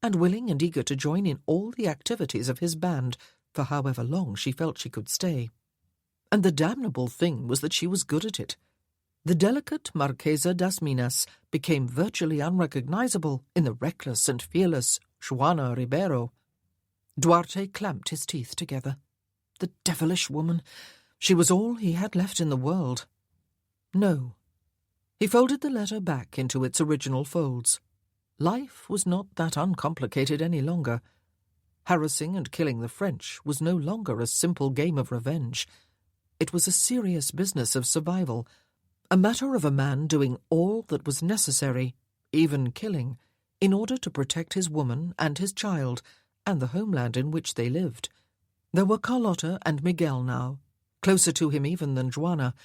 and willing and eager to join in all the activities of his band for however long she felt she could stay. And the damnable thing was that she was good at it. The delicate Marquesa das Minas became virtually unrecognizable in the reckless and fearless Juana Ribeiro. Duarte clamped his teeth together. The devilish woman! She was all he had left in the world. No. He folded the letter back into its original folds. Life was not that uncomplicated any longer. Harassing and killing the French was no longer a simple game of revenge. It was a serious business of survival, a matter of a man doing all that was necessary, even killing, in order to protect his woman and his child, and the homeland in which they lived. There were Carlotta and Miguel now, closer to him even than Juana,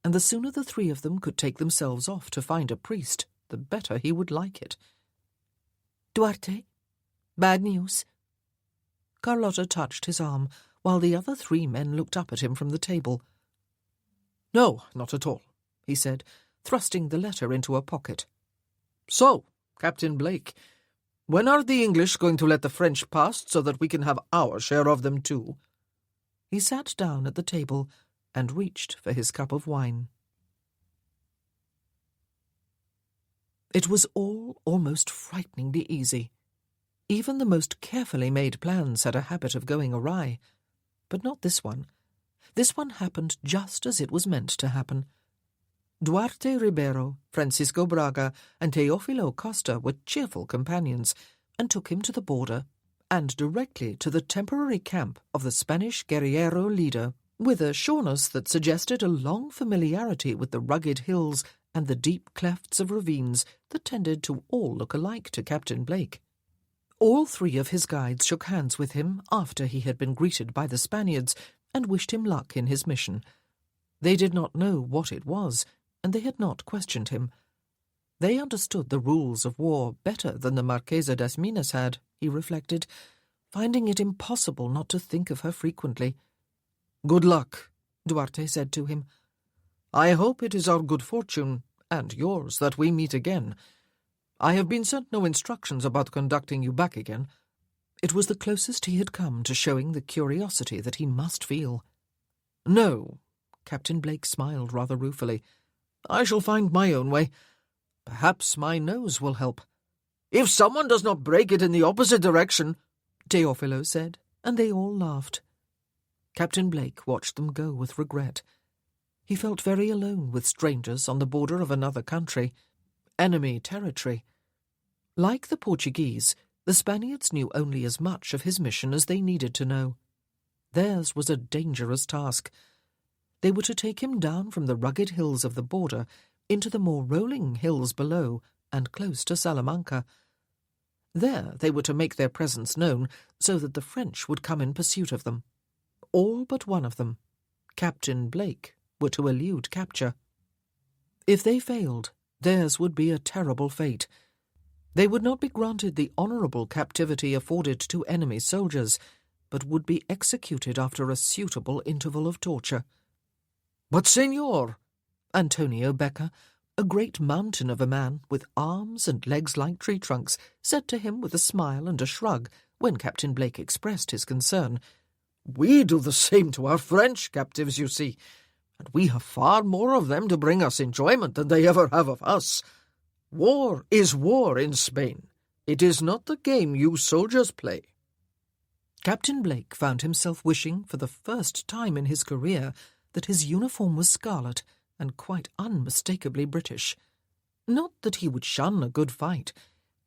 and the sooner the three of them could take themselves off to find a priest, the better he would like it. "Duarte, bad news." Carlotta touched his arm, while the other three men looked up at him from the table. "No, not at all," he said, thrusting the letter into a pocket. "So, Captain Blake, when are the English going to let the French pass so that we can have our share of them too?" He sat down at the table and reached for his cup of wine. It was all almost frighteningly easy. Even the most carefully made plans had a habit of going awry. But not this one. This one happened just as it was meant to happen. Duarte Ribeiro, Francisco Braga, and Teófilo Costa were cheerful companions, and took him to the border, and directly to the temporary camp of the Spanish guerrillero leader, with a sureness that suggested a long familiarity with the rugged hills and the deep clefts of ravines that tended to all look alike to Captain Blake. All three of his guides shook hands with him after he had been greeted by the Spaniards and wished him luck in his mission. They did not know what it was, and they had not questioned him. They understood the rules of war better than the Marquesa das Minas had, he reflected, finding it impossible not to think of her frequently. "Good luck," Duarte said to him. "I hope it is our good fortune, and yours, that we meet again. I have been sent no instructions about conducting you back again." It was the closest he had come to showing the curiosity that he must feel. "No," Captain Blake smiled rather ruefully. "I shall find my own way. Perhaps my nose will help. If someone does not break it in the opposite direction," Teófilo said, and they all laughed. Captain Blake watched them go with regret. He felt very alone with strangers on the border of another country, enemy territory. Like the Portuguese, the Spaniards knew only as much of his mission as they needed to know. Theirs was a dangerous task. They were to take him down from the rugged hills of the border into the more rolling hills below and close to Salamanca. There they were to make their presence known so that the French would come in pursuit of them. All but one of them, Captain Blake, were to elude capture. If they failed, theirs would be a terrible fate. They would not be granted the honourable captivity afforded to enemy soldiers, but would be executed after a suitable interval of torture. "But, Senor," Antonio Becker, a great mountain of a man with arms and legs like tree trunks, said to him with a smile and a shrug when Captain Blake expressed his concern, "we do the same to our French captives, you see, and we have far more of them to bring us enjoyment than they ever have of us. War is war in Spain. It is not the game you soldiers play." Captain Blake found himself wishing for the first time in his career that his uniform was scarlet and quite unmistakably British. Not that he would shun a good fight.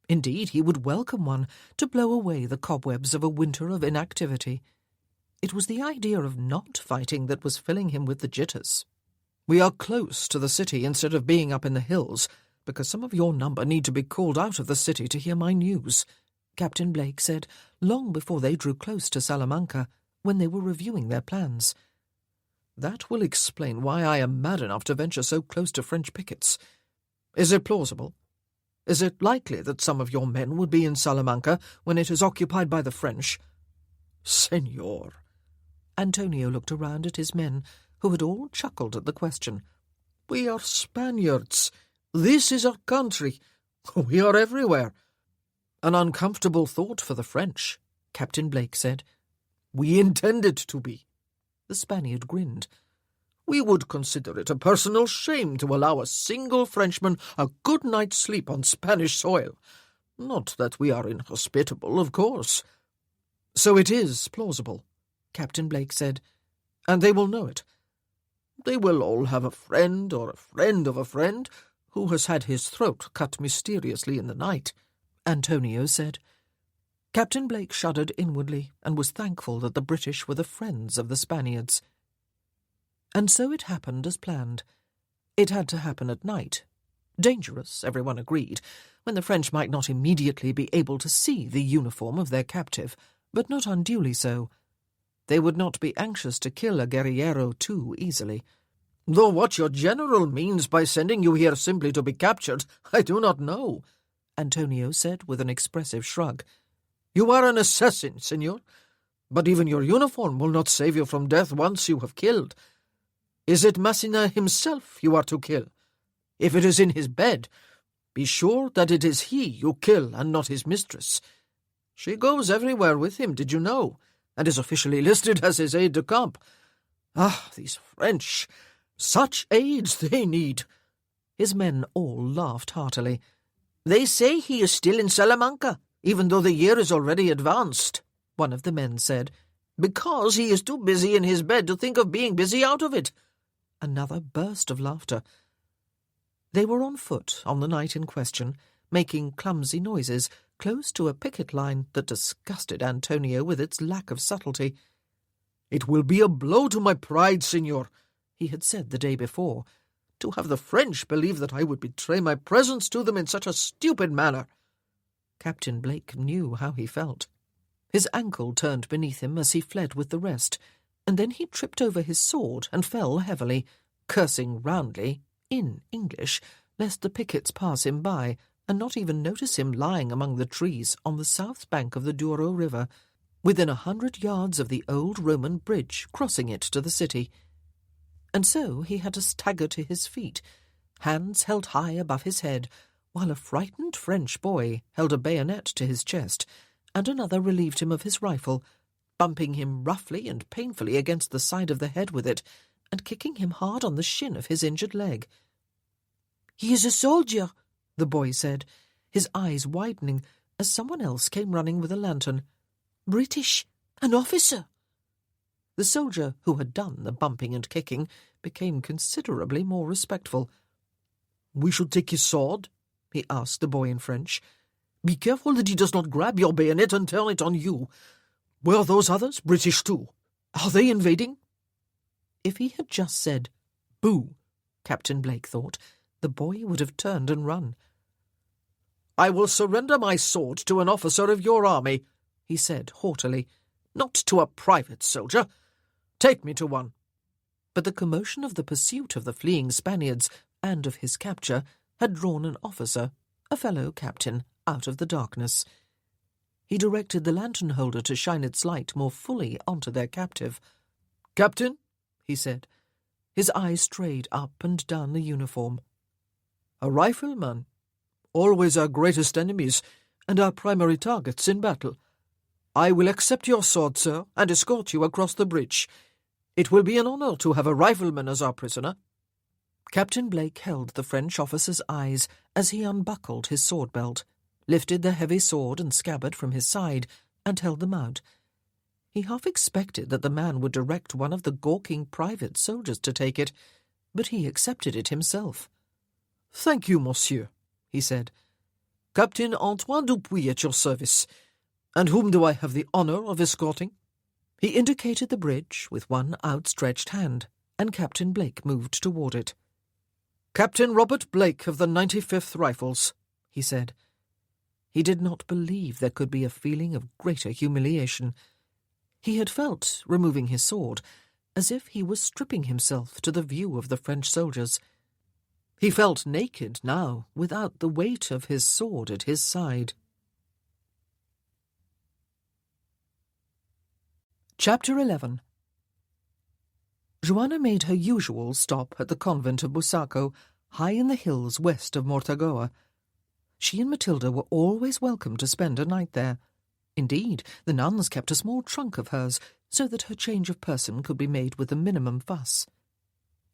Indeed, he would welcome one to blow away the cobwebs of a winter of inactivity. It was the idea of not fighting that was filling him with the jitters. "We are close to the city instead of being up in the hills, because some of your number need to be called out of the city to hear my news," Captain Blake said, long before they drew close to Salamanca, when they were reviewing their plans. "That will explain why I am mad enough to venture so close to French pickets. Is it plausible? Is it likely that some of your men would be in Salamanca when it is occupied by the French?" "Senor." Antonio looked around at his men, who had all chuckled at the question. "We are Spaniards. This is our country. We are everywhere." "An uncomfortable thought for the French," Captain Blake said. "We intended to be." The Spaniard grinned. "We would consider it a personal shame to allow a single Frenchman a good night's sleep on Spanish soil. Not that we are inhospitable, of course." "So it is plausible," Captain Blake said, "and they will know it. They will all have a friend or a friend of a friend who has had his throat cut mysteriously in the night," Antonio said. Captain Blake shuddered inwardly and was thankful that the British were the friends of the Spaniards. And so it happened as planned. It had to happen at night. Dangerous, everyone agreed, when the French might not immediately be able to see the uniform of their captive, but not unduly so. They would not be anxious to kill a guerrillero too easily. "Though what your general means by sending you here simply to be captured, I do not know," Antonio said with an expressive shrug. "You are an assassin, senor, but even your uniform will not save you from death once you have killed. Is it Massena himself you are to kill? If it is in his bed, be sure that it is he you kill and not his mistress. She goes everywhere with him, did you know? and is officially listed as his aide-de-camp. Ah, these French! Such aids they need!" His men all laughed heartily. "They say he is still in Salamanca, even though the year is already advanced," one of the men said, "because he is too busy in his bed to think of being busy out of it." Another burst of laughter. They were on foot on the night in question, making clumsy noises close to a picket line that disgusted Antonio with its lack of subtlety. "It will be a blow to my pride, senor," he had said the day before, "to have the French believe that I would betray my presence to them in such a stupid manner." Captain Blake knew how he felt. His ankle turned beneath him as he fled with the rest, and then he tripped over his sword and fell heavily, cursing roundly, in English, lest the pickets pass him by and not even notice him lying among the trees on the south bank of the Douro River, within 100 yards of the old Roman bridge crossing it to the city. And so he had to stagger to his feet, hands held high above his head, while a frightened French boy held a bayonet to his chest, and another relieved him of his rifle, bumping him roughly and painfully against the side of the head with it, and kicking him hard on the shin of his injured leg. "He is a soldier," the boy said, his eyes widening as someone else came running with a lantern. "British, an officer." The soldier who had done the bumping and kicking became considerably more respectful. "We should take his sword?" he asked the boy in French. "Be careful that he does not grab your bayonet and turn it on you. Were those others British too? Are they invading?" If he had just said, "Boo," Captain Blake thought, the boy would have turned and run. "I will surrender my sword to an officer of your army," he said haughtily, "not to a private soldier. Take me to one." But the commotion of the pursuit of the fleeing Spaniards and of his capture had drawn an officer, a fellow captain, out of the darkness. He directed the lantern-holder to shine its light more fully onto their captive. "Captain," he said. His eyes strayed up and down the uniform. "A rifleman, always our greatest enemies and our primary targets in battle. I will accept your sword, sir, and escort you across the bridge. It will be an honor to have a rifleman as our prisoner." Captain Blake held the French officer's eyes as he unbuckled his sword belt, lifted the heavy sword and scabbard from his side, and held them out. He half expected that the man would direct one of the gawking private soldiers to take it, but he accepted it himself. "Thank you, monsieur," he said. "Captain Antoine Dupuy at your service. And whom do I have the honor of escorting?" He indicated the bridge with one outstretched hand, and Captain Blake moved toward it. "Captain Robert Blake of the 95th Rifles," he said. He did not believe there could be a feeling of greater humiliation. He had felt, removing his sword, as if he was stripping himself to the view of the French soldiers. He felt naked now, without the weight of his sword at his side. Chapter 11. Joanna made her usual stop at the convent of Busaco, high in the hills west of Mortagoa. She and Matilda were always welcome to spend a night there. Indeed, the nuns kept a small trunk of hers, so that her change of person could be made with the minimum fuss.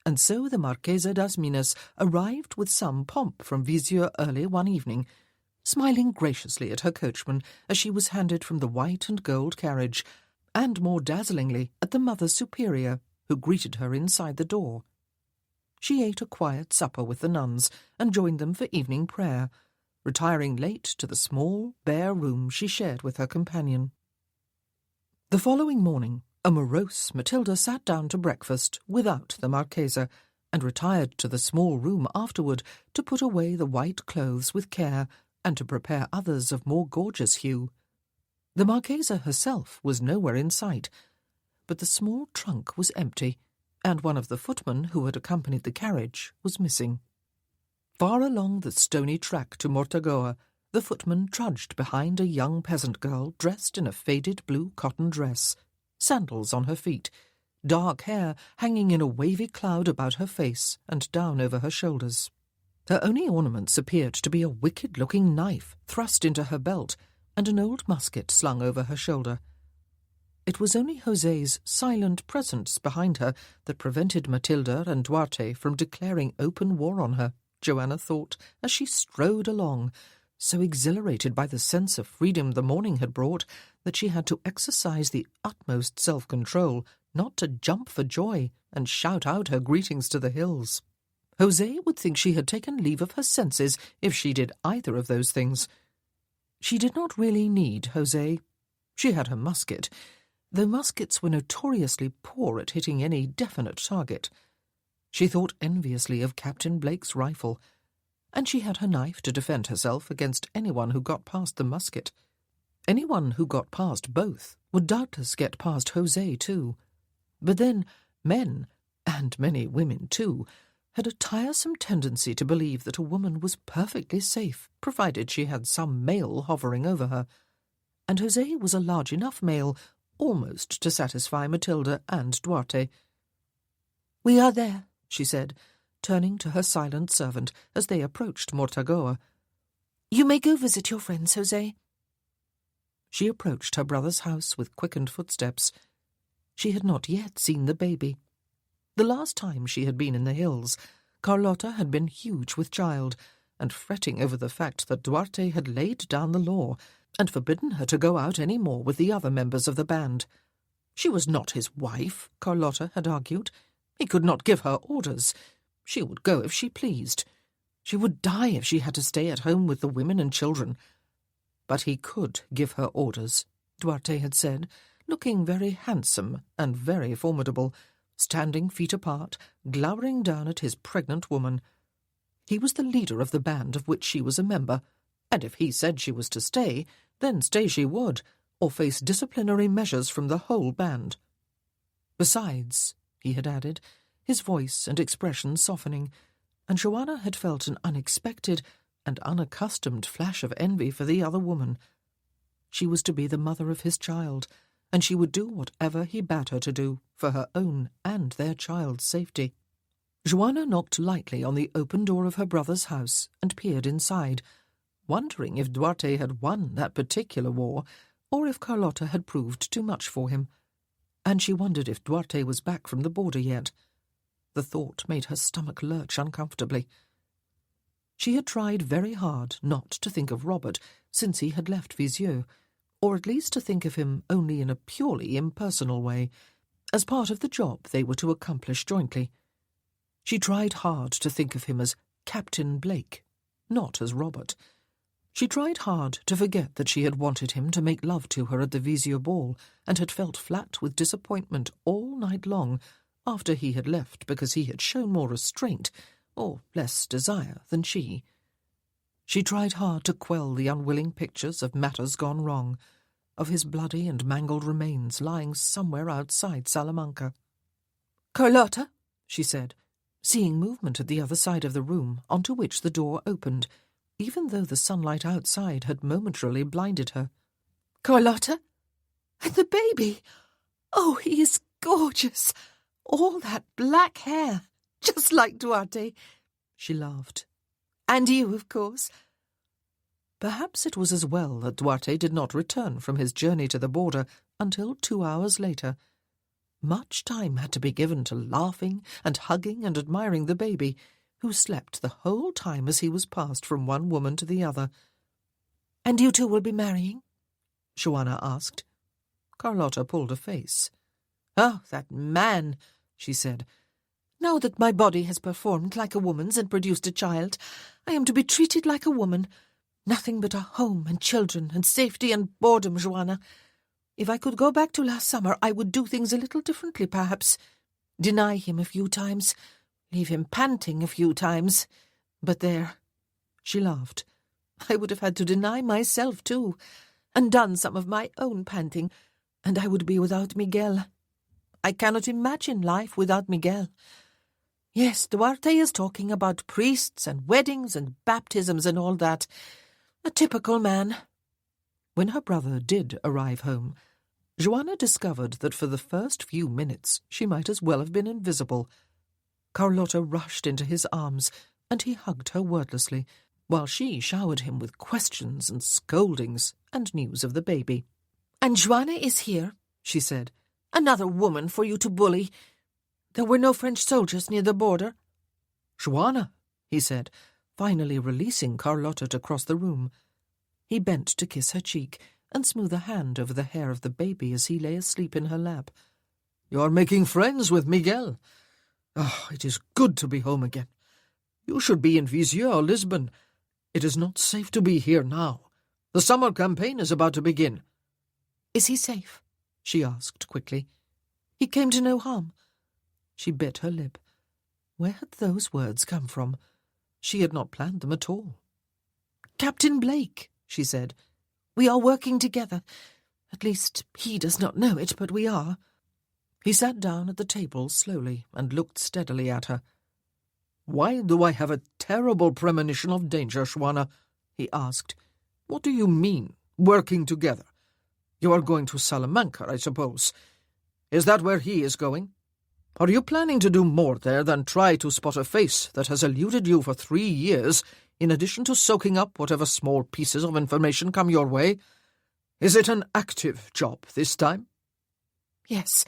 And so the Marchesa das Minas arrived with some pomp from Viseu early one evening, smiling graciously at her coachman as she was handed from the white and gold carriage, and more dazzlingly at the Mother Superior, who greeted her inside the door. She ate a quiet supper with the nuns and joined them for evening prayer, retiring late to the small, bare room she shared with her companion. The following morning, a morose Matilda sat down to breakfast without the Marchesa, and retired to the small room afterward to put away the white clothes with care and to prepare others of more gorgeous hue. The Marchesa herself was nowhere in sight, but the small trunk was empty, and one of the footmen who had accompanied the carriage was missing. Far along the stony track to Mortagoa, the footman trudged behind a young peasant girl dressed in a faded blue cotton dress, sandals on her feet, dark hair hanging in a wavy cloud about her face and down over her shoulders. Her only ornaments appeared to be a wicked-looking knife thrust into her belt and an old musket slung over her shoulder. It was only José's silent presence behind her that prevented Matilda and Duarte from declaring open war on her, Joanna thought, as she strode along, so exhilarated by the sense of freedom the morning had brought that she had to exercise the utmost self-control not to jump for joy and shout out her greetings to the hills. José would think she had taken leave of her senses if she did either of those things. She did not really need José. She had her musket, though muskets were notoriously poor at hitting any definite target. She thought enviously of Captain Blake's rifle, and she had her knife to defend herself against anyone who got past the musket. Anyone who got past both would doubtless get past José too. But then men, and many women too, had a tiresome tendency to believe that a woman was perfectly safe, provided she had some male hovering over her. And José was a large enough male almost to satisfy Matilda and Duarte. "We are there," she said, turning to her silent servant as they approached Mortagoa. "You may go visit your friends, José." She approached her brother's house with quickened footsteps. She had not yet seen the baby. The last time she had been in the hills, Carlotta had been huge with child, and fretting over the fact that Duarte had laid down the law and forbidden her to go out any more with the other members of the band. She was not his wife, Carlotta had argued. He could not give her orders. She would go if she pleased. She would die if she had to stay at home with the women and children. But he could give her orders, Duarte had said, looking very handsome and very formidable, standing feet apart, glowering down at his pregnant woman. He was the leader of the band of which she was a member, and if he said she was to stay, then stay she would, or face disciplinary measures from the whole band. Besides, he had added, his voice and expression softening, and Joanna had felt an unexpected and unaccustomed flash of envy for the other woman. She was to be the mother of his child, and she would do whatever he bade her to do for her own and their child's safety. Joanna knocked lightly on the open door of her brother's house and peered inside, wondering if Duarte had won that particular war, or if Carlotta had proved too much for him. And she wondered if Duarte was back from the border yet. The thought made her stomach lurch uncomfortably. She had tried very hard not to think of Robert since he had left Visieux, or at least to think of him only in a purely impersonal way, as part of the job they were to accomplish jointly. She tried hard to think of him as Captain Blake, not as Robert. She tried hard to forget that she had wanted him to make love to her at the Visieux ball, and had felt flat with disappointment all night long after he had left because he had shown more restraint, or less desire, than she. She tried hard to quell the unwilling pictures of matters gone wrong, of his bloody and mangled remains lying somewhere outside Salamanca. "Carlotta," she said, seeing movement at the other side of the room, onto which the door opened, even though the sunlight outside had momentarily blinded her. "Carlotta? And the baby! Oh, he is gorgeous! All that black hair, just like Duarte," she laughed. "And you, of course." Perhaps it was as well that Duarte did not return from his journey to the border until 2 hours later. Much time had to be given to laughing and hugging and admiring the baby, who slept the whole time as he was passed from one woman to the other. "And you two will be marrying?" Joanna asked. Carlotta pulled a face. "Oh, that man," she said. "Now that my body has performed like a woman's and produced a child, I am to be treated like a woman. Nothing but a home and children and safety and boredom, Joanna. If I could go back to last summer, I would do things a little differently, perhaps. Deny him a few times, leave him panting a few times. But there," she laughed, "I would have had to deny myself too, and done some of my own panting, and I would be without Miguel. I cannot imagine life without Miguel. Yes, Duarte is talking about priests and weddings and baptisms and all that. A typical man." When her brother did arrive home, Joanna discovered that for the first few minutes she might as well have been invisible. Carlotta rushed into his arms, and he hugged her wordlessly, while she showered him with questions and scoldings and news of the baby. "And Joanna is here, she said. Another woman for you to bully. There were no French soldiers near the border. Joanna, he said, finally releasing Carlotta to cross the room. He bent to kiss her cheek and smooth a hand over the hair of the baby as he lay asleep in her lap. You are making friends with Miguel. Ah, it is good to be home again. You should be in Viseu or Lisbon. It is not safe to be here now. The summer campaign is about to begin. Is he safe? She asked quickly. He came to no harm. She bit her lip. Where had those words come from? She had not planned them at all. Captain Blake, she said. We are working together. At least he does not know it, but we are. He sat down at the table slowly and looked steadily at her. Why do I have a terrible premonition of danger, Joanna? He asked. What do you mean, working together? You are going to Salamanca, I suppose. Is that where he is going? Are you planning to do more there than try to spot a face that has eluded you for 3 years, in addition to soaking up whatever small pieces of information come your way? Is it an active job this time? Yes,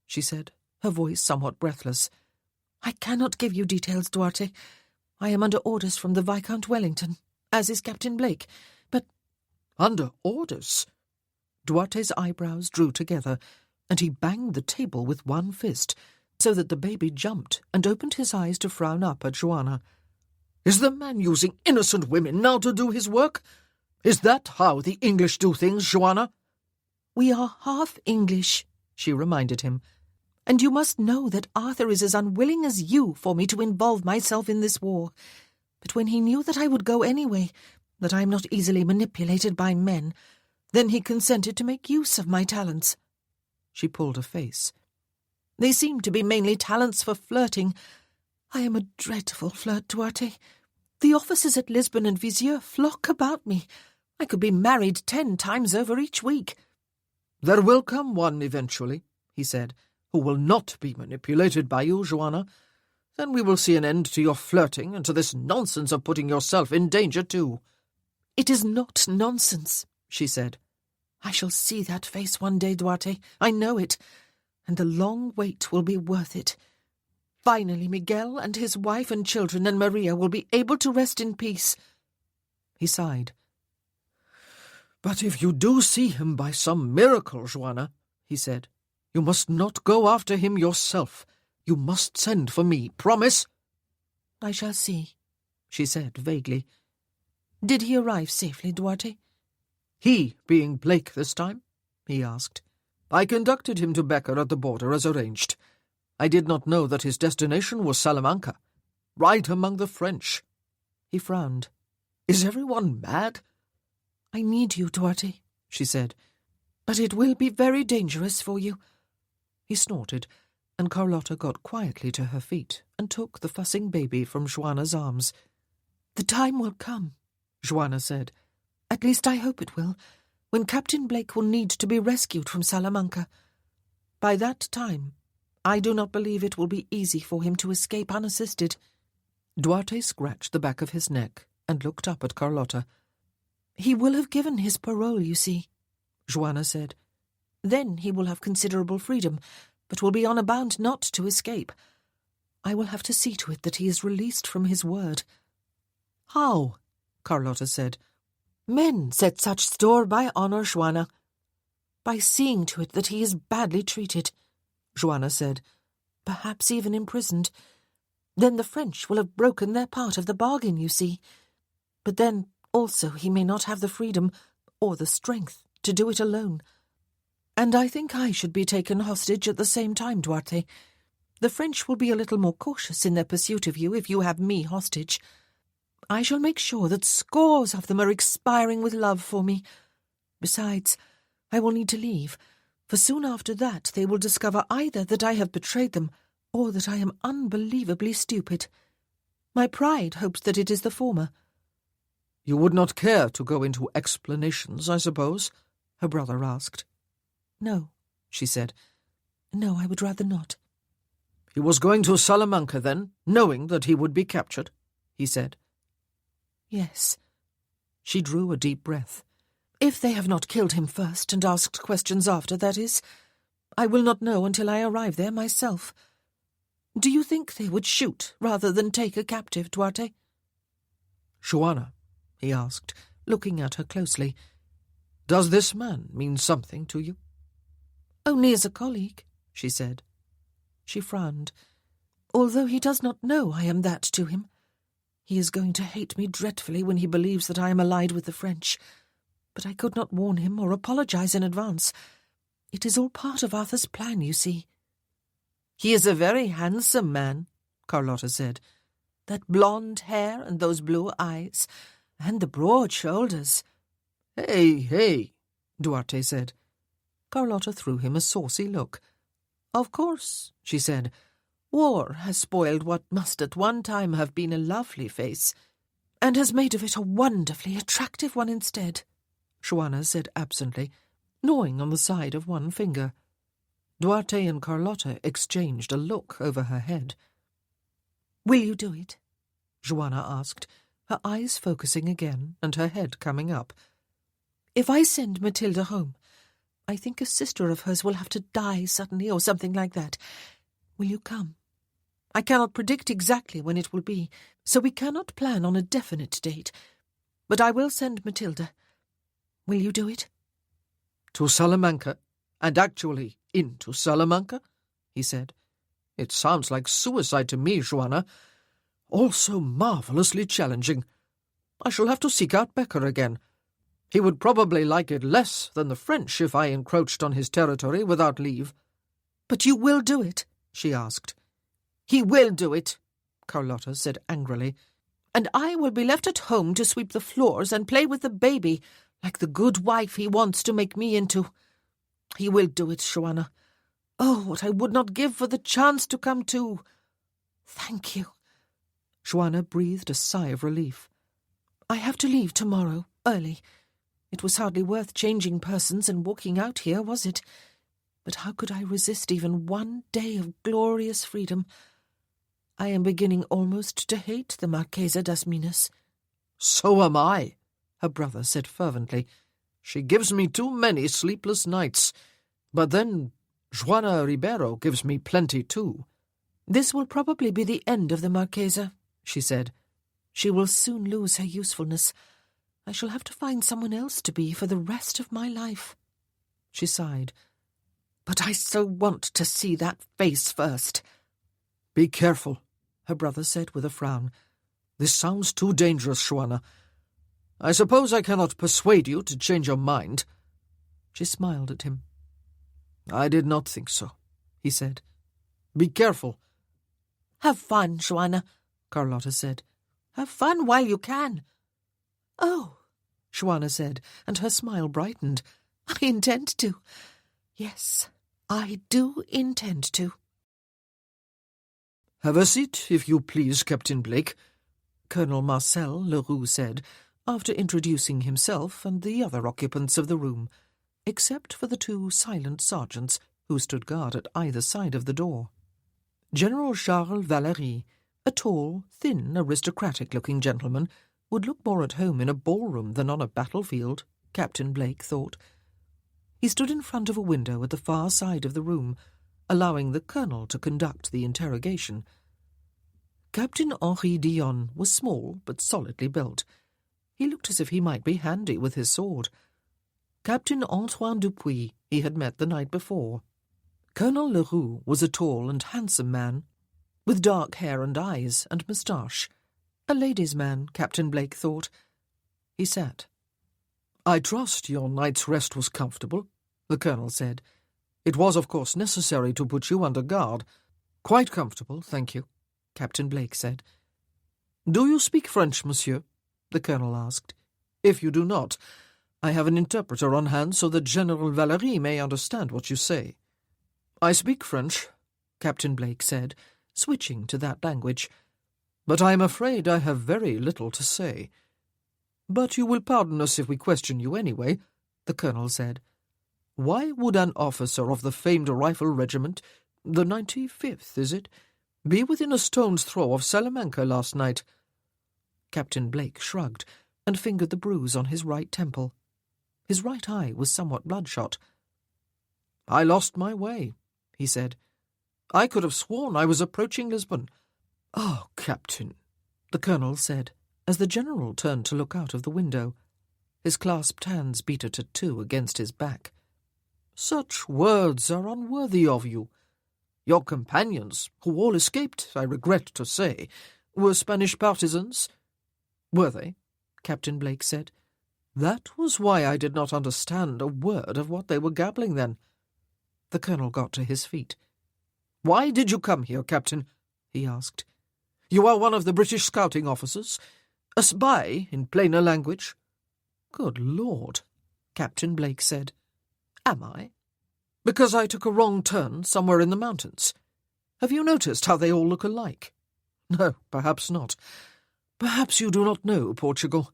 she said, her voice somewhat breathless. I cannot give you details, Duarte. I am under orders from the Viscount Wellington, as is Captain Blake, but— Under orders? Duarte's eyebrows drew together, and he banged the table with one fist, so that the baby jumped and opened his eyes to frown up at Joanna. Is the man using innocent women now to do his work? Is that how the English do things, Joanna? We are half English, she reminded him, and you must know that Arthur is as unwilling as you for me to involve myself in this war. But when he knew that I would go anyway, that I am not easily manipulated by men, then he consented to make use of my talents. She pulled a face. They seem to be mainly talents for flirting. I am a dreadful flirt, Duarte. The officers at Lisbon and Viseu flock about me. I could be married 10 times over each week. There will come one eventually, he said, who will not be manipulated by you, Joanna. Then we will see an end to your flirting and to this nonsense of putting yourself in danger too. It is not nonsense, she said. I shall see that face one day, Duarte. I know it. And the long wait will be worth it. Finally, Miguel and his wife and children and Maria will be able to rest in peace. He sighed. But if you do see him by some miracle, Joanna, he said, you must not go after him yourself. You must send for me. Promise? I shall see, she said vaguely. Did he arrive safely, Duarte? He being Blake this time? He asked. I conducted him to Becker at the border as arranged. I did not know that his destination was Salamanca, right among the French. He frowned. Is everyone mad? I need you, Duarte, she said, but it will be very dangerous for you. He snorted, and Carlotta got quietly to her feet and took the fussing baby from Joanna's arms. The time will come, Joanna said. At least I hope it will, when Captain Blake will need to be rescued from Salamanca. By that time, I do not believe it will be easy for him to escape unassisted. Duarte scratched the back of his neck and looked up at Carlotta. He will have given his parole, you see, Joanna said. Then he will have considerable freedom, but will be on a bound not to escape. I will have to see to it that he is released from his word. How? Carlotta said. Men set such store by honour, Joanna. By seeing to it that he is badly treated, Joanna said, perhaps even imprisoned. Then the French will have broken their part of the bargain, you see. But then also he may not have the freedom or the strength to do it alone. And I think I should be taken hostage at the same time, Duarte. The French will be a little more cautious in their pursuit of you if you have me hostage. I shall make sure that scores of them are expiring with love for me. Besides, I will need to leave, for soon after that they will discover either that I have betrayed them or that I am unbelievably stupid. My pride hopes that it is the former. You would not care to go into explanations, I suppose? Her brother asked. No, she said. No, I would rather not. He was going to Salamanca then, knowing that he would be captured, he said. Yes. She drew a deep breath. If they have not killed him first and asked questions after, that is. I will not know until I arrive there myself. Do you think they would shoot rather than take a captive, Duarte?" "Joanna," he asked, looking at her closely, "does this man mean something to you?" "Only as a colleague," she said. She frowned. "Although he does not know I am that to him. He is going to hate me dreadfully when he believes that I am allied with the French. But I could not warn him or apologize in advance. It is all part of Arthur's plan, you see." "He is a very handsome man," Carlotta said. "That blonde hair and those blue eyes, and the broad shoulders." Hey, Duarte said. Carlotta threw him a saucy look. "Of course," she said, "war has spoiled what must at one time have been a lovely face, and has made of it a wonderfully attractive one instead," Joanna said absently, gnawing on the side of one finger. Duarte and Carlotta exchanged a look over her head. "Will you do it?" Joanna asked, her eyes focusing again and her head coming up. "If I send Matilda home, I think a sister of hers will have to die suddenly or something like that. Will you come? I cannot predict exactly when it will be, so we cannot plan on a definite date. But I will send Matilda. Will you do it?" "To Salamanca, and actually into Salamanca?" he said. "It sounds like suicide to me, Joanna. All so marvellously challenging. I shall have to seek out Becker again. He would probably like it less than the French if I encroached on his territory without leave." "But you will do it?" she asked. "He will do it," Carlotta said angrily. "And I will be left at home to sweep the floors and play with the baby, like the good wife he wants to make me into. He will do it, Joanna. Oh, what I would not give for the chance to come too. Thank you." Joanna breathed a sigh of relief. "I have to leave tomorrow, early. It was hardly worth changing persons and walking out here, was it? But how could I resist even one day of glorious freedom? I am beginning almost to hate the Marchesa das Minas." "So am I," her brother said fervently. "She gives me too many sleepless nights. But then Juana Ribeiro gives me plenty too." "This will probably be the end of the Marchesa," she said. "She will soon lose her usefulness. I shall have to find someone else to be for the rest of my life." She sighed. "But I so want to see that face first." "Be careful," her brother said with a frown. "This sounds too dangerous, Joanna. I suppose I cannot persuade you to change your mind." She smiled at him. "I did not think so," he said. "Be careful." "Have fun, Joanna," Carlotta said. "Have fun while you can." "Oh," Joanna said, and her smile brightened. "I intend to. Yes, I do intend to." "Have a seat, if you please, Captain Blake," Colonel Marcel Leroux said, after introducing himself and the other occupants of the room, except for the two silent sergeants who stood guard at either side of the door. General Charles Valery, a tall, thin, aristocratic-looking gentleman, would look more at home in a ballroom than on a battlefield, Captain Blake thought. He stood in front of a window at the far side of the room, allowing the colonel to conduct the interrogation. Captain Henri Dion was small but solidly built. He looked as if he might be handy with his sword. Captain Antoine Dupuis he had met the night before. Colonel Leroux was a tall and handsome man, with dark hair and eyes and moustache. A ladies' man, Captain Blake thought. He sat. "I trust your night's rest was comfortable," the colonel said. "It was, of course, necessary to put you under guard." "Quite comfortable, thank you," Captain Blake said. "Do you speak French, monsieur?" the colonel asked. "If you do not, I have an interpreter on hand so that General Valery may understand what you say." "I speak French," Captain Blake said, switching to that language, "but I am afraid I have very little to say." "But you will pardon us if we question you anyway," the colonel said. "Why would an officer of the famed rifle regiment, the 95th, is it, be within a stone's throw of Salamanca last night?" Captain Blake shrugged and fingered the bruise on his right temple. His right eye was somewhat bloodshot. "I lost my way," he said. "I could have sworn I was approaching Lisbon." "Oh, Captain," the Colonel said, as the General turned to look out of the window. His clasped hands beat a tattoo against his back. "Such words are unworthy of you. Your companions, who all escaped, I regret to say, were Spanish partisans." "Were they?" Captain Blake said. "That was why I did not understand a word of what they were gabbling then." The Colonel got to his feet. "Why did you come here, Captain?" he asked. "You are one of the British scouting officers? A spy, in plainer language?" "Good Lord," Captain Blake said. "Am I? Because I took a wrong turn somewhere in the mountains. Have you noticed how they all look alike? No, perhaps not. Perhaps you do not know Portugal."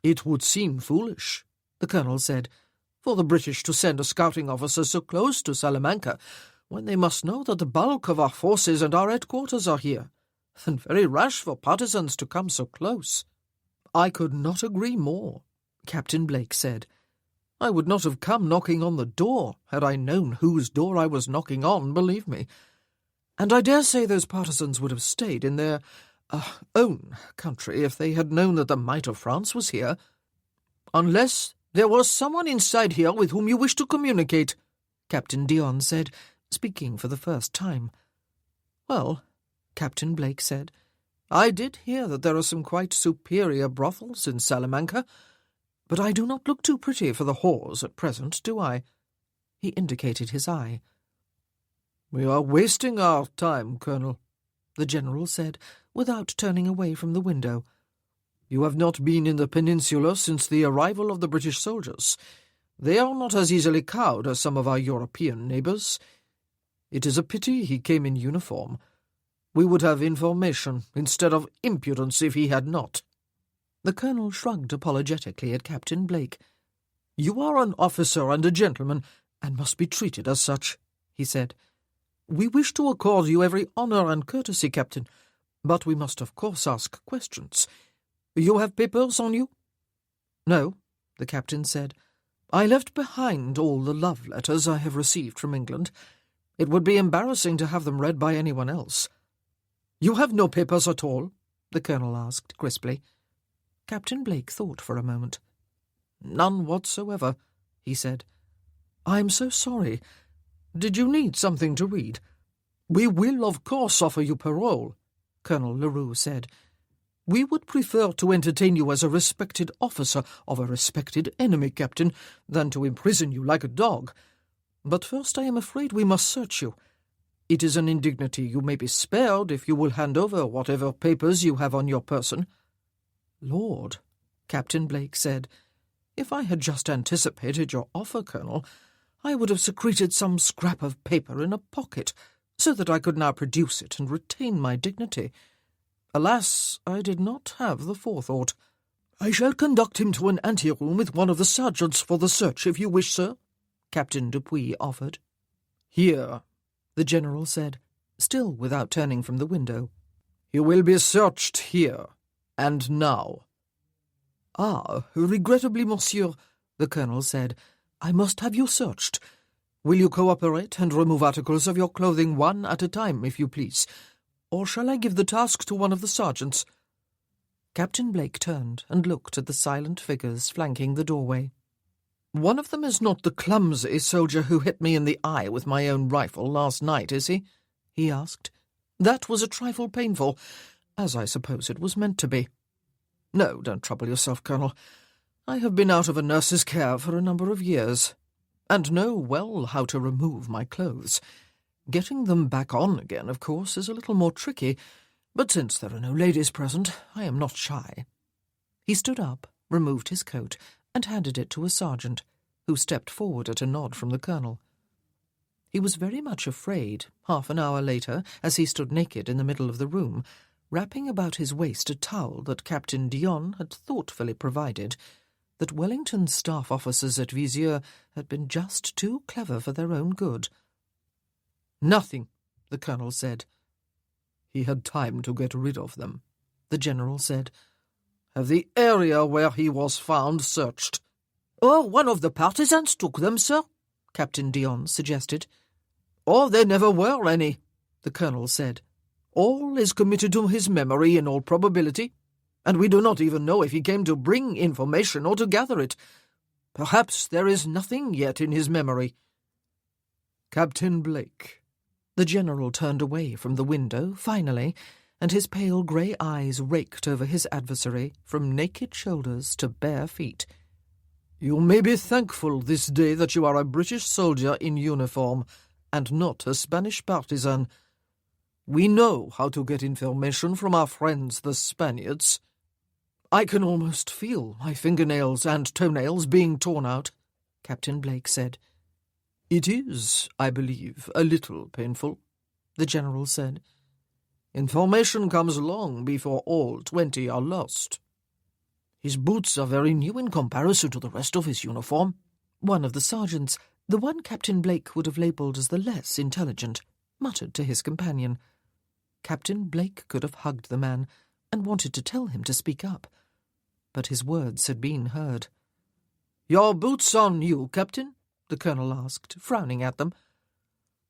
"It would seem foolish," the Colonel said, "for the British to send a scouting officer so close to Salamanca, when they must know that the bulk of our forces and our headquarters are here, and very rash for partisans to come so close." "I could not agree more," Captain Blake said. "I would not have come knocking on the door had I known whose door I was knocking on, believe me. And I dare say those partisans would have stayed in their own country if they had known that the might of France was here." "Unless there was someone inside here with whom you wish to communicate," Captain Dion said, speaking for the first time. "Well," Captain Blake said, "I did hear that there are some quite superior brothels in Salamanca, but I do not look too pretty for the whores at present, do I?" He indicated his eye. "We are wasting our time, Colonel," the General said, without turning away from the window. "You have not been in the peninsula since the arrival of the British soldiers. They are not as easily cowed as some of our European neighbours. It is a pity he came in uniform. We would have information instead of impudence if he had not." The Colonel shrugged apologetically at Captain Blake. "You are an officer and a gentleman, and must be treated as such," he said. "We wish to accord you every honour and courtesy, Captain, but we must of course ask questions. You have papers on you?" "No," the Captain said. "I left behind all the love letters I have received from England. It would be embarrassing to have them read by anyone else." "You have no papers at all?" the Colonel asked crisply. Captain Blake thought for a moment. "None whatsoever," he said. "I'm so sorry. Did you need something to read?" "We will, of course, offer you parole," Colonel Leroux said. "We would prefer to entertain you as a respected officer of a respected enemy, Captain, than to imprison you like a dog. But first I am afraid we must search you. It is an indignity you may be spared if you will hand over whatever papers you have on your person." "Lord," Captain Blake said, "if I had just anticipated your offer, Colonel, I would have secreted some scrap of paper in a pocket, so that I could now produce it and retain my dignity. Alas, I did not have the forethought." "I shall conduct him to an anteroom with one of the sergeants for the search, if you wish, sir," Captain Dupuy offered. "Here," the General said, still without turning from the window. "You will be searched here, and now." "Ah, regrettably, monsieur," the Colonel said, "I must have you searched. Will you cooperate and remove articles of your clothing one at a time, if you please? Or shall I give the task to one of the sergeants?" Captain Blake turned and looked at the silent figures flanking the doorway. "One of them is not the clumsy soldier who hit me in the eye with my own rifle last night, is he?" he asked. "That was a trifle painful, as I suppose it was meant to be. No, don't trouble yourself, Colonel. I have been out of a nurse's care for a number of years, and know well how to remove my clothes. Getting them back on again, of course, is a little more tricky, but since there are no ladies present, I am not shy." He stood up, removed his coat, and handed it to a sergeant, who stepped forward at a nod from the Colonel. He was very much afraid, half an hour later, as he stood naked in the middle of the room, wrapping about his waist a towel that Captain Dion had thoughtfully provided, that Wellington's staff officers at Vizieux had been just too clever for their own good. "Nothing," the Colonel said. "He had time to get rid of them," the General said. "Have the area where he was found searched?" "Oh, one of the partisans took them, sir," Captain Dion suggested. "Or there never were any," the colonel said. "All is committed to his memory in all probability, and we do not even know if he came to bring information or to gather it. Perhaps there is nothing yet in his memory." "Captain Blake." The general turned away from the window, finally, and his pale grey eyes raked over his adversary from naked shoulders to bare feet. "You may be thankful this day that you are a British soldier in uniform, and not a Spanish partisan. We know how to get information from our friends the Spaniards. I can almost feel my fingernails and toenails being torn out," Captain Blake said. "It is, I believe, a little painful," the general said. "Information comes long before all 20 are lost." "His boots are very new in comparison to the rest of his uniform," one of the sergeants, the one Captain Blake would have labelled as the less intelligent, muttered to his companion. Captain Blake could have hugged the man and wanted to tell him to speak up, but his words had been heard. "Your boots are new, Captain?" the colonel asked, frowning at them.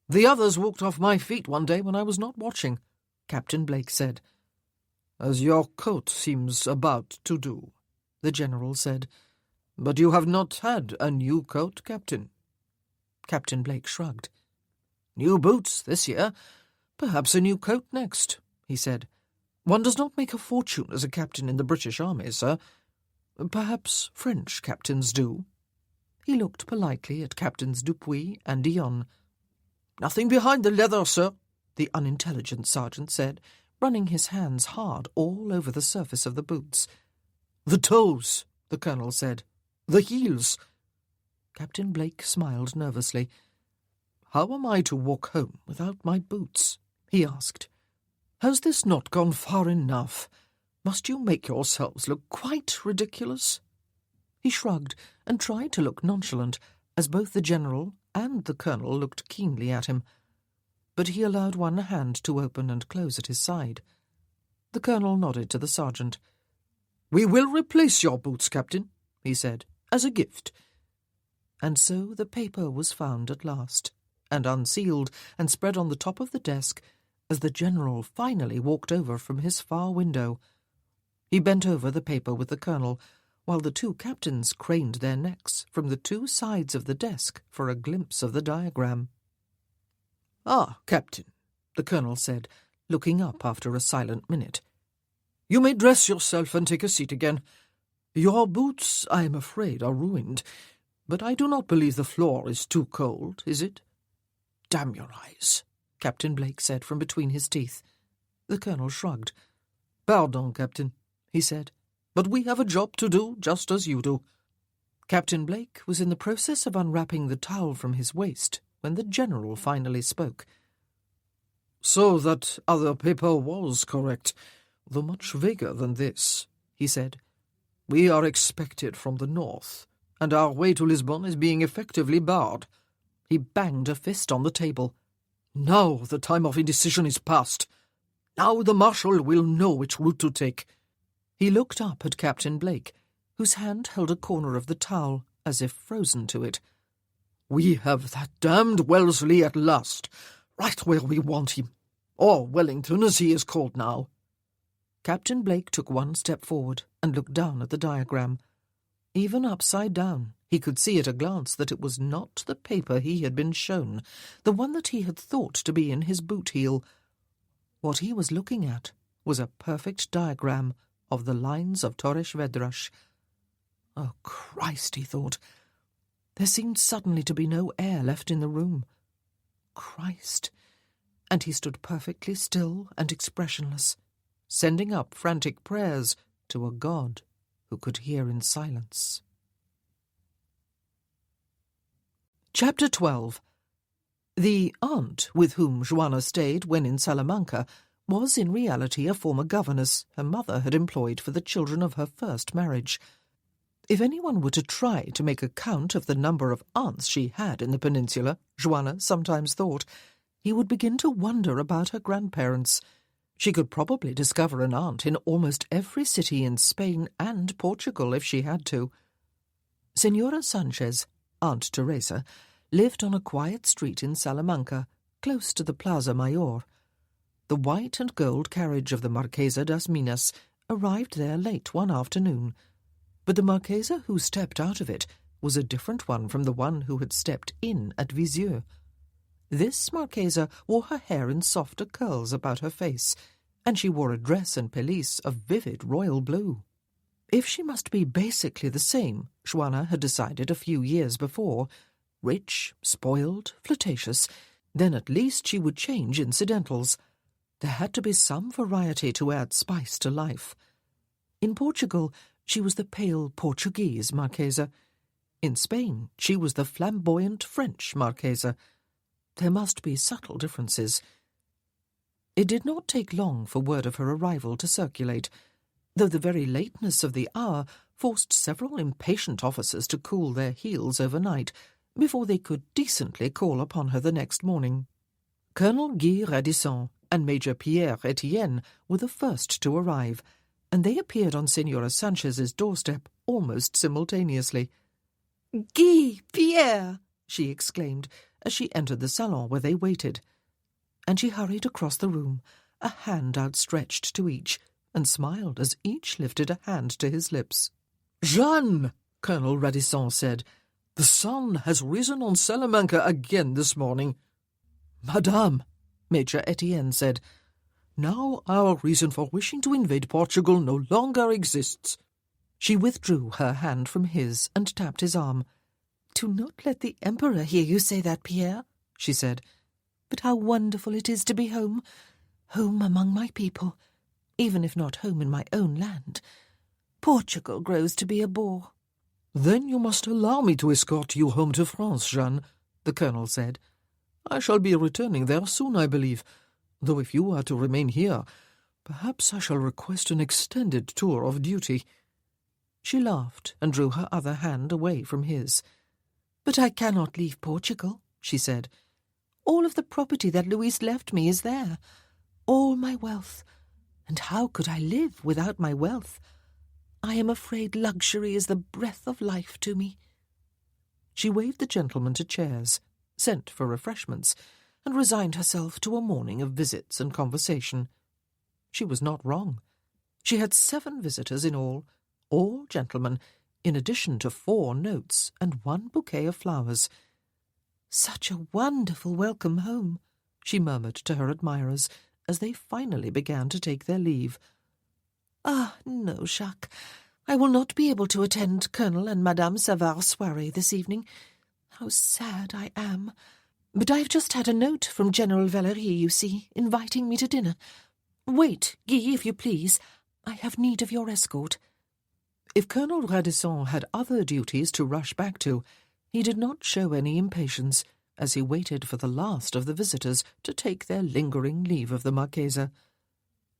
"The others walked off my feet one day when I was not watching," Captain Blake said. "As your coat seems about to do," the general said. "But you have not had a new coat, Captain." Captain Blake shrugged. "New boots this year, perhaps a new coat next," he said. "One does not make a fortune as a captain in the British Army, sir. Perhaps French captains do." He looked politely at Captains Dupuy and Dion. "Nothing behind the leather, sir," the unintelligent sergeant said, running his hands hard all over the surface of the boots. "The toes," the colonel said. "The heels." Captain Blake smiled nervously. "How am I to walk home without my boots?" he asked. "Has this not gone far enough? Must you make yourselves look quite ridiculous?" He shrugged and tried to look nonchalant, as both the general and the colonel looked keenly at him. But he allowed one hand to open and close at his side. The colonel nodded to the sergeant. "We will replace your boots, Captain," he said, "as a gift." And so the paper was found at last, and unsealed and spread on the top of the desk as the general finally walked over from his far window. He bent over the paper with the colonel, while the two captains craned their necks from the two sides of the desk for a glimpse of the diagram. "Ah, Captain," the colonel said, looking up after a silent minute. "You may dress yourself and take a seat again. Your boots, I am afraid, are ruined, but I do not believe the floor is too cold, is it?" "Damn your eyes," Captain Blake said from between his teeth. The colonel shrugged. "Pardon, Captain," he said, "but we have a job to do, just as you do." Captain Blake was in the process of unwrapping the towel from his waist when the general finally spoke. "So that other paper was correct, though much vaguer than this," he said. "We are expected from the north, and our way to Lisbon is being effectively barred." He banged a fist on the table. "Now the time of indecision is past. Now the Marshal will know which route to take." He looked up at Captain Blake, whose hand held a corner of the towel, as if frozen to it. "We have that damned Wellesley at last, right where we want him, or Wellington as he is called now." Captain Blake took one step forward and looked down at the diagram. Even upside down, he could see at a glance that it was not the paper he had been shown, the one that he had thought to be in his boot heel. What he was looking at was a perfect diagram of the lines of Torres Vedras. Oh, Christ, he thought. There seemed suddenly to be no air left in the room. Christ. And he stood perfectly still and expressionless, sending up frantic prayers to a God who could hear in silence. Chapter 12. The aunt with whom Joanna stayed when in Salamanca was in reality a former governess her mother had employed for the children of her first marriage. If anyone were to try to make a count of the number of aunts she had in the peninsula, Joanna sometimes thought, he would begin to wonder about her grandparents. She could probably discover an aunt in almost every city in Spain and Portugal if she had to. Senora Sanchez, Aunt Teresa, lived on a quiet street in Salamanca, close to the Plaza Mayor. The white and gold carriage of the Marquesa das Minas arrived there late one afternoon, but the Marquesa who stepped out of it was a different one from the one who had stepped in at Visieux. This Marquesa wore her hair in softer curls about her face, and she wore a dress and pelisse of vivid royal blue. If she must be basically the same, Joanna had decided a few years before, rich, spoiled, flirtatious, then at least she would change incidentals. There had to be some variety to add spice to life. In Portugal, she was the pale Portuguese Marquesa. In Spain, she was the flamboyant French Marquesa. There must be subtle differences. It did not take long for word of her arrival to circulate, though the very lateness of the hour forced several impatient officers to cool their heels overnight before they could decently call upon her the next morning. Colonel Guy Radisson and Major Pierre Etienne were the first to arrive, and they appeared on Senora Sanchez's doorstep almost simultaneously. "Guy, Pierre!" she exclaimed as she entered the salon where they waited. And she hurried across the room, a hand outstretched to each, and smiled as each lifted a hand to his lips. "Jeanne," Colonel Radisson said, "the sun has risen on Salamanca again this morning." "Madame," Major Etienne said, "now our reason for wishing to invade Portugal no longer exists." She withdrew her hand from his and tapped his arm. "Do not let the Emperor hear you say that, Pierre," she said. "But how wonderful it is to be home, home among my people, even if not home in my own land. Portugal grows to be a bore." "Then you must allow me to escort you home to France, Jeanne," the colonel said. "I shall be returning there soon, I believe, though if you are to remain here, perhaps I shall request an extended tour of duty." She laughed and drew her other hand away from his. "But I cannot leave Portugal," she said. "All of the property that Louis left me is there, all my wealth, and how could I live without my wealth? I am afraid luxury is the breath of life to me." She waved the gentlemen to chairs, sent for refreshments, and resigned herself to a morning of visits and conversation. She was not wrong. She had 7 visitors in all gentlemen, in addition to 4 notes and 1 bouquet of flowers. "Such a wonderful welcome home," she murmured to her admirers as they finally began to take their leave. "Ah, no, Jacques, I will not be able to attend Colonel and Madame Savard's soirée this evening. How sad I am. But I have just had a note from General Valery, you see, inviting me to dinner. Wait, Guy, if you please. I have need of your escort." If Colonel Radisson had other duties to rush back to, he did not show any impatience as he waited for the last of the visitors to take their lingering leave of the Marquesa.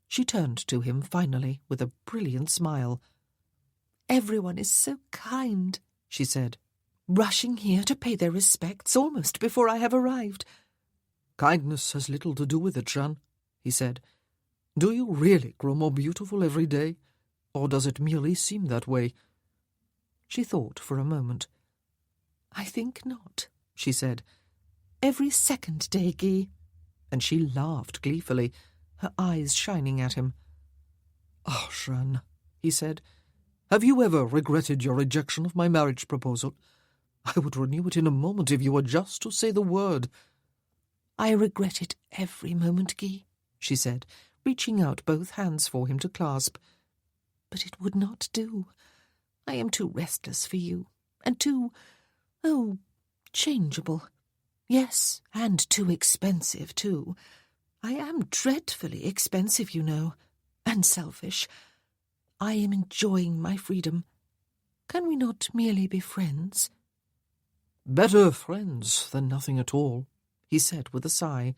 She turned to him finally with a brilliant smile. "Everyone is so kind," she said, "rushing here to pay their respects almost before I have arrived." "Kindness has little to do with it, Jeanne," he said. "Do you really grow more beautiful every day, or does it merely seem that way?" She thought for a moment. "I think not," she said. "Every second day, Guy." And she laughed gleefully, her eyes shining at him. "Ah, Jeanne," he said, "have you ever regretted your rejection of my marriage proposal? I would renew it in a moment if you were just to say the word." "I regret it every moment, Guy," she said, reaching out both hands for him to clasp. "But it would not do. I am too restless for you, and too, changeable. Yes, and too expensive, too. I am dreadfully expensive, you know, and selfish. I am enjoying my freedom. Can we not merely be friends?" "Better friends than nothing at all," he said with a sigh.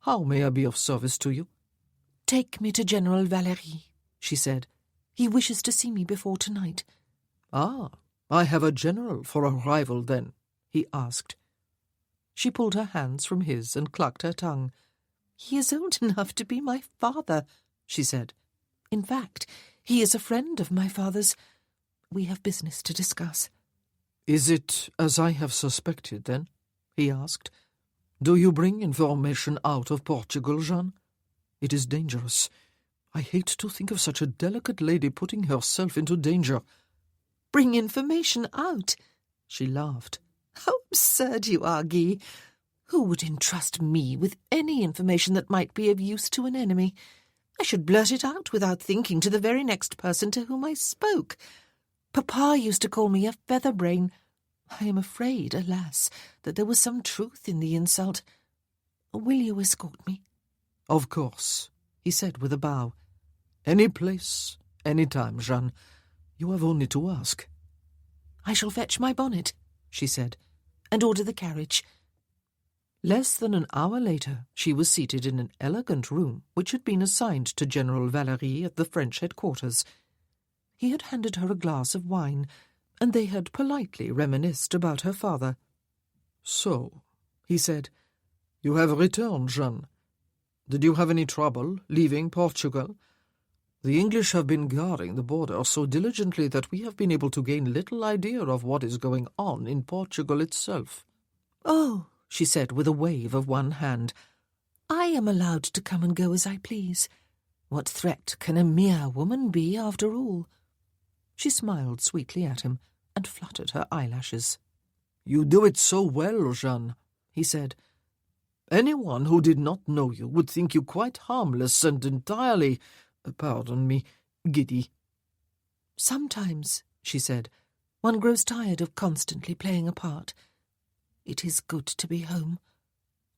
"How may I be of service to you?" "Take me to General Valery," she said. "He wishes to see me before tonight." "Ah, I have a general for a rival, then?" he asked. She pulled her hands from his and clucked her tongue. "He is old enough to be my father," she said. "In fact, he is a friend of my father's. We have business to discuss." "Is it as I have suspected, then?" he asked. "Do you bring information out of Portugal, Jeanne? It is dangerous. I hate to think of such a delicate lady putting herself into danger." "Bring information out?" She laughed. "How absurd you are, Guy. Who would entrust me with any information that might be of use to an enemy? I should blurt it out without thinking to the very next person to whom I spoke. Papa used to call me a featherbrain. I am afraid, alas, that there was some truth in the insult. Will you escort me?" "Of course," he said with a bow. "Any place, any time, Jeanne. You have only to ask." "I shall fetch my bonnet," she said, "and order the carriage." Less than an hour later, she was seated in an elegant room which had been assigned to General Valery at the French headquarters. He had handed her a glass of wine, and they had politely reminisced about her father. "So," he said, "you have returned, Jeanne. Did you have any trouble leaving Portugal? The English have been guarding the border so diligently that we have been able to gain little idea of what is going on in Portugal itself." "Oh," she said with a wave of one hand, "I am allowed to come and go as I please. What threat can a mere woman be, after all?" She smiled sweetly at him and fluttered her eyelashes. "You do it so well, Jeanne," he said. "Anyone who did not know you would think you quite harmless and entirely, pardon me, giddy." "Sometimes," she said, "one grows tired of constantly playing a part. It is good to be home."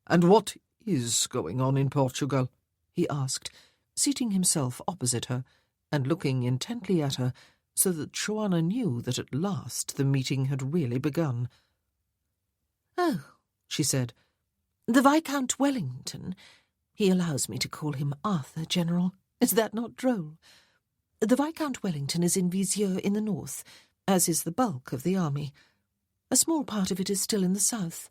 "And what is going on in Portugal?" he asked, seating himself opposite her and looking intently at her so that Joanna knew that at last the meeting had really begun. "Oh," she said, "the Viscount Wellington. He allows me to call him Arthur, General. Is that not droll? The Viscount Wellington is in Vizieux in the north, as is the bulk of the army. A small part of it is still in the south.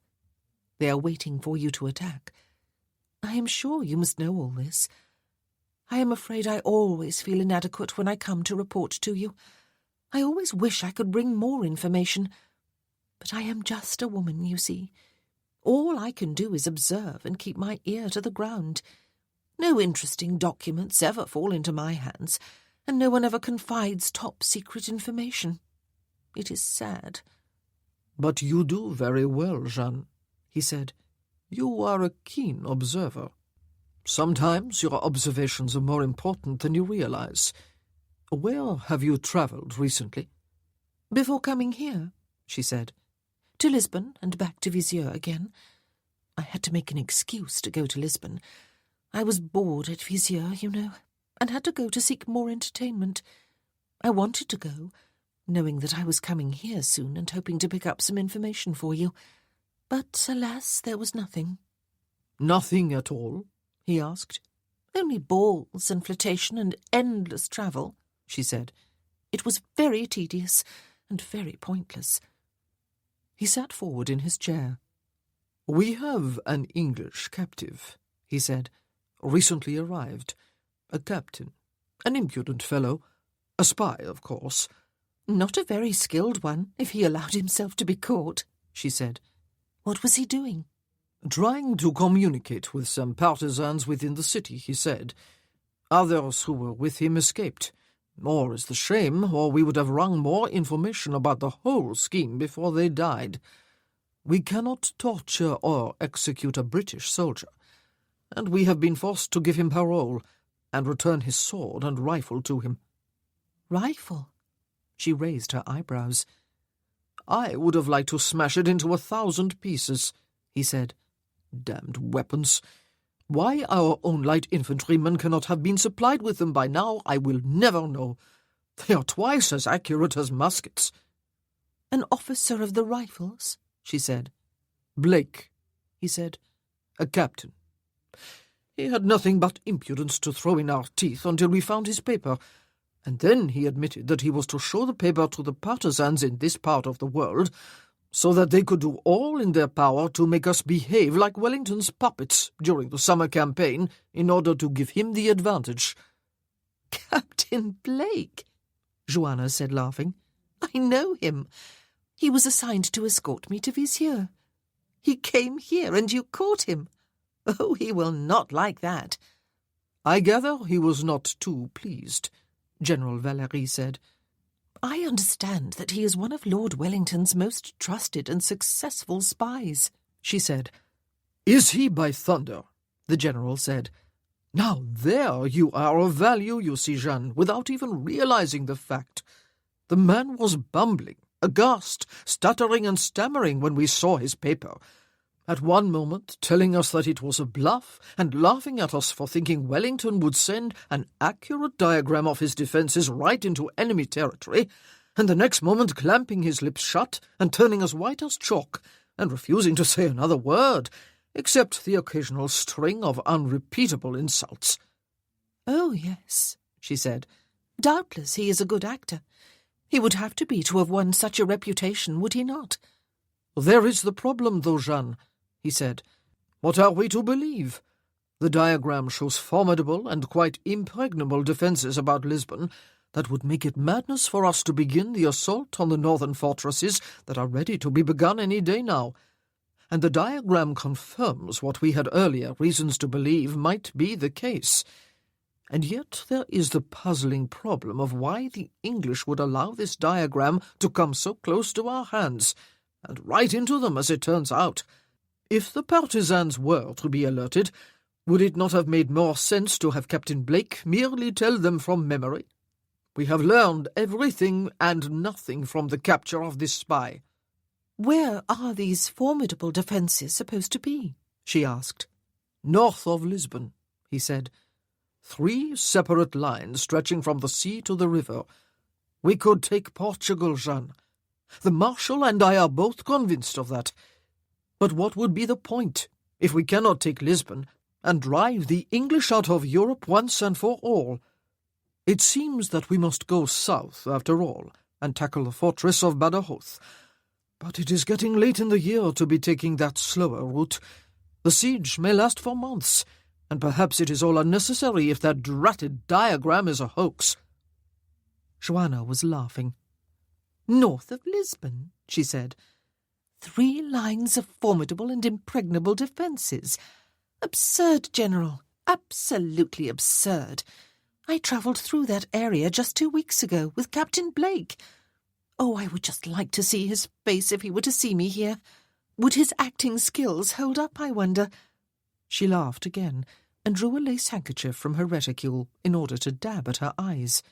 They are waiting for you to attack. I am sure you must know all this. I am afraid I always feel inadequate when I come to report to you. I always wish I could bring more information. But I am just a woman, you see. All I can do is observe and keep my ear to the ground. No interesting documents ever fall into my hands, and no one ever confides top-secret information. It is sad." "But you do very well, Jeanne," he said. "You are a keen observer. Sometimes your observations are more important than you realize. Where have you travelled recently?" "Before coming here," she said. "To Lisbon and back to Vizieux again. I had to make an excuse to go to Lisbon. I was bored at Vizieux, you know, and had to go to seek more entertainment. I wanted to go, knowing that I was coming here soon and hoping to pick up some information for you. But, alas, there was nothing." "Nothing at all?" he asked. "Only balls and flirtation and endless travel," she said. "It was very tedious and very pointless." He sat forward in his chair. "We have an English captive," he said, "recently arrived. A captain. An impudent fellow. A spy, of course." "Not a very skilled one, if he allowed himself to be caught," she said. "What was he doing?" "Trying to communicate with some partisans within the city, he said. Others who were with him escaped. More is the shame, or we would have wrung more information about the whole scheme before they died. We cannot torture or execute a British soldier, and we have been forced to give him parole and return his sword and rifle to him." "Rifle?" She raised her eyebrows. "I would have liked to smash it into 1,000 pieces," he said. "Damned weapons! Why our own light infantrymen cannot have been supplied with them by now, I will never know. They are twice as accurate as muskets." "An officer of the Rifles?" she said. "Blake," he said. "A captain. He had nothing but impudence to throw in our teeth until we found his paper, and then he admitted that he was to show the paper to the partisans in this part of the world, so that they could do all in their power to make us behave like Wellington's puppets during the summer campaign in order to give him the advantage." "Captain Blake," Joanna said, laughing. "I know him. He was assigned to escort me to Visieux. He came here and you caught him. Oh, he will not like that." "I gather he was not too pleased," General Valery said. "I understand that he is one of Lord Wellington's most trusted and successful spies," she said. "Is he, by thunder?" the general said. "Now there you are of value, you see, Jeanne, without even realizing the fact. The man was bumbling, aghast, stuttering and stammering when we saw his paper. At one moment telling us that it was a bluff and laughing at us for thinking Wellington would send an accurate diagram of his defences right into enemy territory, and the next moment clamping his lips shut and turning as white as chalk and refusing to say another word, except the occasional string of unrepeatable insults." "Oh, yes," she said. "Doubtless he is a good actor. He would have to have won such a reputation, would he not?" "There is the problem, though, Jeanne," he said. "What are we to believe? The diagram shows formidable and quite impregnable defences about Lisbon that would make it madness for us to begin the assault on the northern fortresses that are ready to be begun any day now. And the diagram confirms what we had earlier reasons to believe might be the case. And yet there is the puzzling problem of why the English would allow this diagram to come so close to our hands, and right into them, as it turns out. If the partisans were to be alerted, would it not have made more sense to have Captain Blake merely tell them from memory? We have learned everything and nothing from the capture of this spy." "Where are these formidable defences supposed to be?" she asked. "North of Lisbon," he said. 3 separate lines stretching from the sea to the river. We could take Portugal, Jeanne. The Marshal and I are both convinced of that. But what would be the point, if we cannot take Lisbon, and drive the English out of Europe once and for all? It seems that we must go south, after all, and tackle the fortress of Badajoz. But it is getting late in the year to be taking that slower route. The siege may last for months, and perhaps it is all unnecessary if that dratted diagram is a hoax." Joanna was laughing. "North of Lisbon," she said. 3 lines of formidable and impregnable defences. Absurd, General. Absolutely absurd. I travelled through that area just 2 weeks ago with Captain Blake. Oh, I would just like to see his face if he were to see me here. Would his acting skills hold up, I wonder?" She laughed again and drew a lace handkerchief from her reticule in order to dab at her eyes.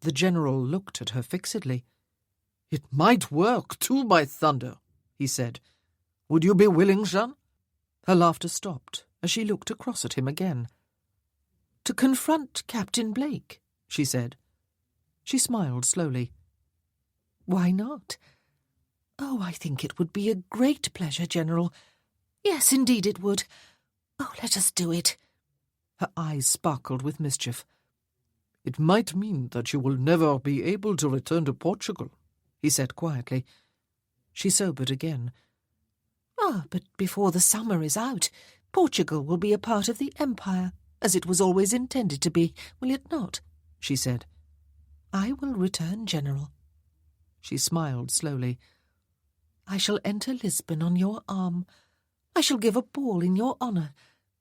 The General looked at her fixedly. "It might work, too, by thunder," he said. "Would you be willing, Jeanne?" Her laughter stopped as she looked across at him again. "To confront Captain Blake," she said. She smiled slowly. "Why not? Oh, I think it would be a great pleasure, General. Yes, indeed it would. Oh, let us do it." Her eyes sparkled with mischief. "It might mean that you will never be able to return to Portugal," he said quietly. She sobered again. "Ah, but before the summer is out, Portugal will be a part of the Empire, as it was always intended to be, will it not?" she said. "I will return, General." She smiled slowly. "I shall enter Lisbon on your arm. I shall give a ball in your honour,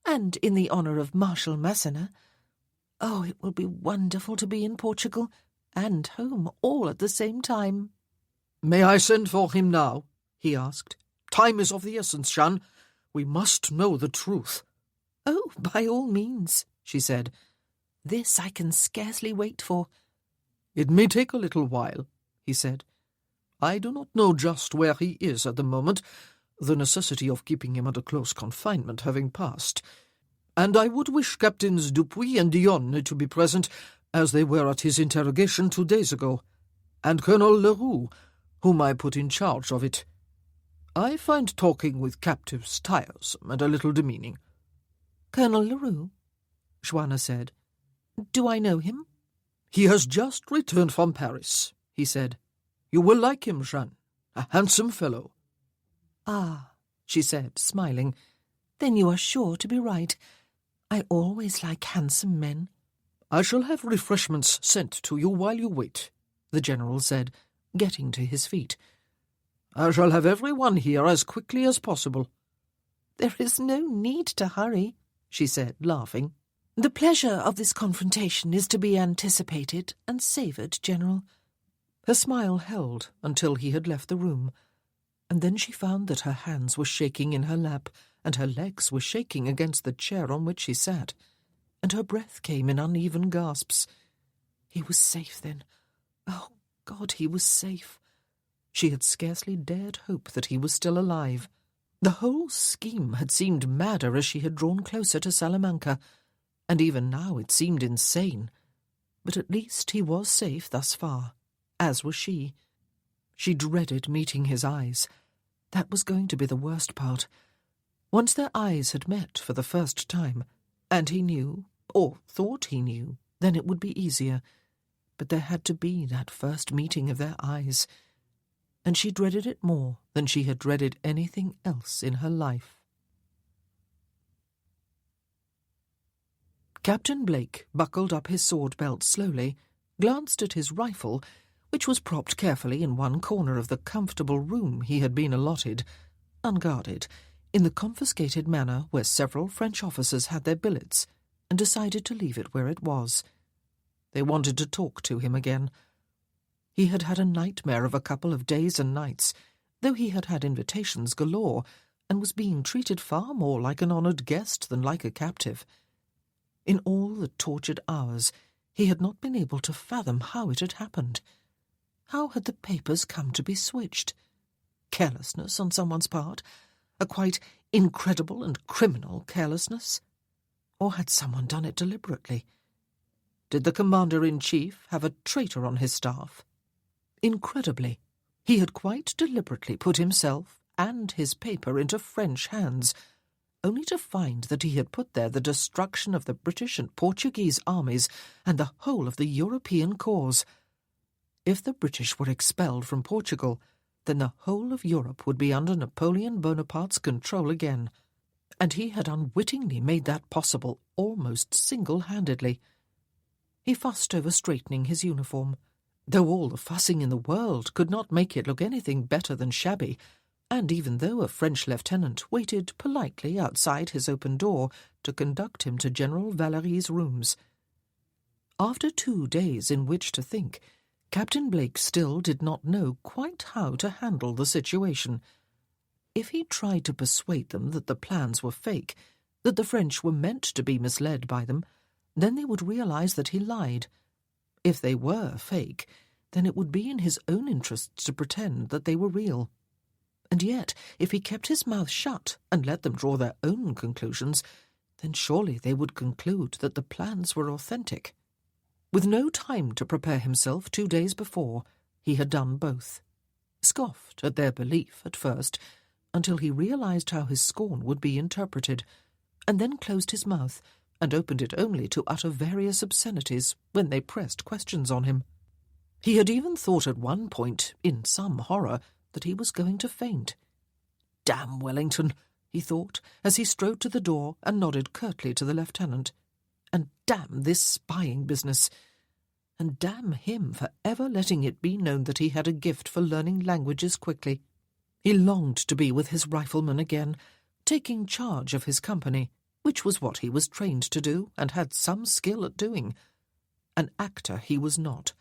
and in the honour of Marshal Massena. Oh, it will be wonderful to be in Portugal and home all at the same time." "May I send for him now?" he asked. "Time is of the essence, Jeanne. We must know the truth." "Oh, by all means," she said. "This I can scarcely wait for." "It may take a little while," he said. "I do not know just where he is at the moment, the necessity of keeping him under close confinement having passed. And I would wish Captains Dupuy and Dion to be present, as they were at his interrogation 2 days ago, and Colonel Leroux, whom I put in charge of it. I find talking with captives tiresome and a little demeaning." "Colonel Leroux?" Joanna said. "Do I know him?" "He has just returned from Paris," he said. "You will like him, Jeanne. A handsome fellow." "Ah," she said, smiling. "Then you are sure to be right. I always like handsome men." "I shall have refreshments sent to you while you wait," the General said, getting to his feet. I shall have everyone here as quickly as possible." "There is no need to hurry," she said, laughing. "The pleasure of this confrontation is to be anticipated and savoured, General." Her smile held until he had left the room, and then she found that her hands were shaking in her lap, and her legs were shaking against the chair on which she sat, and her breath came in uneven gasps. He was safe, then. Oh, God, he was safe. She had scarcely dared hope that he was still alive. The whole scheme had seemed madder as she had drawn closer to Salamanca, and even now it seemed insane. But at least he was safe thus far, as was she. She dreaded meeting his eyes. That was going to be the worst part. Once their eyes had met for the first time, and he knew, or thought he knew, then it would be easier. But there had to be that first meeting of their eyes, and she dreaded it more than she had dreaded anything else in her life. Captain Blake buckled up his sword belt slowly, glanced at his rifle, which was propped carefully in one corner of the comfortable room he had been allotted, unguarded, in the confiscated manner where several French officers had their billets, and decided to leave it where it was. They wanted to talk to him again. He had had a nightmare of a couple of days and nights, though he had had invitations galore, and was being treated far more like an honoured guest than like a captive. In all the tortured hours, he had not been able to fathom how it had happened. How had the papers come to be switched? Carelessness on someone's part? A quite incredible and criminal carelessness? Or had someone done it deliberately? Did the Commander-in-Chief have a traitor on his staff? Incredibly, he had quite deliberately put himself and his paper into French hands, only to find that he had put there the destruction of the British and Portuguese armies and the whole of the European cause. If the British were expelled from Portugal, then the whole of Europe would be under Napoleon Bonaparte's control again, and he had unwittingly made that possible almost single-handedly. He fussed over straightening his uniform, though all the fussing in the world could not make it look anything better than shabby, and even though a French lieutenant waited politely outside his open door to conduct him to General Valerie's rooms. After 2 days in which to think, Captain Blake still did not know quite how to handle the situation. If he tried to persuade them that the plans were fake, that the French were meant to be misled by them, then they would realize that he lied. If they were fake, then it would be in his own interests to pretend that they were real. And yet, if he kept his mouth shut and let them draw their own conclusions, then surely they would conclude that the plans were authentic. With no time to prepare himself 2 days before, he had done both. Scoffed at their belief at first, until he realized how his scorn would be interpreted, and then closed his mouth and opened it only to utter various obscenities when they pressed questions on him. He had even thought at one point, in some horror, that he was going to faint. "Damn Wellington," he thought, as he strode to the door and nodded curtly to the lieutenant. And damn this spying business. And damn him for ever letting it be known that he had a gift for learning languages quickly. He longed to be with his riflemen again, taking charge of his company, which was what he was trained to do and had some skill at doing. An actor he was not,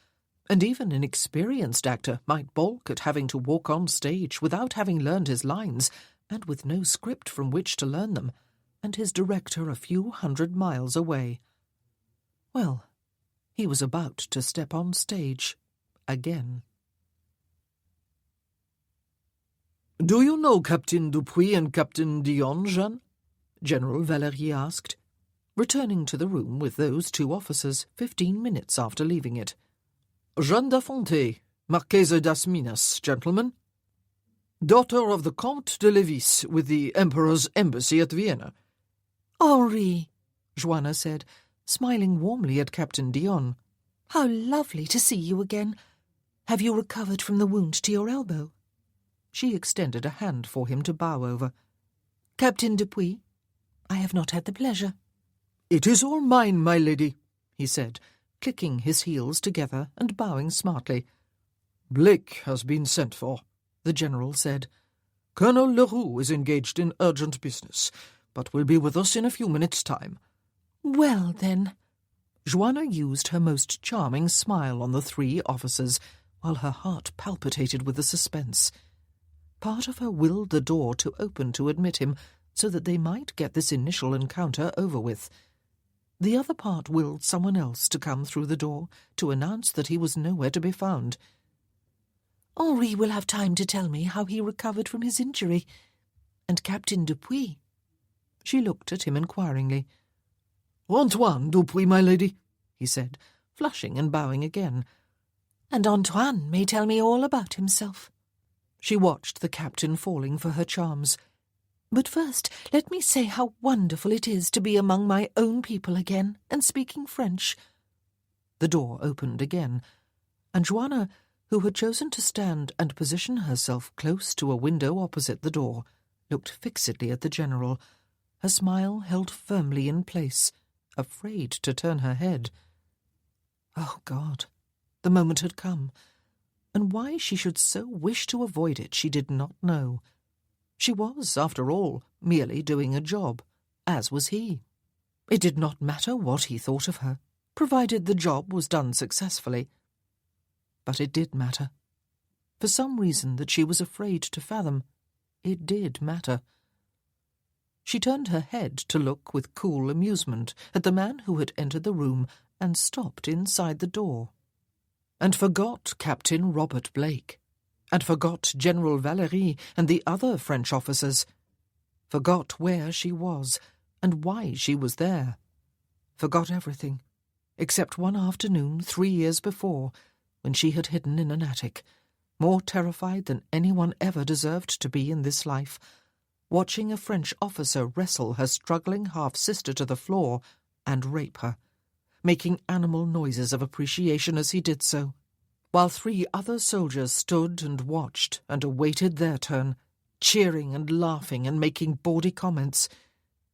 and even an experienced actor might balk at having to walk on stage without having learned his lines, and with no script from which to learn them, and his director a few 100 miles away. Well, he was about to step on stage again. "Do you know Captain Dupuy and Captain Dion, Jeanne?" General Valerie asked, returning to the room with those 2 officers 15 minutes after leaving it. "Jeanne d'Afonte, Marquise das Minas, gentlemen. Daughter of the Comte de Lévis with the Emperor's embassy at Vienna." "Henri," Joanna said, smiling warmly at Captain Dion. "How lovely to see you again. Have you recovered from the wound to your elbow?" She extended a hand for him to bow over. "Captain Dupuy, I have not had the pleasure." "It is all mine, my lady," he said, clicking his heels together and bowing smartly. "Blake has been sent for." the general said. "Colonel Leroux is engaged in urgent business, but will be with us in a few minutes' time." "Well, then—" Joanna used her most charming smile on the three officers, while her heart palpitated with the suspense. Part of her willed the door to open to admit him, so that they might get this initial encounter over with. The other part willed someone else to come through the door to announce that he was nowhere to be found. "Henri will have time to tell me how he recovered from his injury. And Captain Dupuis—" She looked at him inquiringly. "Antoine Dupuis, my lady," he said, flushing and bowing again. "And Antoine may tell me all about himself." She watched the captain falling for her charms. "But first, let me say how wonderful it is to be among my own people again and speaking French." The door opened again, and Joanna, who had chosen to stand and position herself close to a window opposite the door, looked fixedly at the general, her smile held firmly in place, afraid to turn her head. Oh, God! The moment had come, and why she should so wish to avoid it she did not know. She was, after all, merely doing a job, as was he. It did not matter what he thought of her, provided the job was done successfully. But it did matter. For some reason that she was afraid to fathom, it did matter. She turned her head to look with cool amusement at the man who had entered the room and stopped inside the door, and forgot Captain Robert Blake, and forgot General Valery and the other French officers, forgot where she was and why she was there, forgot everything, except one afternoon 3 years before, when she had hidden in an attic, more terrified than anyone ever deserved to be in this life, watching a French officer wrestle her struggling half-sister to the floor and rape her, making animal noises of appreciation as he did so, while 3 other soldiers stood and watched and awaited their turn, cheering and laughing and making bawdy comments,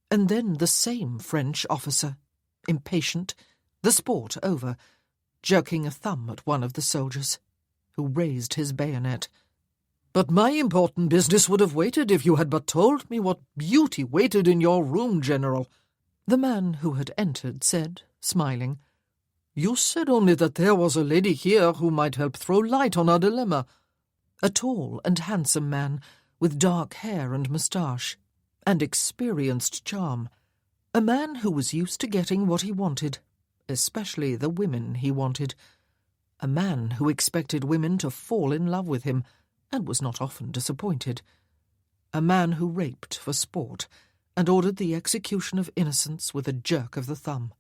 and then the same French officer, impatient, the sport over, jerking a thumb at one of the soldiers, who raised his bayonet. "But my important business would have waited if you had but told me what beauty waited in your room, General," the man who had entered said, smiling. "You said only that there was a lady here who might help throw light on our dilemma." A tall and handsome man, with dark hair and moustache, and experienced charm. A man who was used to getting what he wanted, especially the women he wanted. A man who expected women to fall in love with him, and was not often disappointed. A man who raped for sport, and ordered the execution of innocence with a jerk of the thumb.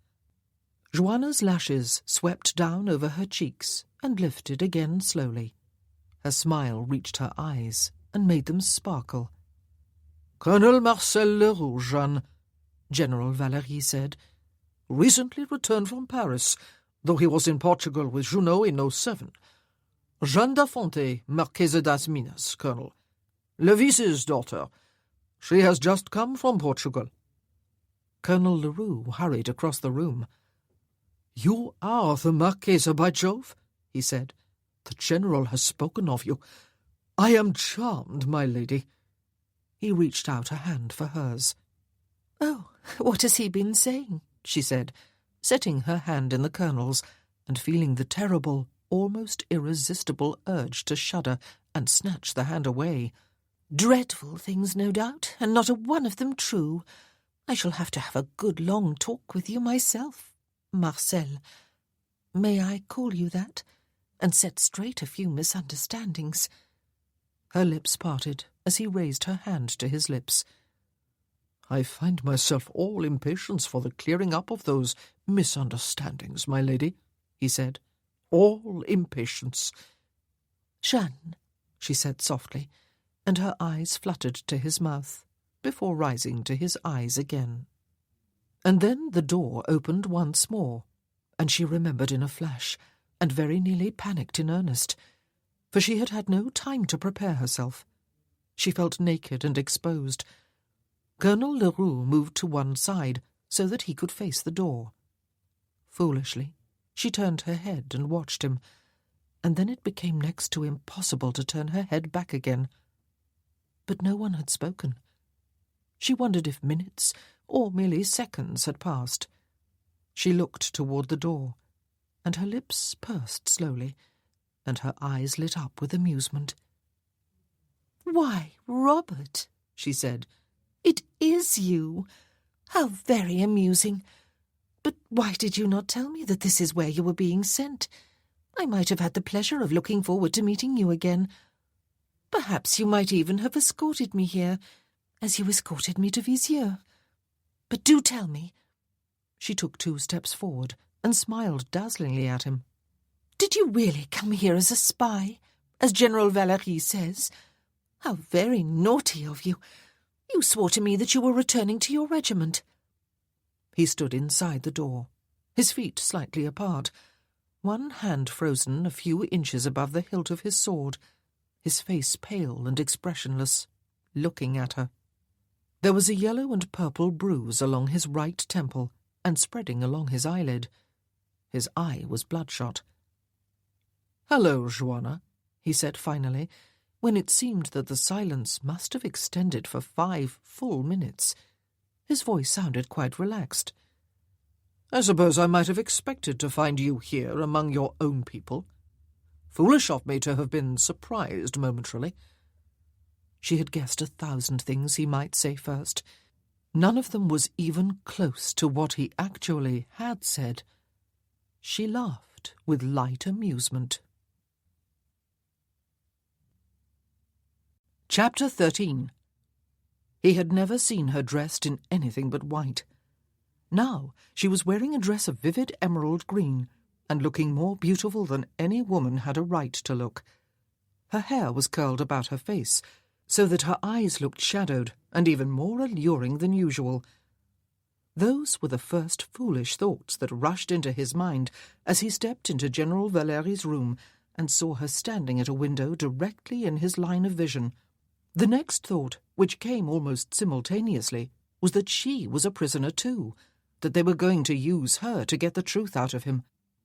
Joanna's lashes swept down over her cheeks and lifted again slowly. Her smile reached her eyes and made them sparkle. "Colonel Marcel Leroux, Jeanne," General Valery said. "Recently returned from Paris, though he was in Portugal with Junot in 07. Jeanne d'Afonte, Marquise das Minas, Colonel. Levis's daughter. She has just come from Portugal." Colonel Leroux hurried across the room. "You are the Marquise, by Jove," he said. "The General has spoken of you. I am charmed, my lady." He reached out a hand for hers. "Oh, what has he been saying?" she said, setting her hand in the Colonel's and feeling the terrible, almost irresistible urge to shudder and snatch the hand away. "Dreadful things, no doubt, and not a one of them true. I shall have to have a good long talk with you myself, Marcel. May I call you that? And set straight a few misunderstandings." Her lips parted as he raised her hand to his lips. "I find myself all impatience for the clearing up of those misunderstandings, my lady," he said. "All impatience." "Jeanne," she said softly, and her eyes fluttered to his mouth, before rising to his eyes again. And then the door opened once more, and she remembered in a flash, and very nearly panicked in earnest, for she had had no time to prepare herself. She felt naked and exposed. Colonel Leroux moved to one side so that he could face the door. Foolishly, she turned her head and watched him. and then it became next to impossible to turn her head back again. But no one had spoken. She wondered if minutes or merely seconds had passed. She looked toward the door, and her lips pursed slowly, and her eyes lit up with amusement. "Why, Robert," she said, "it is you. How very amusing. But why did you not tell me that this is where you were being sent? I might have had the pleasure of looking forward to meeting you again. Perhaps you might even have escorted me here, as you escorted me to Vizier. But do tell me." She took 2 steps forward and smiled dazzlingly at him. "Did you really come here as a spy, as General Valery says? How very naughty of you. You swore to me that you were returning to your regiment." He stood inside the door, his feet slightly apart, one hand frozen a few inches above the hilt of his sword, his face pale and expressionless, looking at her. There was a yellow and purple bruise along his right temple and spreading along his eyelid. His eye was bloodshot. "Hello, Joanna," he said finally, when it seemed that the silence must have extended for 5 full minutes. His voice sounded quite relaxed. "I suppose I might have expected to find you here among your own people. Foolish of me to have been surprised momentarily." She had guessed 1,000 things he might say first. None of them was even close to what he actually had said. She laughed with light amusement. Chapter 13. He had never seen her dressed in anything but white. Now she was wearing a dress of vivid emerald green, and looking more beautiful than any woman had a right to look. Her hair was curled about her face, so that her eyes looked shadowed and even more alluring than usual. Those were the first foolish thoughts that rushed into his mind as he stepped into General Valery's room and saw her standing at a window directly in his line of vision. The next thought, which came almost simultaneously, was that she was a prisoner too, that they were going to use her to get the truth out of him,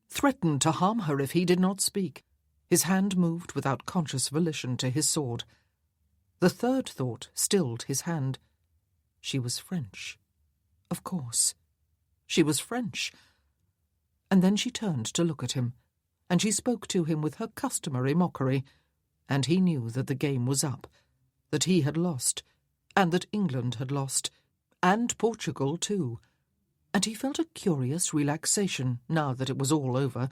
threatened to harm her if he did not speak. His hand moved without conscious volition to his sword. The third thought stilled his hand. She was French. Of course. She was French. And then she turned to look at him, and she spoke to him with her customary mockery, and he knew that the game was up, that he had lost, and that England had lost, and Portugal too. And he felt a curious relaxation now that it was all over,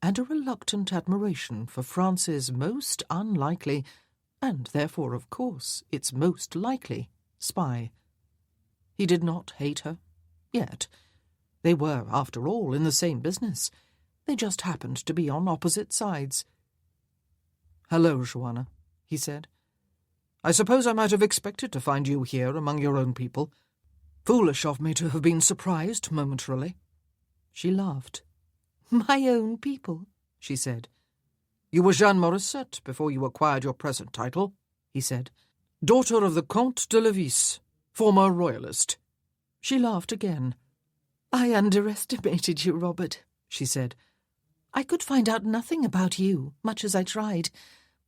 and a reluctant admiration for France's most unlikely, and therefore, of course, its most likely, spy. He did not hate her, yet. They were, after all, in the same business. They just happened to be on opposite sides. "Hello, Joanna," he said. "I suppose I might have expected to find you here among your own people. Foolish of me to have been surprised momentarily." She laughed. "My own people," she said. "You were Jeanne Morissette before you acquired your present title," he said. "Daughter of the Comte de Levis, former royalist." She laughed again. "I underestimated you, Robert," she said. "I could find out nothing about you, much as I tried.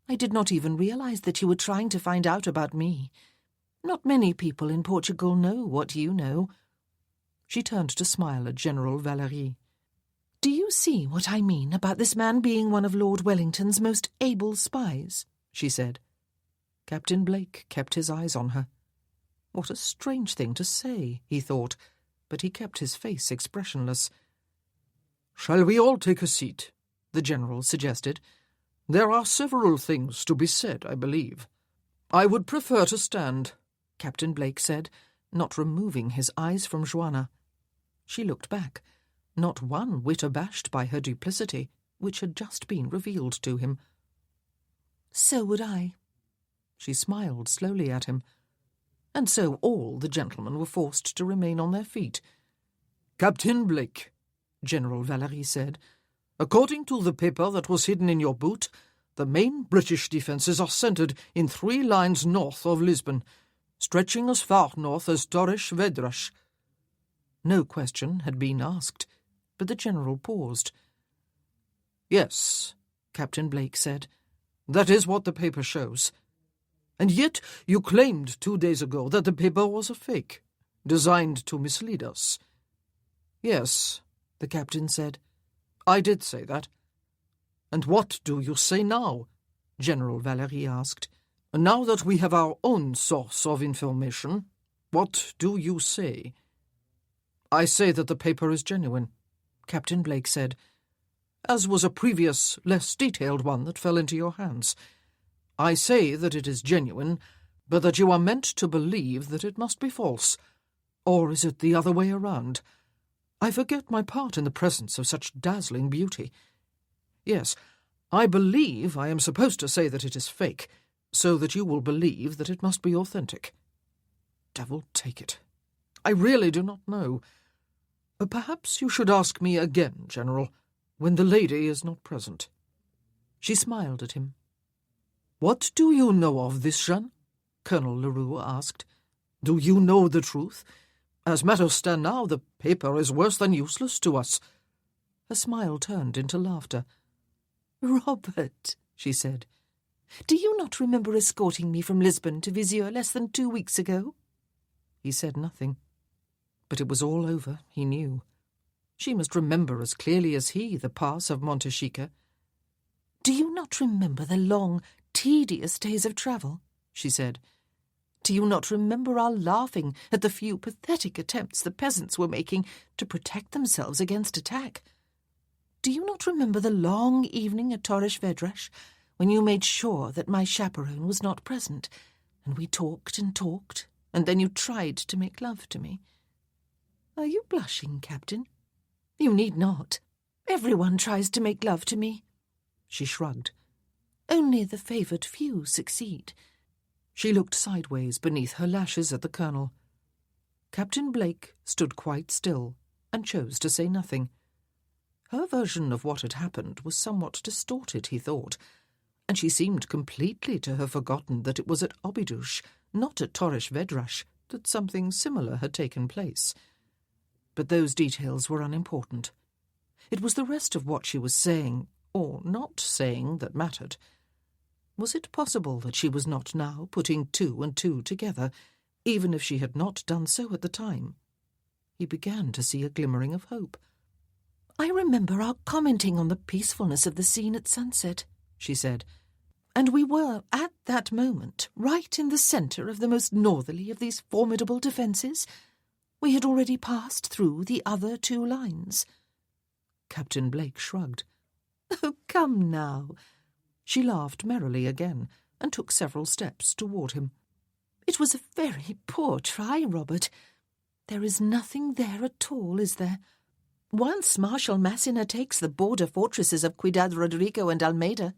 I did not even realize that you were trying to find out about me. Not many people in Portugal know what you know." She turned to smile at General Valery. "Do you see what I mean about this man being one of Lord Wellington's most able spies?" she said. Captain Blake kept his eyes on her. What a strange thing to say, he thought, but he kept his face expressionless. "Shall we all take a seat?" the General suggested. "There are several things to be said, I believe." "I would prefer to stand," Captain Blake said, not removing his eyes from Joanna. She looked back, not one whit abashed by her duplicity, which had just been revealed to him. "So would I." She smiled slowly at him, and so all the gentlemen were forced to remain on their feet. "Captain Blake," General Valery said, "according to the paper that was hidden in your boot, the main British defences are centred in 3 lines north of Lisbon, stretching as far north as Torres Vedras." No question had been asked, but the General paused. "Yes," Captain Blake said. "That is what the paper shows. And yet you claimed 2 days ago that the paper was a fake, designed to mislead us." "Yes," the captain said. "I did say that." "And what do you say now?" General Valery asked. "Now that we have our own source of information, what do you say?" "I say that the paper is genuine," Captain Blake said, "as was a previous, less detailed one that fell into your hands. I say that it is genuine, but that you are meant to believe that it must be false. Or is it the other way around? I forget my part in the presence of such dazzling beauty. Yes, I believe I am supposed to say that it is fake, so that you will believe that it must be authentic. Devil take it. I really do not know. Perhaps you should ask me again, General, when the lady is not present." She smiled at him. "What do you know of this, Jean?" Colonel Leroux asked. "Do you know the truth? As matters stand now, the paper is worse than useless to us." Her smile turned into laughter. "Robert," she said, "do you not remember escorting me from Lisbon to Viseur less than 2 weeks ago?" He said nothing. But it was all over, he knew. She must remember as clearly as he the pass of Montechica. "Do you not remember the long, tedious days of travel?" she said. "Do you not remember our laughing at the few pathetic attempts the peasants were making to protect themselves against attack? Do you not remember the long evening at Torres Vedras, when you made sure that my chaperone was not present, and we talked and talked, and then you tried to make love to me? Are you blushing, Captain? You need not. Everyone tries to make love to me." She shrugged. "Only the favoured few succeed." She looked sideways beneath her lashes at the colonel. Captain Blake stood quite still and chose to say nothing. Her version of what had happened was somewhat distorted, he thought, and she seemed completely to have forgotten that it was at Obidos, not at Torres Vedras, that something similar had taken place. But those details were unimportant. It was the rest of what she was saying, or not saying, that mattered. Was it possible that she was not now putting 2 and 2 together, even if she had not done so at the time? He began to see a glimmering of hope. "I remember our commenting on the peacefulness of the scene at sunset," she said, "and we were, at that moment, right in the centre of the most northerly of these formidable defences. We had already passed through the other 2 lines." Captain Blake shrugged. "Oh, come now." She laughed merrily again and took several steps toward him. "It was a very poor try, Robert. There is nothing there at all, is there? Once Marshal Massena takes the border fortresses of Ciudad Rodrigo and Almeida,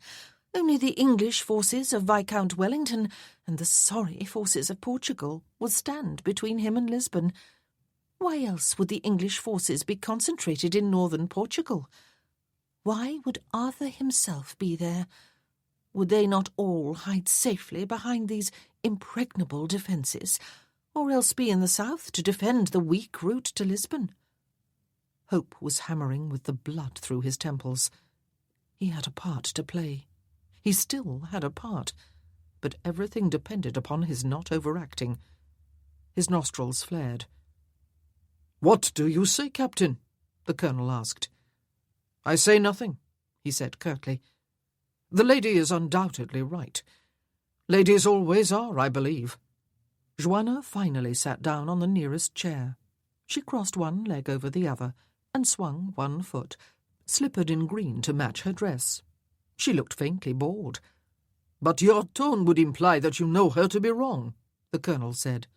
only the English forces of Viscount Wellington and the sorry forces of Portugal will stand between him and Lisbon. Why else would the English forces be concentrated in northern Portugal? Why would Arthur himself be there? Would they not all hide safely behind these impregnable defences, or else be in the south to defend the weak route to Lisbon? Hope was hammering with the blood through his temples. He had a part to play. He still had a part, but everything depended upon his not overacting. His nostrils flared. "What do you say, Captain?" the colonel asked. "I say nothing," he said curtly. "The lady is undoubtedly right. Ladies always are, I believe." Joanna finally sat down on the nearest chair. She crossed one leg over the other and swung one foot, slippered in green to match her dress. She looked faintly bored. "But your tone would imply that you know her to be wrong," the colonel said.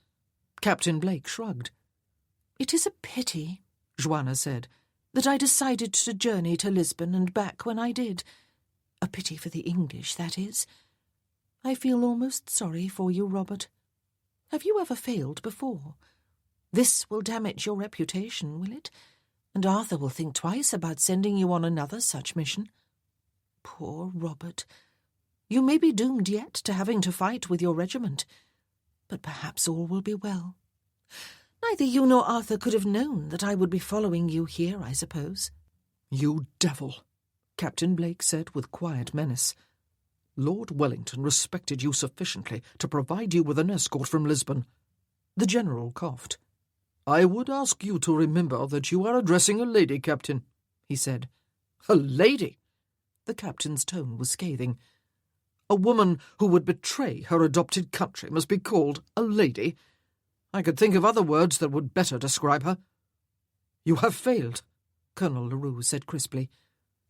Captain Blake shrugged. "It is a pity," Joanna said, "that I decided to journey to Lisbon and back when I did. A pity for the English, that is. I feel almost sorry for you, Robert. Have you ever failed before? This will damage your reputation, will it? And Arthur will think twice about sending you on another such mission. Poor Robert. You may be doomed yet to having to fight with your regiment, but perhaps all will be well. Neither you nor Arthur could have known that I would be following you here, I suppose." "You devil!" Captain Blake said with quiet menace. Lord Wellington respected you sufficiently to provide you with an escort from Lisbon. The General coughed. I would ask you to remember that you are addressing a lady, Captain, he said. A lady? The captain's tone was scathing. A woman who would betray her adopted country must be called a lady. I could think of other words that would better describe her. You have failed, Colonel Leroux said crisply.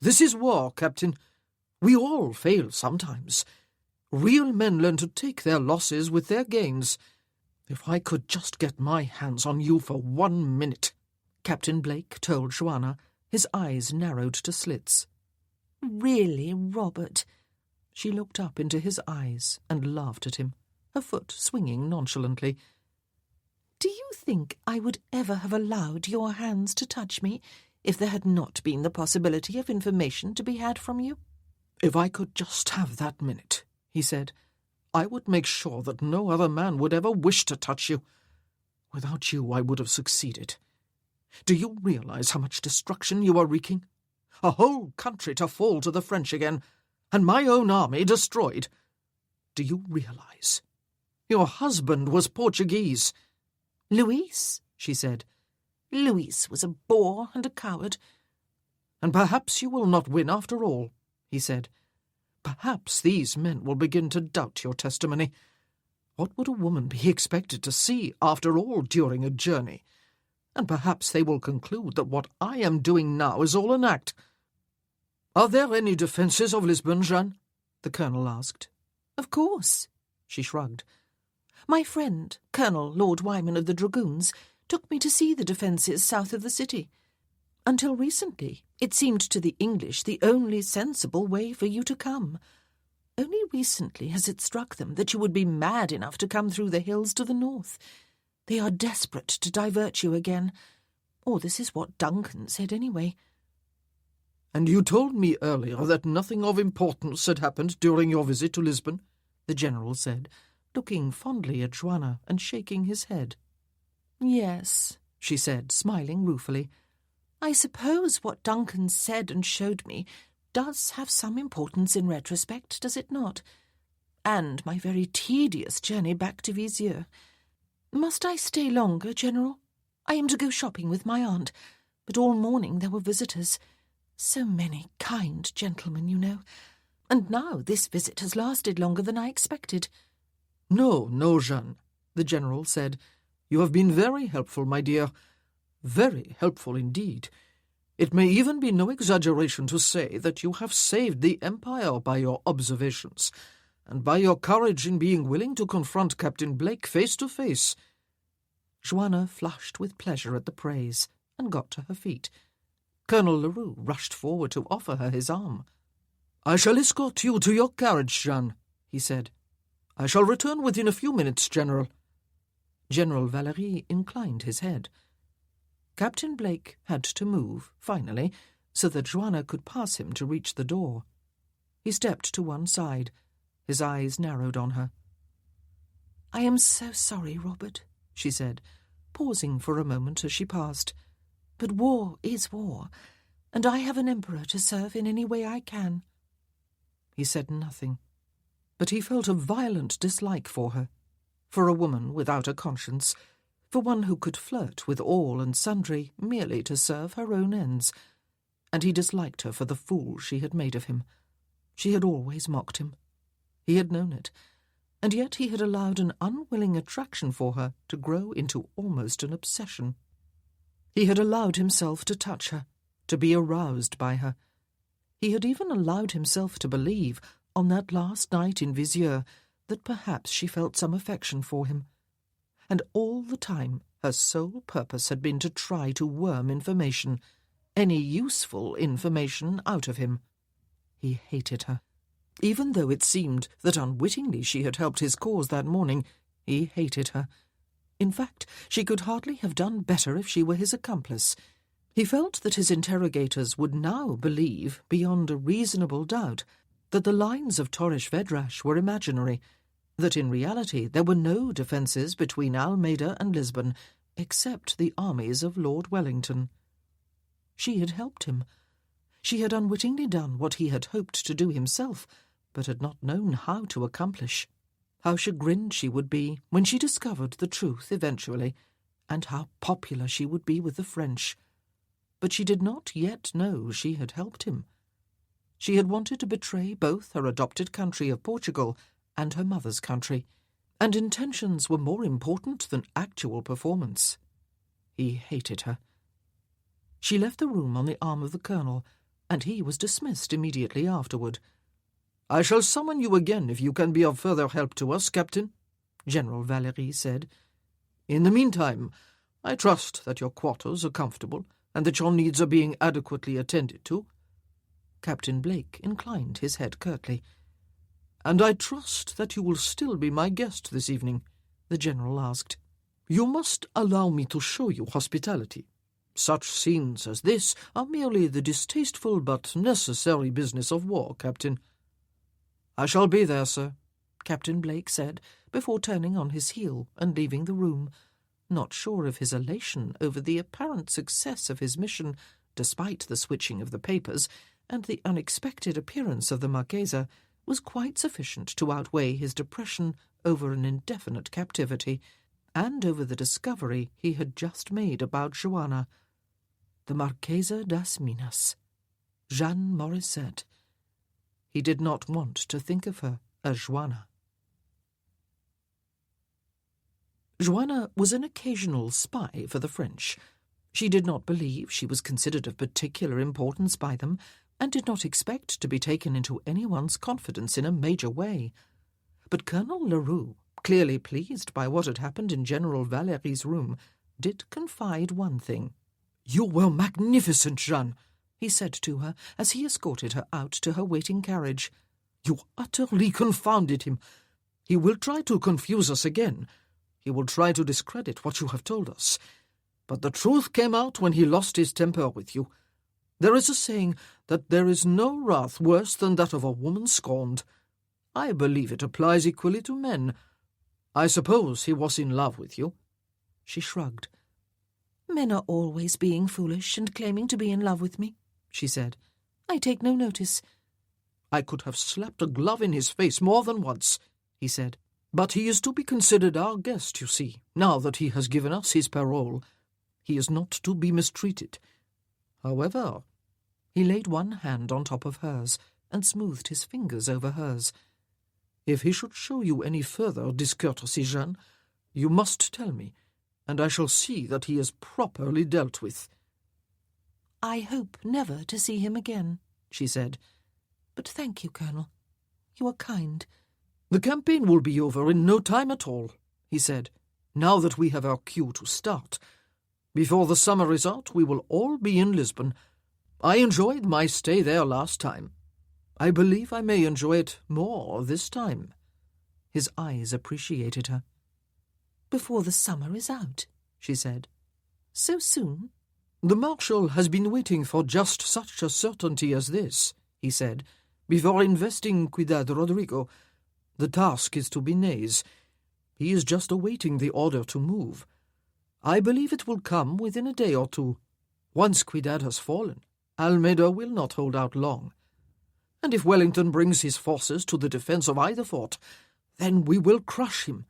This is war, Captain. We all fail sometimes. Real men learn to take their losses with their gains. If I could just get my hands on you for 1 minute, Captain Blake told Joanna, his eyes narrowed to slits. Really, Robert? She looked up into his eyes and laughed at him, her foot swinging nonchalantly. Do you think I would ever have allowed your hands to touch me if there had not been the possibility of information to be had from you? If I could just have that minute, he said, I would make sure that no other man would ever wish to touch you. Without you, I would have succeeded. Do you realize how much destruction you are wreaking? A whole country to fall to the French again, and my own army destroyed. Do you realize? Your husband was Portuguese. Luis, she said. Luis was a boor and a coward. And perhaps you will not win after all, he said. Perhaps these men will begin to doubt your testimony. What would a woman be expected to see after all during a journey? And perhaps they will conclude that what I am doing now is all an act. Are there any defences of Lisbon, Jeanne? The colonel asked. Of course, she shrugged. My friend, Colonel Lord Wyman of the Dragoons, took me to see the defences south of the city. Until recently, it seemed to the English the only sensible way for you to come. Only recently has it struck them that you would be mad enough to come through the hills to the north. They are desperate to divert you again. Or this is what Duncan said anyway. And you told me earlier that nothing of importance had happened during your visit to Lisbon, the General said, looking fondly at Joanna and shaking his head. Yes, she said, smiling ruefully. I suppose what Duncan said and showed me does have some importance in retrospect, does it not? And my very tedious journey back to Vizieux. Must I stay longer, General? I am to go shopping with my aunt, but all morning there were visitors. So many kind gentlemen, you know. And now this visit has lasted longer than I expected. No, Jeanne, the General said. You have been very helpful, my dear. Very helpful indeed. It may even be no exaggeration to say that you have saved the Empire by your observations, and by your courage in being willing to confront Captain Blake face to face. Joanna flushed with pleasure at the praise, and got to her feet. Colonel Leroux rushed forward to offer her his arm. I shall escort you to your carriage, Jeanne, he said. I shall return within a few minutes, General. General Valery inclined his head. Captain Blake had to move, finally, so that Joanna could pass him to reach the door. He stepped to one side, his eyes narrowed on her. I am so sorry, Robert, she said, pausing for a moment as she passed. But war is war, and I have an emperor to serve in any way I can. He said nothing, but he felt a violent dislike for her, for a woman without a conscience, for one who could flirt with all and sundry merely to serve her own ends, and he disliked her for the fool she had made of him. She had always mocked him. He had known it, and yet he had allowed an unwilling attraction for her to grow into almost an obsession. He had allowed himself to touch her, to be aroused by her. He had even allowed himself to believe, on that last night in Vizieux, that perhaps she felt some affection for him. And all the time her sole purpose had been to try to worm information, any useful information, out of him. He hated her. Even though it seemed that unwittingly she had helped his cause that morning, he hated her. In fact, she could hardly have done better if she were his accomplice. He felt that his interrogators would now believe, beyond a reasonable doubt, that the lines of Torres Vedras were imaginary, that in reality there were no defences between Almeida and Lisbon, except the armies of Lord Wellington. She had helped him. She had unwittingly done what he had hoped to do himself, but had not known how to accomplish. How chagrined she would be when she discovered the truth eventually, and how popular she would be with the French. But she did not yet know she had helped him. She had wanted to betray both her adopted country of Portugal and her mother's country, and intentions were more important than actual performance. He hated her. She left the room on the arm of the colonel, and he was dismissed immediately afterward. "I shall summon you again if you can be of further help to us, Captain," General Valery said. "In the meantime, I trust that your quarters are comfortable and that your needs are being adequately attended to." Captain Blake inclined his head curtly. "And I trust that you will still be my guest this evening," the General asked. "You must allow me to show you hospitality. Such scenes as this are merely the distasteful but necessary business of war, Captain." "I shall be there, sir," Captain Blake said, before turning on his heel and leaving the room, not sure of his elation over the apparent success of his mission, despite the switching of the papers, and the unexpected appearance of the Marchesa was quite sufficient to outweigh his depression over an indefinite captivity, and over the discovery he had just made about Joanna. The Marchesa das Minas, Jeanne Morissette. He did not want to think of her as Joanna. Joanna was an occasional spy for the French. She did not believe she was considered of particular importance by them, and did not expect to be taken into anyone's confidence in a major way. But Colonel Leroux, clearly pleased by what had happened in General Valery's room, did confide one thing. "You were magnificent, Jeanne," he said to her as he escorted her out to her waiting carriage. "You utterly confounded him. He will try to confuse us again. He will try to discredit what you have told us. But the truth came out when he lost his temper with you. There is a saying that there is no wrath worse than that of a woman scorned. I believe it applies equally to men. I suppose he was in love with you." She shrugged. "Men are always being foolish and claiming to be in love with me," she said. "I take no notice." "I could have slapped a glove in his face more than once," he said. "But he is to be considered our guest, you see, now that he has given us his parole. He is not to be mistreated. However—" He laid one hand on top of hers and smoothed his fingers over hers. "If he should show you any further discourtesy, Jeanne, you must tell me, and I shall see that he is properly dealt with." "I hope never to see him again," she said. "But thank you, Colonel. You are kind." "The campaign will be over in no time at all," he said, "now that we have our cue to start. Before the summer is out, we will all be in Lisbon. I enjoyed my stay there last time. I believe I may enjoy it more this time." His eyes appreciated her. "Before the summer is out," she said. "So soon?" "The Marshal has been waiting for just such a certainty as this," he said, "before investing Ciudad Rodrigo. The task is to Binay's. He is just awaiting the order to move. I believe it will come within a day or two. Once Ciudad has fallen, Almeida will not hold out long. And if Wellington brings his forces to the defence of either fort, then we will crush him.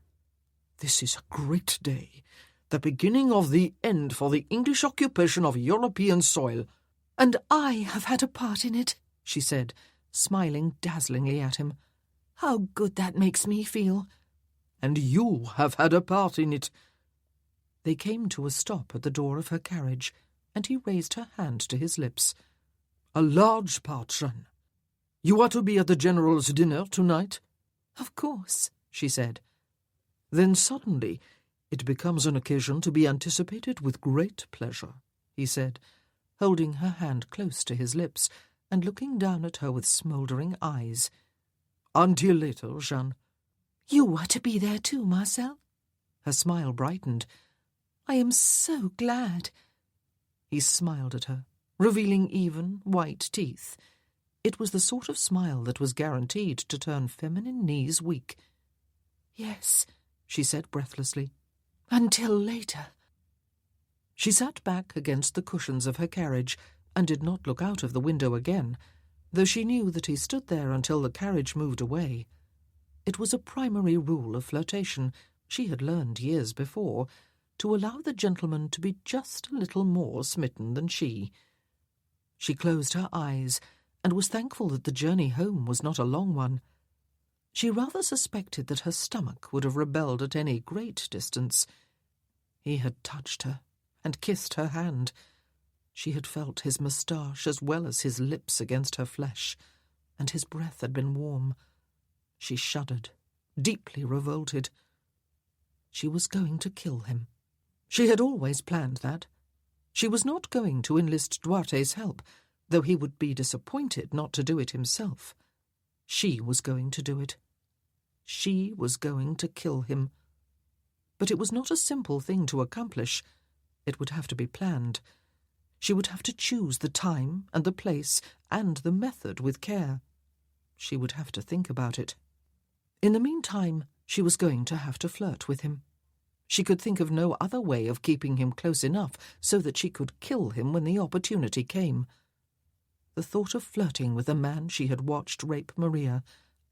This is a great day, the beginning of the end for the English occupation of European soil." "And I have had a part in it," she said, smiling dazzlingly at him. "How good that makes me feel." "And you have had a part in it." They came to a stop at the door of her carriage, and he raised her hand to his lips. "A large part, Jeanne. You are to be at the General's dinner tonight?" "Of course," she said. "Then suddenly it becomes an occasion to be anticipated with great pleasure," he said, holding her hand close to his lips and looking down at her with smouldering eyes. "Until later, Jeanne." "You are to be there too, Marcel?" Her smile brightened. "I am so glad." He smiled at her, revealing even, white teeth. It was the sort of smile that was guaranteed to turn feminine knees weak. "Yes," she said breathlessly. "Until later." She sat back against the cushions of her carriage, and did not look out of the window again, though she knew that he stood there until the carriage moved away. It was a primary rule of flirtation, she had learned years before, to allow the gentleman to be just a little more smitten than she. She closed her eyes, and was thankful that the journey home was not a long one. She rather suspected that her stomach would have rebelled at any great distance. He had touched her, and kissed her hand. She had felt his moustache as well as his lips against her flesh, and his breath had been warm. She shuddered, deeply revolted. She was going to kill him. She had always planned that. She was not going to enlist Duarte's help, though he would be disappointed not to do it himself. She was going to do it. She was going to kill him. But it was not a simple thing to accomplish. It would have to be planned. She would have to choose the time and the place and the method with care. She would have to think about it. In the meantime, she was going to have to flirt with him. She could think of no other way of keeping him close enough so that she could kill him when the opportunity came. The thought of flirting with the man she had watched rape Maria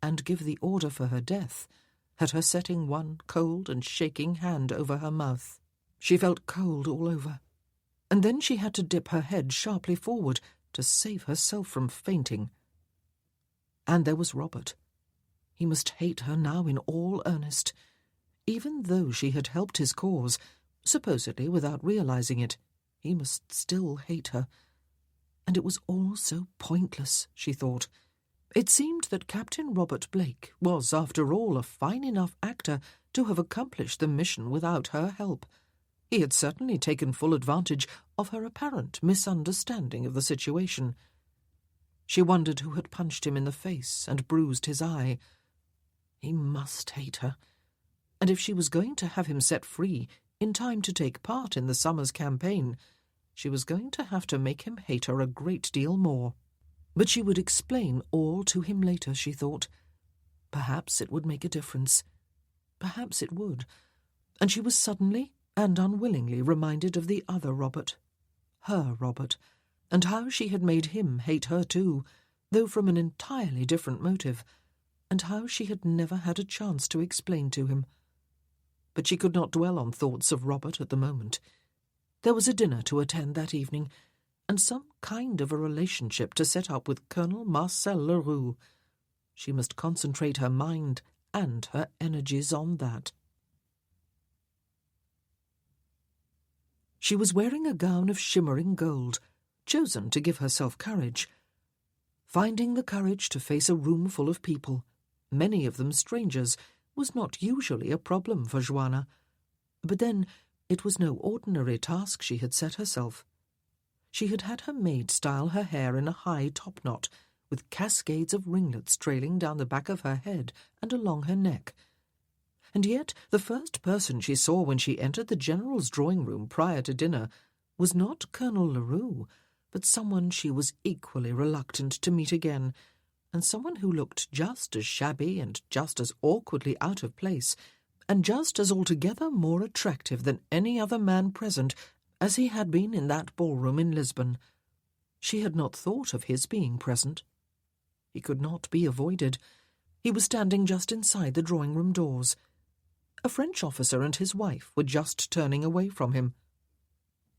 and give the order for her death had her setting one cold and shaking hand over her mouth. She felt cold all over, and then she had to dip her head sharply forward to save herself from fainting. And there was Robert. He must hate her now in all earnest. Even though she had helped his cause, supposedly without realizing it, he must still hate her. And it was all so pointless, she thought. It seemed that Captain Robert Blake was, after all, a fine enough actor to have accomplished the mission without her help. He had certainly taken full advantage of her apparent misunderstanding of the situation. She wondered who had punched him in the face and bruised his eye. He must hate her. And if she was going to have him set free in time to take part in the summer's campaign, she was going to have to make him hate her a great deal more. But she would explain all to him later, she thought. Perhaps it would make a difference. Perhaps it would. And she was suddenly and unwillingly reminded of the other Robert, her Robert, and how she had made him hate her too, though from an entirely different motive, and how she had never had a chance to explain to him. But she could not dwell on thoughts of Robert at the moment. There was a dinner to attend that evening, and some kind of a relationship to set up with Colonel Marcel Leroux. She must concentrate her mind and her energies on that. She was wearing a gown of shimmering gold, chosen to give herself courage. Finding the courage to face a room full of people, many of them strangers, was not usually a problem for Joanna. But then it was no ordinary task she had set herself. She had had her maid style her hair in a high top-knot, with cascades of ringlets trailing down the back of her head and along her neck. And yet the first person she saw when she entered the General's drawing-room prior to dinner was not Colonel Leroux, but someone she was equally reluctant to meet again, and someone who looked just as shabby and just as awkwardly out of place, and just as altogether more attractive than any other man present as he had been in that ballroom in Lisbon. She had not thought of his being present. He could not be avoided. He was standing just inside the drawing-room doors. A French officer and his wife were just turning away from him.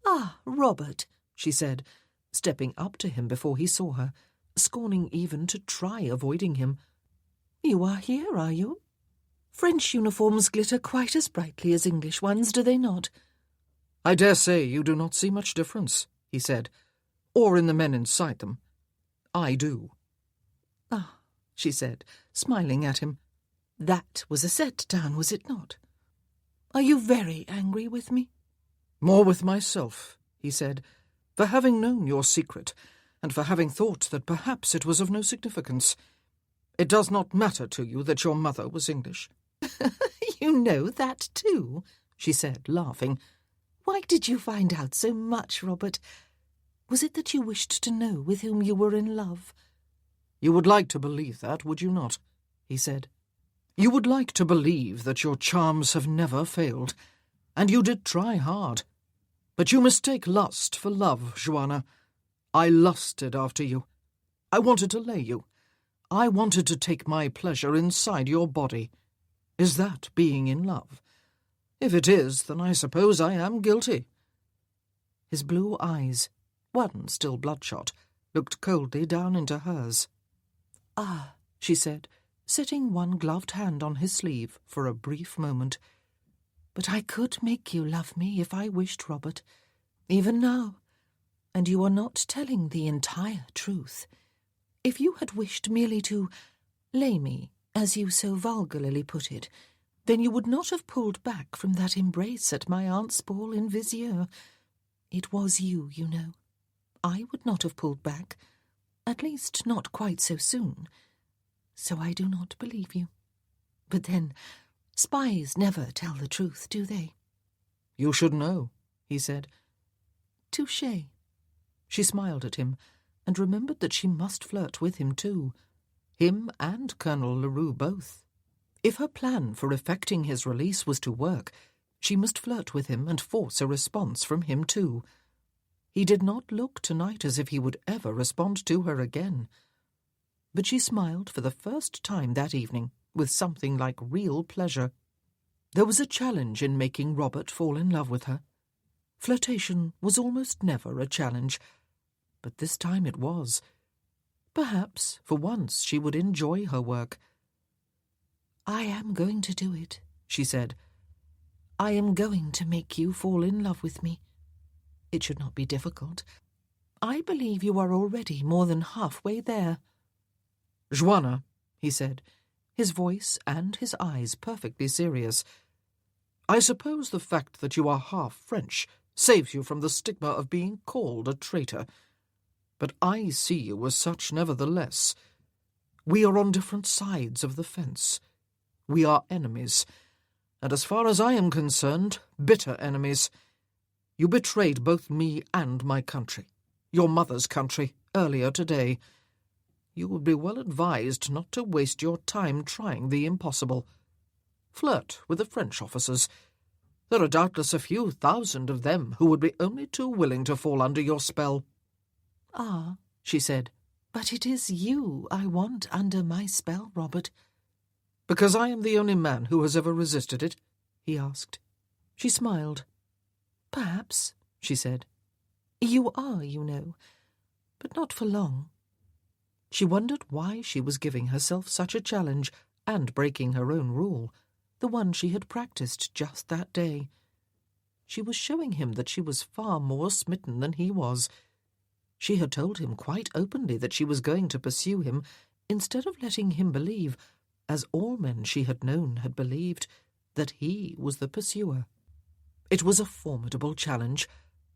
"Ah, Robert," she said, stepping up to him before he saw her, scorning even to try avoiding him. "You are here, are you? French uniforms glitter quite as brightly as English ones, do they not?" "I dare say you do not see much difference," he said, "or in the men inside them. I do." "Ah," she said, smiling at him. "That was a set-down, was it not? Are you very angry with me?" "More with myself," he said, "for having known your secret, and for having thought that perhaps it was of no significance. It does not matter to you that your mother was English." "You know that too," she said, laughing. "Why did you find out so much, Robert? Was it that you wished to know with whom you were in love?" "You would like to believe that, would you not?" he said. "You would like to believe that your charms have never failed, and you did try hard. But you mistake lust for love, Joanna. I lusted after you. I wanted to lay you. I wanted to take my pleasure inside your body. Is that being in love? If it is, then I suppose I am guilty." His blue eyes, one still bloodshot, looked coldly down into hers. "Ah," she said, setting one gloved hand on his sleeve for a brief moment. "But I could make you love me if I wished, Robert, even now. And you are not telling the entire truth. If you had wished merely to lay me, as you so vulgarly put it, then you would not have pulled back from that embrace at my aunt's ball in Vizier. It was you, you know. I would not have pulled back, at least not quite so soon. So I do not believe you. But then, spies never tell the truth, do they?" "You should know," he said. "Touché." She smiled at him, and remembered that she must flirt with him too. Him and Colonel Leroux both. If her plan for effecting his release was to work, she must flirt with him and force a response from him too. He did not look tonight as if he would ever respond to her again. But she smiled for the first time that evening with something like real pleasure. There was a challenge in making Robert fall in love with her. Flirtation was almost never a challenge, but this time it was. Perhaps, for once, she would enjoy her work. "I am going to do it," she said. "I am going to make you fall in love with me. It should not be difficult. I believe you are already more than halfway there." "Joanna," he said, his voice and his eyes perfectly serious, "I suppose the fact that you are half French saves you from the stigma of being called a traitor. But I see you as such nevertheless. We are on different sides of the fence. We are enemies, and as far as I am concerned, bitter enemies. You betrayed both me and my country, your mother's country, earlier today. You would be well advised not to waste your time trying the impossible. Flirt with the French officers. There are doubtless a few thousand of them who would be only too willing to fall under your spell." "Ah," she said, "but it is you I want under my spell, Robert." "Because I am the only man who has ever resisted it?" he asked. She smiled. "Perhaps," she said. "You are, you know, but not for long." She wondered why she was giving herself such a challenge and breaking her own rule, the one she had practiced just that day. She was showing him that she was far more smitten than he was. She had told him quite openly that she was going to pursue him, instead of letting him believe, as all men she had known had believed, that he was the pursuer. It was a formidable challenge,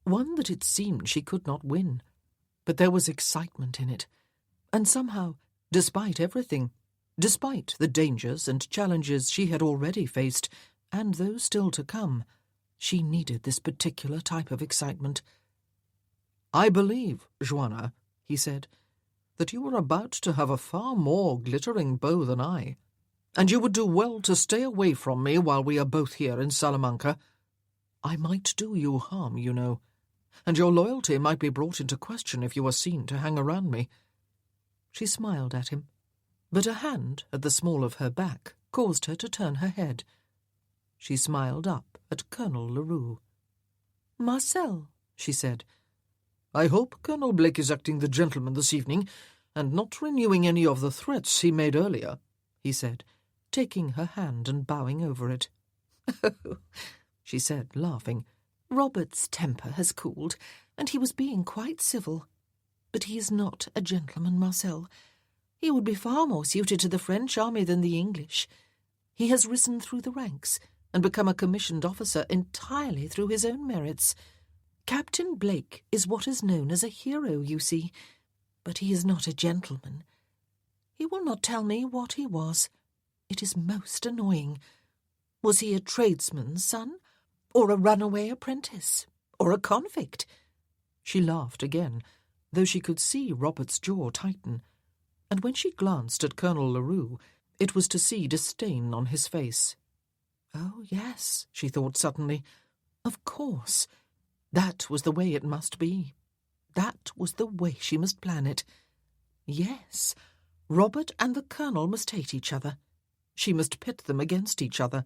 one that it seemed she could not win, but there was excitement in it, and somehow, despite everything, despite the dangers and challenges she had already faced, and those still to come, she needed this particular type of excitement. "I believe, Joanna," he said, "that you are about to have a far more glittering beau than I, and you would do well to stay away from me while we are both here in Salamanca. I might do you harm, you know, and your loyalty might be brought into question if you are seen to hang around me." She smiled at him, but a hand at the small of her back caused her to turn her head. She smiled up at Colonel Leroux. "Marcel," she said. "I hope Colonel Blake is acting the gentleman this evening, and not renewing any of the threats he made earlier," he said, taking her hand and bowing over it. "Oh," she said, laughing. "Robert's temper has cooled, and he was being quite civil. But he is not a gentleman, Marcel. He would be far more suited to the French army than the English. He has risen through the ranks and become a commissioned officer entirely through his own merits. Captain Blake is what is known as a hero, you see, but he is not a gentleman. He will not tell me what he was. It is most annoying. Was he a tradesman's son, or a runaway apprentice, or a convict?" She laughed again, though she could see Robert's jaw tighten, and when she glanced at Colonel Leroux, it was to see disdain on his face. Oh, yes, she thought suddenly. Of course. That was the way it must be. That was the way she must plan it. Yes, Robert and the Colonel must hate each other. She must pit them against each other.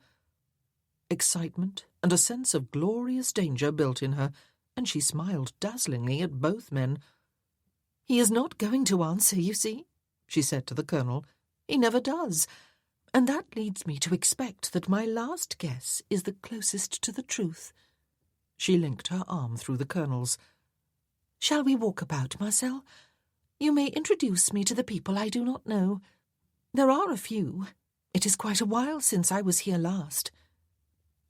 Excitement and a sense of glorious danger built in her, and she smiled dazzlingly at both men. "He is not going to answer, you see," she said to the Colonel. "He never does. And that leads me to expect that my last guess is the closest to the truth." She linked her arm through the Colonel's. "Shall we walk about, Marcel? You may introduce me to the people I do not know. There are a few. It is quite a while since I was here last."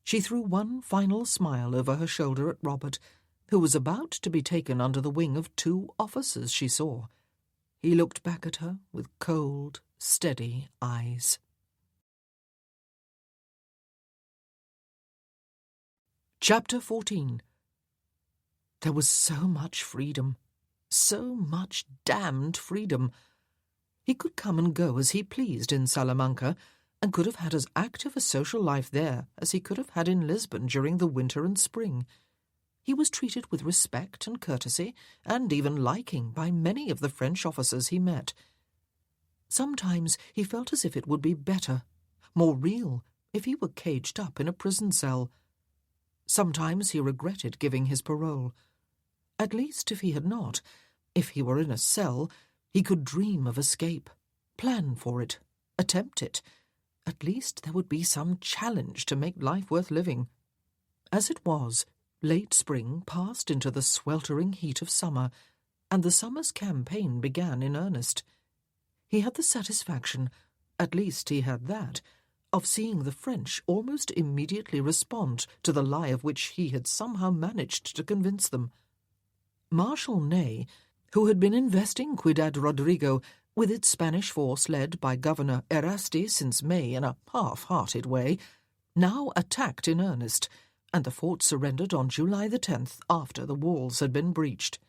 She threw one final smile over her shoulder at Robert, who was about to be taken under the wing of 2 officers she saw. He looked back at her with cold, steady eyes. Chapter 14. There was so much freedom, so much damned freedom. He could come and go as he pleased in Salamanca, and could have had as active a social life there as he could have had in Lisbon during the winter and spring. He was treated with respect and courtesy, and even liking, by many of the French officers he met. Sometimes he felt as if it would be better, more real, if he were caged up in a prison cell. Sometimes he regretted giving his parole. At least, if he had not, if he were in a cell, he could dream of escape, plan for it, attempt it. At least there would be some challenge to make life worth living. As it was, late spring passed into the sweltering heat of summer, and the summer's campaign began in earnest. He had the satisfaction, at least he had that, of seeing the French almost immediately respond to the lie of which he had somehow managed to convince them. Marshal Ney, who had been investing Ciudad Rodrigo with its Spanish force led by Governor Erasti since May in a half-hearted way, now attacked in earnest, and the fort surrendered on July the 10th after the walls had been breached.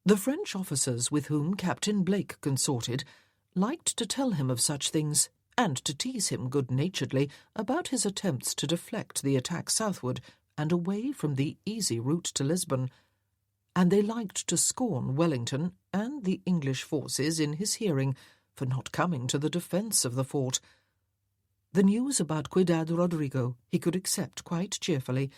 The French officers with whom Captain Blake consorted liked to tell him of such things, and to tease him good-naturedly about his attempts to deflect the attack southward and away from the easy route to Lisbon, and they liked to scorn Wellington and the English forces in his hearing for not coming to the defence of the fort. The news about Ciudad Rodrigo he could accept quite cheerfully,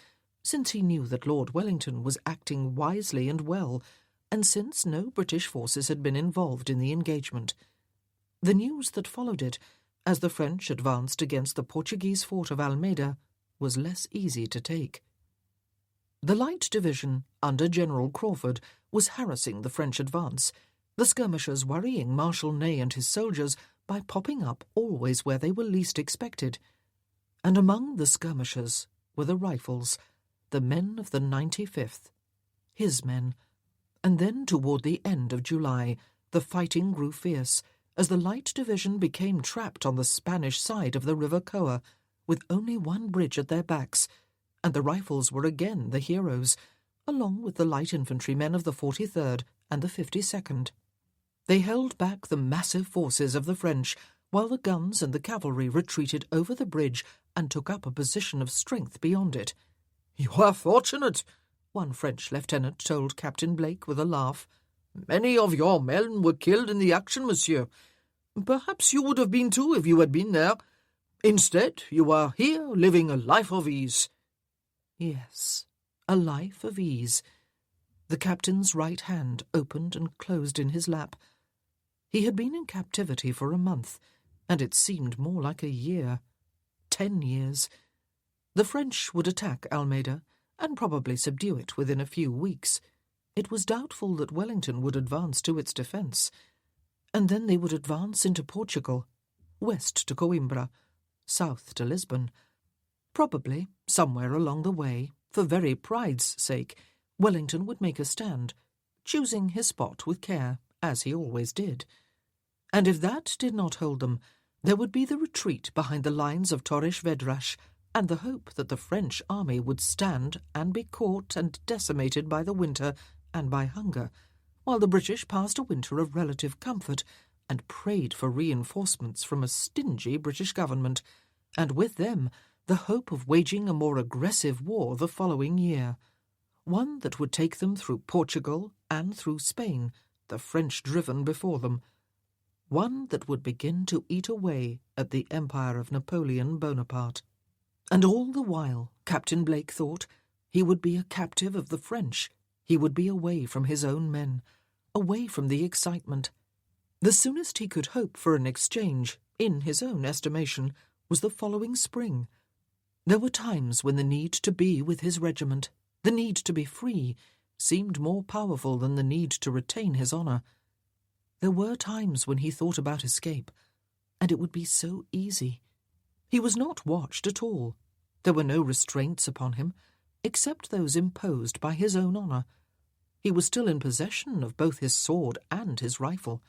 since he knew that Lord Wellington was acting wisely and well, and since no British forces had been involved in the engagement. The news that followed it, as the French advanced against the Portuguese fort of Almeida, was less easy to take. The Light Division, under General Crawford, was harassing the French advance, the skirmishers worrying Marshal Ney and his soldiers by popping up always where they were least expected. And among the skirmishers were the Rifles, the men of the 95th, his men. And then, toward the end of July, the fighting grew fierce, as the Light Division became trapped on the Spanish side of the River Coa, with only one bridge at their backs, and the Rifles were again the heroes, along with the light infantrymen of the 43rd and the 52nd. They held back the massive forces of the French, while the guns and the cavalry retreated over the bridge and took up a position of strength beyond it. "You are fortunate," one French lieutenant told Captain Blake with a laugh. "Many of your men were killed in the action, monsieur. Perhaps you would have been too if you had been there. Instead, you are here living a life of ease." Yes, a life of ease. The captain's right hand opened and closed in his lap. He had been in captivity for a month, and it seemed more like a year. 10 years. The French would attack Almeida, and probably subdue it within a few weeks. It was doubtful that Wellington would advance to its defence. And then they would advance into Portugal, west to Coimbra, south to Lisbon. Probably, somewhere along the way, for very pride's sake, Wellington would make a stand, choosing his spot with care, as he always did. And if that did not hold them, there would be the retreat behind the lines of Torres Vedras, and the hope that the French army would stand and be caught and decimated by the winter and by hunger, while the British passed a winter of relative comfort and prayed for reinforcements from a stingy British government, and with them the hope of waging a more aggressive war the following year. one that would take them through Portugal and through Spain, the French driven before them, one that would begin to eat away at the empire of Napoleon Bonaparte. And all the while, Captain Blake thought, he would be a captive of the French. He would be away from his own men, away from the excitement. The soonest he could hope for an exchange, in his own estimation, was the following spring. There were times when the need to be with his regiment, the need to be free, seemed more powerful than the need to retain his honour. There were times when he thought about escape, and it would be so easy. He was not watched at all. There were no restraints upon him, except those imposed by his own honour. He was still in possession of both his sword and his rifle.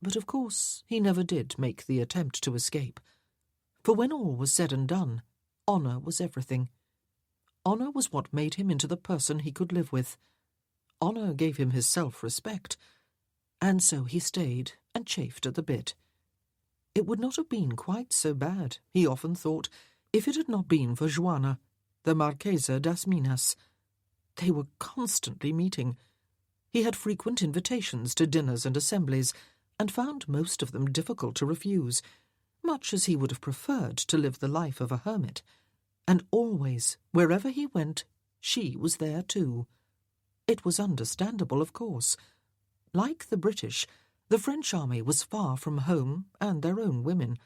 But of course he never did make the attempt to escape. For when all was said and done, honour was everything. Honour was what made him into the person he could live with. Honour gave him his self-respect. And so he stayed and chafed at the bit. It would not have been quite so bad, he often thought, if it had not been for Joanna, the Marchesa das Minas. They were constantly meeting. He had frequent invitations to dinners and assemblies, and found most of them difficult to refuse, much as he would have preferred to live the life of a hermit. And always, wherever he went, she was there too. It was understandable, of course. Like the British, the French army was far from home and their own women.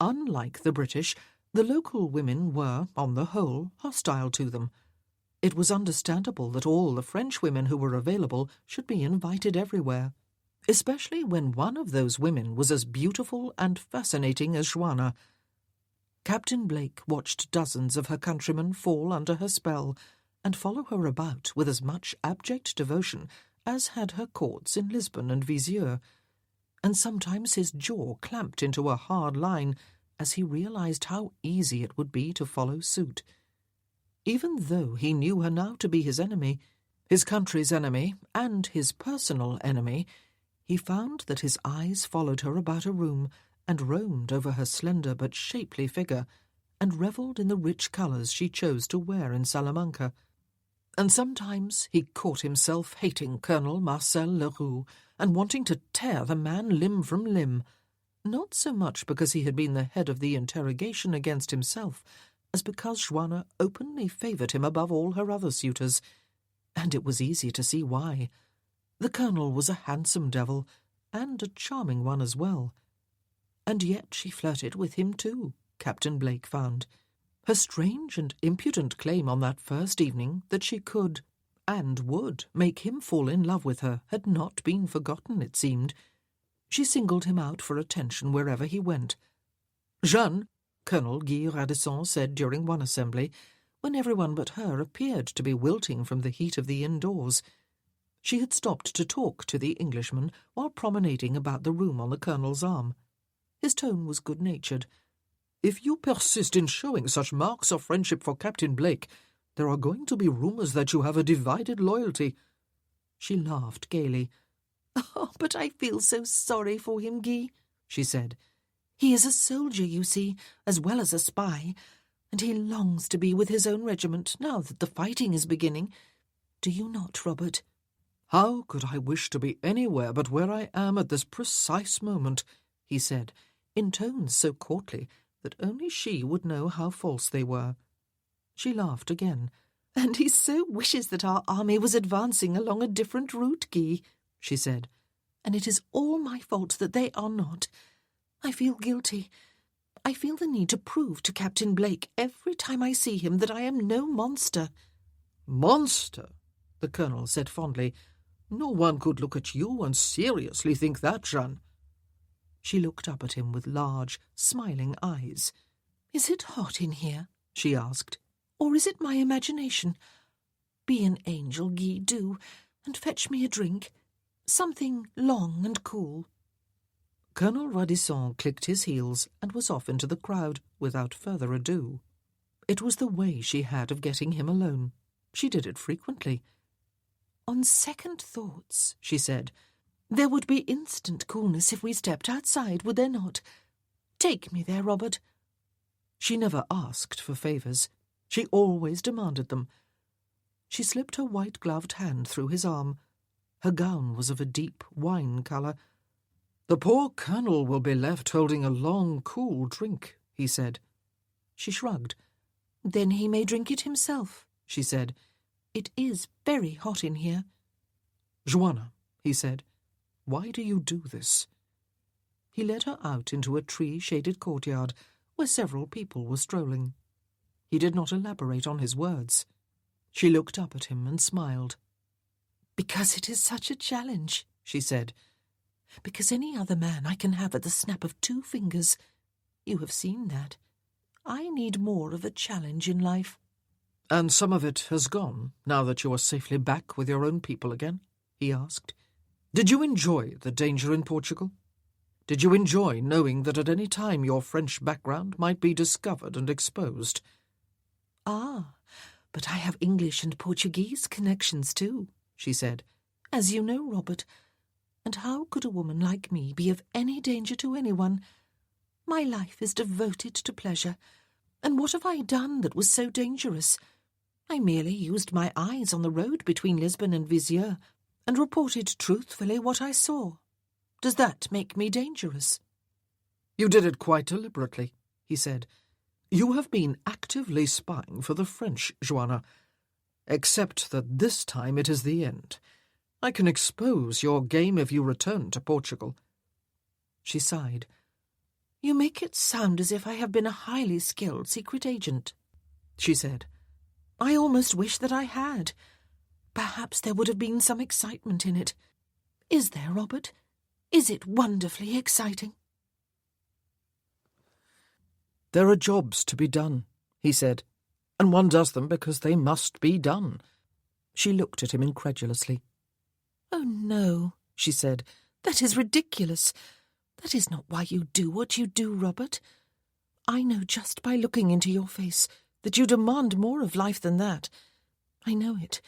Unlike the British, the local women were, on the whole, hostile to them. It was understandable that all the French women who were available should be invited everywhere, especially when one of those women was as beautiful and fascinating as Joanna. Captain Blake watched dozens of her countrymen fall under her spell and follow her about with as much abject devotion as had her courts in Lisbon and Viseur, and sometimes his jaw clamped into a hard line as he realized how easy it would be to follow suit. Even though he knew her now to be his enemy, his country's enemy, and his personal enemy, he found that his eyes followed her about a room and roamed over her slender but shapely figure, and revelled in the rich colours she chose to wear in Salamanca. And sometimes he caught himself hating Colonel Marcel Leroux and wanting to tear the man limb from limb, not so much because he had been the head of the interrogation against himself, as because Joanna openly favoured him above all her other suitors, and it was easy to see why. The colonel was a handsome devil, and a charming one as well. And yet she flirted with him too, Captain Blake found. Her strange and impudent claim on that first evening that she could, and would, make him fall in love with her had not been forgotten, it seemed. She singled him out for attention wherever he went. "Jeanne," Colonel Guy Radisson said during one assembly, when everyone but her appeared to be wilting from the heat of the indoors. She had stopped to talk to the Englishman while promenading about the room on the colonel's arm. His tone was good-natured. "If you persist in showing such marks of friendship for Captain Blake, there are going to be rumours that you have a divided loyalty." She laughed gaily. "Oh, but I feel so sorry for him, Guy," she said. "He is a soldier, you see, as well as a spy, and he longs to be with his own regiment now that the fighting is beginning. Do you not, Robert?" "How could I wish to be anywhere but where I am at this precise moment?" he said, in tones so courtly that only she would know how false they were. She laughed again. "And he so wishes that our army was advancing along a different route, Guy," she said. "And it is all my fault that they are not. I feel guilty. I feel the need to prove to Captain Blake every time I see him that I am no monster." "Monster?" the colonel said fondly. "No one could look at you and seriously think that, Jeanne." She looked up at him with large, smiling eyes. "Is it hot in here?" she asked. "Or is it my imagination? Be an angel, Guy, do, and fetch me a drink. Something long and cool." Colonel Radisson clicked his heels and was off into the crowd without further ado. It was the way she had of getting him alone. She did it frequently. "On second thoughts," she said, "there would be instant coolness if we stepped outside, would there not? Take me there, Robert." She never asked for favours. She always demanded them. She slipped her white-gloved hand through his arm. Her gown was of a deep wine colour. "The poor colonel will be left holding a long, cool drink," he said. She shrugged. "Then he may drink it himself," she said. "It is very hot in here." "Joanna," he said, "why do you do this?" He led her out into a tree-shaded courtyard where several people were strolling. He did not elaborate on his words. She looked up at him and smiled. "Because it is such a challenge," she said. "Because any other man I can have at the snap of 2 fingers. You have seen that. I need more of a challenge in life." "And some of it has gone, now that you are safely back with your own people again?" he asked. "Did you enjoy the danger in Portugal? Did you enjoy knowing that at any time your French background might be discovered and exposed?" "Ah, but I have English and Portuguese connections too," she said, "as you know, Robert. And how could a woman like me be of any danger to anyone? My life is devoted to pleasure. And what have I done that was so dangerous? I merely used my eyes on the road between Lisbon and Vizier and reported truthfully what I saw. Does that make me dangerous?" "You did it quite deliberately," he said. "You have been actively spying for the French, Joanna. Except that this time it is the end. I can expose your game if you return to Portugal." She sighed. "You make it sound as if I have been a highly skilled secret agent," she said. "I almost wish that I had. Perhaps there would have been some excitement in it. Is there, Robert? Is it wonderfully exciting?" "There are jobs to be done," he said, "and one does them because they must be done." She looked at him incredulously. "Oh, no," she said. "That is ridiculous. That is not why you do what you do, Robert. I know just by looking into your face that you demand more of life than that. I know it.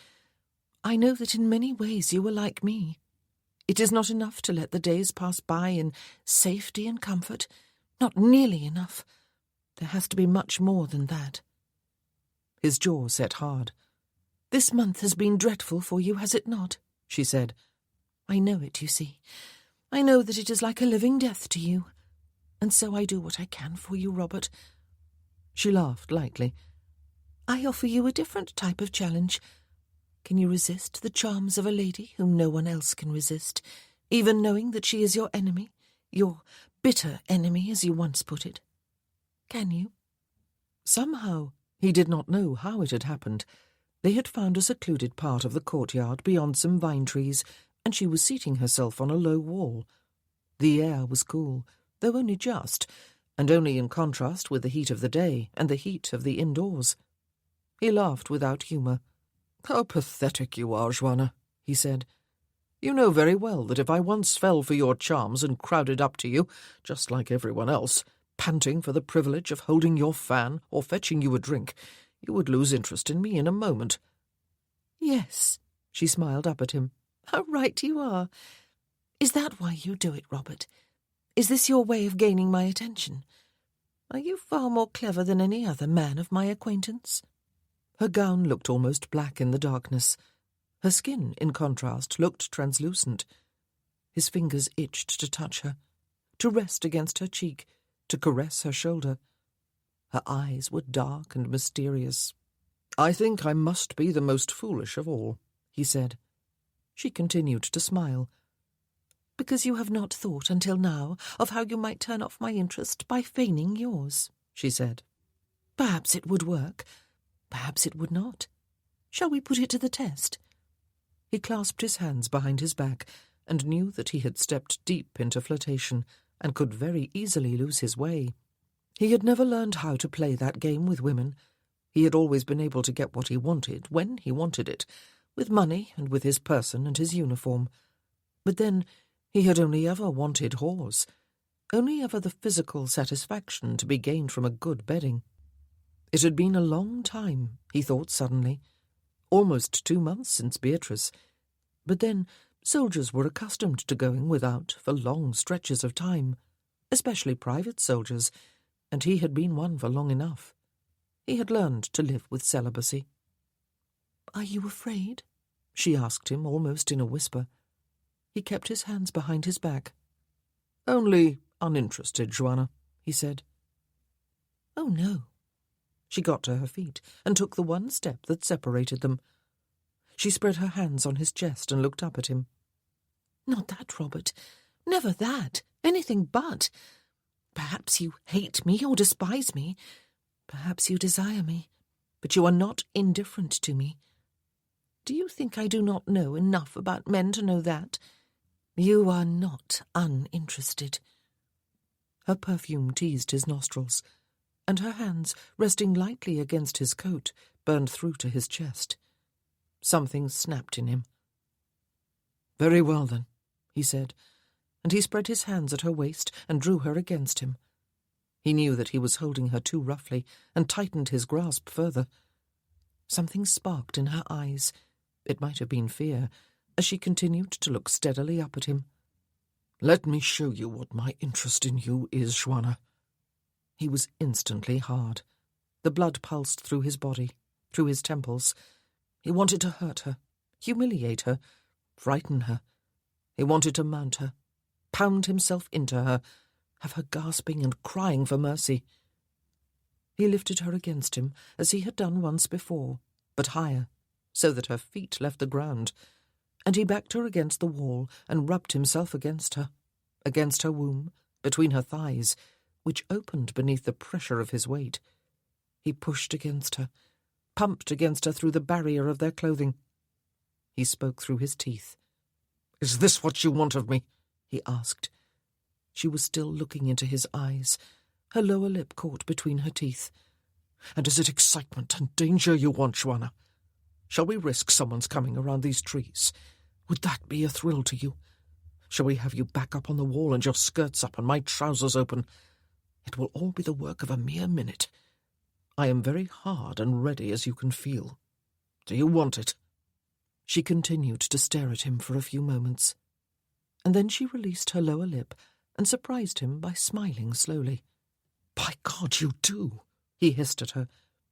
I know that in many ways you are like me. It is not enough to let the days pass by in safety and comfort. Not nearly enough. There has to be much more than that." His jaw set hard. "This month has been dreadful for you, has it not?" she said. "I know it, you see. I know that it is like a living death to you. And so I do what I can for you, Robert." She laughed lightly. "I offer you a different type of challenge. Can you resist the charms of a lady whom no one else can resist, even knowing that she is your enemy, your bitter enemy, as you once put it? Can you?" Somehow, he did not know how it had happened, they had found a secluded part of the courtyard beyond some vine trees, and she was seating herself on a low wall. The air was cool, though only just, and only in contrast with the heat of the day and the heat of the indoors. He laughed without humour. "How pathetic you are, Joanna," he said. "You know very well that if I once fell for your charms and crowded up to you, just like everyone else, panting for the privilege of holding your fan or fetching you a drink, you would lose interest in me in a moment." "Yes," she smiled up at him. "How right you are. Is that why you do it, Robert? Is this your way of gaining my attention? Are you far more clever than any other man of my acquaintance?" Her gown looked almost black in the darkness. Her skin, in contrast, looked translucent. His fingers itched to touch her, to rest against her cheek, to caress her shoulder. Her eyes were dark and mysterious. "I think I must be the most foolish of all," he said. She continued to smile. "Because you have not thought until now of how you might turn off my interest by feigning yours," she said. "Perhaps it would work. Perhaps it would not. Shall we put it to the test?" He clasped his hands behind his back and knew that he had stepped deep into flirtation and could very easily lose his way. He had never learned how to play that game with women. He had always been able to get what he wanted when he wanted it, with money and with his person and his uniform. But then he had only ever wanted whores, only ever the physical satisfaction to be gained from a good bedding. It had been a long time, he thought suddenly, almost 2 months since Beatrice. But then soldiers were accustomed to going without for long stretches of time, especially private soldiers, and he had been one for long enough. He had learned to live with celibacy. Are you afraid? She asked him, almost in a whisper. He kept his hands behind his back. Only uninterested, Joanna, he said. Oh, no. She got to her feet and took the one step that separated them. She spread her hands on his chest and looked up at him. Not that, Robert. Never that. Anything but. Perhaps you hate me or despise me. Perhaps you desire me. But you are not indifferent to me. Do you think I do not know enough about men to know that? You are not uninterested. Her perfume teased his nostrils, and her hands, resting lightly against his coat, burned through to his chest. Something snapped in him. Very well, then, he said, and he spread his hands at her waist and drew her against him. He knew that he was holding her too roughly and tightened his grasp further. Something sparked in her eyes. It might have been fear, as she continued to look steadily up at him. Let me show you what my interest in you is, Joanna. He was instantly hard. The blood pulsed through his body, through his temples. He wanted to hurt her, humiliate her, frighten her. He wanted to mount her, pound himself into her, have her gasping and crying for mercy. He lifted her against him, as he had done once before, but higher, so that her feet left the ground, and he backed her against the wall and rubbed himself against her womb, between her thighs, which opened beneath the pressure of his weight. He pushed against her, pumped against her through the barrier of their clothing. He spoke through his teeth. "Is this what you want of me?" he asked. She was still looking into his eyes, her lower lip caught between her teeth. "And is it excitement and danger you want, Joanna? Shall we risk someone's coming around these trees? Would that be a thrill to you? Shall we have you back up on the wall and your skirts up and my trousers open? It will all be the work of a mere minute. I am very hard and ready, as you can feel. Do you want it?" She continued to stare at him for a few moments, and then she released her lower lip and surprised him by smiling slowly. "By God, you do!" he hissed at her,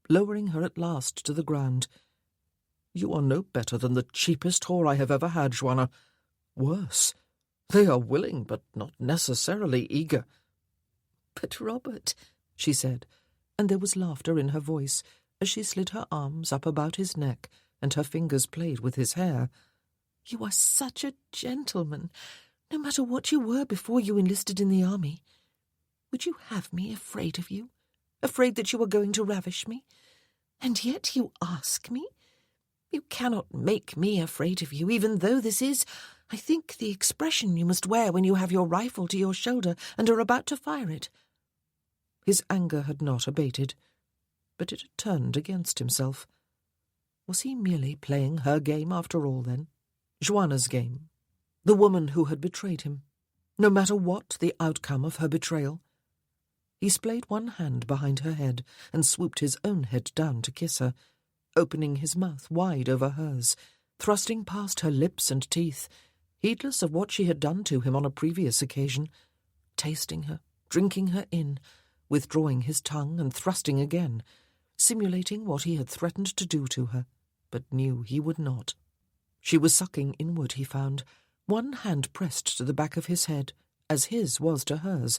lowering her at last to the ground. "You are no better than the cheapest whore I have ever had, Joanna. Worse. They are willing, but not necessarily eager." "But, Robert," she said, and there was laughter in her voice as she slid her arms up about his neck and her fingers played with his hair. "You are such a gentleman, no matter what you were before you enlisted in the army. Would you have me afraid of you, afraid that you were going to ravish me? And yet you ask me? You cannot make me afraid of you, even though this is, I think, the expression you must wear when you have your rifle to your shoulder and are about to fire it." His anger had not abated, but it had turned against himself. Was he merely playing her game after all, then? Joanna's game? The woman who had betrayed him, no matter what the outcome of her betrayal? He splayed one hand behind her head and swooped his own head down to kiss her, opening his mouth wide over hers, thrusting past her lips and teeth, heedless of what she had done to him on a previous occasion, tasting her, drinking her in, withdrawing his tongue and thrusting again, simulating what he had threatened to do to her, but knew he would not. She was sucking inward, he found, one hand pressed to the back of his head, as his was to hers,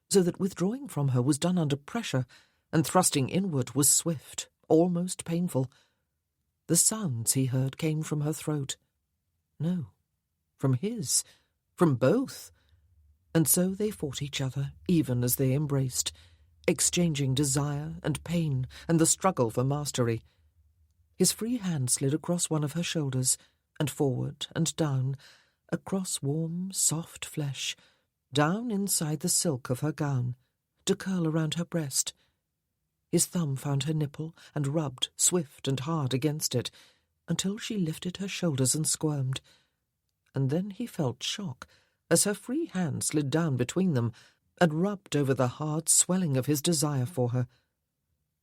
so that withdrawing from her was done under pressure, and thrusting inward was swift, almost painful. The sounds he heard came from her throat. No, from his, from both. And so they fought each other, even as they embraced, exchanging desire and pain and the struggle for mastery. His free hand slid across one of her shoulders, and forward and down, across warm, soft flesh, down inside the silk of her gown, to curl around her breast. His thumb found her nipple and rubbed swift and hard against it, until she lifted her shoulders and squirmed. And then he felt shock, as her free hand slid down between them and rubbed over the hard swelling of his desire for her.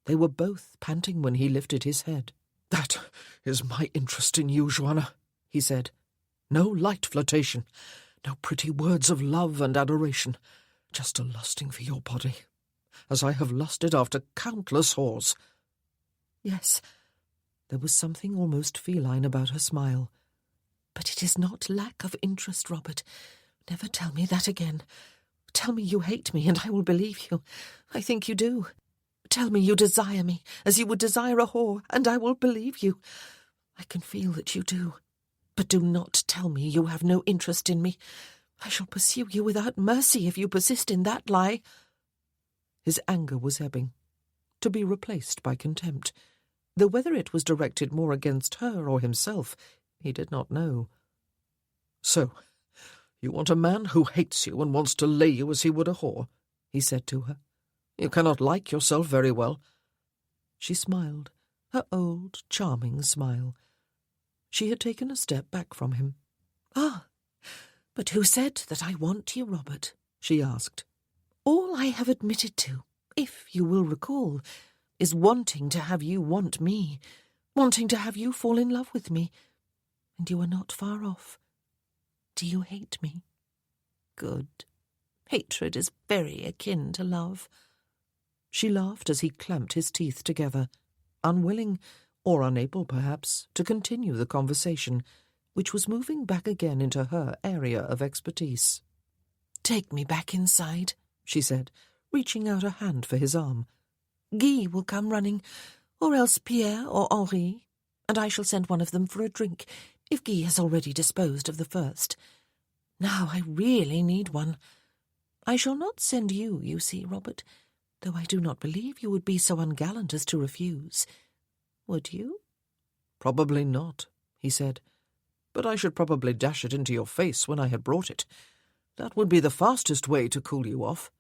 They were both panting when he lifted his head. "That is my interest in you, Joanna," he said. "No light flirtation, no pretty words of love and adoration, just a lusting for your body, as I have lusted after countless whores." "Yes, There was something almost feline about her smile. "But it is not lack of interest, Robert. Never tell me that again. Tell me you hate me, and I will believe you. I think you do. Tell me you desire me, as you would desire a whore, and I will believe you. I can feel that you do. But do not tell me you have no interest in me. I shall pursue you without mercy if you persist in that lie." His anger was ebbing, to be replaced by contempt, though whether it was directed more against her or himself, he did not know. "So, you want a man who hates you and wants to lay you as he would a whore," he said to her. "You cannot like yourself very well." She smiled, her old, charming smile. She had taken a step back from him. "Ah, but who said that I want you, Robert?" she asked. "All I have admitted to, if you will recall, is wanting to have you want me, wanting to have you fall in love with me. And you are not far off. Do you hate me? Good. Hatred is very akin to love." She laughed as he clamped his teeth together, unwilling, or unable perhaps, to continue the conversation, which was moving back again into her area of expertise. "Take me back inside," she said, reaching out a hand for his arm. "Guy will come running, or else Pierre or Henri, and I shall send one of them for a drink, if Guy has already disposed of the first. Now I really need one. I shall not send you, you see, Robert, though I do not believe you would be so ungallant as to refuse. Would you?" "Probably not," he said. "But I should probably dash it into your face when I had brought it. That would be the fastest way to cool you off."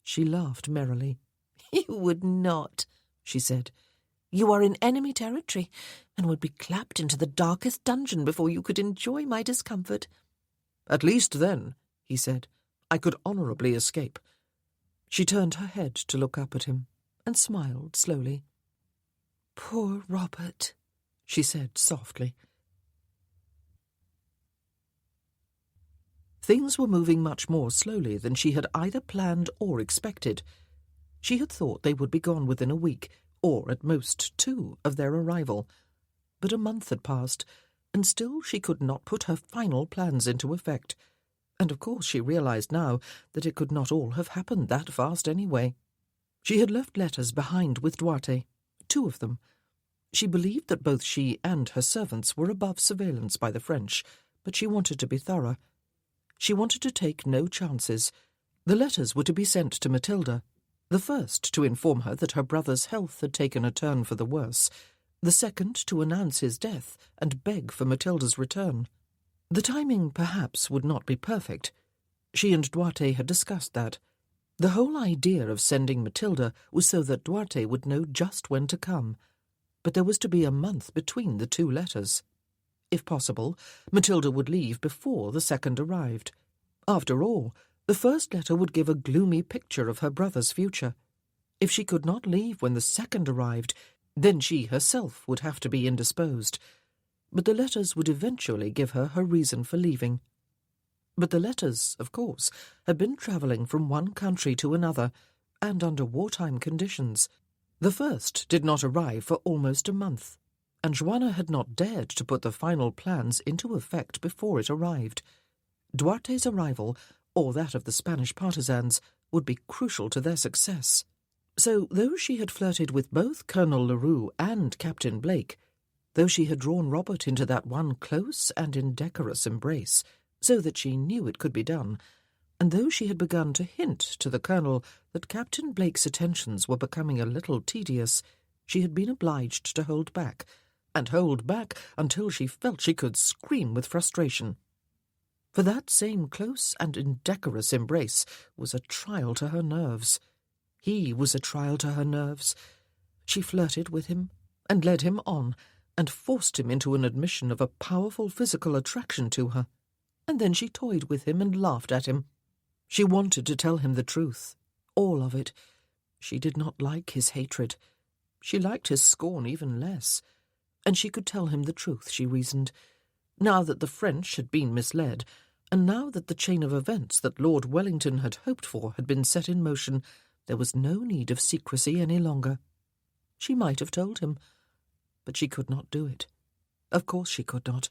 She laughed merrily. "You would not," she said. "You are in enemy territory, and would be clapped into the darkest dungeon before you could enjoy my discomfort." "At least then," he said, "I could honourably escape." She turned her head to look up at him, and smiled slowly. "Poor Robert," she said softly. Things were moving much more slowly than she had either planned or expected. She had thought they would be gone within a week, or at most 2, of their arrival. But a month had passed, and still she could not put her final plans into effect. And of course she realized now that it could not all have happened that fast anyway. She had left letters behind with Duarte, 2 of them. She believed that both she and her servants were above surveillance by the French, but she wanted to be thorough. She wanted to take no chances. The letters were to be sent to Matilda, the first to inform her that her brother's health had taken a turn for the worse, the second to announce his death and beg for Matilda's return. The timing, perhaps, would not be perfect. She and Duarte had discussed that. The whole idea of sending Matilda was so that Duarte would know just when to come. But there was to be a month between the 2 letters. If possible, Matilda would leave before the second arrived. After all, the first letter would give a gloomy picture of her brother's future. If she could not leave when the second arrived, then she herself would have to be indisposed. But the letters would eventually give her her reason for leaving. But the letters, of course, had been travelling from one country to another, and under wartime conditions. The first did not arrive for almost a month, and Joanna had not dared to put the final plans into effect before it arrived. Duarte's arrival, or that of the Spanish partisans, would be crucial to their success. So, though she had flirted with both Colonel Leroux and Captain Blake, though she had drawn Robert into that one close and indecorous embrace, so that she knew it could be done, and though she had begun to hint to the Colonel that Captain Blake's attentions were becoming a little tedious, she had been obliged to hold back, and hold back until she felt she could scream with frustration. For that same close and indecorous embrace was a trial to her nerves. He was a trial to her nerves. She flirted with him, and led him on, and forced him into an admission of a powerful physical attraction to her. And then she toyed with him and laughed at him. She wanted to tell him the truth, all of it. She did not like his hatred. She liked his scorn even less. And she could tell him the truth, she reasoned. Now that the French had been misled, and now that the chain of events that Lord Wellington had hoped for had been set in motion, there was no need of secrecy any longer. She might have told him. but she could not do it. Of course she could not.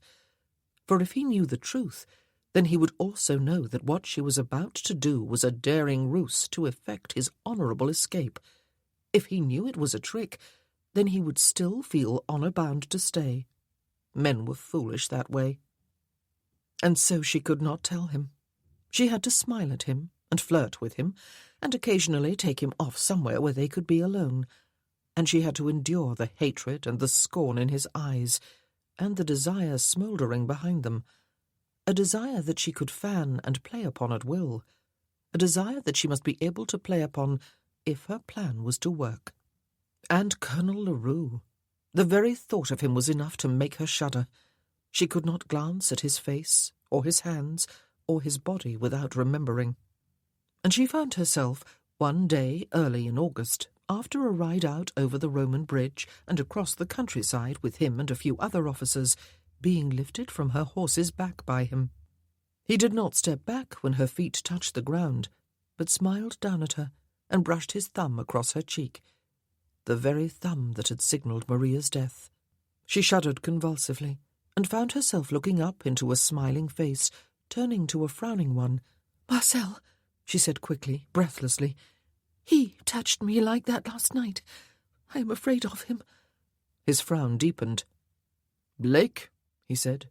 For if he knew the truth, then he would also know that what she was about to do was a daring ruse to effect his honourable escape. If he knew it was a trick, then he would still feel honour-bound to stay. Men were foolish that way. And so she could not tell him. She had to smile at him and flirt with him, and occasionally take him off somewhere where they could be alone. And she had to endure the hatred and the scorn in his eyes, and the desire smouldering behind them. A desire that she could fan and play upon at will. A desire that she must be able to play upon if her plan was to work. And Colonel Leroux. The very thought of him was enough to make her shudder. She could not glance at his face, or his hands, or his body without remembering. And she found herself, one day early in August, after a ride out over the Roman bridge and across the countryside with him and a few other officers, being lifted from her horse's back by him. He did not step back when her feet touched the ground, but smiled down at her and brushed his thumb across her cheek, the very thumb that had signalled Maria's death. She shuddered convulsively, and found herself looking up into a smiling face, turning to a frowning one. "Marcel," she said quickly, breathlessly, "he touched me like that last night. I am afraid of him." His frown deepened. "Blake?" he said.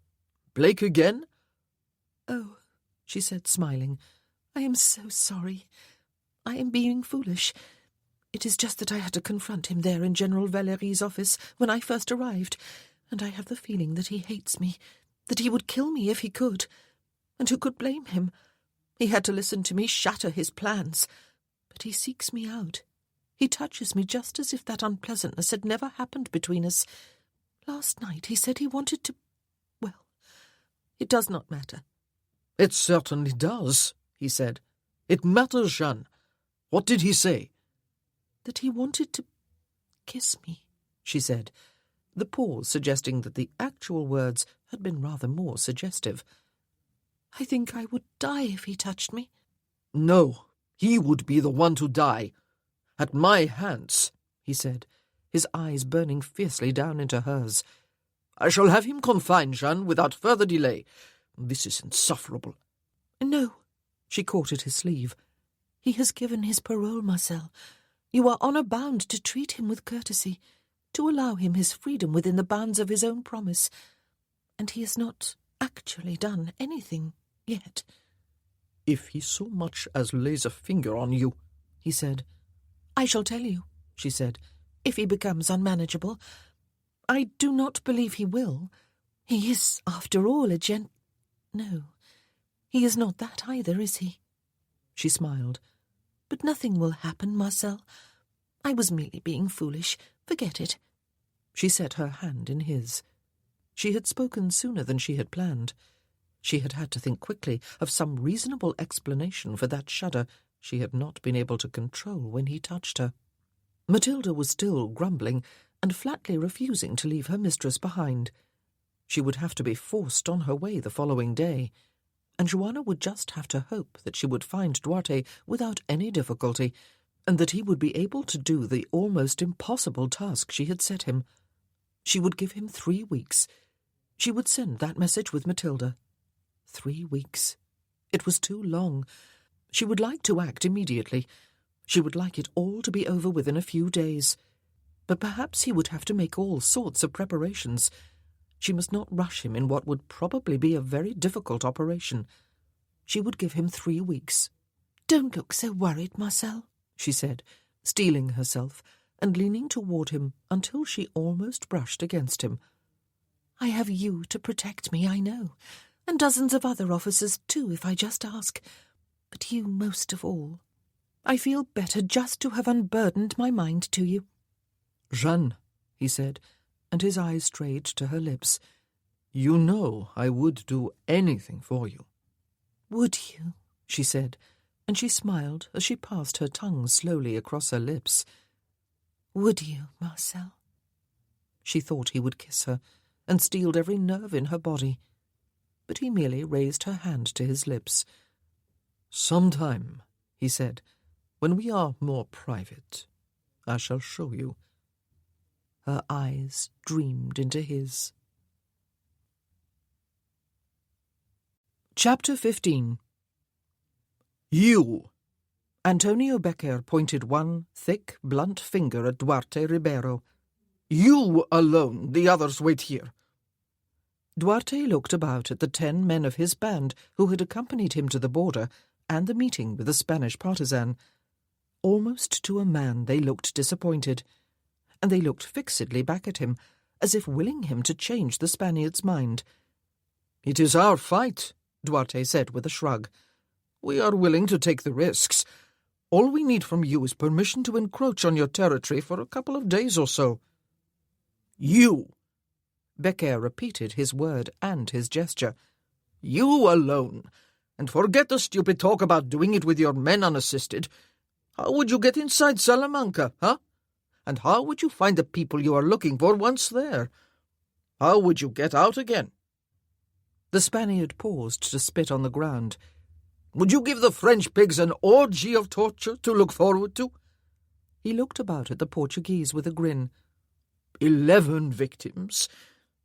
"Blake again?" "Oh," she said, smiling, "I am so sorry. I am being foolish. It is just that I had to confront him there in General Valerie's office when I first arrived, and I have the feeling that he hates me, that he would kill me if he could. And who could blame him? He had to listen to me shatter his plans. But he seeks me out. He touches me just as if that unpleasantness had never happened between us. Last night he said he wanted to... Well, it does not matter." "It certainly does," he said. "It matters, Jeanne. What did he say?" "That he wanted to kiss me," she said, the pause suggesting that the actual words had been rather more suggestive. "I think I would die if he touched me." "No, he would be the one to die. At my hands," he said, his eyes burning fiercely down into hers. "I shall have him confined, Jeanne, without further delay. This is insufferable." "No," she caught at his sleeve. "He has given his parole, Marcel. You are honour-bound to treat him with courtesy, to allow him his freedom within the bounds of his own promise. And he has not actually done anything yet." "If he so much as lays a finger on you," he said. "I shall tell you," she said, "if he becomes unmanageable. I do not believe he will. He is, after all, a No, he is not that either, is he?" She smiled. "But nothing will happen, Marcel. I was merely being foolish. Forget it." She set her hand in his. She had spoken sooner than she had planned. She had had to think quickly of some reasonable explanation for that shudder she had not been able to control when he touched her. Matilda was still grumbling and flatly refusing to leave her mistress behind. She would have to be forced on her way the following day, and Joanna would just have to hope that she would find Duarte without any difficulty, and that he would be able to do the almost impossible task she had set him. She would give him 3 weeks. She would send that message with Matilda. 3 weeks. It was too long. She would like to act immediately. She would like it all to be over within a few days. But perhaps he would have to make all sorts of preparations. She must not rush him in what would probably be a very difficult operation. She would give him 3 weeks. "Don't look so worried, Marcel," she said, steeling herself and leaning toward him until she almost brushed against him. "I have you to protect me, I know, and dozens of other officers too, if I just ask. But you most of all. I feel better just to have unburdened my mind to you." "Jeanne," he said, and his eyes strayed to her lips. "You know I would do anything for you." "Would you?" she said, and she smiled as she passed her tongue slowly across her lips. "Would you, Marcel?" She thought he would kiss her, and steeled every nerve in her body. But he merely raised her hand to his lips. "Sometime," he said, "when we are more private, I shall show you." Her eyes dreamed into his. Chapter 15. You! Antonio Becker pointed one thick, blunt finger at Duarte Ribeiro. You alone, the others wait here. Duarte looked about at the 10 men of his band who had accompanied him to the border and the meeting with the Spanish partisan. Almost to a man they looked disappointed, and they looked fixedly back at him, as if willing him to change the Spaniard's mind. It is our fight, Duarte said with a shrug. We are willing to take the risks. All we need from you is permission to encroach on your territory for a couple of days or so. You! Becker repeated his word and his gesture. You alone! And forget the stupid talk about doing it with your men unassisted. How would you get inside Salamanca, huh? And how would you find the people you are looking for once there? How would you get out again? The Spaniard paused to spit on the ground. Would you give the French pigs an orgy of torture to look forward to? He looked about at the Portuguese with a grin. 11 victims,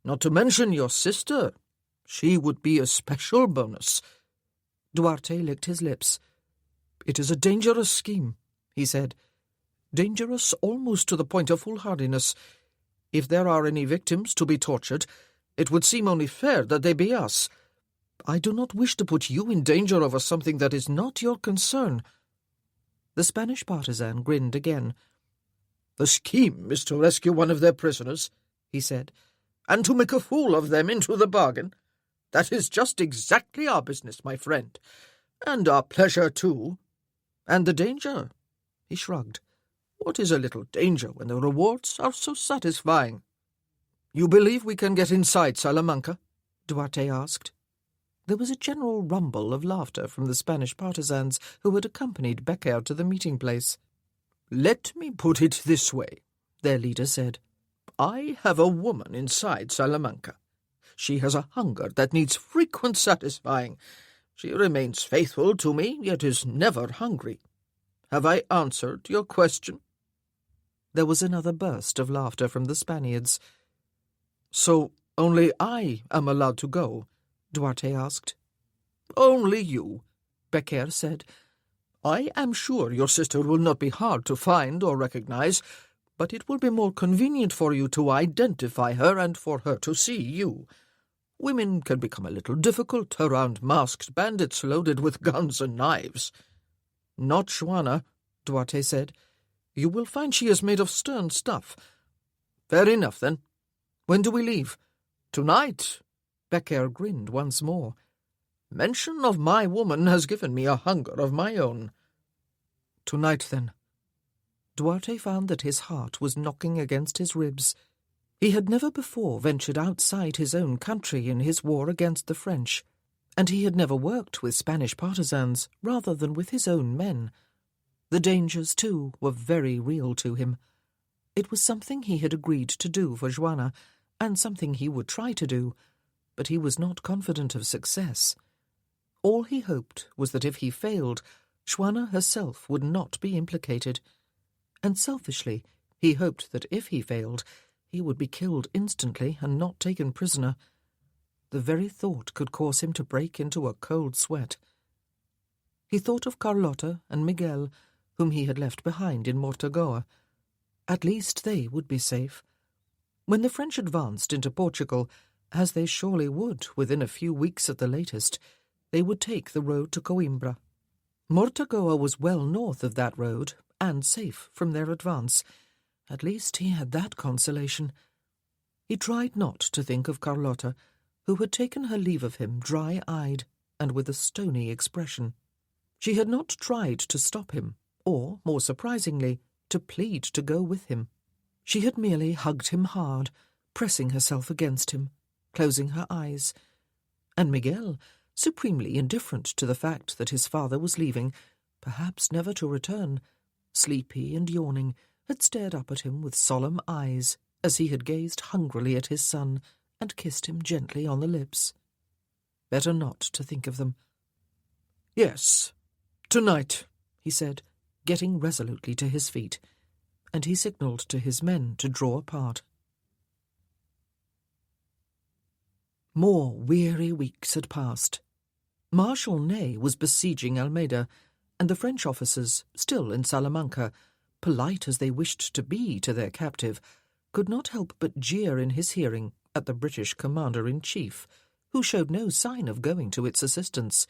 not to mention your sister. She would be a special bonus. Duarte licked his lips. It is a dangerous scheme, he said. Dangerous almost to the point of foolhardiness. If there are any victims to be tortured, it would seem only fair that they be us. I do not wish to put you in danger over something that is not your concern. The Spanish partisan grinned again. The scheme is to rescue one of their prisoners, he said, and to make a fool of them into the bargain. That is just exactly our business, my friend. And our pleasure, too. And the danger, he shrugged. What is a little danger when the rewards are so satisfying? You believe we can get inside Salamanca? Duarte asked. There was a general rumble of laughter from the Spanish partisans who had accompanied Becker to the meeting place. Let me put it this way, their leader said. I have a woman inside Salamanca. She has a hunger that needs frequent satisfying. She remains faithful to me, yet is never hungry. Have I answered your question? There was another burst of laughter from the Spaniards. So only I am allowed to go? Duarte asked. Only you, Becker said. I am sure your sister will not be hard to find or recognize, but it will be more convenient for you to identify her and for her to see you. Women can become a little difficult around masked bandits loaded with guns and knives. Not Juana, Duarte said. You will find she is made of stern stuff. Fair enough, then. When do we leave? Tonight. Becker grinned once more. Mention of my woman has given me a hunger of my own. Tonight, then. Duarte found that his heart was knocking against his ribs. He had never before ventured outside his own country in his war against the French, and he had never worked with Spanish partisans rather than with his own men. The dangers, too, were very real to him. It was something he had agreed to do for Juana, and something he would try to do, but he was not confident of success. All he hoped was that if he failed, Juana herself would not be implicated, and selfishly he hoped that if he failed, he would be killed instantly and not taken prisoner. The very thought could cause him to break into a cold sweat. He thought of Carlota and Miguel, whom he had left behind in Mortagoa. At least they would be safe. When the French advanced into Portugal, as they surely would within a few weeks at the latest, they would take the road to Coimbra. Mortagoa was well north of that road and safe from their advance. At least he had that consolation. He tried not to think of Carlota, who had taken her leave of him dry-eyed and with a stony expression. She had not tried to stop him, or, more surprisingly, to plead to go with him. She had merely hugged him hard, pressing herself against him, closing her eyes. And Miguel, supremely indifferent to the fact that his father was leaving, perhaps never to return, sleepy and yawning, had stared up at him with solemn eyes as he had gazed hungrily at his son and kissed him gently on the lips. Better not to think of them. Yes, tonight, he said, getting resolutely to his feet, and he signalled to his men to draw apart. More weary weeks had passed. Marshal Ney was besieging Almeida, and the French officers, still in Salamanca, polite as they wished to be to their captive, could not help but jeer in his hearing at the British commander-in-chief, who showed no sign of going to its assistance.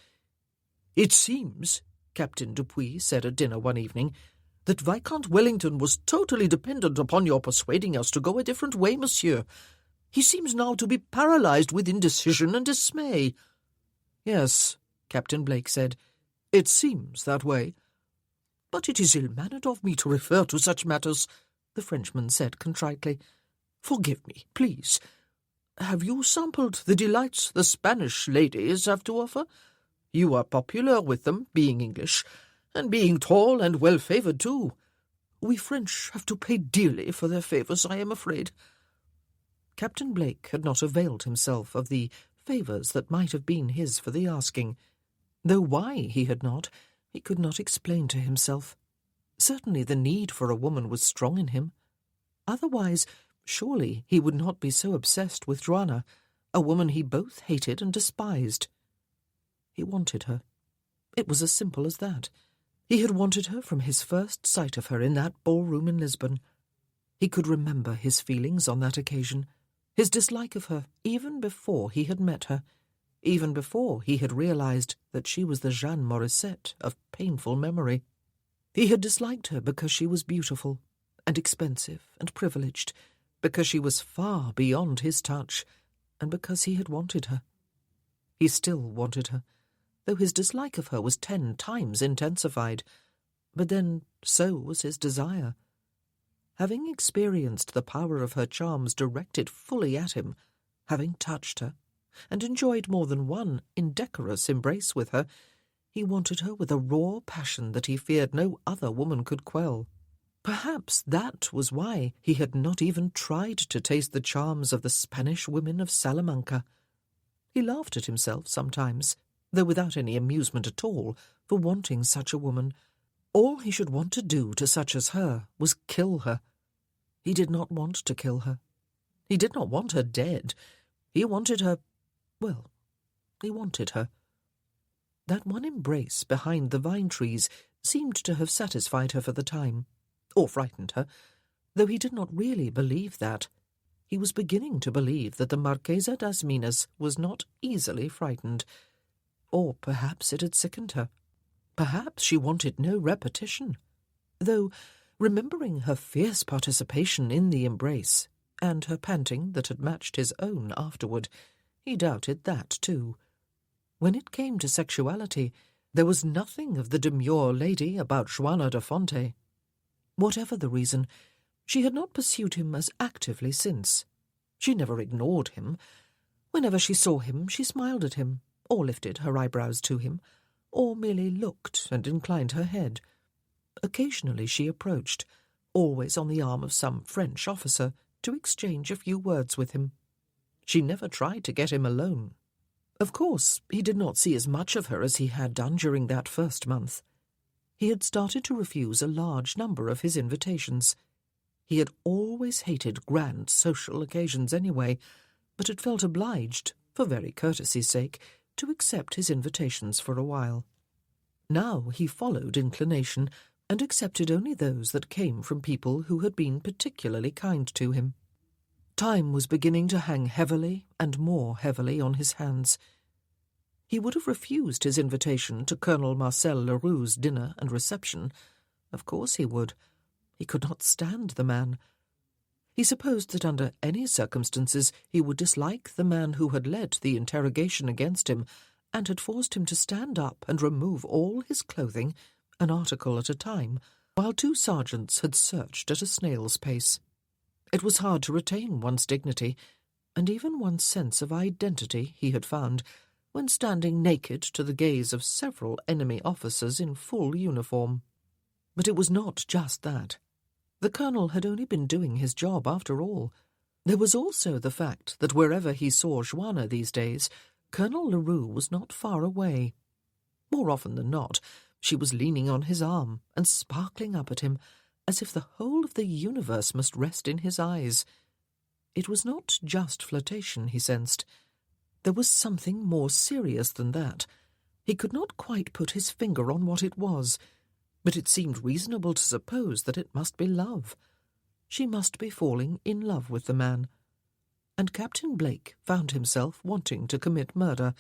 "It seems," Captain Dupuy said at dinner one evening, "that Viscount Wellington was totally dependent upon your persuading us to go a different way, monsieur. He seems now to be paralyzed with indecision and dismay." "Yes," Captain Blake said, "it seems that way." "But it is ill-mannered of me to refer to such matters," the Frenchman said contritely. "Forgive me, please. Have you sampled the delights the Spanish ladies have to offer? You are popular with them, being English, and being tall and well-favoured too. We French have to pay dearly for their favours, I am afraid." Captain Blake had not availed himself of the favours that might have been his for the asking, though why he had not, he could not explain to himself. Certainly the need for a woman was strong in him. Otherwise, surely he would not be so obsessed with Joanna, a woman he both hated and despised. He wanted her. It was as simple as that. He had wanted her from his first sight of her in that ballroom in Lisbon. He could remember his feelings on that occasion, his dislike of her even before he had met her, even before he had realized that she was the Jeanne Morissette of painful memory. He had disliked her because she was beautiful and expensive and privileged, because she was far beyond his touch, and because he had wanted her. He still wanted her, though his dislike of her was 10 times intensified. But then so was his desire. Having experienced the power of her charms directed fully at him, having touched her, and enjoyed more than one indecorous embrace with her, he wanted her with a raw passion that he feared no other woman could quell. Perhaps that was why he had not even tried to taste the charms of the Spanish women of Salamanca. He laughed at himself sometimes, though without any amusement at all, for wanting such a woman. All he should want to do to such as her was kill her. He did not want to kill her. He did not want her dead. He wanted her, well, he wanted her. That one embrace behind the vine trees seemed to have satisfied her for the time, or frightened her, though he did not really believe that. He was beginning to believe that the Marquesa das Minas was not easily frightened. Or perhaps it had sickened her. Perhaps she wanted no repetition. Though, remembering her fierce participation in the embrace, and her panting that had matched his own afterward, he doubted that too. When it came to sexuality, there was nothing of the demure lady about Joanna de Fonte. Whatever the reason, she had not pursued him as actively since. She never ignored him. Whenever she saw him, she smiled at him, or lifted her eyebrows to him, or merely looked and inclined her head. Occasionally she approached, always on the arm of some French officer, to exchange a few words with him. She never tried to get him alone. Of course, he did not see as much of her as he had done during that first month. He had started to refuse a large number of his invitations. He had always hated grand social occasions anyway, but had felt obliged, for very courtesy's sake, to accept his invitations for a while. Now he followed inclination, and accepted only those that came from people who had been particularly kind to him. Time was beginning to hang heavily and more heavily on his hands. He would have refused his invitation to Colonel Marcel Leroux's dinner and reception. Of course he would. He could not stand the man. He supposed that under any circumstances he would dislike the man who had led the interrogation against him, and had forced him to stand up and remove all his clothing, an article at a time, while 2 sergeants had searched at a snail's pace. It was hard to retain one's dignity, and even one's sense of identity, he had found, when standing naked to the gaze of several enemy officers in full uniform. But it was not just that. The colonel had only been doing his job after all. There was also the fact that wherever he saw Joanna these days, Colonel Leroux was not far away. More often than not, she was leaning on his arm and sparkling up at him, as if the whole of the universe must rest in his eyes. It was not just flirtation, he sensed. There was something more serious than that. He could not quite put his finger on what it was, but it seemed reasonable to suppose that it must be love. She must be falling in love with the man. And Captain Blake found himself wanting to commit murder,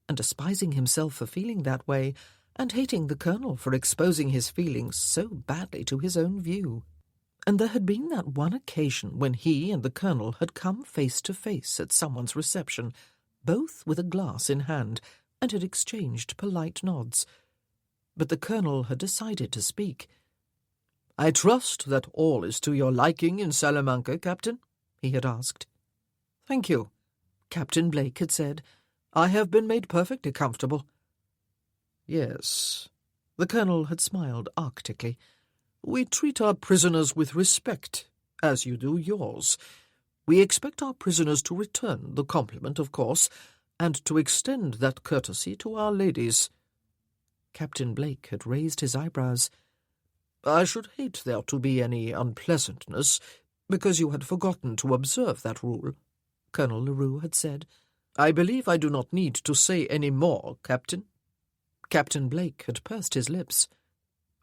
and despising himself for feeling that way, and hating the Colonel for exposing his feelings so badly to his own view. And there had been that one occasion when he and the Colonel had come face to face at someone's reception, both with a glass in hand, and had exchanged polite nods. But the Colonel had decided to speak. "I trust that all is to your liking in Salamanca, Captain?" he had asked. "Thank you," Captain Blake had said. "I have been made perfectly comfortable." "Yes," the Colonel had smiled arctically. "We treat our prisoners with respect, as you do yours. We expect our prisoners to return the compliment, of course, and to extend that courtesy to our ladies." Captain Blake had raised his eyebrows. "I should hate there to be any unpleasantness, because you had forgotten to observe that rule," Colonel Leroux had said. "I believe I do not need to say any more, Captain." Captain Blake had pursed his lips.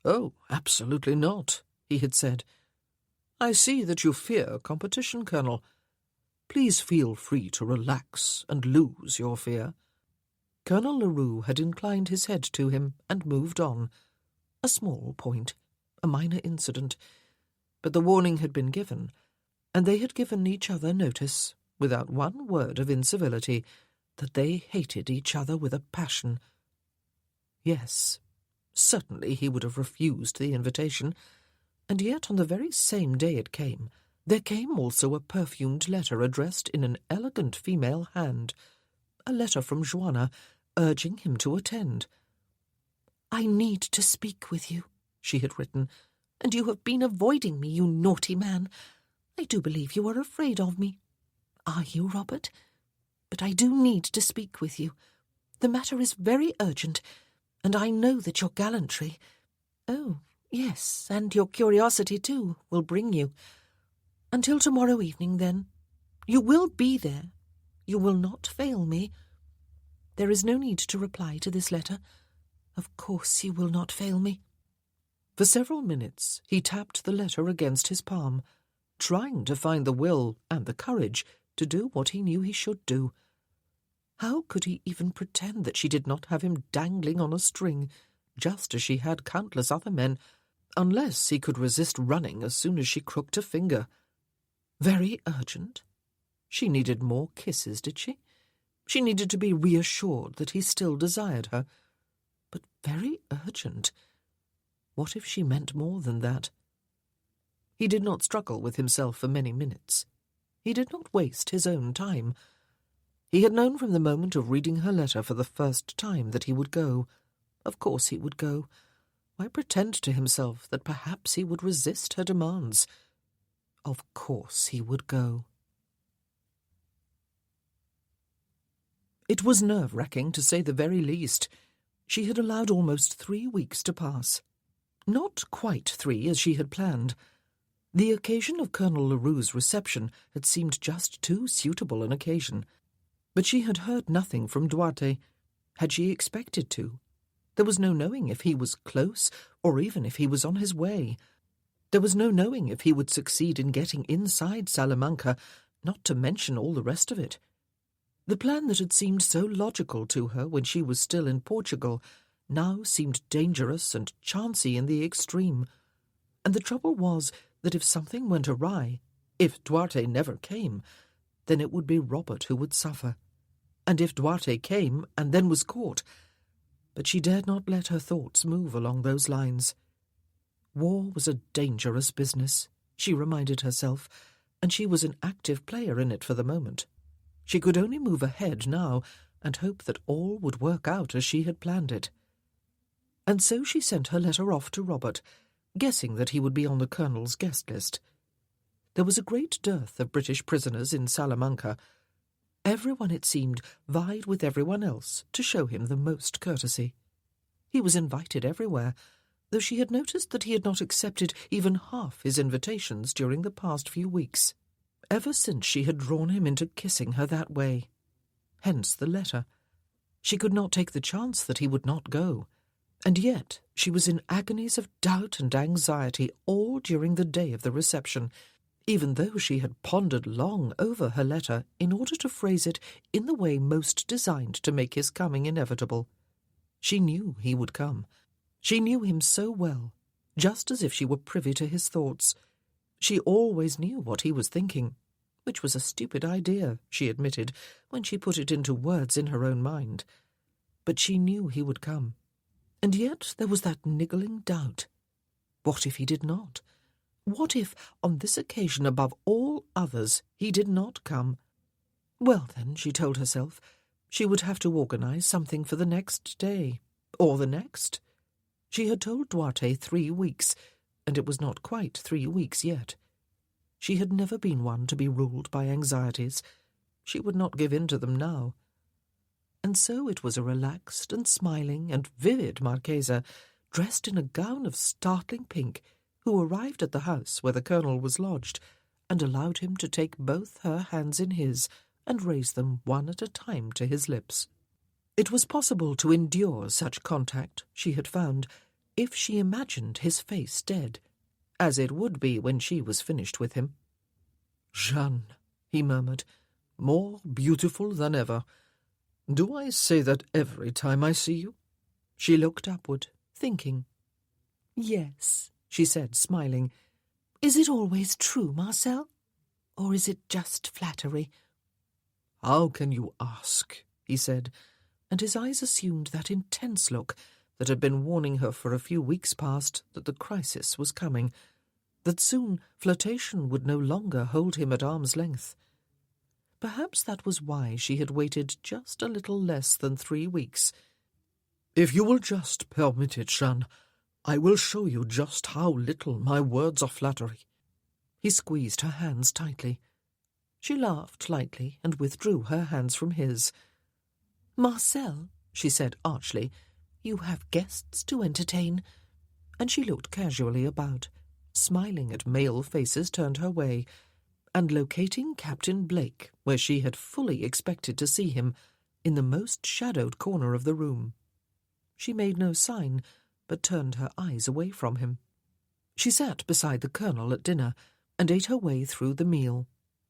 "Oh, absolutely not," he had said. "I see that you fear competition, Colonel. Please feel free to relax and lose your fear." Colonel Leroux had inclined his head to him and moved on. A small point, a minor incident. But the warning had been given, and they had given each other notice, without one word of incivility, that they hated each other with a passion. Yes, certainly he would have refused the invitation, and yet on the very same day it came, there came also a perfumed letter addressed in an elegant female hand, a letter from Joanna, urging him to attend. "I need to speak with you," she had written, "and you have been avoiding me, you naughty man. I do believe you are afraid of me. Are you, Robert? But I do need to speak with you. The matter is very urgent, and I know that your gallantry— oh, yes, and your curiosity, too, will bring you. Until tomorrow evening, then. You will be there. You will not fail me. There is no need to reply to this letter. Of course you will not fail me." For several minutes he tapped the letter against his palm, trying to find the will and the courage to do what he knew he should do. How could he even pretend that she did not have him dangling on a string, just as she had countless other men, unless he could resist running as soon as she crooked a finger? Very urgent? She needed more kisses, did she? She needed to be reassured that he still desired her. But very urgent? What if she meant more than that? He did not struggle with himself for many minutes. He did not waste his own time. He had known from the moment of reading her letter for the first time that he would go. Of course he would go. Why pretend to himself that perhaps he would resist her demands? Of course he would go. It was nerve-wracking, to say the very least. She had allowed almost 3 weeks to pass. Not quite 3, as she had planned. The occasion of Colonel Leroux's reception had seemed just too suitable an occasion. But she had heard nothing from Duarte. Had she expected to? There was no knowing if he was close, or even if he was on his way. There was no knowing if he would succeed in getting inside Salamanca, not to mention all the rest of it. The plan that had seemed so logical to her when she was still in Portugal now seemed dangerous and chancy in the extreme. And the trouble was that if something went awry, if Duarte never came, then it would be Robert who would suffer. And if Duarte came and then was caught— But she dared not let her thoughts move along those lines. War was a dangerous business, she reminded herself, and she was an active player in it for the moment. She could only move ahead now and hope that all would work out as she had planned it. And so she sent her letter off to Robert, guessing that he would be on the Colonel's guest list. There was a great dearth of British prisoners in Salamanca. Everyone, it seemed, vied with everyone else to show him the most courtesy. He was invited everywhere, though she had noticed that he had not accepted even half his invitations during the past few weeks, ever since she had drawn him into kissing her that way. hence the letter. She could not take the chance that he would not go, and yet she was in agonies of doubt and anxiety all during the day of the reception, even though she had pondered long over her letter in order to phrase it in the way most designed to make his coming inevitable. She knew he would come. She knew him so well, just as if she were privy to his thoughts. She always knew what he was thinking, which was a stupid idea, she admitted, when she put it into words in her own mind. But she knew he would come. And yet there was that niggling doubt. What if he did not? What if, on this occasion above all others, he did not come? Well, then, she told herself, she would have to organize something for the next day, or the next. She had told Duarte 3 weeks, and it was not quite 3 weeks yet. She had never been one to be ruled by anxieties. She would not give in to them now. And so it was a relaxed and smiling and vivid Marchesa, dressed in a gown of startling pink, who arrived at the house where the Colonel was lodged, and allowed him to take both her hands in his and raise them one at a time to his lips. It was possible to endure such contact, she had found, if she imagined his face dead, as it would be when she was finished with him. "Jeanne," he murmured, "more beautiful than ever. Do I say that every time I see you?" She looked upward, thinking. "Yes," she said, smiling. "Is it always true, Marcel? Or is it just flattery?" "How can you ask?" he said, and his eyes assumed that intense look that had been warning her for a few weeks past that the crisis was coming, that soon flirtation would no longer hold him at arm's length. Perhaps that was why she had waited just a little less than 3 weeks. "If you will just permit it, Jeanne, I will show you just how little my words are flattery." He squeezed her hands tightly. She laughed lightly and withdrew her hands from his. "Marcel," she said archly, "you have guests to entertain." And she looked casually about, smiling at male faces turned her way, and locating Captain Blake where she had fully expected to see him, in the most shadowed corner of the room. She made no sign, but turned her eyes away from him. She sat beside the Colonel at dinner, and ate her way through the meal,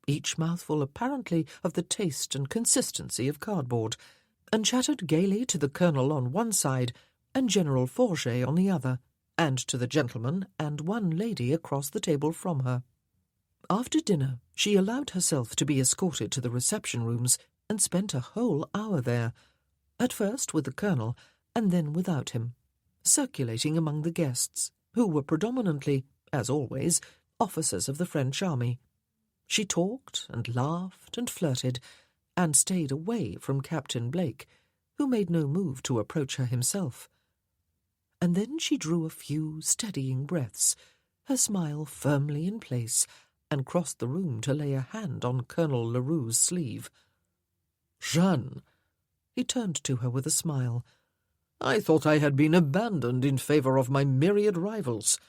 each mouthful apparently of the taste and consistency of cardboard, and chattered gaily to the Colonel on one side and General Forget on the other, and to the gentleman and one lady across the table from her. After dinner, she allowed herself to be escorted to the reception rooms and spent a whole hour there, at first with the Colonel and then without him, circulating among the guests, who were predominantly, as always, officers of the French army. She talked and laughed and flirted, and stayed away from Captain Blake, who made no move to approach her himself. And then she drew a few steadying breaths, her smile firmly in place, and crossed the room to lay a hand on Colonel Leroux's sleeve. "Jeanne," he turned to her with a smile. "I thought I had been abandoned in favour of my myriad rivals."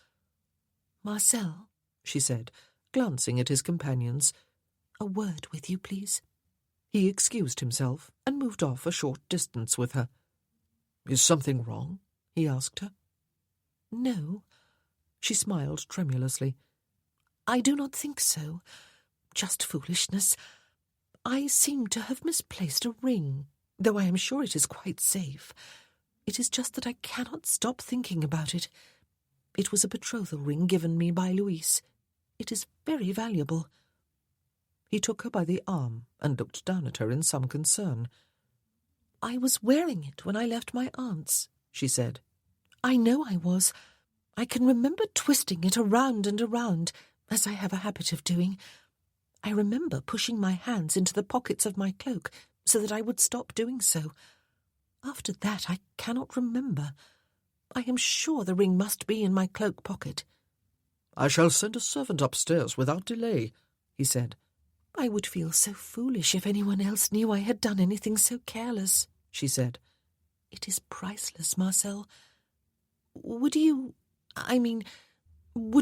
"Marcel," she said, glancing at his companions, "a word with you, please." He excused himself and moved off a short distance with her. "Is something wrong?" he asked her. "No." She smiled tremulously. "I do not think so. Just foolishness. I seem to have misplaced a ring, though I am sure it is quite safe. It is just that I cannot stop thinking about it. It was a betrothal ring given me by Louise. It is very valuable." He took her by the arm and looked down at her in some concern. "I was wearing it when I left my aunt's," she said. "I know I was. I can remember twisting it around and around, as I have a habit of doing. I remember pushing my hands into the pockets of my cloak so that I would stop doing so. After that I cannot remember. I am sure the ring must be in my cloak pocket." "I shall send a servant upstairs without delay," he said. "I would feel so foolish if anyone else knew I had done anything so careless," she said. "It is priceless, Marcel. Would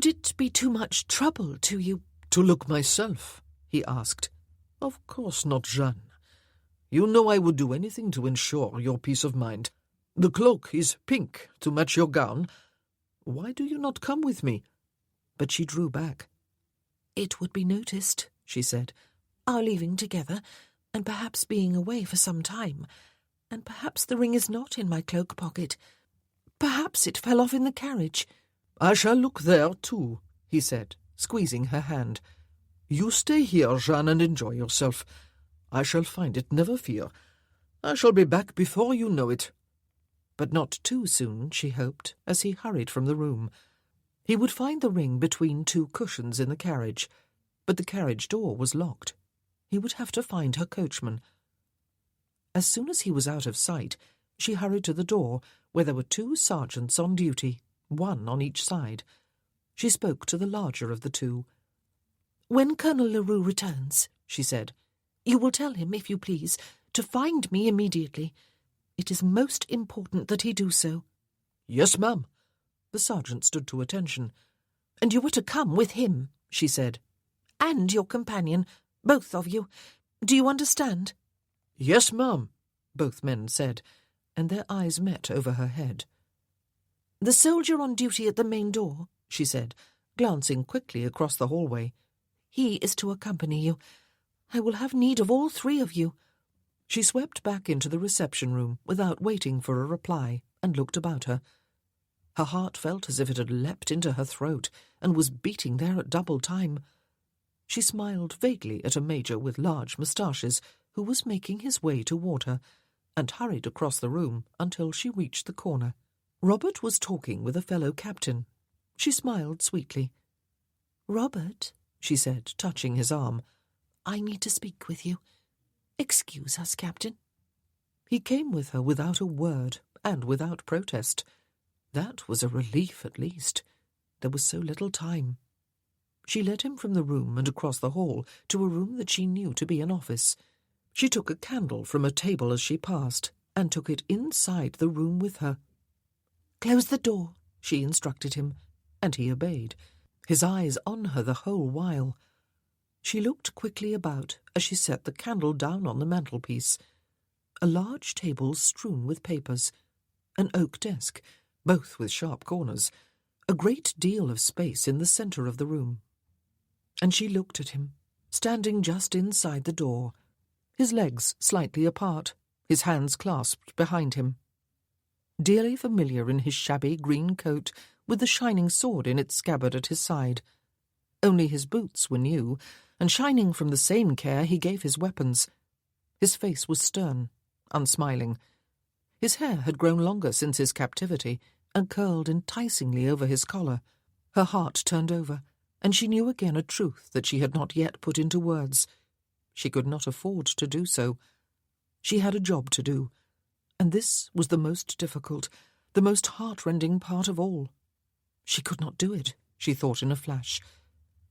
it be too much trouble to you?" "To look myself?" he asked. "Of course not, Jeanne. You know I would do anything to ensure your peace of mind. The cloak is pink to match your gown. Why do you not come with me?" But she drew back. "It would be noticed," she said, "our leaving together, and perhaps being away for some time. And perhaps the ring is not in my cloak pocket. Perhaps it fell off in the carriage." "I shall look there too," he said, squeezing her hand. "You stay here, Jeanne, and enjoy yourself. I shall find it, never fear. I shall be back before you know it." But not too soon, she hoped, as he hurried from the room. He would find the ring between two cushions in the carriage, but the carriage door was locked. He would have to find her coachman. As soon as he was out of sight, she hurried to the door, where there were 2 sergeants on duty, 1 on each side. She spoke to the larger of the 2. "When Colonel Leroux returns," she said, "you will tell him, if you please, to find me immediately. It is most important that he do so." "Yes, ma'am." The sergeant stood to attention. "And you were to come with him," she said. "And your companion, both of you. Do you understand?" "Yes, ma'am," both men said, and their eyes met over her head. "The soldier on duty at the main door," she said, glancing quickly across the hallway. "He is to accompany you. I will have need of all 3 of you." She swept back into the reception room without waiting for a reply and looked about her. Her heart felt as if it had leapt into her throat and was beating there at double time. She smiled vaguely at a major with large moustaches who was making his way toward her, and hurried across the room until she reached the corner. Robert was talking with a fellow captain. She smiled sweetly. "Robert," she said, touching his arm, "I need to speak with you. Excuse us, Captain." He came with her without a word and without protest. That was a relief, at least. There was so little time. She led him from the room and across the hall to a room that she knew to be an office. She took a candle from a table as she passed and took it inside the room with her. "Close the door," she instructed him, and he obeyed, his eyes on her the whole while. She looked quickly about as she set the candle down on the mantelpiece. A large table strewn with papers, an oak desk, both with sharp corners, a great deal of space in the centre of the room. And she looked at him, standing just inside the door, his legs slightly apart, his hands clasped behind him. Dearly familiar in his shabby green coat, with the shining sword in its scabbard at his side. Only his boots were new, and shining from the same care he gave his weapons. His face was stern, unsmiling. His hair had grown longer since his captivity, and curled enticingly over his collar. Her heart turned over, and she knew again a truth that she had not yet put into words. She could not afford to do so. She had a job to do, and this was the most difficult, the most heart-rending part of all. She could not do it, she thought in a flash.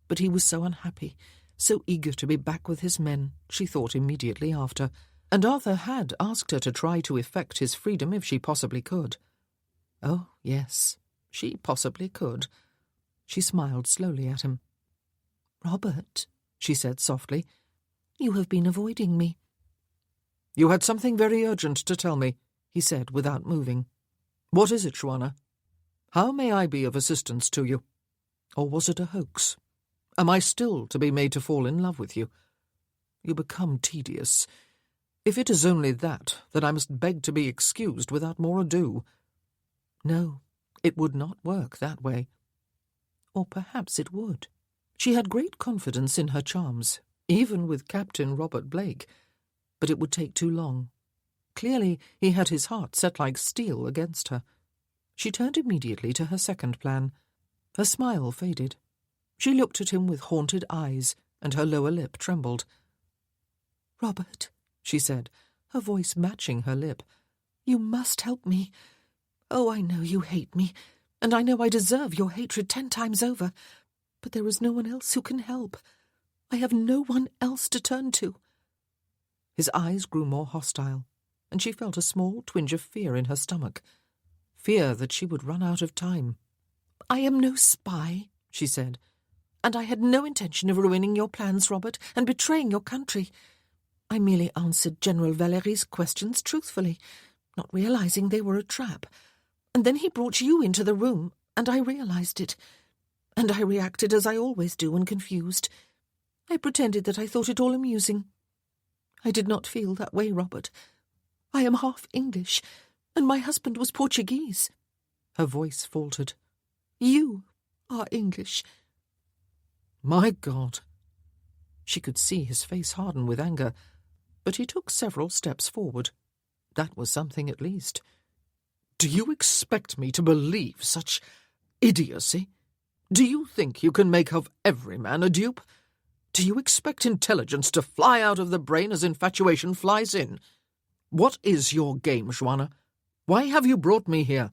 But he was so unhappy, so eager to be back with his men, she thought immediately after, and Arthur had asked her to try to effect his freedom if she possibly could. Oh, yes, she possibly could. She smiled slowly at him. "Robert," she said softly, "you have been avoiding me." "You had something very urgent to tell me," he said without moving. "What is it, Joanna? How may I be of assistance to you? Or was it a hoax? Am I still to be made to fall in love with you? You become tedious. If it is only that, then I must beg to be excused without more ado." No, it would not work that way. Or perhaps it would. She had great confidence in her charms, even with Captain Robert Blake, but it would take too long. Clearly he had his heart set like steel against her. She turned immediately to her second plan. Her smile faded. She looked at him with haunted eyes, and her lower lip trembled. "Robert," she said, her voice matching her lip, "you must help me. Oh, I know you hate me, and I know I deserve your hatred 10 times over, but there is no one else who can help. I have no one else to turn to." His eyes grew more hostile, and she felt a small twinge of fear in her stomach. Fear that she would run out of time. "I am no spy," she said, "and I had no intention of ruining your plans, Robert, and betraying your country. I merely answered General Valerie's questions truthfully, not realizing they were a trap. And then he brought you into the room, and I realized it. And I reacted as I always do when confused. I pretended that I thought it all amusing. I did not feel that way, Robert. I am half English, and my husband was Portuguese. Her voice faltered. You are English. My God! She could see his face harden with anger, but he took several steps forward. That was something at least. Do you expect me to believe such idiocy? Do you think you can make of every man a dupe? Do you expect intelligence to fly out of the brain as infatuation flies in? What is your game, Joanna? Why have you brought me here?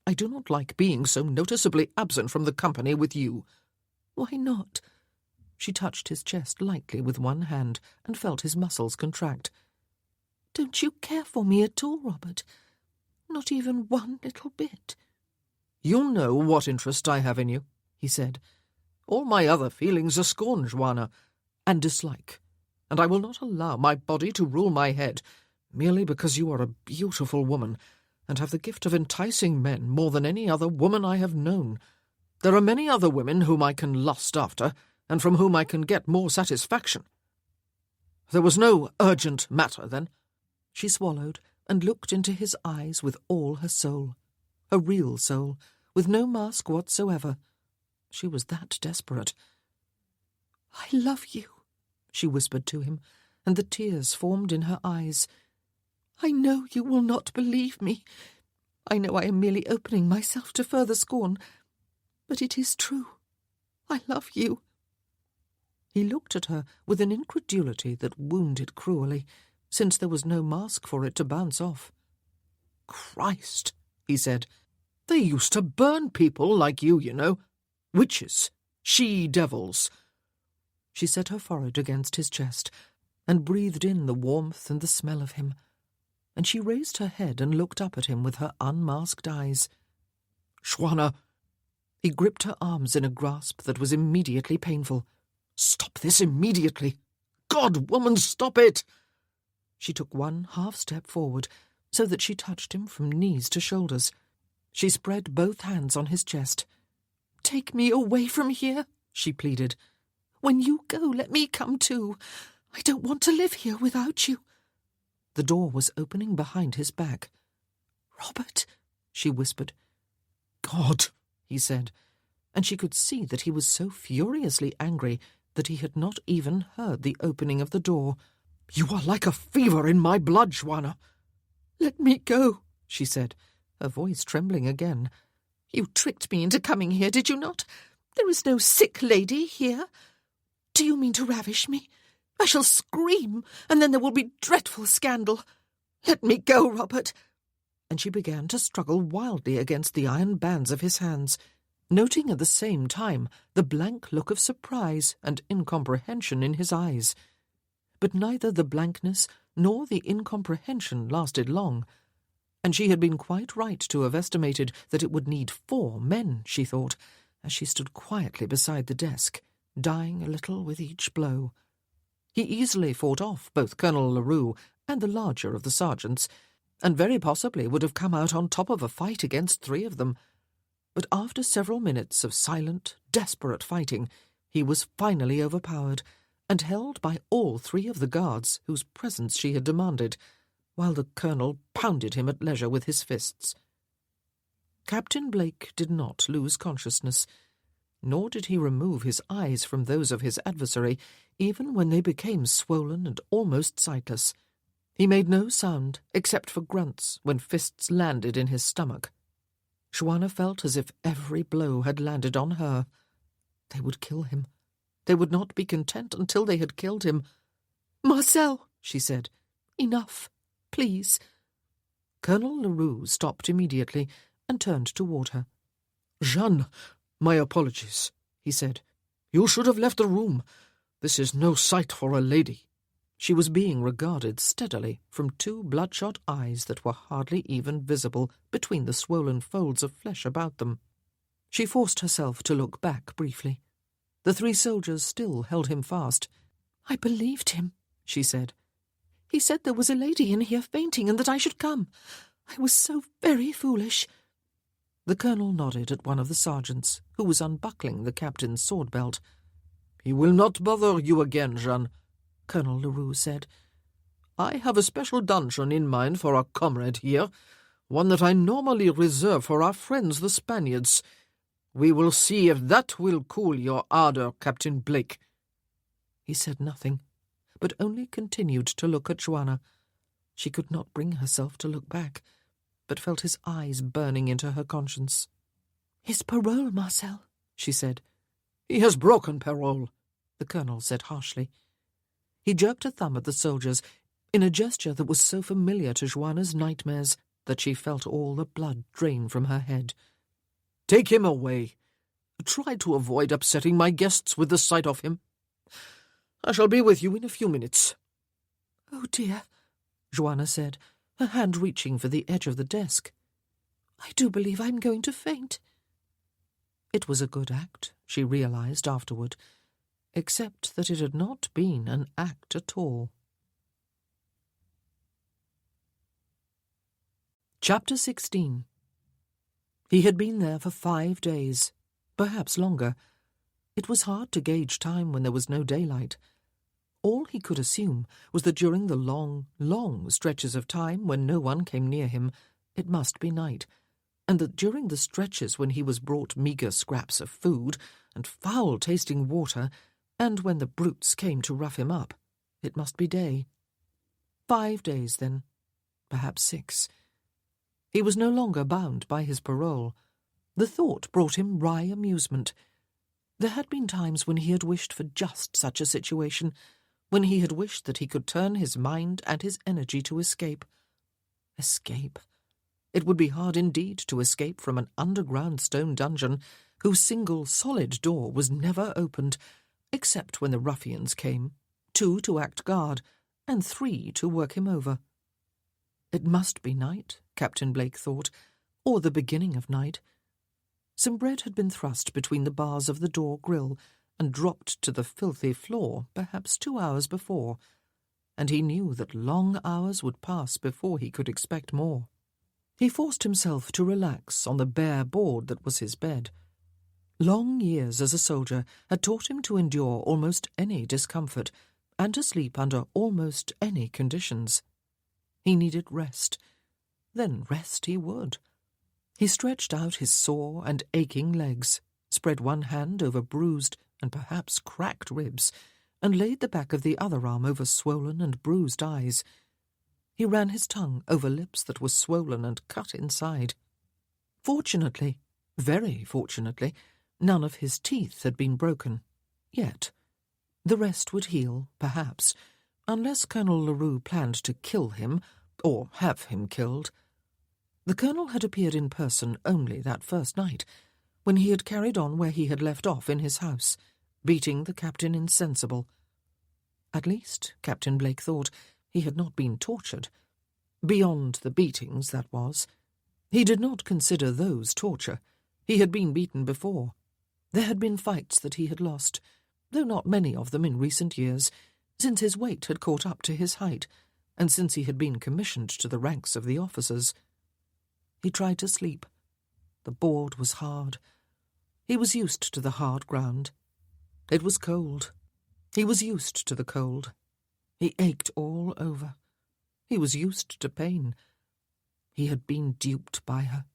I do not like being so noticeably absent from the company with you. Why not? She touched his chest lightly with one hand and felt his muscles contract. Don't you care for me at all, Robert? Not even one little bit. You know what interest I have in you, he said. All my other feelings are scorn, Joanna, and dislike, and I will not allow my body to rule my head, merely because you are a beautiful woman, and have the gift of enticing men more than any other woman I have known. There are many other women whom I can lust after, and from whom I can get more satisfaction. There was no urgent matter, then? She swallowed and looked into his eyes with all her soul, a real soul, with no mask whatsoever. She was that desperate. I love you, she whispered to him, and the tears formed in her eyes. I know you will not believe me. I know I am merely opening myself to further scorn, but it is true. I love you. He looked at her with an incredulity that wounded cruelly, since there was no mask for it to bounce off. Christ, he said, they used to burn people like you know. Witches, she-devils. She set her forehead against his chest and breathed in the warmth and the smell of him, and she raised her head and looked up at him with her unmasked eyes. Joanna! He gripped her arms in a grasp that was immediately painful. Stop this immediately! God, woman, stop it! She took one half-step forward, so that she touched him from knees to shoulders. She spread both hands on his chest. Take me away from here, she pleaded. When you go, let me come too. I don't want to live here without you. The door was opening behind his back. Robert, she whispered. God, he said, and she could see that he was so furiously angry that he had not even heard the opening of the door. You are like a fever in my blood, Joanna. Let me go, she said, her voice trembling again. You tricked me into coming here, did you not? There is no sick lady here. Do you mean to ravish me? I shall scream, and then there will be dreadful scandal. Let me go, Robert. And she began to struggle wildly against the iron bands of his hands, noting at the same time the blank look of surprise and incomprehension in his eyes. But neither the blankness nor the incomprehension lasted long, and she had been quite right to have estimated that it would need 4 men, she thought, as she stood quietly beside the desk, dying a little with each blow. He easily fought off both Colonel Leroux and the larger of the sergeants, and very possibly would have come out on top of a fight against 3 of them. But after several minutes of silent, desperate fighting, he was finally overpowered, and held by all 3 of the guards whose presence she had demanded, while the colonel pounded him at leisure with his fists. Captain Blake did not lose consciousness, nor did he remove his eyes from those of his adversary, even when they became swollen and almost sightless. He made no sound except for grunts when fists landed in his stomach. Joanna felt as if every blow had landed on her. They would kill him. They would not be content until they had killed him. "Marcel," she said, "enough, please." Colonel Leroux stopped immediately and turned toward her. "Jeanne, my apologies," he said. "You should have left the room. This is no sight for a lady." She was being regarded steadily from 2 bloodshot eyes that were hardly even visible between the swollen folds of flesh about them. She forced herself to look back briefly. The 3 soldiers still held him fast. "I believed him," she said. He said there was a lady in here fainting and that I should come. I was so very foolish." The colonel nodded at one of the sergeants, who was unbuckling the captain's sword belt. "He will not bother you again, Jeanne," Colonel Leroux said. "I have a special dungeon in mind for our comrade here, one that I normally reserve for our friends the Spaniards. We will see if that will cool your ardour, Captain Blake." He said nothing, but only continued to look at Joanna. She could not bring herself to look back, but felt his eyes burning into her conscience. "His parole, Marcel," she said. "He has broken parole," the colonel said harshly. He jerked a thumb at the soldiers in a gesture that was so familiar to Joanna's nightmares that she felt all the blood drain from her head. "Take him away. Try to avoid upsetting my guests with the sight of him. I shall be with you in a few minutes." "Oh, dear," Joanna said, her hand reaching for the edge of the desk. "I do believe I'm going to faint." It was a good act, she realized afterward, except that it had not been an act at all. Chapter 16. He had been there for 5 days, perhaps longer. It was hard to gauge time when there was no daylight. All he could assume was that during the long, long stretches of time when no one came near him, it must be night, and that during the stretches when he was brought meagre scraps of food and foul-tasting water, and when the brutes came to rough him up, it must be day. 5 days, then, perhaps 6. He was no longer bound by his parole. The thought brought him wry amusement. There had been times when he had wished for just such a situation, when he had wished that he could turn his mind and his energy to escape. Escape? It would be hard indeed to escape from an underground stone dungeon whose single solid door was never opened, except when the ruffians came, 2 to act guard, and 3 to work him over. It must be night, Captain Blake thought, or the beginning of night. Some bread had been thrust between the bars of the door grill and dropped to the filthy floor perhaps 2 hours before, and he knew that long hours would pass before he could expect more. He forced himself to relax on the bare board that was his bed. Long years as a soldier had taught him to endure almost any discomfort and to sleep under almost any conditions. He needed rest. Then rest he would. He stretched out his sore and aching legs, spread one hand over bruised and perhaps cracked ribs, and laid the back of the other arm over swollen and bruised eyes. He ran his tongue over lips that were swollen and cut inside. Fortunately, very fortunately, none of his teeth had been broken. Yet. The rest would heal, perhaps, unless Colonel Leroux planned to kill him, or have him killed. The colonel had appeared in person only that first night, when he had carried on where he had left off in his house, beating the captain insensible. At least, Captain Blake thought, he had not been tortured. Beyond the beatings, that was. He did not consider those torture. He had been beaten before. There had been fights that he had lost, though not many of them in recent years, since his weight had caught up to his height, and since he had been commissioned to the ranks of the officers. He tried to sleep. The board was hard. He was used to the hard ground. It was cold. He was used to the cold. He ached all over. He was used to pain. He had been duped by her,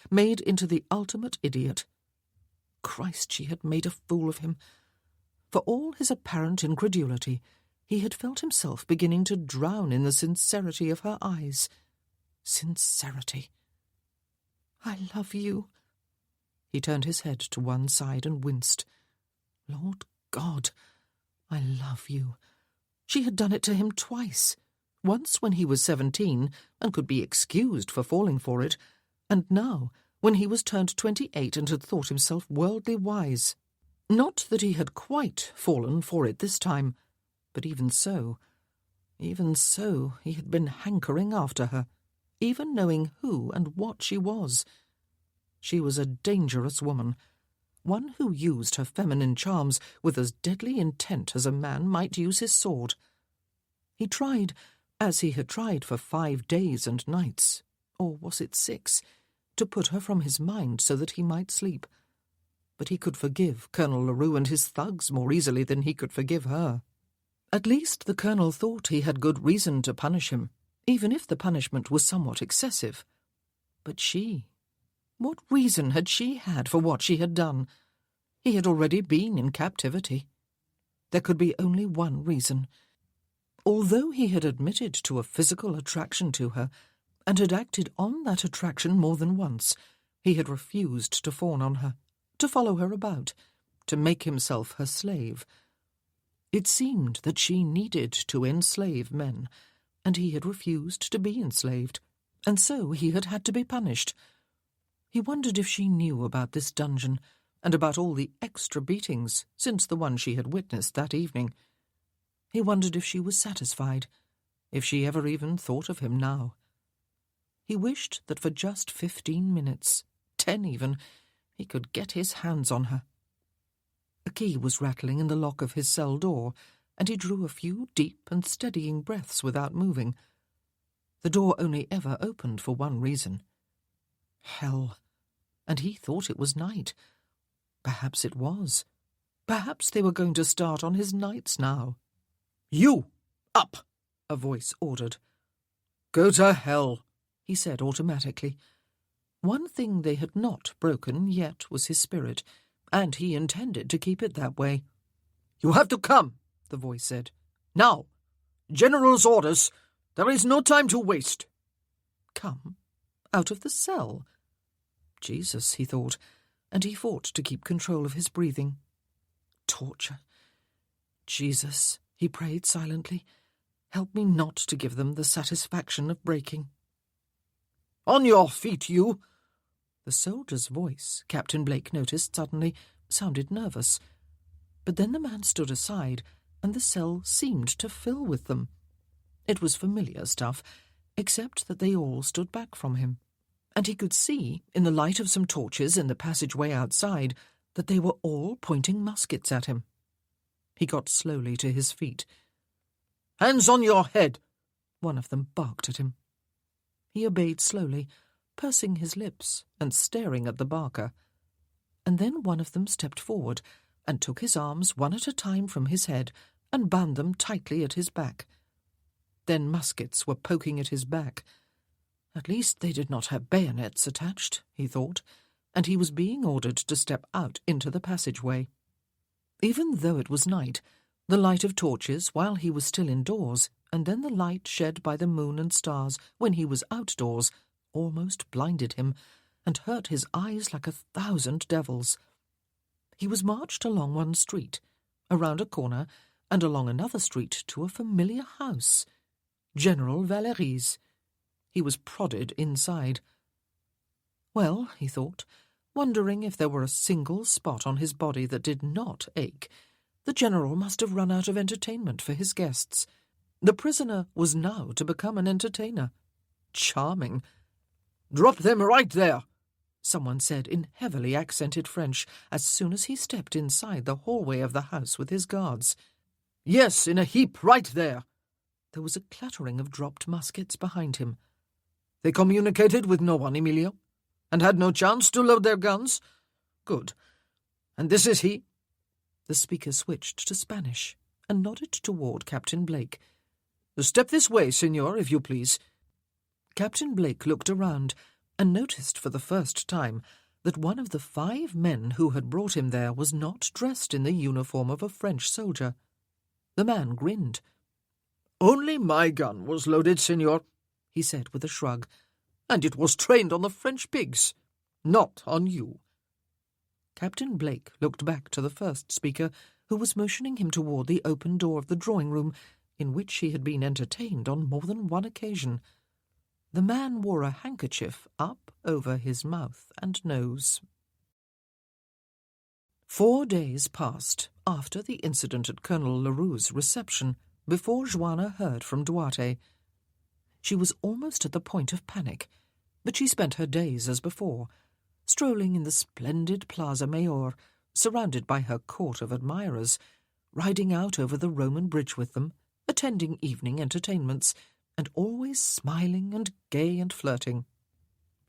made into the ultimate idiot. Christ, she had made a fool of him. For all his apparent incredulity, he had felt himself beginning to drown in the sincerity of her eyes. Sincerity. "I love you." He turned his head to one side and winced. Lord God, I love you. She had done it to him twice. Once when he was 17 and could be excused for falling for it, and now when he was turned 28 and had thought himself worldly wise. Not that he had quite fallen for it this time, but even so, he had been hankering after her, even knowing who and what she was. She was a dangerous woman, one who used her feminine charms with as deadly intent as a man might use his sword. He tried, as he had tried for 5 days and nights, or was it 6, to put her from his mind so that he might sleep. But he could forgive Colonel Leroux and his thugs more easily than he could forgive her. At least the colonel thought he had good reason to punish him, even if the punishment was somewhat excessive. But she... what reason had she had for what she had done? He had already been in captivity. There could be only one reason. Although he had admitted to a physical attraction to her, and had acted on that attraction more than once, he had refused to fawn on her, to follow her about, to make himself her slave. It seemed that she needed to enslave men, and he had refused to be enslaved, and so he had had to be punished. He wondered if she knew about this dungeon, and about all the extra beatings since the one she had witnessed that evening. He wondered if she was satisfied, if she ever even thought of him now. He wished that for just 15 minutes, 10 even, he could get his hands on her. A key was rattling in the lock of his cell door, and he drew a few deep and steadying breaths without moving. The door only ever opened for one reason. Hell! And he thought it was night. Perhaps it was. Perhaps they were going to start on his nights now. "You! Up!" a voice ordered. "Go to hell," he said automatically. One thing they had not broken yet was his spirit, and he intended to keep it that way. "You have to come," the voice said. "Now! General's orders. There is no time to waste." Come? Out of the cell? Jesus, he thought, and he fought to keep control of his breathing. Torture. Jesus, he prayed silently, help me not to give them the satisfaction of breaking. "On your feet, you!" The soldier's voice, Captain Blake noticed suddenly, sounded nervous. But then the man stood aside, and the cell seemed to fill with them. It was familiar stuff, except that they all stood back from him, and he could see, in the light of some torches in the passageway outside, that they were all pointing muskets at him. He got slowly to his feet. "Hands on your head!" One of them barked at him. He obeyed slowly, pursing his lips and staring at the barker. And then one of them stepped forward and took his arms one at a time from his head and bound them tightly at his back. Then muskets were poking at his back. At least they did not have bayonets attached, he thought, and he was being ordered to step out into the passageway. Even though it was night, the light of torches while he was still indoors, and then the light shed by the moon and stars when he was outdoors, almost blinded him, and hurt his eyes like 1,000 devils. He was marched along one street, around a corner, and along another street to a familiar house, General Valerie's. He was prodded inside. Well, he thought, wondering if there were a single spot on his body that did not ache, the general must have run out of entertainment for his guests. The prisoner was now to become an entertainer. Charming. "Drop them right there," someone said in heavily accented French as soon as he stepped inside the hallway of the house with his guards. "Yes, in a heap right there." There was a clattering of dropped muskets behind him. "They communicated with no one, Emilio, and had no chance to load their guns? Good. And this is he?" The speaker switched to Spanish and nodded toward Captain Blake. "Step this way, senor, if you please." Captain Blake looked around and noticed for the first time that one of the 5 men who had brought him there was not dressed in the uniform of a French soldier. The man grinned. "Only my gun was loaded, senor," he said with a shrug, "and it was trained on the French pigs, not on you." Captain Blake looked back to the first speaker, who was motioning him toward the open door of the drawing-room, in which he had been entertained on more than one occasion. The man wore a handkerchief up over his mouth and nose. 4 days passed after the incident at Colonel Leroux's reception before Joanna heard from Duarte. She was almost at the point of panic, but she spent her days as before, strolling in the splendid Plaza Mayor, surrounded by her court of admirers, riding out over the Roman bridge with them, attending evening entertainments, and always smiling and gay and flirting.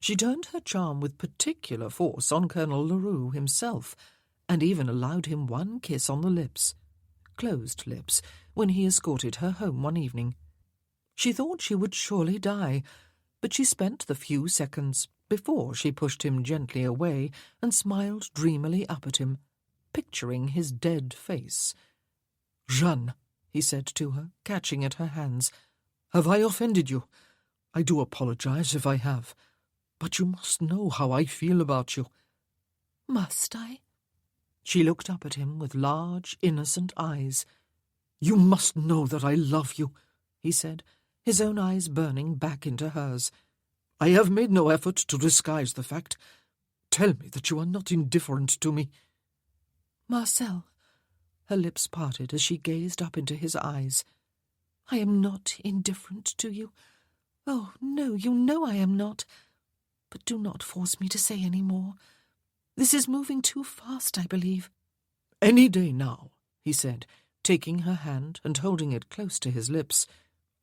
She turned her charm with particular force on Colonel Leroux himself, and even allowed him one kiss on the lips, closed lips, when he escorted her home one evening. She thought she would surely die, but she spent the few seconds before she pushed him gently away and smiled dreamily up at him, picturing his dead face. "Jeanne," he said to her, catching at her hands, "have I offended you? I do apologize if I have, but you must know how I feel about you." "Must I?" She looked up at him with large, innocent eyes. "You must know that I love you," he said, his own eyes burning back into hers. "I have made no effort to disguise the fact. Tell me that you are not indifferent to me." "Marcel," her lips parted as she gazed up into his eyes, "I am not indifferent to you. Oh, no, you know I am not. But do not force me to say any more. This is moving too fast, I believe." "Any day now," he said, taking her hand and holding it close to his lips,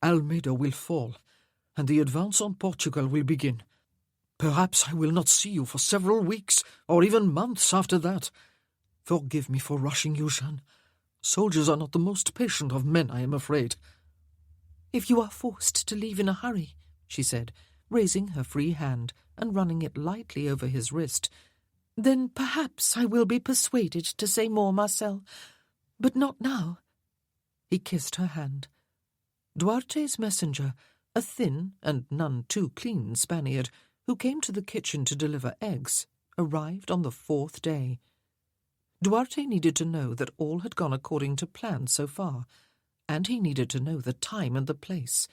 "Almeida will fall, and the advance on Portugal will begin. Perhaps I will not see you for several weeks, or even months after that. Forgive me for rushing you, Jeanne. Soldiers are not the most patient of men, I am afraid." "If you are forced to leave in a hurry," she said, raising her free hand and running it lightly over his wrist, "then perhaps I will be persuaded to say more, Marcel. But not now." He kissed her hand. Duarte's messenger, a thin and none too clean Spaniard, who came to the kitchen to deliver eggs, arrived on the 4th day. Duarte needed to know that all had gone according to plan so far, and he needed to know the time and the place.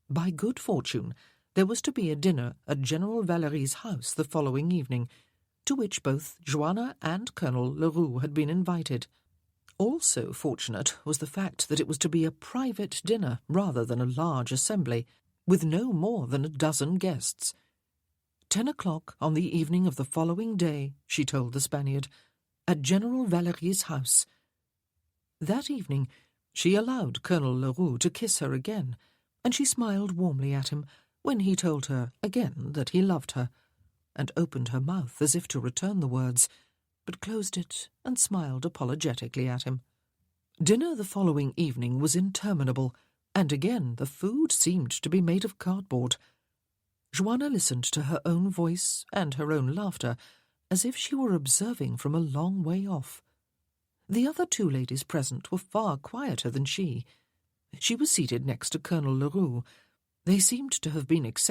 By good fortune, there was to be a dinner at General Valerie's house the following evening, to which both Joanna and Colonel Leroux had been invited. Also fortunate was the fact that it was to be a private dinner rather than a large assembly, with no more than a dozen guests. 10 o'clock on the evening of the following day, she told the Spaniard, at General Valerie's house. That evening she allowed Colonel Leroux to kiss her again, and she smiled warmly at him when he told her again that he loved her, and opened her mouth as if to return the words, but closed it and smiled apologetically at him. Dinner the following evening was interminable, and again the food seemed to be made of cardboard. Joanna listened to her own voice and her own laughter as if she were observing from a long way off. The other two ladies present were far quieter than she. She was seated next to Colonel Leroux. They seemed to have been accepted